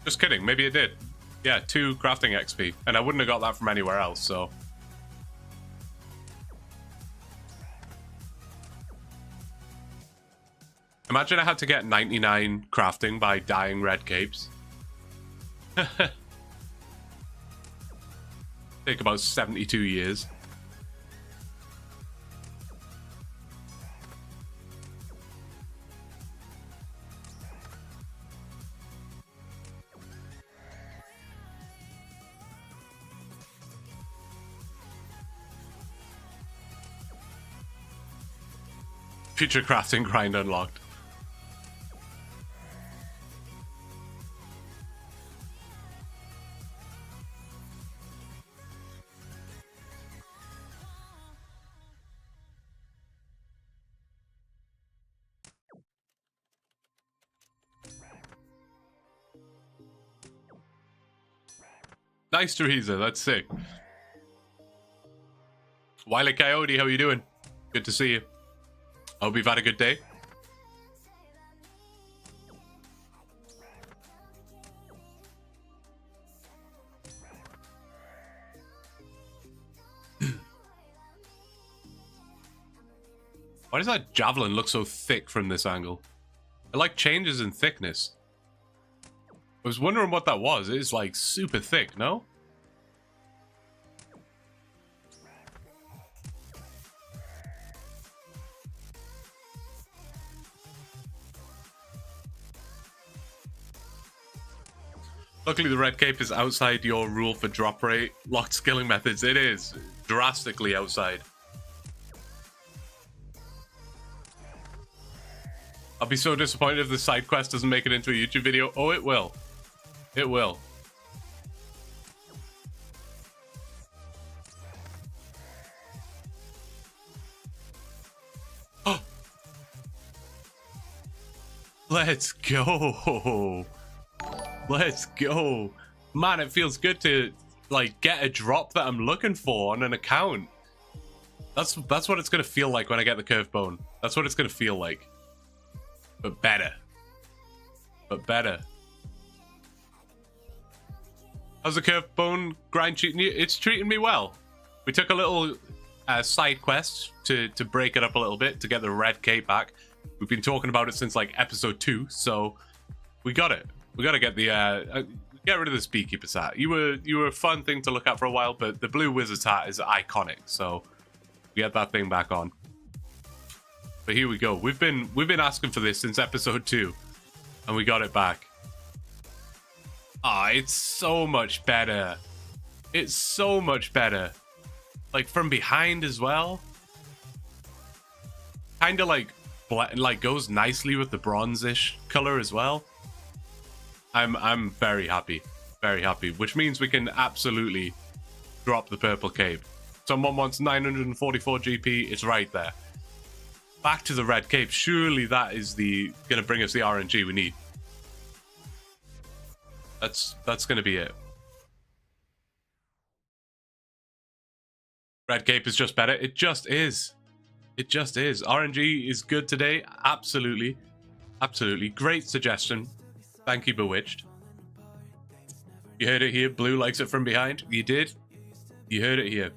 Just kidding, maybe it did. Yeah, 2 crafting XP, and I wouldn't have got that from anywhere else, so. Imagine I had to get 99 crafting by dyeing red capes. Take about 72 years. Future crafting grind unlocked. Nice, Teresa. That's sick. Wile Coyote, how you doing? Good to see you. Hope you've had a good day. Why does that javelin look so thick from this angle? It like changes in thickness. I was wondering what that was. It's like super thick, no? Luckily, the red cape is outside your rule for drop rate locked skilling methods. It is drastically outside. I'll be so disappointed if the side quest doesn't make it into a YouTube video. Oh, it will. It will. Oh! Let's go. Let's go. Man, it feels good to like get a drop that I'm looking for on an account. That's what it's gonna feel like when I get the curved bone. That's what it's gonna feel like. But better. But better. How's the curved bone grind treating you? It's treating me well. We took a little side quest to break it up a little bit to get the red cape back. We've been talking about it since like episode 2, so we got it. We gotta get the get rid of this beekeeper's hat. You were a fun thing to look at for a while, but the blue wizard's hat is iconic, so we get that thing back on. But here we go. We've been asking for this since episode 2, and we got it back. Ah, it's so much better. It's so much better. Like from behind as well. Kind of like goes nicely with the bronze-ish color as well. I'm very happy, which means we can absolutely drop the purple cape. Someone wants 944 GP. It's right there. Back to the red cape. Surely that is gonna bring us the RNG we need. That's gonna be it. Red cape is just better. It just is. It just is. RNG is good today. Absolutely. Absolutely. Great suggestion. Thank you, Bewitched. You heard it here. Blue likes it from behind. You did. You heard it here.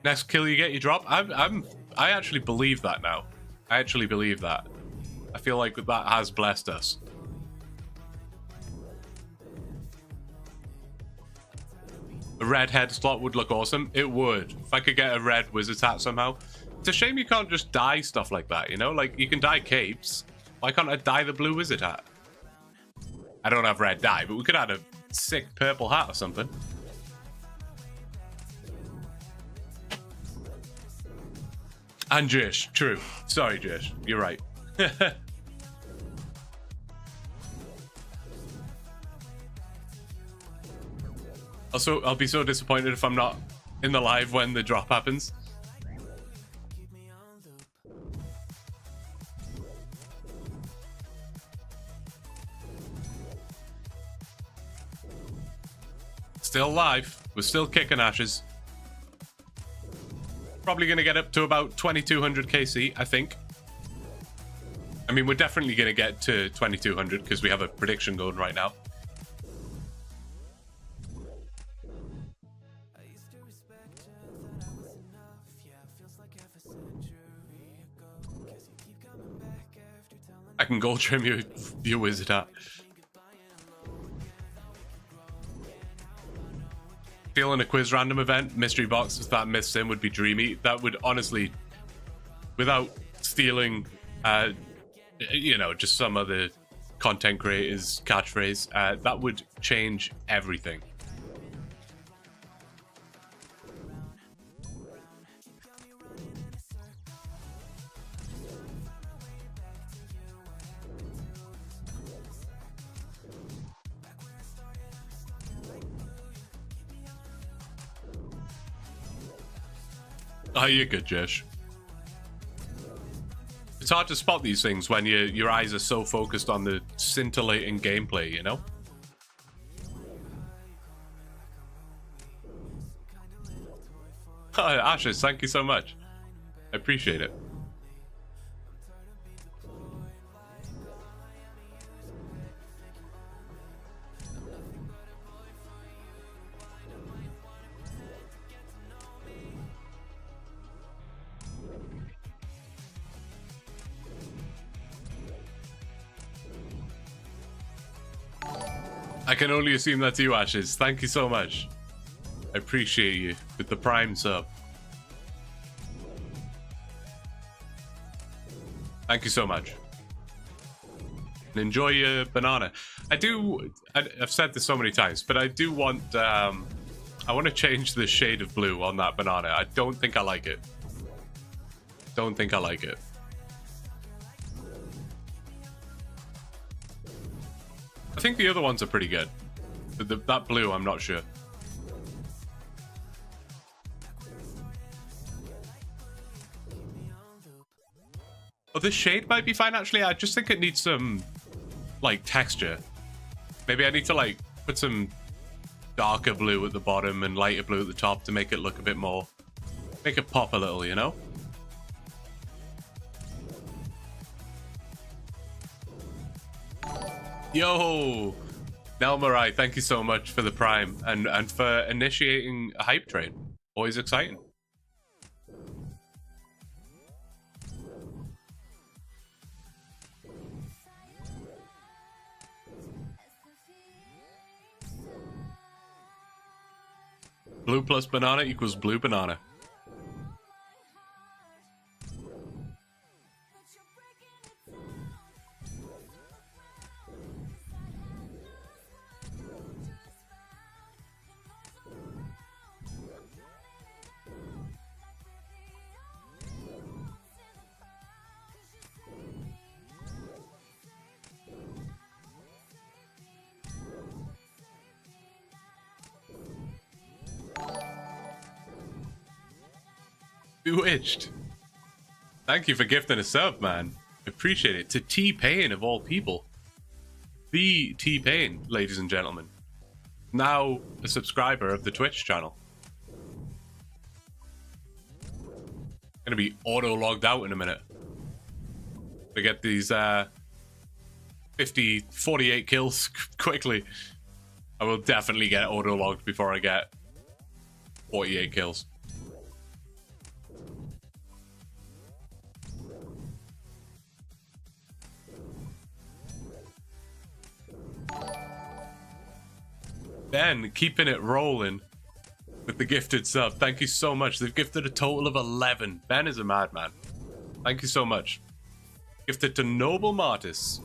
Next kill you get, you drop. I actually believe that now. I actually believe that. I feel like that has blessed us. A red head slot would look awesome. It would. If I could get a red wizard's hat somehow. It's a shame you can't just dye stuff like that, you know? Like, you can dye capes. Why can't I dye the blue wizard hat? I don't have red dye, but we could add a sick purple hat or something. And Jish, true. Sorry, Jish. You're right. Also, I'll be so disappointed if I'm not in the live when the drop happens. Still live. We're still kicking ashes. Probably going to get up to about 2200 KC, I think. I mean, we're definitely going to get to 2200 because we have a prediction going right now. I can gold trim your wizard hat. Feeling a quiz random event, mystery box with that myth sim would be dreamy. That would honestly, without stealing, you know, just some other content creators' catchphrase, that would change everything. Oh, you're good, Josh. It's hard to spot these things when your eyes are so focused on the scintillating gameplay, you know? Oh, Ashes, thank you so much. I appreciate it. I can only assume that's you, Ashes. Thank you so much. I appreciate you with the Prime sub. Thank you so much. And enjoy your banana. I've said this so many times, but I do want, I want to change the shade of blue on that banana. I don't think I like it. Don't think I like it. I think the other ones are pretty good. But that blue, I'm not sure. Oh, this shade might be fine, actually. I just think it needs some, like, texture. Maybe I need to, like, put some darker blue at the bottom and lighter blue at the top to make it look a bit more... Make it pop a little, you know? Yo! Nelmarai, thank you so much for the Prime and for initiating a hype train. Always exciting. Blue plus banana equals blue banana. Bewitched. Thank you for gifting a sub, man. Appreciate it. To T-Pain, of all people. The T-Pain, ladies and gentlemen. Now a subscriber of the Twitch channel. Gonna be auto-logged out in a minute. To get these 48 kills quickly. I will definitely get auto-logged before I get 48 kills. Ben, keeping it rolling with the gifted sub. Thank you so much. They've gifted a total of 11. Ben is a madman. Thank you so much. Gifted to Noble Martis.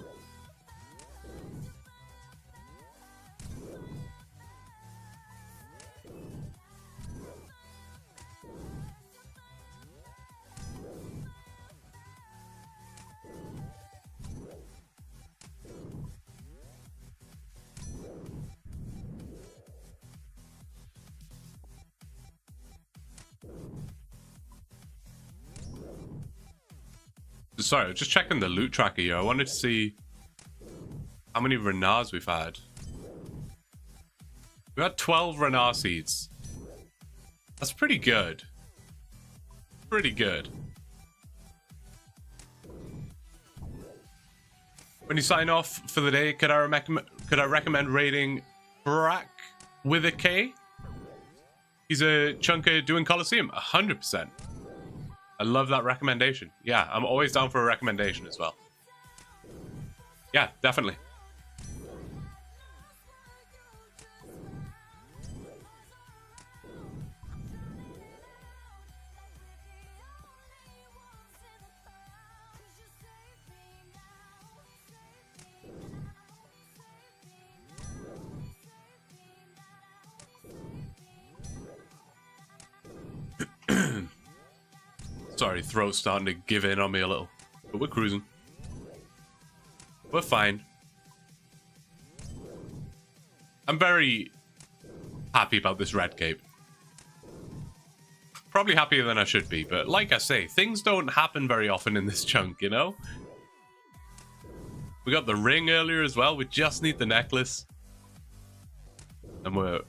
Sorry, I was just checking the loot tracker here. I wanted to see how many Renars we've had. We had 12 Renar seeds. That's pretty good. Pretty good. When you sign off for the day, could I recommend rating Brack with a K? He's a chunker doing Coliseum. 100%. I love that recommendation. Yeah, I'm always down for a recommendation as well. Yeah, definitely. Sorry, throat's starting to give in on me a little. But we're cruising. We're fine. I'm very happy about this red cape. Probably happier than I should be, but like I say, things don't happen very often in this chunk, you know? We got the ring earlier as well. We just need the necklace. And we're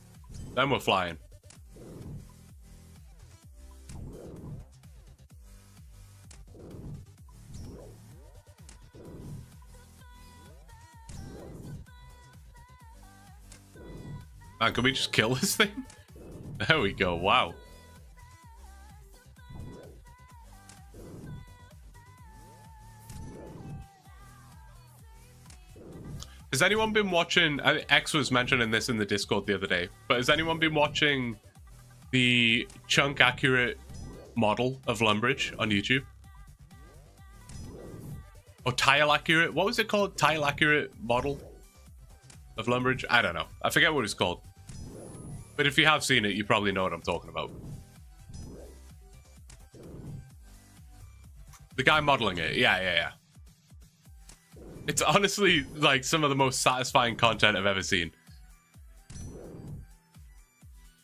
flying. Man, can we just kill this thing? There we go. Wow. Has anyone been watching... X was mentioning this in the Discord the other day, but has anyone been watching the chunk accurate model of Lumbridge on YouTube? Or tile accurate? What was it called? Tile accurate model of Lumbridge? I don't know. I forget what it's called. But if you have seen it, you probably know what I'm talking about. The guy modeling it. Yeah. It's honestly like some of the most satisfying content I've ever seen.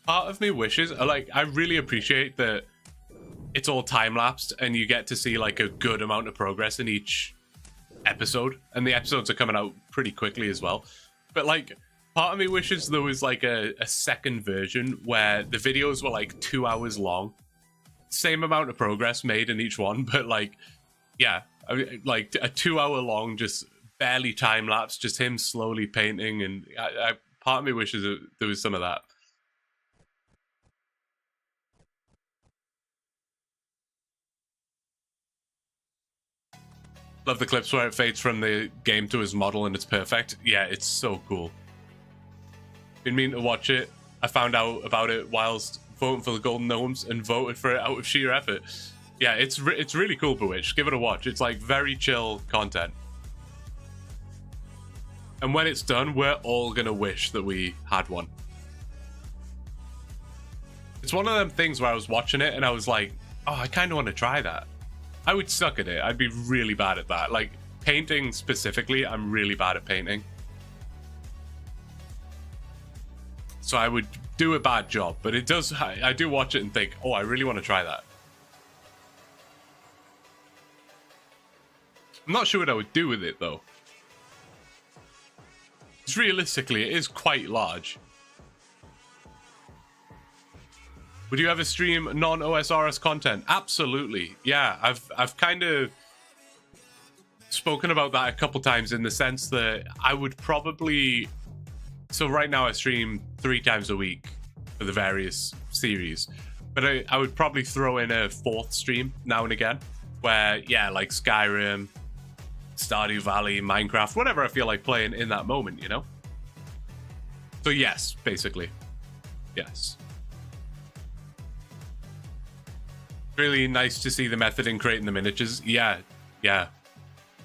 Part of me wishes, like, I really appreciate that it's all time-lapsed and you get to see like a good amount of progress in each episode. And the episodes are coming out pretty quickly as well. But like, part of me wishes there was like a second version where the videos were like 2 hours long. Same amount of progress made in each one, but like, yeah, I mean, like a 2 hour long, just barely time lapse, just him slowly painting. And part of me wishes there was some of that. Love the clips where it fades from the game to his model and it's perfect. Yeah, it's so cool. Been meaning to watch it. I found out about it whilst voting for the Golden Gnomes and voted for it out of sheer effort. Yeah, it's really cool, Bewitched. Give it a watch. It's like very chill content. And when it's done, we're all gonna wish that we had one. It's one of them things where I was watching it and I was like, oh, I kind of want to try that. I would suck at it. I'd be really bad at that. Like, painting specifically, I'm really bad at painting. So I would do a bad job, but it does. I do watch it and think, oh, I really want to try that. I'm not sure what I would do with it, though. Because realistically, it is quite large. Would you ever stream non-OSRS content? Absolutely. Yeah, I've kind of spoken about that a couple times in the sense that I would probably... So right now I stream 3 times a week for the various series. But I would probably throw in a 4th stream now and again. Where, yeah, like Skyrim, Stardew Valley, Minecraft, whatever I feel like playing in that moment, you know? So yes, basically. Yes. Really nice to see the method in creating the miniatures. Yeah.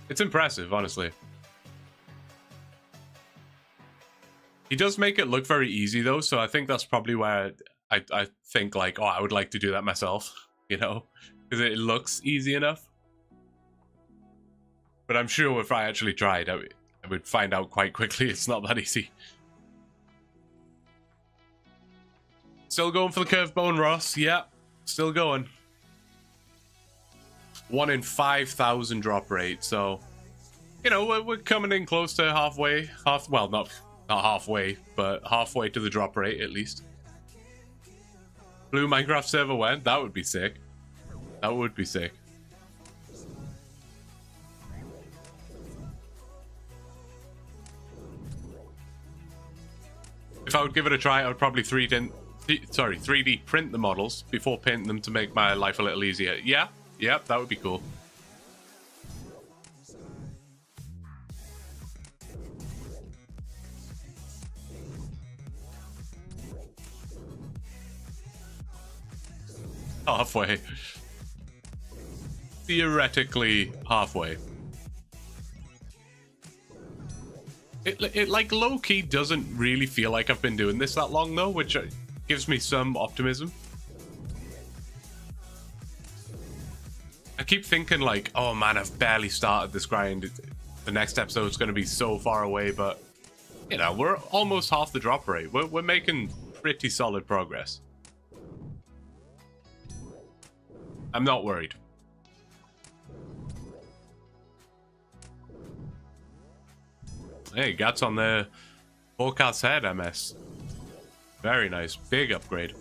It's impressive, honestly. He does make it look very easy, though, so I think that's probably where I think, like, oh, I would like to do that myself, you know? Because it looks easy enough. But I'm sure if I actually tried, I would find out quite quickly it's not that easy. Still going for the curved bone, Ross. Yeah, still going. 1 in 5,000 drop rate, so... You know, we're coming in close to halfway. Well, not halfway, but halfway to the drop rate, at least. Blue Minecraft server went? That would be sick. That would be sick. If I would give it a try, I would probably 3D print the models before painting them to make my life a little easier. Yeah, that would be cool. Halfway. Theoretically halfway. It like low-key doesn't really feel like I've been doing this that long though, which gives me some optimism. I keep thinking like, oh man, I've barely started this grind. The next episode's going to be so far away, but you know, we're almost half the drop rate. We're making pretty solid progress. I'm not worried. Hey, Gats on the 4K's head, MS. Very nice. Big upgrade.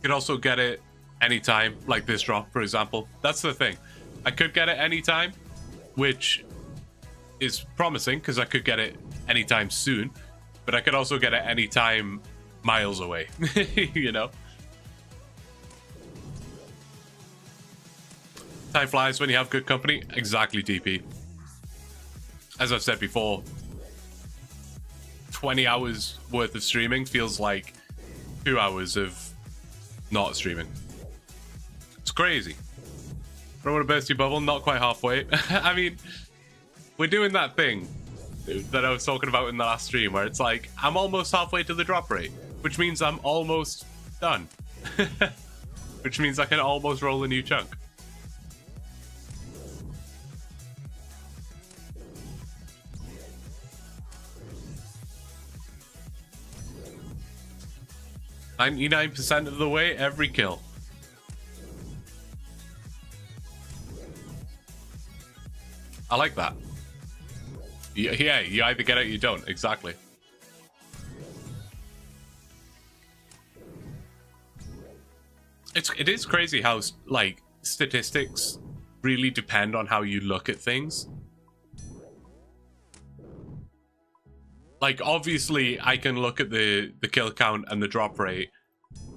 Could also get it anytime, like this drop, for example. That's the thing. I could get it anytime, which is promising because I could get it anytime soon, but I could also get it anytime miles away, you know? Time flies when you have good company. Exactly, DP. As I've said before, 20 hours worth of streaming feels like 2 hours of not streaming. It's crazy. Don't want to burst your bubble, not quite halfway. I mean, we're doing that thing that I was talking about in the last stream where it's like, I'm almost halfway to the drop rate, which means I'm almost done. Which means I can almost roll a new chunk. %99% of the way, every kill. I like that. Yeah, you either get it or you don't. Exactly. It is crazy how, like, statistics really depend on how you look at things. Like, obviously, I can look at the kill count and the drop rate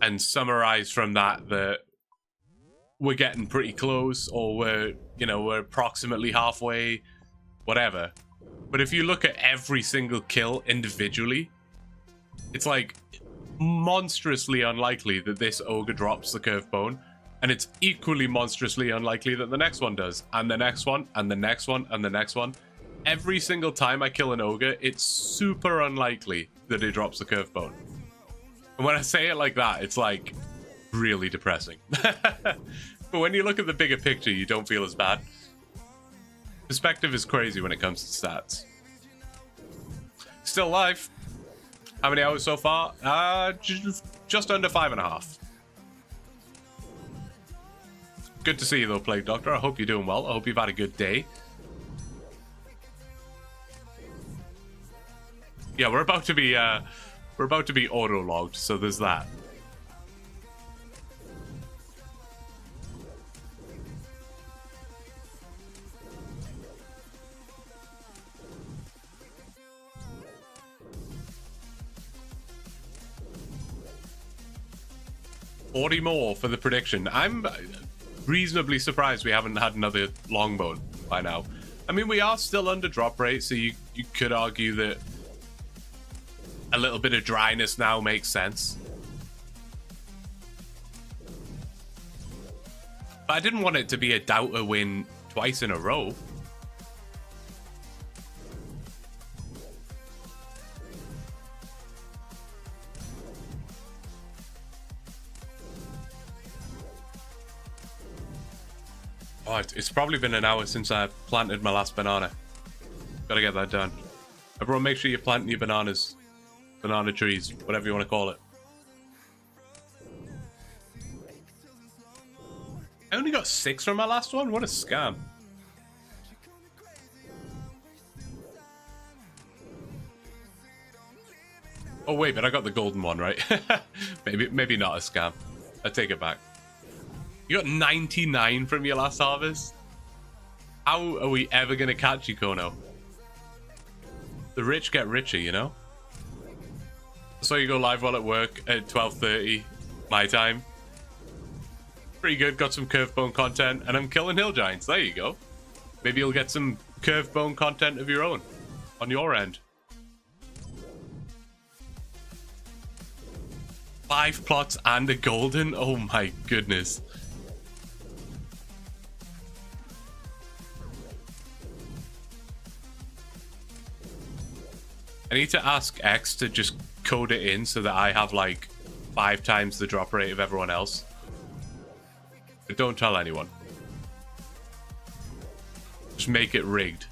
and summarize from that that we're getting pretty close, or we're approximately halfway, whatever. But if you look at every single kill individually, it's like monstrously unlikely that this ogre drops the curved bone, and it's equally monstrously unlikely that the next one does, and the next one, and the next one, and the next one. Every single time I kill an ogre, it's super unlikely that it drops the curved bone. And when I say it like that, it's like really depressing. But when you look at the bigger picture, you don't feel as bad. Perspective is crazy when it comes to stats. Still live. How many hours so far? Just under 5.5. Good to see you though, Plague Doctor. I hope you're doing well. I hope you've had a good day. Yeah, we're about to be auto-logged, so there's that. $40 more for the prediction. I'm reasonably surprised we haven't had another longbone by now. I mean, we are still under drop rate, so you could argue that a little bit of dryness now makes sense. But I didn't want it to be a doubter win twice in a row. Oh, it's probably been an hour since I planted my last banana. Gotta get that done. Everyone make sure you're planting your bananas. Banana trees, whatever you want to call it. I only got 6 from my last one? What a scam. Oh wait, but I got the golden one, right? maybe not a scam. I take it back. You got 99 from your last harvest? How are we ever going to catch you, Kono? The rich get richer, you know? So you go live while at work at 12:30 my time. Pretty good, got some curved bone content, and I'm killing hill giants. There you go. Maybe you'll get some curved bone content of your own on your end. 5 plots and a golden? Oh my goodness. I need to ask X to just code it in so that I have like 5 times the drop rate of everyone else. But don't tell anyone. Just make it rigged.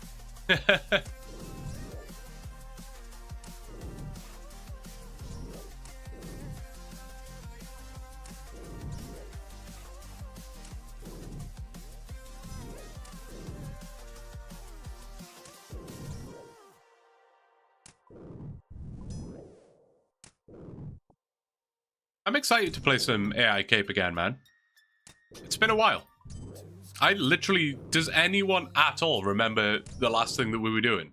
I'm excited to play some AI Cape again, man. It's been a while. I literally... Does anyone at all remember the last thing that we were doing?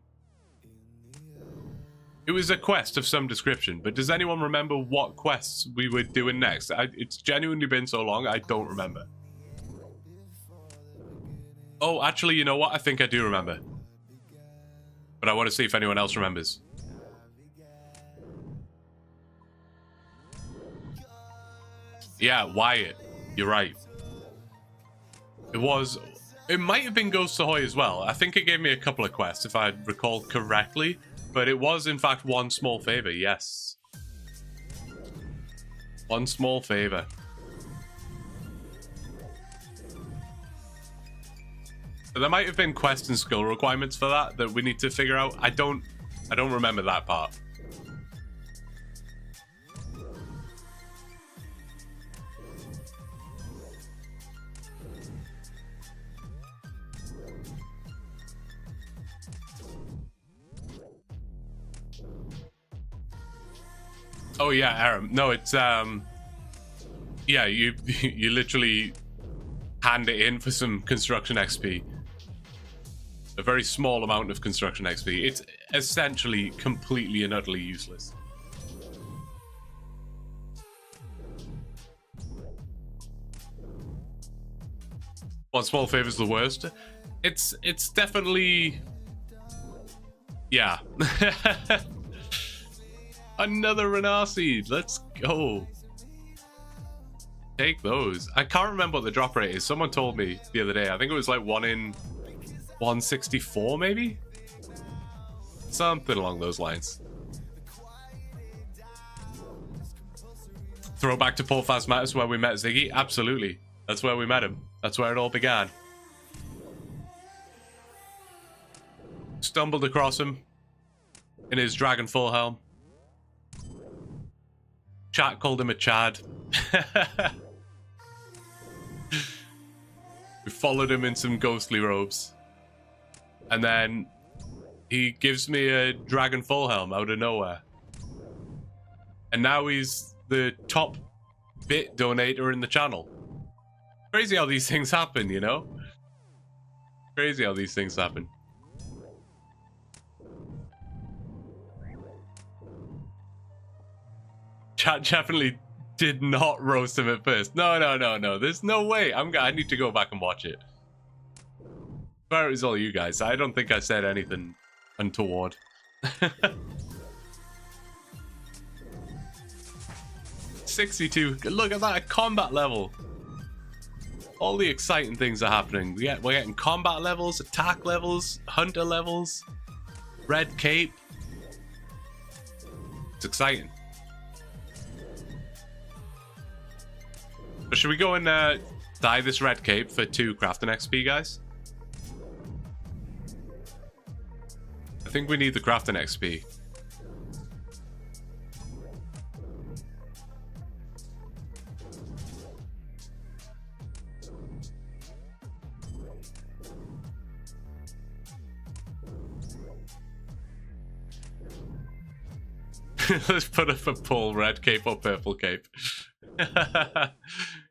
It was a quest of some description, but does anyone remember what quests we were doing next? It's genuinely been so long, I don't remember. Oh, actually, you know what? I think I do remember. But I want to see if anyone else remembers. Yeah, Wyatt. You're right. It might have been Ghost Ahoy as well. I think it gave me a couple of quests, if I recall correctly. But it was, in fact, one small favor, yes. One small favor. So there might have been quest and skill requirements for that we need to figure out. I don't remember that part. Oh yeah, Aram. No, it's yeah, you literally hand it in for some construction XP. A very small amount of construction XP. It's essentially completely and utterly useless. One small favor's the worst. It's definitely, yeah. Another Renar seed. Let's go. Take those. I can't remember what the drop rate is. Someone told me the other day. I think it was like 1 in 164, maybe? Something along those lines. Throwback to Paul Phasmatis where we met Ziggy? Absolutely. That's where we met him. That's where it all began. Stumbled across him in his Dragon Full helm. Chat called him a Chad. We followed him in some ghostly robes. And then he gives me a Dragon Full helm out of nowhere. And now he's the top bit donator in the channel. Crazy how these things happen, you know? Crazy how these things happen. Chat definitely did not roast him at first. No. There's no way. I need to go back and watch it. But it was all you guys. I don't think I said anything untoward. 62. Look at that, a combat level. All the exciting things are happening. We're getting combat levels, attack levels, hunter levels, red cape. It's exciting. But should we go and dye this red cape for 2 crafting XP, guys? I think we need the crafting XP. Let's put up a poll, red cape or purple cape.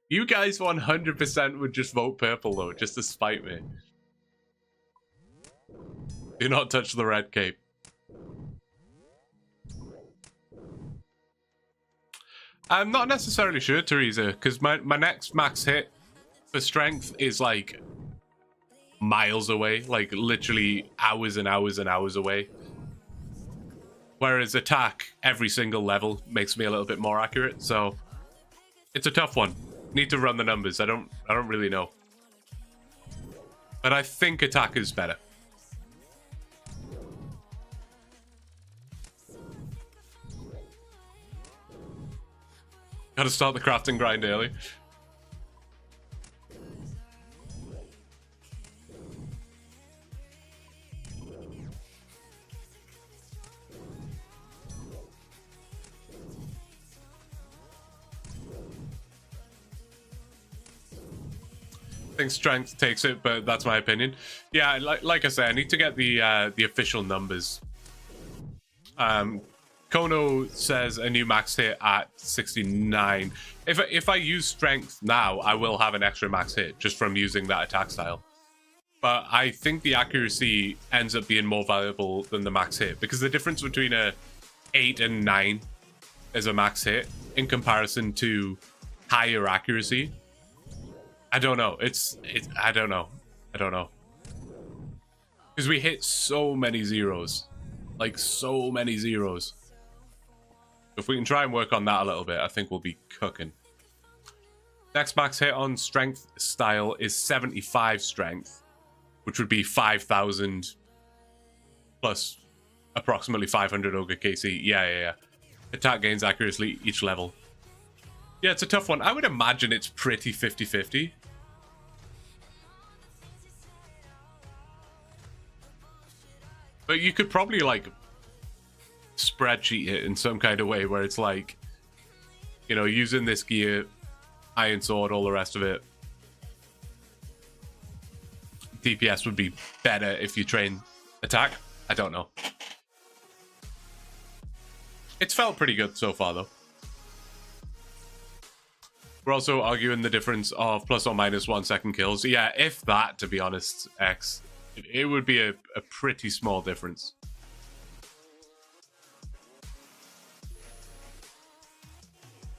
You guys 100% would just vote purple though, just to spite me. Do not touch the red cape. I'm not necessarily sure, Teresa, because my next max hit for strength is like miles away, like literally hours and hours and hours away. Whereas attack, every single level makes me a little bit more accurate, so it's a tough one. Need to run the numbers. I don't really know. But I think attack is better. Gotta start the crafting grind early. I think strength takes it, but that's my opinion. Yeah, like I say, I need to get the official numbers. Kono says a new max hit at 69. If I use strength now, I will have an extra max hit just from using that attack style. But I think the accuracy ends up being more valuable than the max hit, because the difference between a 8 and 9 as a max hit in comparison to higher accuracy, I don't know. I don't know. Because we hit so many zeros. Like, so many zeros. If we can try and work on that a little bit, I think we'll be cooking. Next max hit on strength style is 75 strength, which would be 5,000 plus approximately 500 Ogre KC. Yeah. Attack gains accuracy each level. Yeah, it's a tough one. I would imagine it's pretty 50-50. But you could probably, like, spreadsheet it in some kind of way where it's like, you know, using this gear, Iron Sword, all the rest of it. DPS would be better if you train attack. I don't know. It's felt pretty good so far, though. We're also arguing the difference of plus or minus 1 second kills. Yeah, if that, to be honest, X, it would be a pretty small difference.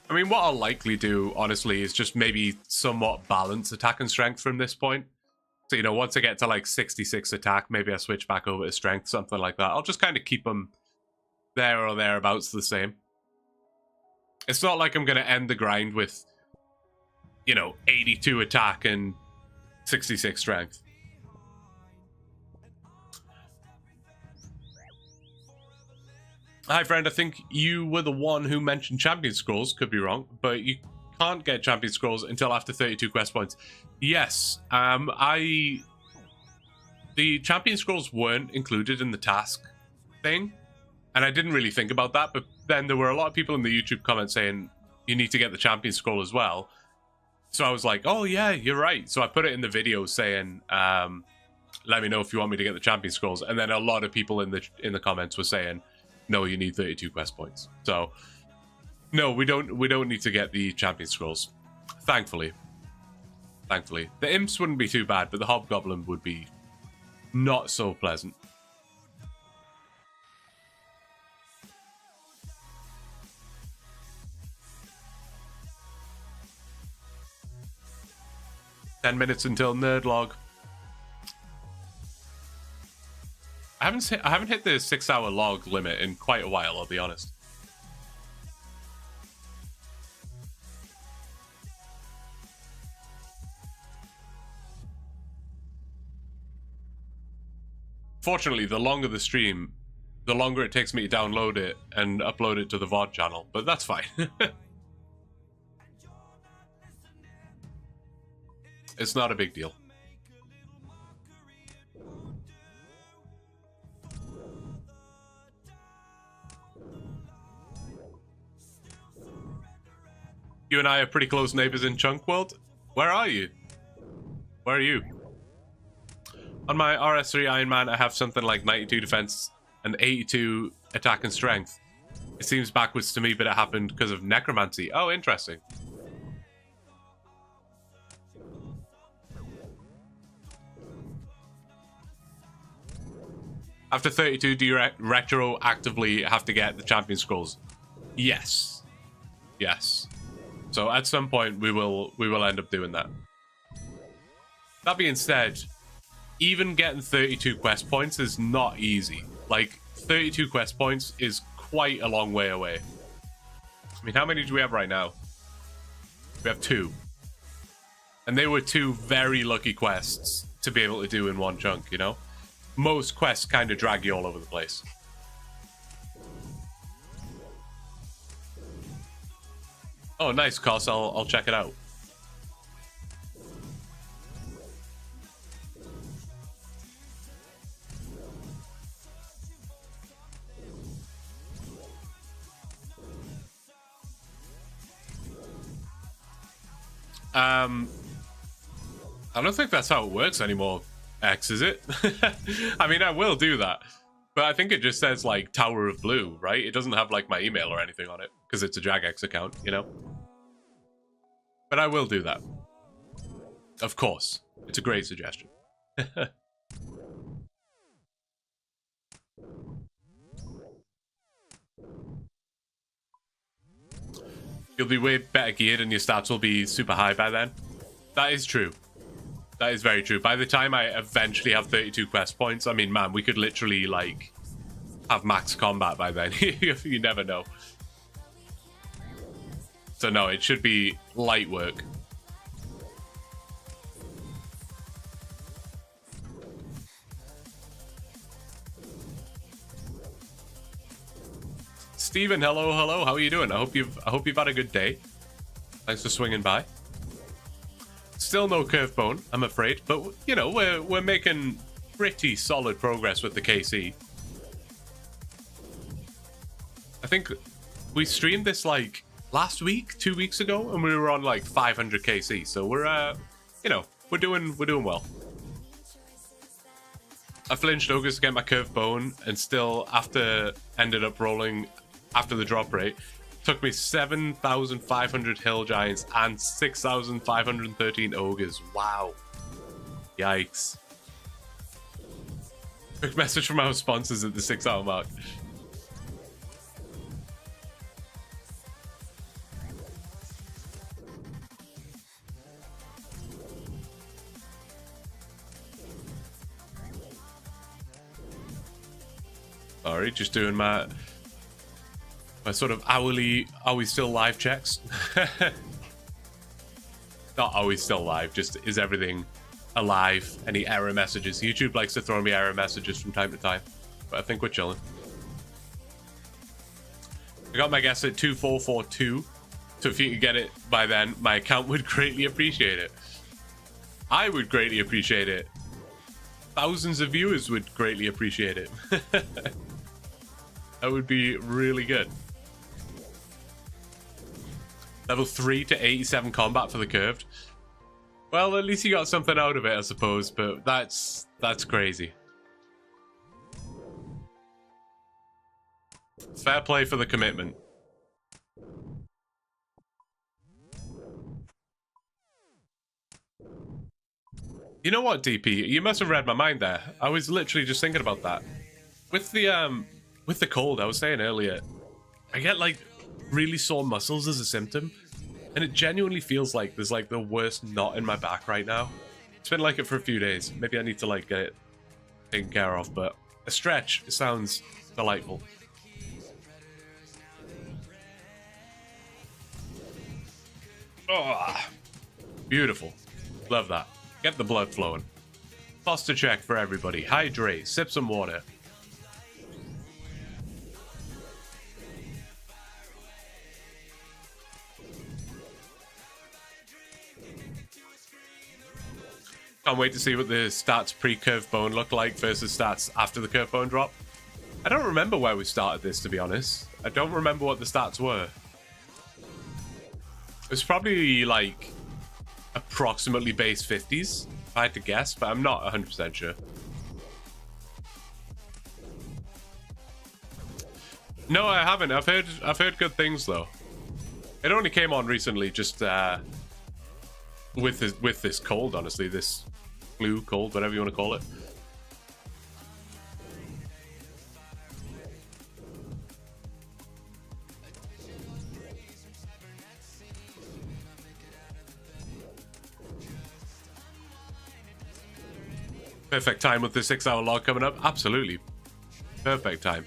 I mean, what I'll likely do, honestly, is just maybe somewhat balance attack and strength from this point. So, you know, once I get to like 66 attack, maybe I switch back over to strength, something like that. I'll just kind of keep them there or thereabouts the same. It's not like I'm going to end the grind with, you know, 82 attack and 66 strength. Hi, friend. I think you were the one who mentioned champion scrolls. Could be wrong, but you can't get champion scrolls until after 32 quest points. Yes, the champion scrolls weren't included in the task thing, and I didn't really think about that, but then there were a lot of people in the YouTube comments saying you need to get the champion scroll as well. So I was like, oh yeah, you're right. So I put it in the video saying, let me know if you want me to get the champion scrolls. And then a lot of people in the comments were saying, no, you need 32 quest points. So no, we don't need to get the champion scrolls. Thankfully. The imps wouldn't be too bad, but the hobgoblin would be not so pleasant. "10 minutes until nerdlog." I haven't hit the 6-hour log limit in quite a while, I'll be honest. Fortunately, the longer the stream, the longer it takes me to download it and upload it to the VOD channel, but that's fine. It's not a big deal. You and I are pretty close neighbors in Chunk World. Where are you? Where are you? On my RS3 Ironman, I have something like 92 defense and 82 attack and strength. It seems backwards to me, but it happened because of necromancy. Oh, interesting. After 32, do you retroactively have to get the champion scrolls? Yes. Yes. So at some point we will end up doing that. That being said, even getting 32 quest points is not easy. Like, 32 quest points is quite a long way away. I mean, how many do we have right now? We have 2. And they were 2 very lucky quests to be able to do in one chunk, you know? Most quests kind of drag you all over the place. Oh, nice, Cos. I'll check it out. I don't think that's how it works anymore, X, is it? I mean, I will do that. But I think it just says like Tower of Blue, right? It doesn't have like my email or anything on it because it's a Jagex account, you know? But I will do that. Of course. It's a great suggestion. You'll be way better geared and your stats will be super high by then. That is true. That is very true. By the time I eventually have 32 quest points, I mean, man, we could literally, like, have max combat by then. You never know. So, no, it should be light work. Steven, hello, hello. How are you doing? I hope you've had a good day. Thanks for swinging by. Still no curve bone, I'm afraid, but you know we're making pretty solid progress with the KC. I think we streamed this like last week, 2 weeks ago, and we were on like 500 KC. So we're you know we're doing well. I flinched ogres to get my curve bone, and still ended up rolling after the drop rate. Took me 7,500 hill giants and 6,513 ogres. Wow. Yikes. Quick message from our sponsors at the 6 hour mark. Sorry, just doing my sort of hourly, are we still live checks? Not are we still live, just is everything alive? Any error messages? YouTube likes to throw me error messages from time to time, but I think we're chilling. I got my guess at 2442, so if you could get it by then, my account would greatly appreciate it. I would greatly appreciate it. Thousands of viewers would greatly appreciate it. That would be really good. Level 3 to 87 combat for the curved. Well, at least you got something out of it, I suppose, but that's crazy. Fair play for the commitment. You know what, DP? You must have read my mind there. I was literally just thinking about that. With the cold, I was saying earlier, I get like really sore muscles as a symptom, and it genuinely feels like there's like the worst knot in my back right now. It's been like it for a few days. Maybe I need to like get it taken care of, but a stretch sounds delightful. Oh, beautiful. Love that. Get the blood flowing. Posture check for everybody. Hydrate. Sip some water. Can't wait to see what the stats pre-curve bone look like versus stats after the curve bone drop. I don't remember where we started this, to be honest. I don't remember what the stats were. It was probably like approximately base 50s, if I had to guess, but I'm not 100% sure. No, I haven't. I've heard good things though. It only came on recently, just with this cold, honestly, this flu, cold, whatever you want to call it. Perfect time with the 6 hour log coming up. Absolutely. Perfect time.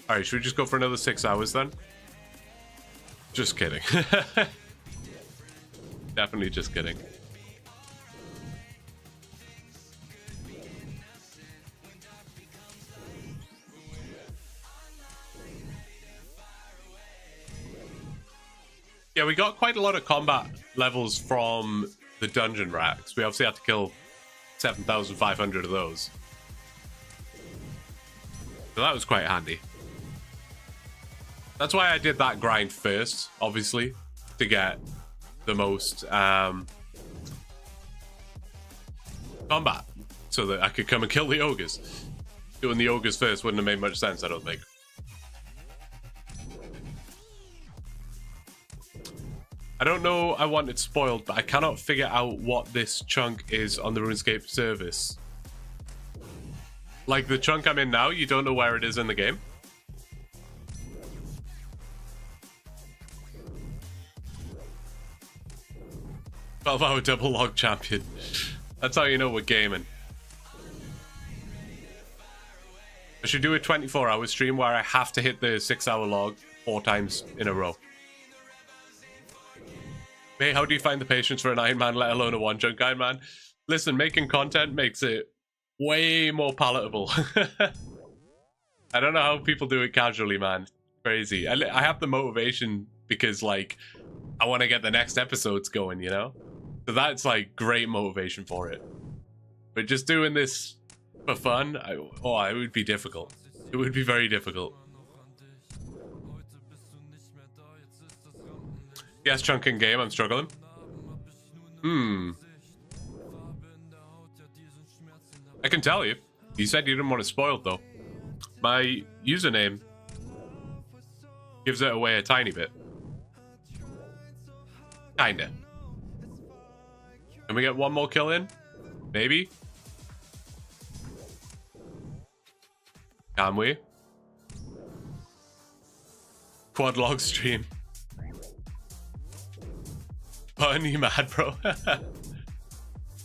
All right, should we just go for another 6 hours then? Just kidding. Definitely just kidding. Yeah, we got quite a lot of combat levels from the dungeon racks. We obviously had to kill 7,500 of those. So that was quite handy. That's why I did that grind first, obviously, to get the most combat, so that I could come and kill the ogres. Doing the ogres first wouldn't have made much sense, I don't think. I don't know I want it spoiled, but I cannot figure out what this chunk is on the RuneScape service. Like the chunk I'm in now, you don't know where it is in the game. 12-hour double log champion. That's how you know we're gaming. I should do a 24-hour stream where I have to hit the 6-hour log 4 times in a row. Hey, how do you find the patience for an Ironman, let alone a OneChunk Ironman? Listen, making content makes it way more palatable. I don't know how people do it casually, man. Crazy. I have the motivation because, like, I want to get the next episodes going, you know? So that's, like, great motivation for it. But just doing this for fun, it would be difficult. It would be very difficult. Yes, chunking game, I'm struggling. I can tell you. You said you didn't want it spoiled, though. My username gives it away a tiny bit. Kinda. Can we get one more kill in? Maybe? Can we? Quad log stream. Are you mad, bro?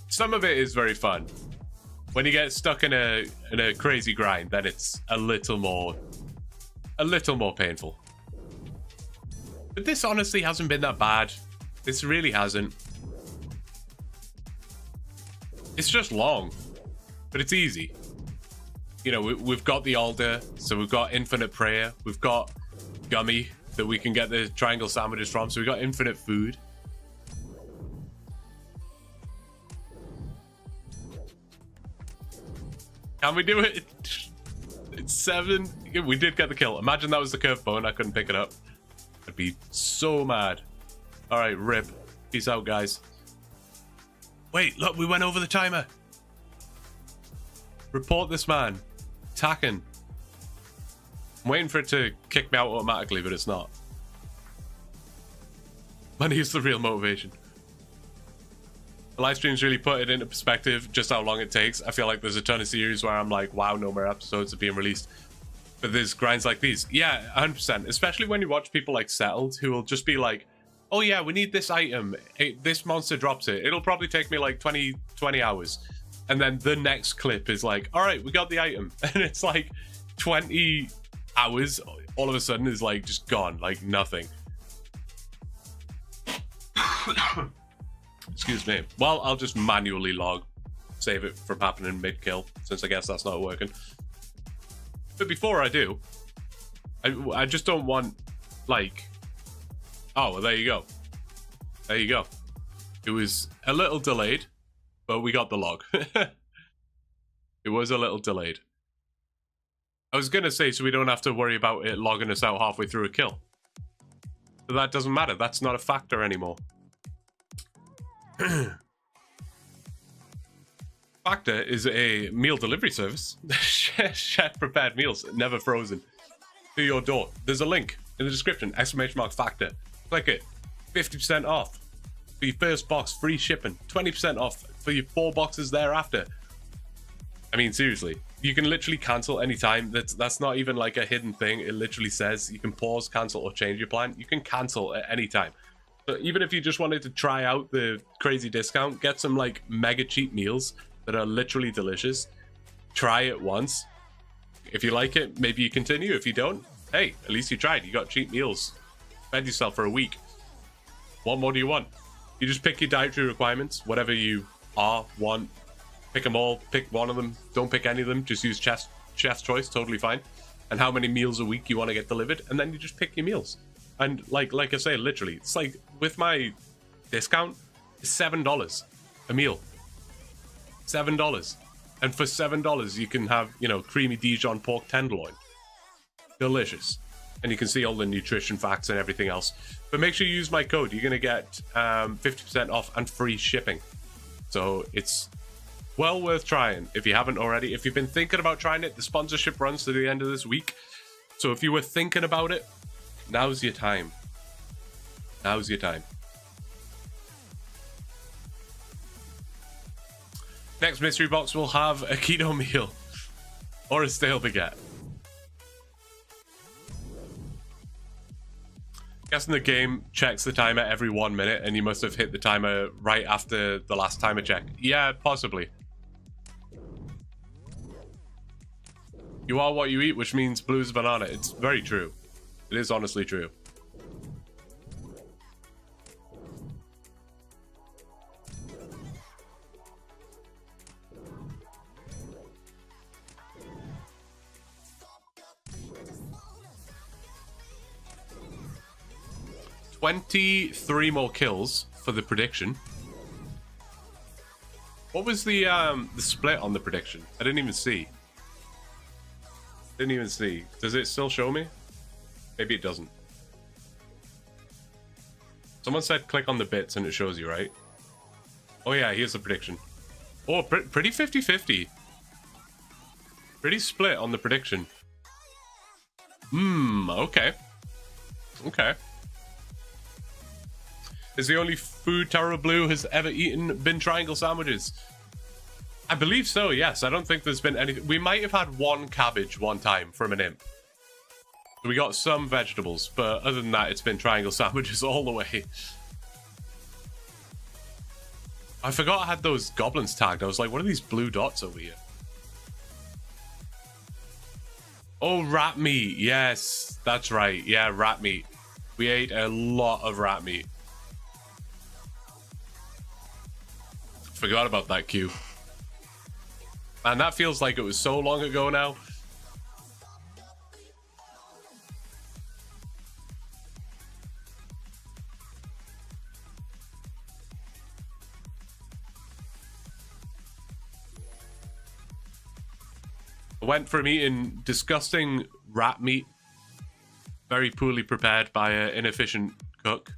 Some of it is very fun. When you get stuck in a crazy grind, then it's a little more painful. But this honestly hasn't been that bad. This really hasn't. It's just long, but it's easy. You know, we've got the altar, so we've got infinite prayer. We've got gummy that we can get the triangle sandwiches from, so we've got infinite food. Can we do it? It's 7. We did get the kill. Imagine that was the curve bone. I couldn't pick it up. I'd be so mad. All right, rip. Peace out, guys. Wait, look, we went over the timer. Report this man. Attacking. I'm waiting for it to kick me out automatically, but it's not. Money is the real motivation. The live streams really put it into perspective just how long it takes. I feel like there's a ton of series where I'm like, wow, no more episodes are being released. But there's grinds like these. Yeah, 100%. Especially when you watch people like Settled, who will just be like, oh yeah, we need this item. This monster drops it. It'll probably take me like 20 hours. And then the next clip is like, all right, we got the item. And it's like 20 hours all of a sudden is like just gone, like nothing. Excuse me. Well, I'll just manually log, save it from happening mid-kill, since I guess that's not working. But before I do, I just don't want, like... Oh, well, there you go. There you go. It was a little delayed, but we got the log. It was a little delayed. I was going to say, so we don't have to worry about it logging us out halfway through a kill. But that doesn't matter. That's not a factor anymore. Factor is a meal delivery service. Chef prepared meals, never frozen, to your door. There's a link in the description. !Factor. Click it. 50% off for your first box, free shipping. 20% off for your 4 boxes thereafter. I mean, seriously, you can literally cancel anytime. That's not even like a hidden thing. It literally says you can pause, cancel, or change your plan. You can cancel at any time. So even if you just wanted to try out the crazy discount, get some like mega cheap meals that are literally delicious. Try it once. If you like it, maybe you continue. If you don't, hey, at least you tried. You got cheap meals. Fed yourself for a week. What more do you want? You just pick your dietary requirements, whatever you want. Pick them all. Pick one of them. Don't pick any of them. Just use chef's choice. Totally fine. And how many meals a week you want to get delivered, and then you just pick your meals. And like I say, literally, it's like with my discount, it's $7 a meal. $7. And for $7, you can have, you know, creamy Dijon pork tenderloin. Delicious. And you can see all the nutrition facts and everything else. But make sure you use my code. You're going to get 50% off and free shipping. So it's Well worth trying if you haven't already. If you've been thinking about trying it, the sponsorship runs to the end of this week. So if you were thinking about it, now's your time. Now's your time. Next mystery box will have a keto meal or a stale baguette. Guessing the game checks the timer every 1 minute and you must have hit the timer right after the last timer check. Yeah, possibly. You are what you eat, which means blue is a banana. It's very true. It is honestly true. $23 more kills for the prediction. What was the split on the prediction? I didn't even see. Didn't even see. Does it still show me? Maybe it doesn't. Someone said click on the bits and it shows you, right? Oh yeah, here's the prediction. Oh, pretty 50-50. Pretty split on the prediction. Okay. Okay. Is the only food Tara Blue has ever eaten been triangle sandwiches? I believe so, yes. I don't think there's been anything. We might have had one cabbage one time from an imp. So we got some vegetables, but other than that, it's been triangle sandwiches all the way. I forgot I had those goblins tagged. I was like, what are these blue dots over here? Oh, rat meat. Yes, that's right. Yeah, rat meat. We ate a lot of rat meat. Forgot about that queue. Man, that feels like it was so long ago now. I went from eating disgusting rat meat, very poorly prepared by an inefficient cook,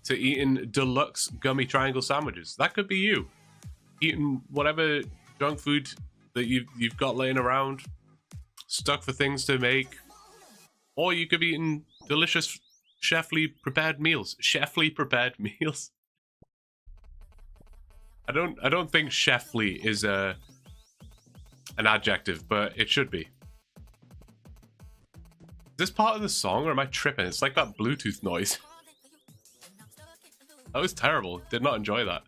to eating deluxe gummy triangle sandwiches. That could be you. Eating whatever junk food that you've got laying around, stuck for things to make. Or you could be eating delicious chefly prepared meals. Chefly prepared meals. I don't think chefly is an adjective, but it should be. Is this part of the song or am I tripping? It's like that Bluetooth noise. That was terrible. Did not enjoy that.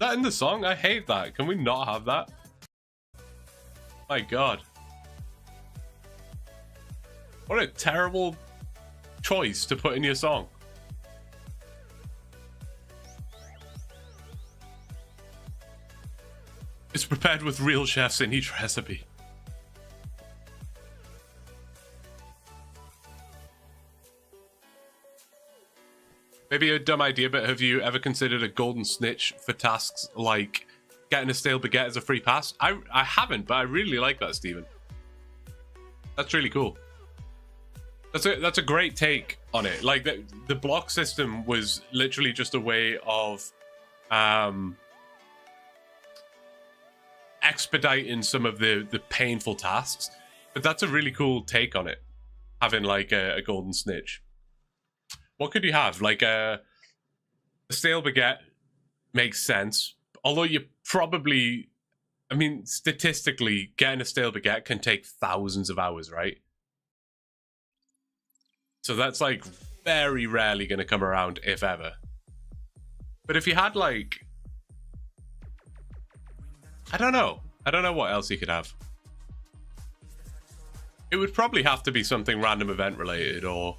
That in the song? I hate that. Can we not have that? My god. What a terrible choice to put in your song. It's prepared with real chefs in each recipe. Maybe a dumb idea, but have you ever considered a golden snitch for tasks like getting a stale baguette as a free pass? I haven't, but I really like that, Steven. That's really cool. That's a great take on it. Like the block system was literally just a way of expediting some of the painful tasks. But that's a really cool take on it, having like a golden snitch. What could you have? Like a stale baguette makes sense. Although you probably, I mean, statistically, getting a stale baguette can take thousands of hours, right? So that's like very rarely going to come around, if ever. But if you had like, I don't know what else you could have. It would probably have to be something random event related or...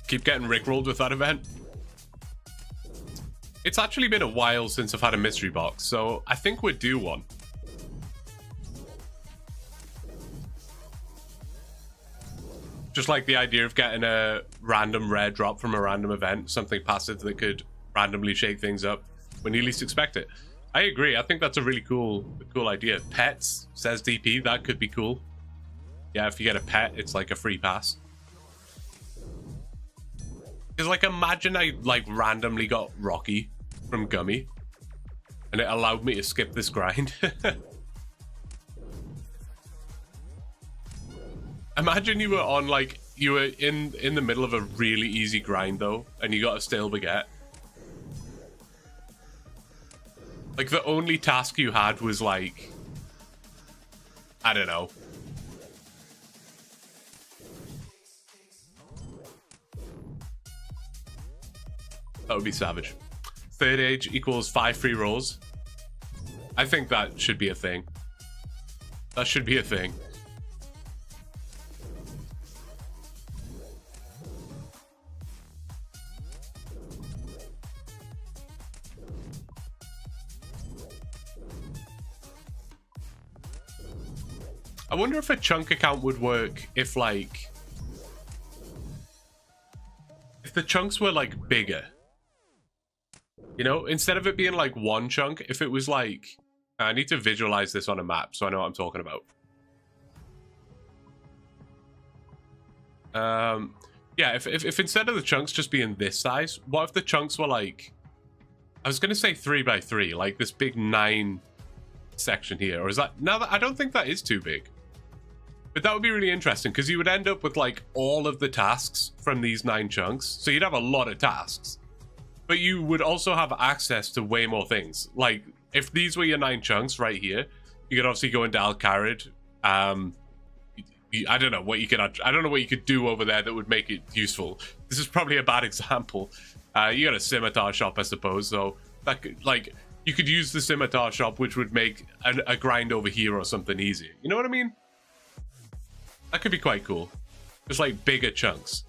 Keep getting rickrolled with that event. It's actually been a while since I've had a mystery box, so I think we're due one. Just like the idea of getting a random rare drop from a random event, something passive that could randomly shake things up when you least expect it. I agree. I think that's a really cool idea. Pets, says DP, that could be cool. Yeah, if you get a pet, it's like a free pass. Because like imagine I like randomly got Rocky from Gummy and it allowed me to skip this grind. Imagine you were on like, you were in the middle of a really easy grind though, and you got a stale baguette. Like the only task you had was like, I don't know. That would be savage. Third age equals 5 free rolls. I think that should be a thing. That should be a thing. I wonder if a chunk account would work if like if the chunks were like bigger. You know, instead of it being like one chunk, if it was like I need to visualize this on a map so I know what I'm talking about. Yeah, if instead of the chunks just being this size, what if the chunks were like, I was gonna say 3x3, like this big 9 section here, or is that, now that I don't think that is too big. But that would be really interesting because you would end up with like all of the tasks from these 9 chunks. So you'd have a lot of tasks, but you would also have access to way more things. Like if these were your 9 chunks right here, you could obviously go into Al-Kharid. I don't know what you could, I don't know what you could do over there that would make it useful. This is probably a bad example. You got a scimitar shop, I suppose. So that could, like, you could use the scimitar shop, which would make a grind over here or something easier. You know what I mean? That could be quite cool. Just like bigger chunks.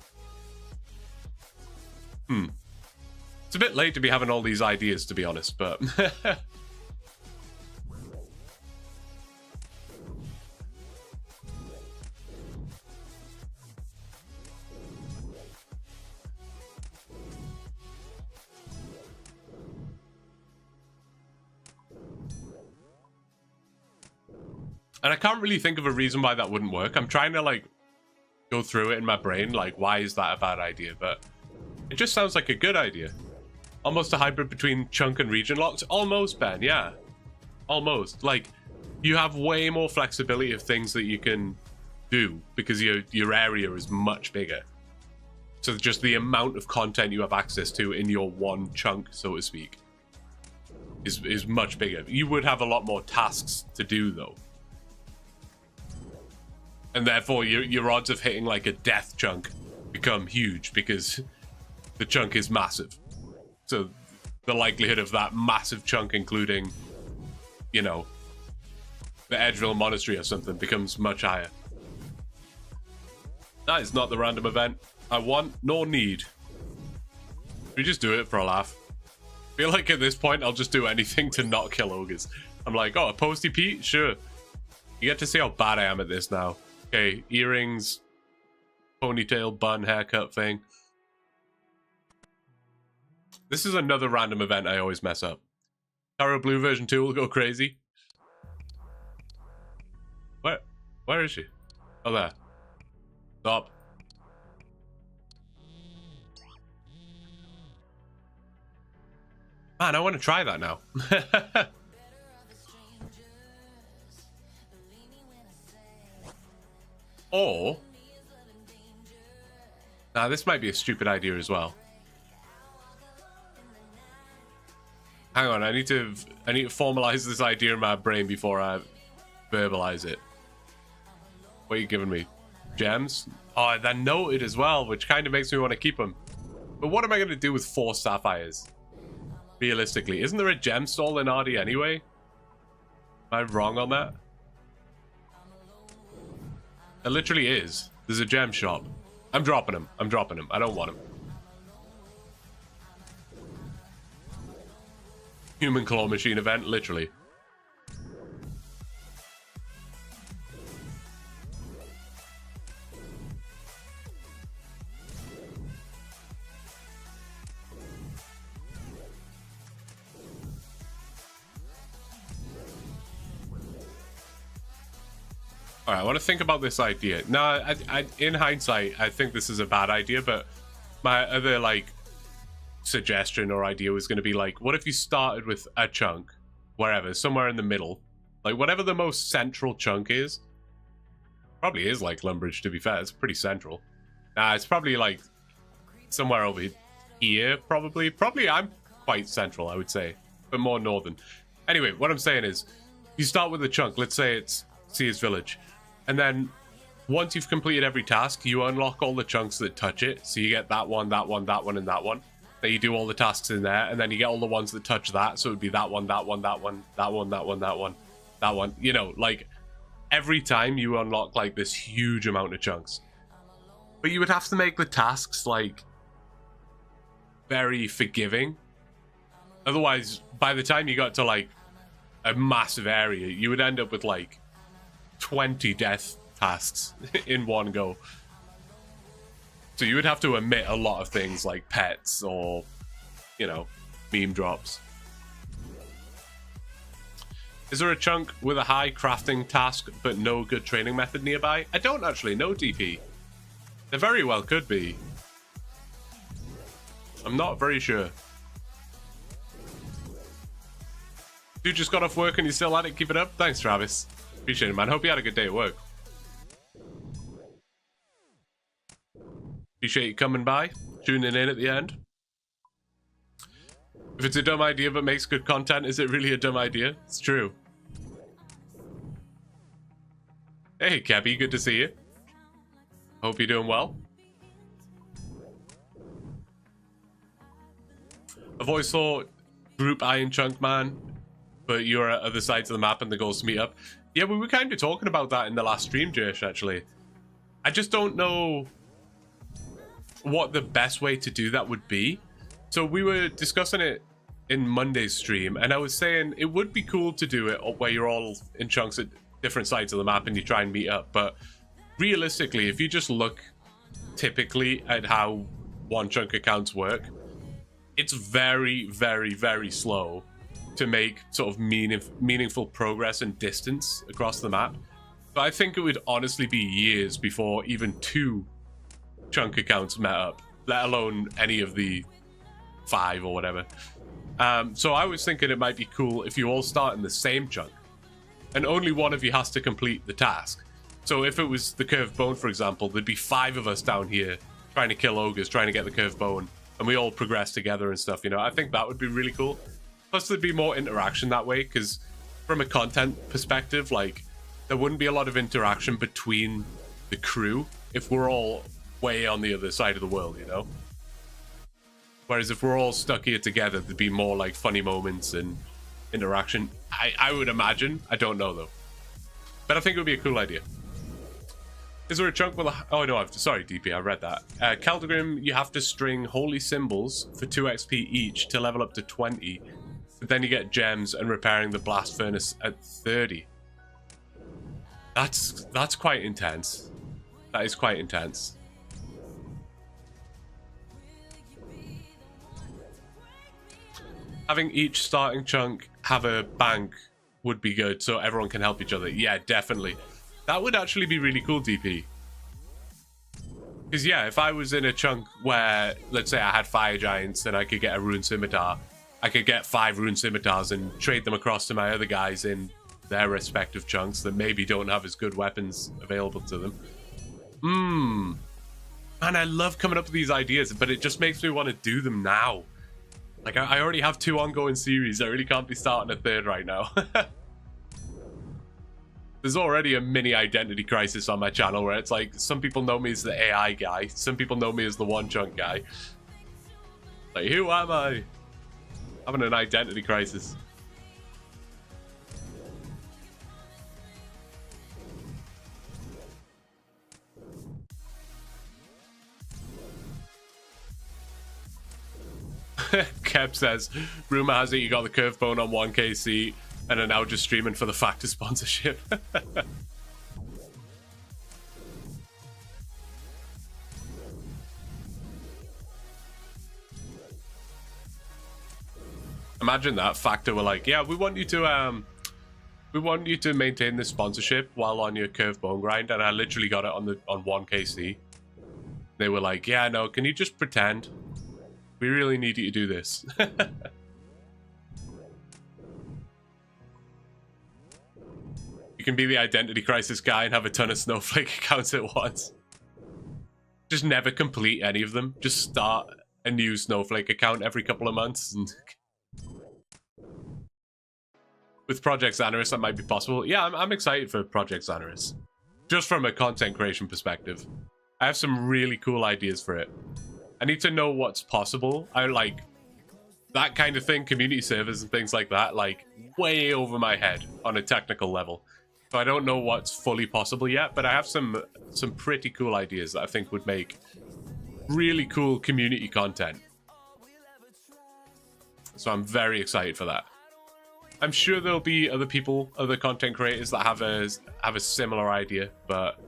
It's a bit late to be having all these ideas, to be honest, but... And I can't really think of a reason why that wouldn't work. I'm trying to like go through it in my brain, like why is that a bad idea? But it just sounds like a good idea. Almost a hybrid between chunk and region locks. Almost, Ben, yeah. Almost. Like you have way more flexibility of things that you can do because your area is much bigger. So just the amount of content you have access to in your one chunk, so to speak, is much bigger. You would have a lot more tasks to do though. And therefore, your odds of hitting like a death chunk become huge because the chunk is massive. So the likelihood of that massive chunk, including, you know, the Edgeville Monastery or something, becomes much higher. That is not the random event I want nor need. We just do it for a laugh. I feel like at this point, I'll just do anything to not kill ogres. I'm like, oh, a Posty Pete? Sure. You get to see how bad I am at this now. Okay, earrings, ponytail, bun, haircut thing. This is another random event I always mess up. Taro Blue version 2 will go crazy. Where is she? Oh, there. Stop. Man, I want to try that now. Or, now this might be a stupid idea as well. Hang on, I need to formalize this idea in my brain before I verbalize it. What are you giving me? Gems? Oh, they're noted as well, which kind of makes me want to keep them. But what am I going to do with 4 sapphires? Realistically, isn't there a gem stall in RD anyway? Am I wrong on that? It literally is. There's a gem shop. I'm dropping him. I don't want him. human claw machine event, literally. All right, I want to think about this idea. Now, in hindsight, I think this is a bad idea, but my other, like, suggestion or idea was going to be, like, what if you started with a chunk, wherever, somewhere in the middle, like, whatever the most central chunk is. Probably is, like, Lumbridge, to be fair. It's pretty central. It's probably, like, somewhere over here, probably. Probably I'm quite central, I would say, but more northern. Anyway, what I'm saying is, you start with a chunk. Let's say it's Sears Village. And then once you've completed every task, you unlock all the chunks that touch it. So you get that one, that one, that one, and that one. Then you do all the tasks in there, and then you get all the ones that touch that. So it would be that one, that one, that one, that one, that one, that one, that one. You know, like, every time you unlock, like, this huge amount of chunks. But you would have to make the tasks, like, very forgiving. Otherwise, by the time you got to, like, a massive area, you would end up with, like, 20 death tasks in one go. So you would have to omit a lot of things like pets or, you know, meme drops. Is there a chunk with a high crafting task but no good training method nearby? I don't actually know, DP. There very well could be. I'm not very sure. Dude just got off work and you still at it. Keep it up. Thanks, Travis. Appreciate it, man. Hope you had a good day at work. Appreciate you coming by, tuning in at the end. If it's a dumb idea but makes good content, is it really a dumb idea? It's true. Hey, Cabby, good to see you. Hope you're doing well. I've always thought group Iron Chunk, man, but you're at other sides of the map and the goal's to meet up. Yeah, we were kind of talking about that in the last stream, Josh, actually. I just don't know what the best way to do that would be. So we were discussing it in Monday's stream, and I was saying it would be cool to do it where you're all in chunks at different sides of the map and you try and meet up. But realistically, if you just look typically at how OneChunk accounts work, it's very, very, very slow to make sort of meaningful progress and distance across the map. But I think it would honestly be years before even 2 chunk accounts met up, let alone any of the 5 or whatever. So I was thinking it might be cool if you all start in the same chunk and only one of you has to complete the task. So if it was the curved bone, for example, there'd be 5 of us down here trying to kill ogres, trying to get the curved bone, and we all progress together and stuff, you know. I think that would be really cool. Plus, there'd be more interaction that way, because from a content perspective, like, there wouldn't be a lot of interaction between the crew if we're all way on the other side of the world, you know? Whereas if we're all stuck here together, there'd be more, like, funny moments and interaction. I would imagine. I don't know, though. But I think it would be a cool idea. Is there a chunk with a... Oh, no, sorry, DP, I read that. Keldgrim, you have to string holy symbols for 2 XP each to level up to 20. But then you get gems and repairing the blast furnace at 30. That's quite intense. That is quite intense. Having each starting chunk have a bank would be good, so everyone can help each other. Yeah, definitely. That would actually be really cool, DP. Because, yeah, if I was in a chunk where, let's say I had fire giants and I could get a rune scimitar, I could get 5 rune scimitars and trade them across to my other guys in their respective chunks that maybe don't have as good weapons available to them. Man, I love coming up with these ideas, but it just makes me want to do them now. Like, I already have 2 ongoing series. I really can't be starting a 3rd right now. There's already a mini identity crisis on my channel where it's like, some people know me as the AI guy. Some people know me as the OneChunk guy. Like, who am I? Having an identity crisis. Kev says, rumor has it you got the curve bone on 1KC and are now just streaming for the Factor sponsorship. Imagine that Factor were like, yeah, we want you to maintain this sponsorship while on your curve bone grind, and I literally got it on 1KC. They were like, yeah, no, can you just pretend? We really need you to do this. You can be the identity crisis guy and have a ton of Snowflake accounts at once. Just never complete any of them. Just start a new Snowflake account every couple of months. And with Project Xanaris, that might be possible. Yeah, I'm excited for Project Xanaris. Just from a content creation perspective. I have some really cool ideas for it. I need to know what's possible. I like that kind of thing, community servers and things like that, like way over my head on a technical level. So I don't know what's fully possible yet, but I have some pretty cool ideas that I think would make really cool community content. So I'm very excited for that. I'm sure there'll be other people, other content creators that have a similar idea, but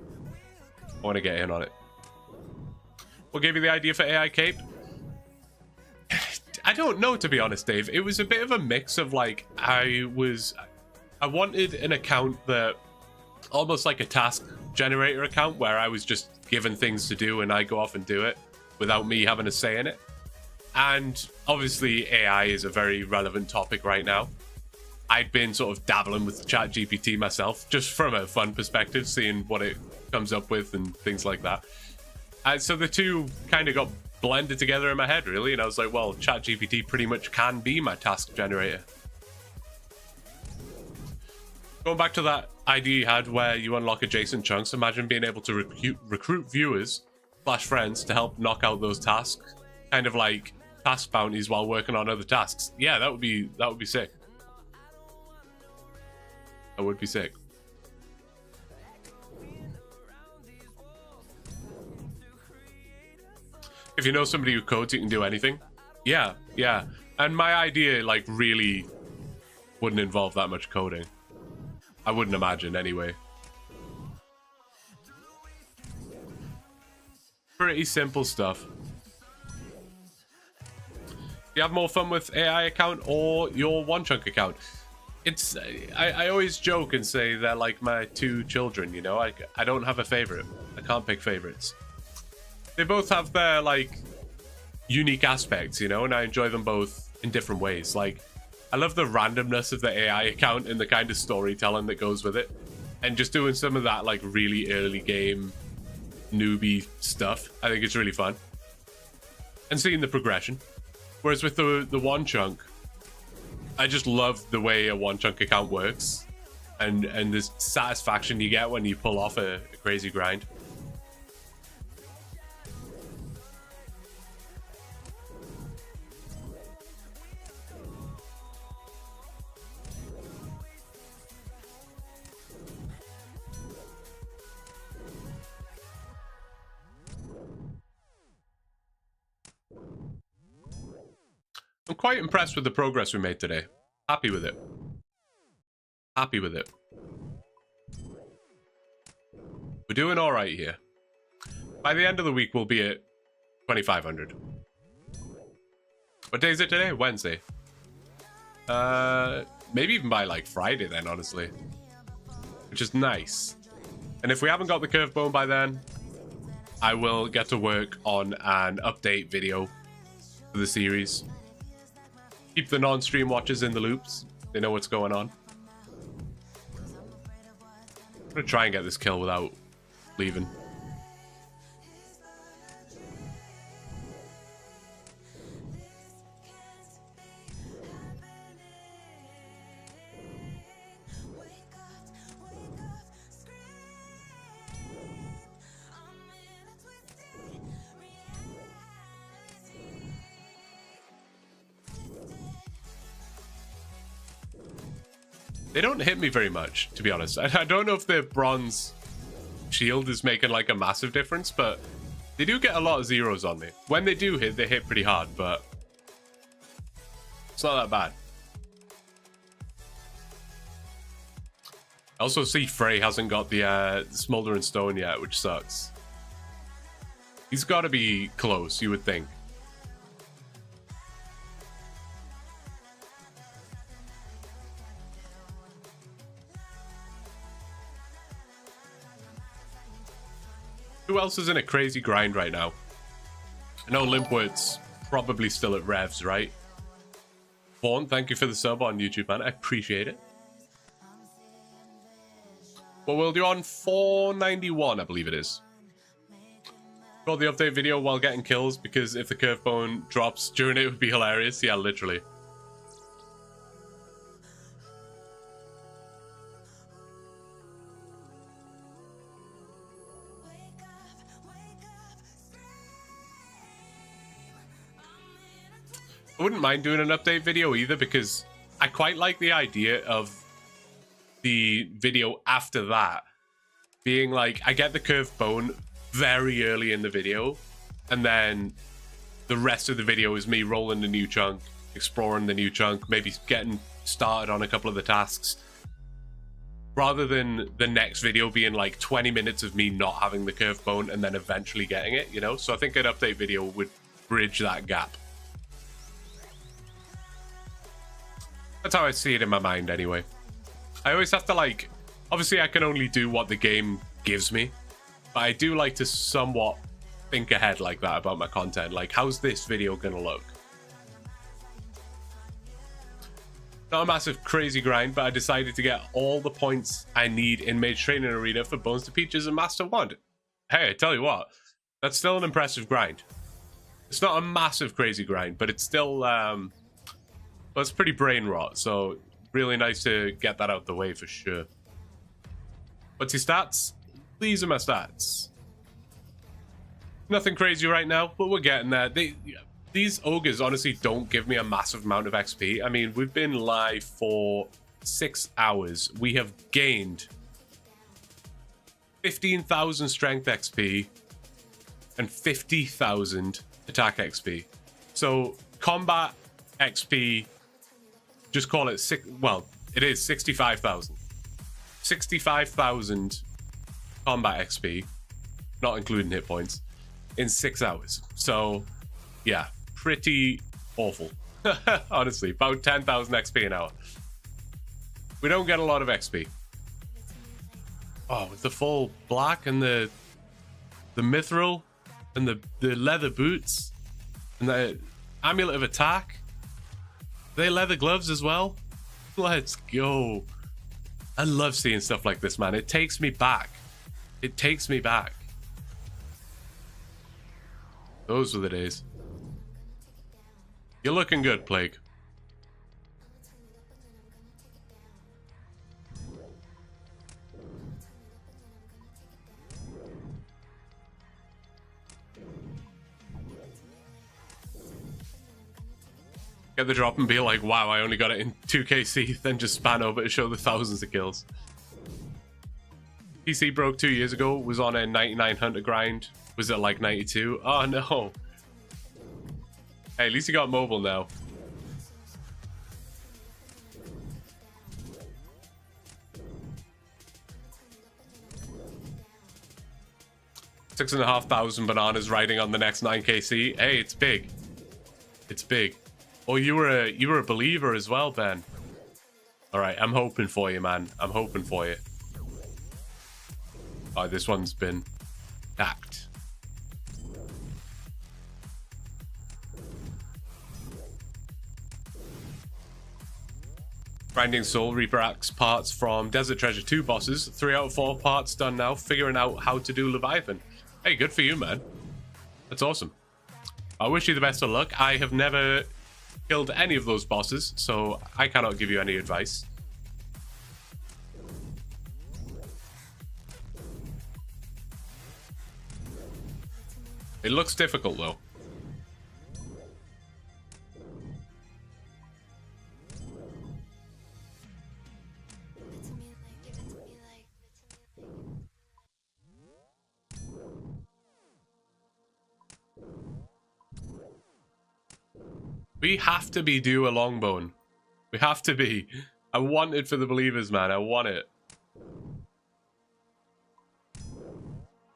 I want to get in on it. What gave you the idea for AI Cape? I don't know, to be honest, Dave. It was a bit of a mix of like, I wanted an account that, almost like a task generator account, where I was just given things to do and I go off and do it without me having a say in it. And obviously AI is a very relevant topic right now. I'd been sort of dabbling with ChatGPT myself, just from a fun perspective, seeing what it comes up with and things like that. And so the two kind of got blended together in my head, really. And I was like, well, ChatGPT pretty much can be my task generator. Going back to that idea you had where you unlock adjacent chunks, imagine being able to recruit viewers / friends to help knock out those tasks. Kind of like task bounties while working on other tasks. Yeah, that would be sick. That would be sick. If you know somebody who codes, you can do anything. Yeah, yeah. And my idea, like, really wouldn't involve that much coding. I wouldn't imagine, anyway. Pretty simple stuff. You have more fun with AI account or your OneChunk account? It's I always joke and say they're like my two children, you know? I don't have a favorite. I can't pick favorites. They both have their, like, unique aspects, you know, and I enjoy them both in different ways. Like, I love the randomness of the AI account and the kind of storytelling that goes with it. And just doing some of that, like, really early game newbie stuff. I think it's really fun. And seeing the progression. Whereas with the OneChunk, I just love the way a OneChunk account works. And the satisfaction you get when you pull off a crazy grind. I'm quite impressed with the progress we made today. Happy with it. Happy with it. We're doing all right here. By the end of the week, we'll be at 2,500. What day is it today? Wednesday. Maybe even by like Friday then, honestly. Which is nice. And if we haven't got the curve bone by then, I will get to work on an update video for the series. Keep the non-stream watchers in the loops. They know what's going on. I'm gonna try and get this kill without leaving. They don't hit me very much, to be honest. I don't know if the bronze shield is making like a massive difference, but they do get a lot of zeros on me. When they do hit, they hit pretty hard, but It's not that bad. I also see Frey hasn't got the Smoldering Stone yet, which sucks. He's got to be close, you would think. Who else is in a crazy grind right now? I know Limpwood's probably still at Revs, right? Vaughn, thank you for the sub on YouTube, man. I appreciate it. Well, we'll do on 491, I believe it is. Got the update video while getting kills, because if the curve bone drops during it, it would be hilarious. Yeah, literally. I wouldn't mind doing an update video either, because I quite like the idea of the video after that being like, I get the curved bone very early in the video, and then the rest of the video is me rolling the new chunk, exploring the new chunk, maybe getting started on a couple of the tasks, rather than the next video being like 20 minutes of me not having the curved bone and then eventually getting it, you know? So I think an update video would bridge that gap. That's how I see it in my mind anyway. I always have to, like, obviously I can only do what the game gives me, but I do like to somewhat think ahead like that about my content. Like, how's this video gonna look? Not a massive crazy grind, but I decided to get all the points I need in Mage Training Arena for Bones to Peaches and Master Wand. Hey, I tell you what, that's still an impressive grind. It's not a massive crazy grind, but it's still, well, it's pretty brain rot, so really nice to get that out the way for sure. What's your stats? These are my stats. Nothing crazy right now, but we're getting there. These ogres honestly don't give me a massive amount of XP. I mean, we've been live for 6 hours. We have gained 15,000 strength XP and 50,000 attack XP. So combat XP, just call it well, it is 65,000. 65,000 combat XP, not including hit points, in 6 hours. So, yeah, pretty awful. Honestly, about 10,000 XP an hour. We don't get a lot of XP. Oh, with the full black and the mithril and the leather boots and the amulet of attack. They leather gloves as well. Let's go. I love seeing stuff like this, man. It takes me back. It takes me back. Those were the days. You're looking good, Plague. Get the drop and be like, wow, I only got it in 2kc, then just span over to show the thousands of kills. PC broke 2 years ago, was on a 99 hunter grind, was at like 92. Oh no. Hey, at least you got mobile now. $6,500 bananas riding on the next 9kc. Hey, it's big. It's big. Oh, you were a believer as well, Ben. All right, I'm hoping for you, man. I'm hoping for you. Oh, this one's been tacked. Grinding Soul Reaper Axe parts from Desert Treasure 2 bosses. 3 out of 4 parts done now. Figuring out how to do Leviathan. Hey, good for you, man. That's awesome. I wish you the best of luck. I have never killed any of those bosses, so I cannot give you any advice. It looks difficult, though. We have to be due a longbone. We have to be. I want it for the believers, man. I want it.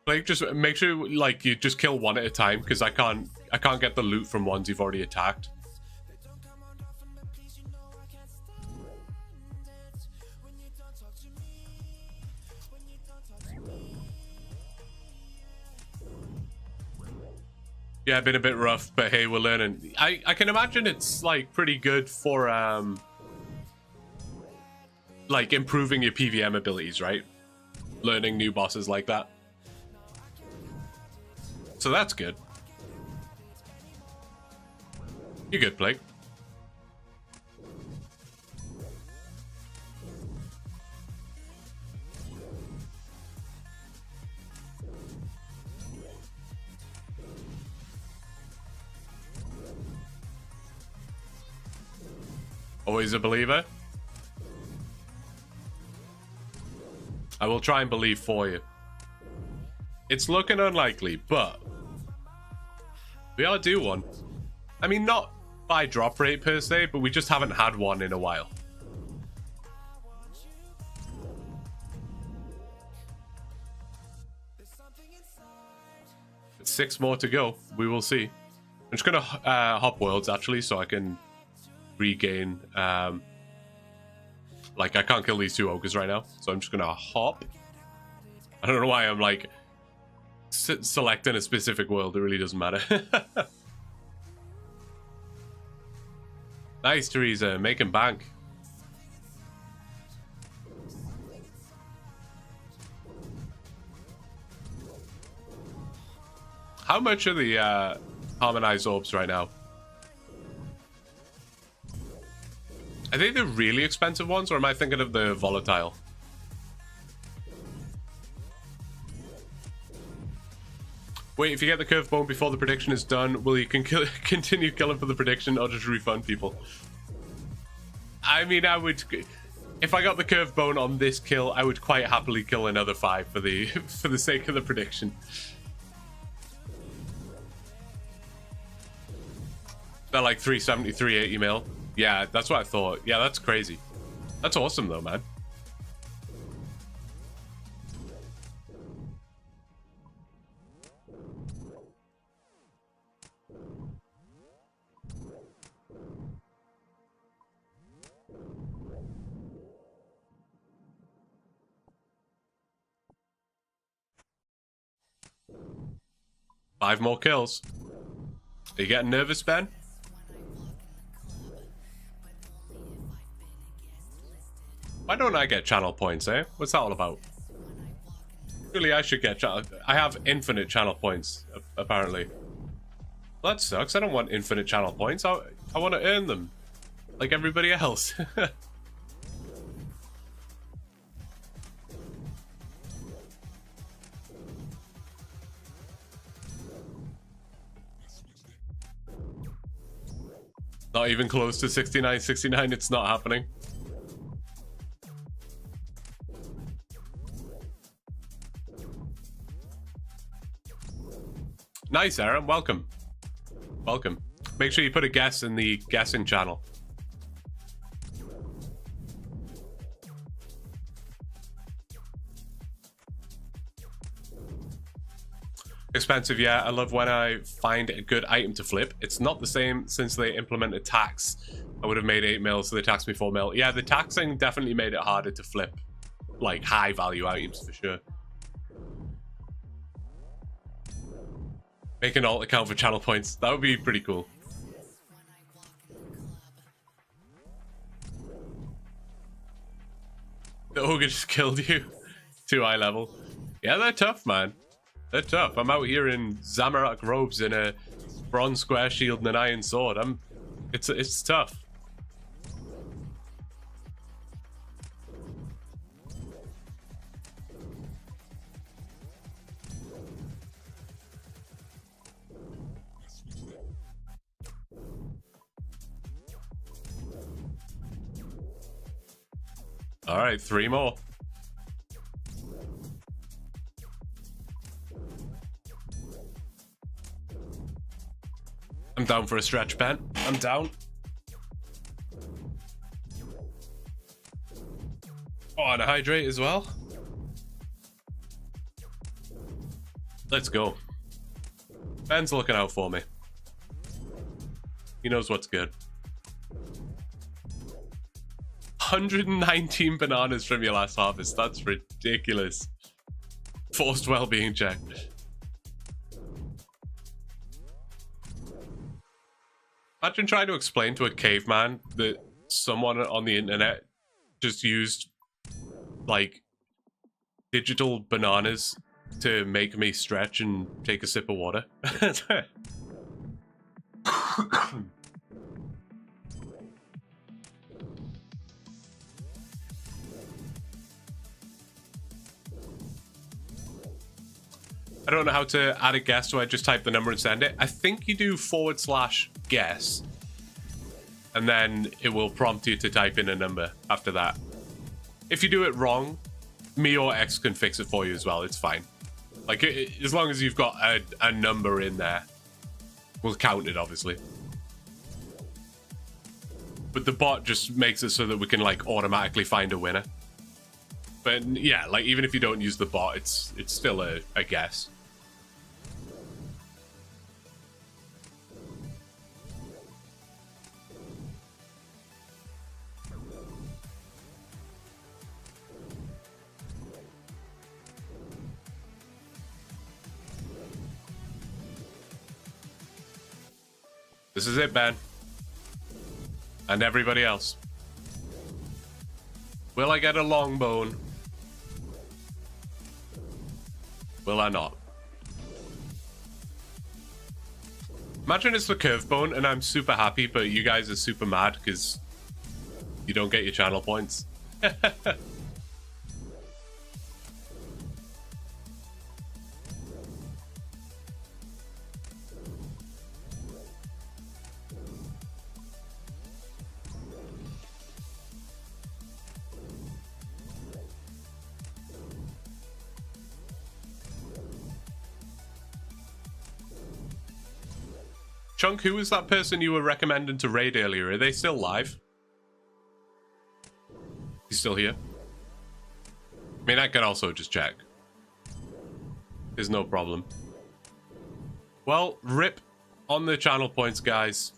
Like, just make sure, like, you just kill one at a time, because I can't get the loot from ones you've already attacked. Yeah, been a bit rough, but hey, we're learning. I can imagine it's like pretty good for like improving your PVM abilities, right? Learning new bosses like that. So that's good. You're good, Plague. Always a believer. I will try and believe for you. It's looking unlikely, but we are due one. I mean, not by drop rate per se, but we just haven't had one in a while. With 6 more to go. We will see. I'm just gonna hop worlds actually, so I can regain. Like, I can't kill these 2 ogres right now, so I'm just gonna hop. I don't know why I'm like selecting a specific world. It really doesn't matter. Nice, Teresa, making bank. How much are the harmonized orbs right now? Are they the really expensive ones, or am I thinking of the volatile? Wait, if you get the curve bone before the prediction is done, will you continue killing for the prediction or just refund people? I mean, I would... If I got the curve bone on this kill, I would quite happily kill another 5 for the for the sake of the prediction. They're like 370, 380 mil. Yeah, that's what I thought. Yeah, that's crazy. That's awesome though, man. Five more kills. Are you getting nervous, Ben? Why don't I get channel points, eh? What's that all about? Really, I should get channel... I have infinite channel points, apparently. Well, that sucks. I don't want infinite channel points. I want to earn them. Like everybody else. Not even close to 69. It's not happening. Nice, Aaron. Welcome. Welcome. Make sure you put a guess in the guessing channel. Expensive, yeah. I love when I find a good item to flip. It's not the same since they implemented tax. I would have made 8 mil, so they taxed me 4 mil. Yeah, the taxing definitely made it harder to flip, like, high value items for sure. Make an alt account for channel points. That would be pretty cool. The ogre just killed you. Too high level. Yeah, they're tough, man. They're tough. I'm out here in Zamorak robes in a bronze square shield and an iron sword. It's tough. All right, 3 more. I'm down for a stretch, Ben. I'm down. Oh, and a hydrate as well. Let's go. Ben's looking out for me. He knows what's good. 119 bananas from your last harvest. That's ridiculous. Forced well-being check. Imagine trying to explain to a caveman that someone on the internet just used, like, digital bananas to make me stretch and take a sip of water. I don't know how to add a guess, so I just type the number and send it. I think you do / guess, and then it will prompt you to type in a number after that. If you do it wrong, me or X can fix it for you as well. It's fine. Like, as long as you've got a number in there, we'll count it, obviously. But the bot just makes it so that we can, like, automatically find a winner. But yeah, like, even if you don't use the bot, it's still a guess. This is it, Ben. And everybody else. Will I get a long bone? Will I not? Imagine it's the curve bone and I'm super happy, but you guys are super mad because you don't get your channel points. Chunk, who was that person you were recommending to raid earlier? Are they still live? He's still here? I mean, I can also just check. There's no problem. Well, rip on the channel points, guys.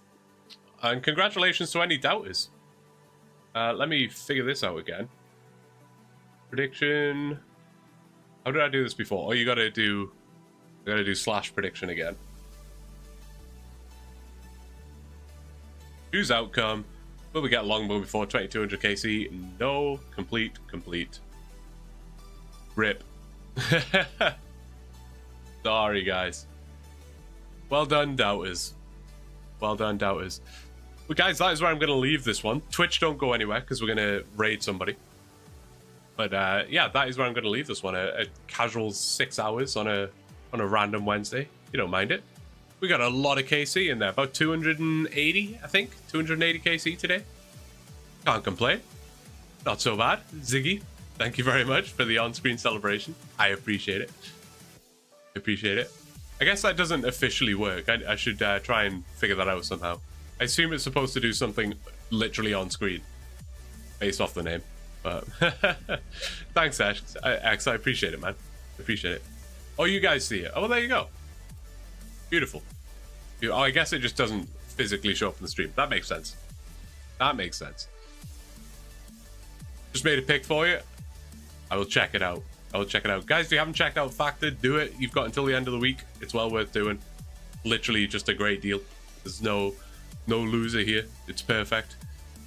And congratulations to any doubters. Let me figure this out again. Prediction. How did I do this before? Oh, you gotta do... I gotta do / prediction again. Choose outcome. Will we get longbow before 2200 KC? No. Complete. Rip. Sorry, guys. Well done, doubters. Well done, doubters. But guys, that is where I'm going to leave this one. Twitch, don't go anywhere because we're going to raid somebody. But yeah, that is where I'm going to leave this one. A casual 6 hours on a random Wednesday. You don't mind it. We got a lot of KC in there. About 280, I think. 280 KC today. Can't complain. Not so bad. Ziggy, thank you very much for the on-screen celebration. I appreciate it. I guess that doesn't officially work. I should try and figure that out somehow. I assume it's supposed to do something literally on screen. Based off the name. But thanks, X. I appreciate it, man. Appreciate it. Oh, you guys see it. Oh, there you go. Beautiful. Oh, I guess it just doesn't physically show up in the stream. That makes sense. Just made a pick for you. I will check it out. Guys, if you haven't checked out Factor, do it. You've got until the end of the week. It's well worth doing. Literally just a great deal. There's no loser here. It's perfect.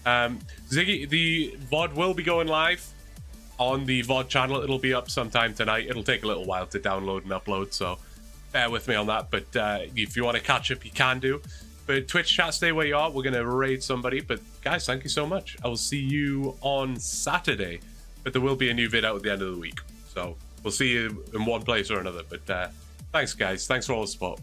Ziggy, the VOD will be going live on the VOD channel. It'll be up sometime tonight. It'll take a little while to download and upload, so bear with me on that. But if you want to catch up, you can do. But Twitch chat, stay where you are. We're going to raid somebody. But guys, thank you so much. I will see you on Saturday. But there will be a new vid out at the end of the week. So we'll see you in one place or another. But thanks, guys. Thanks for all the support.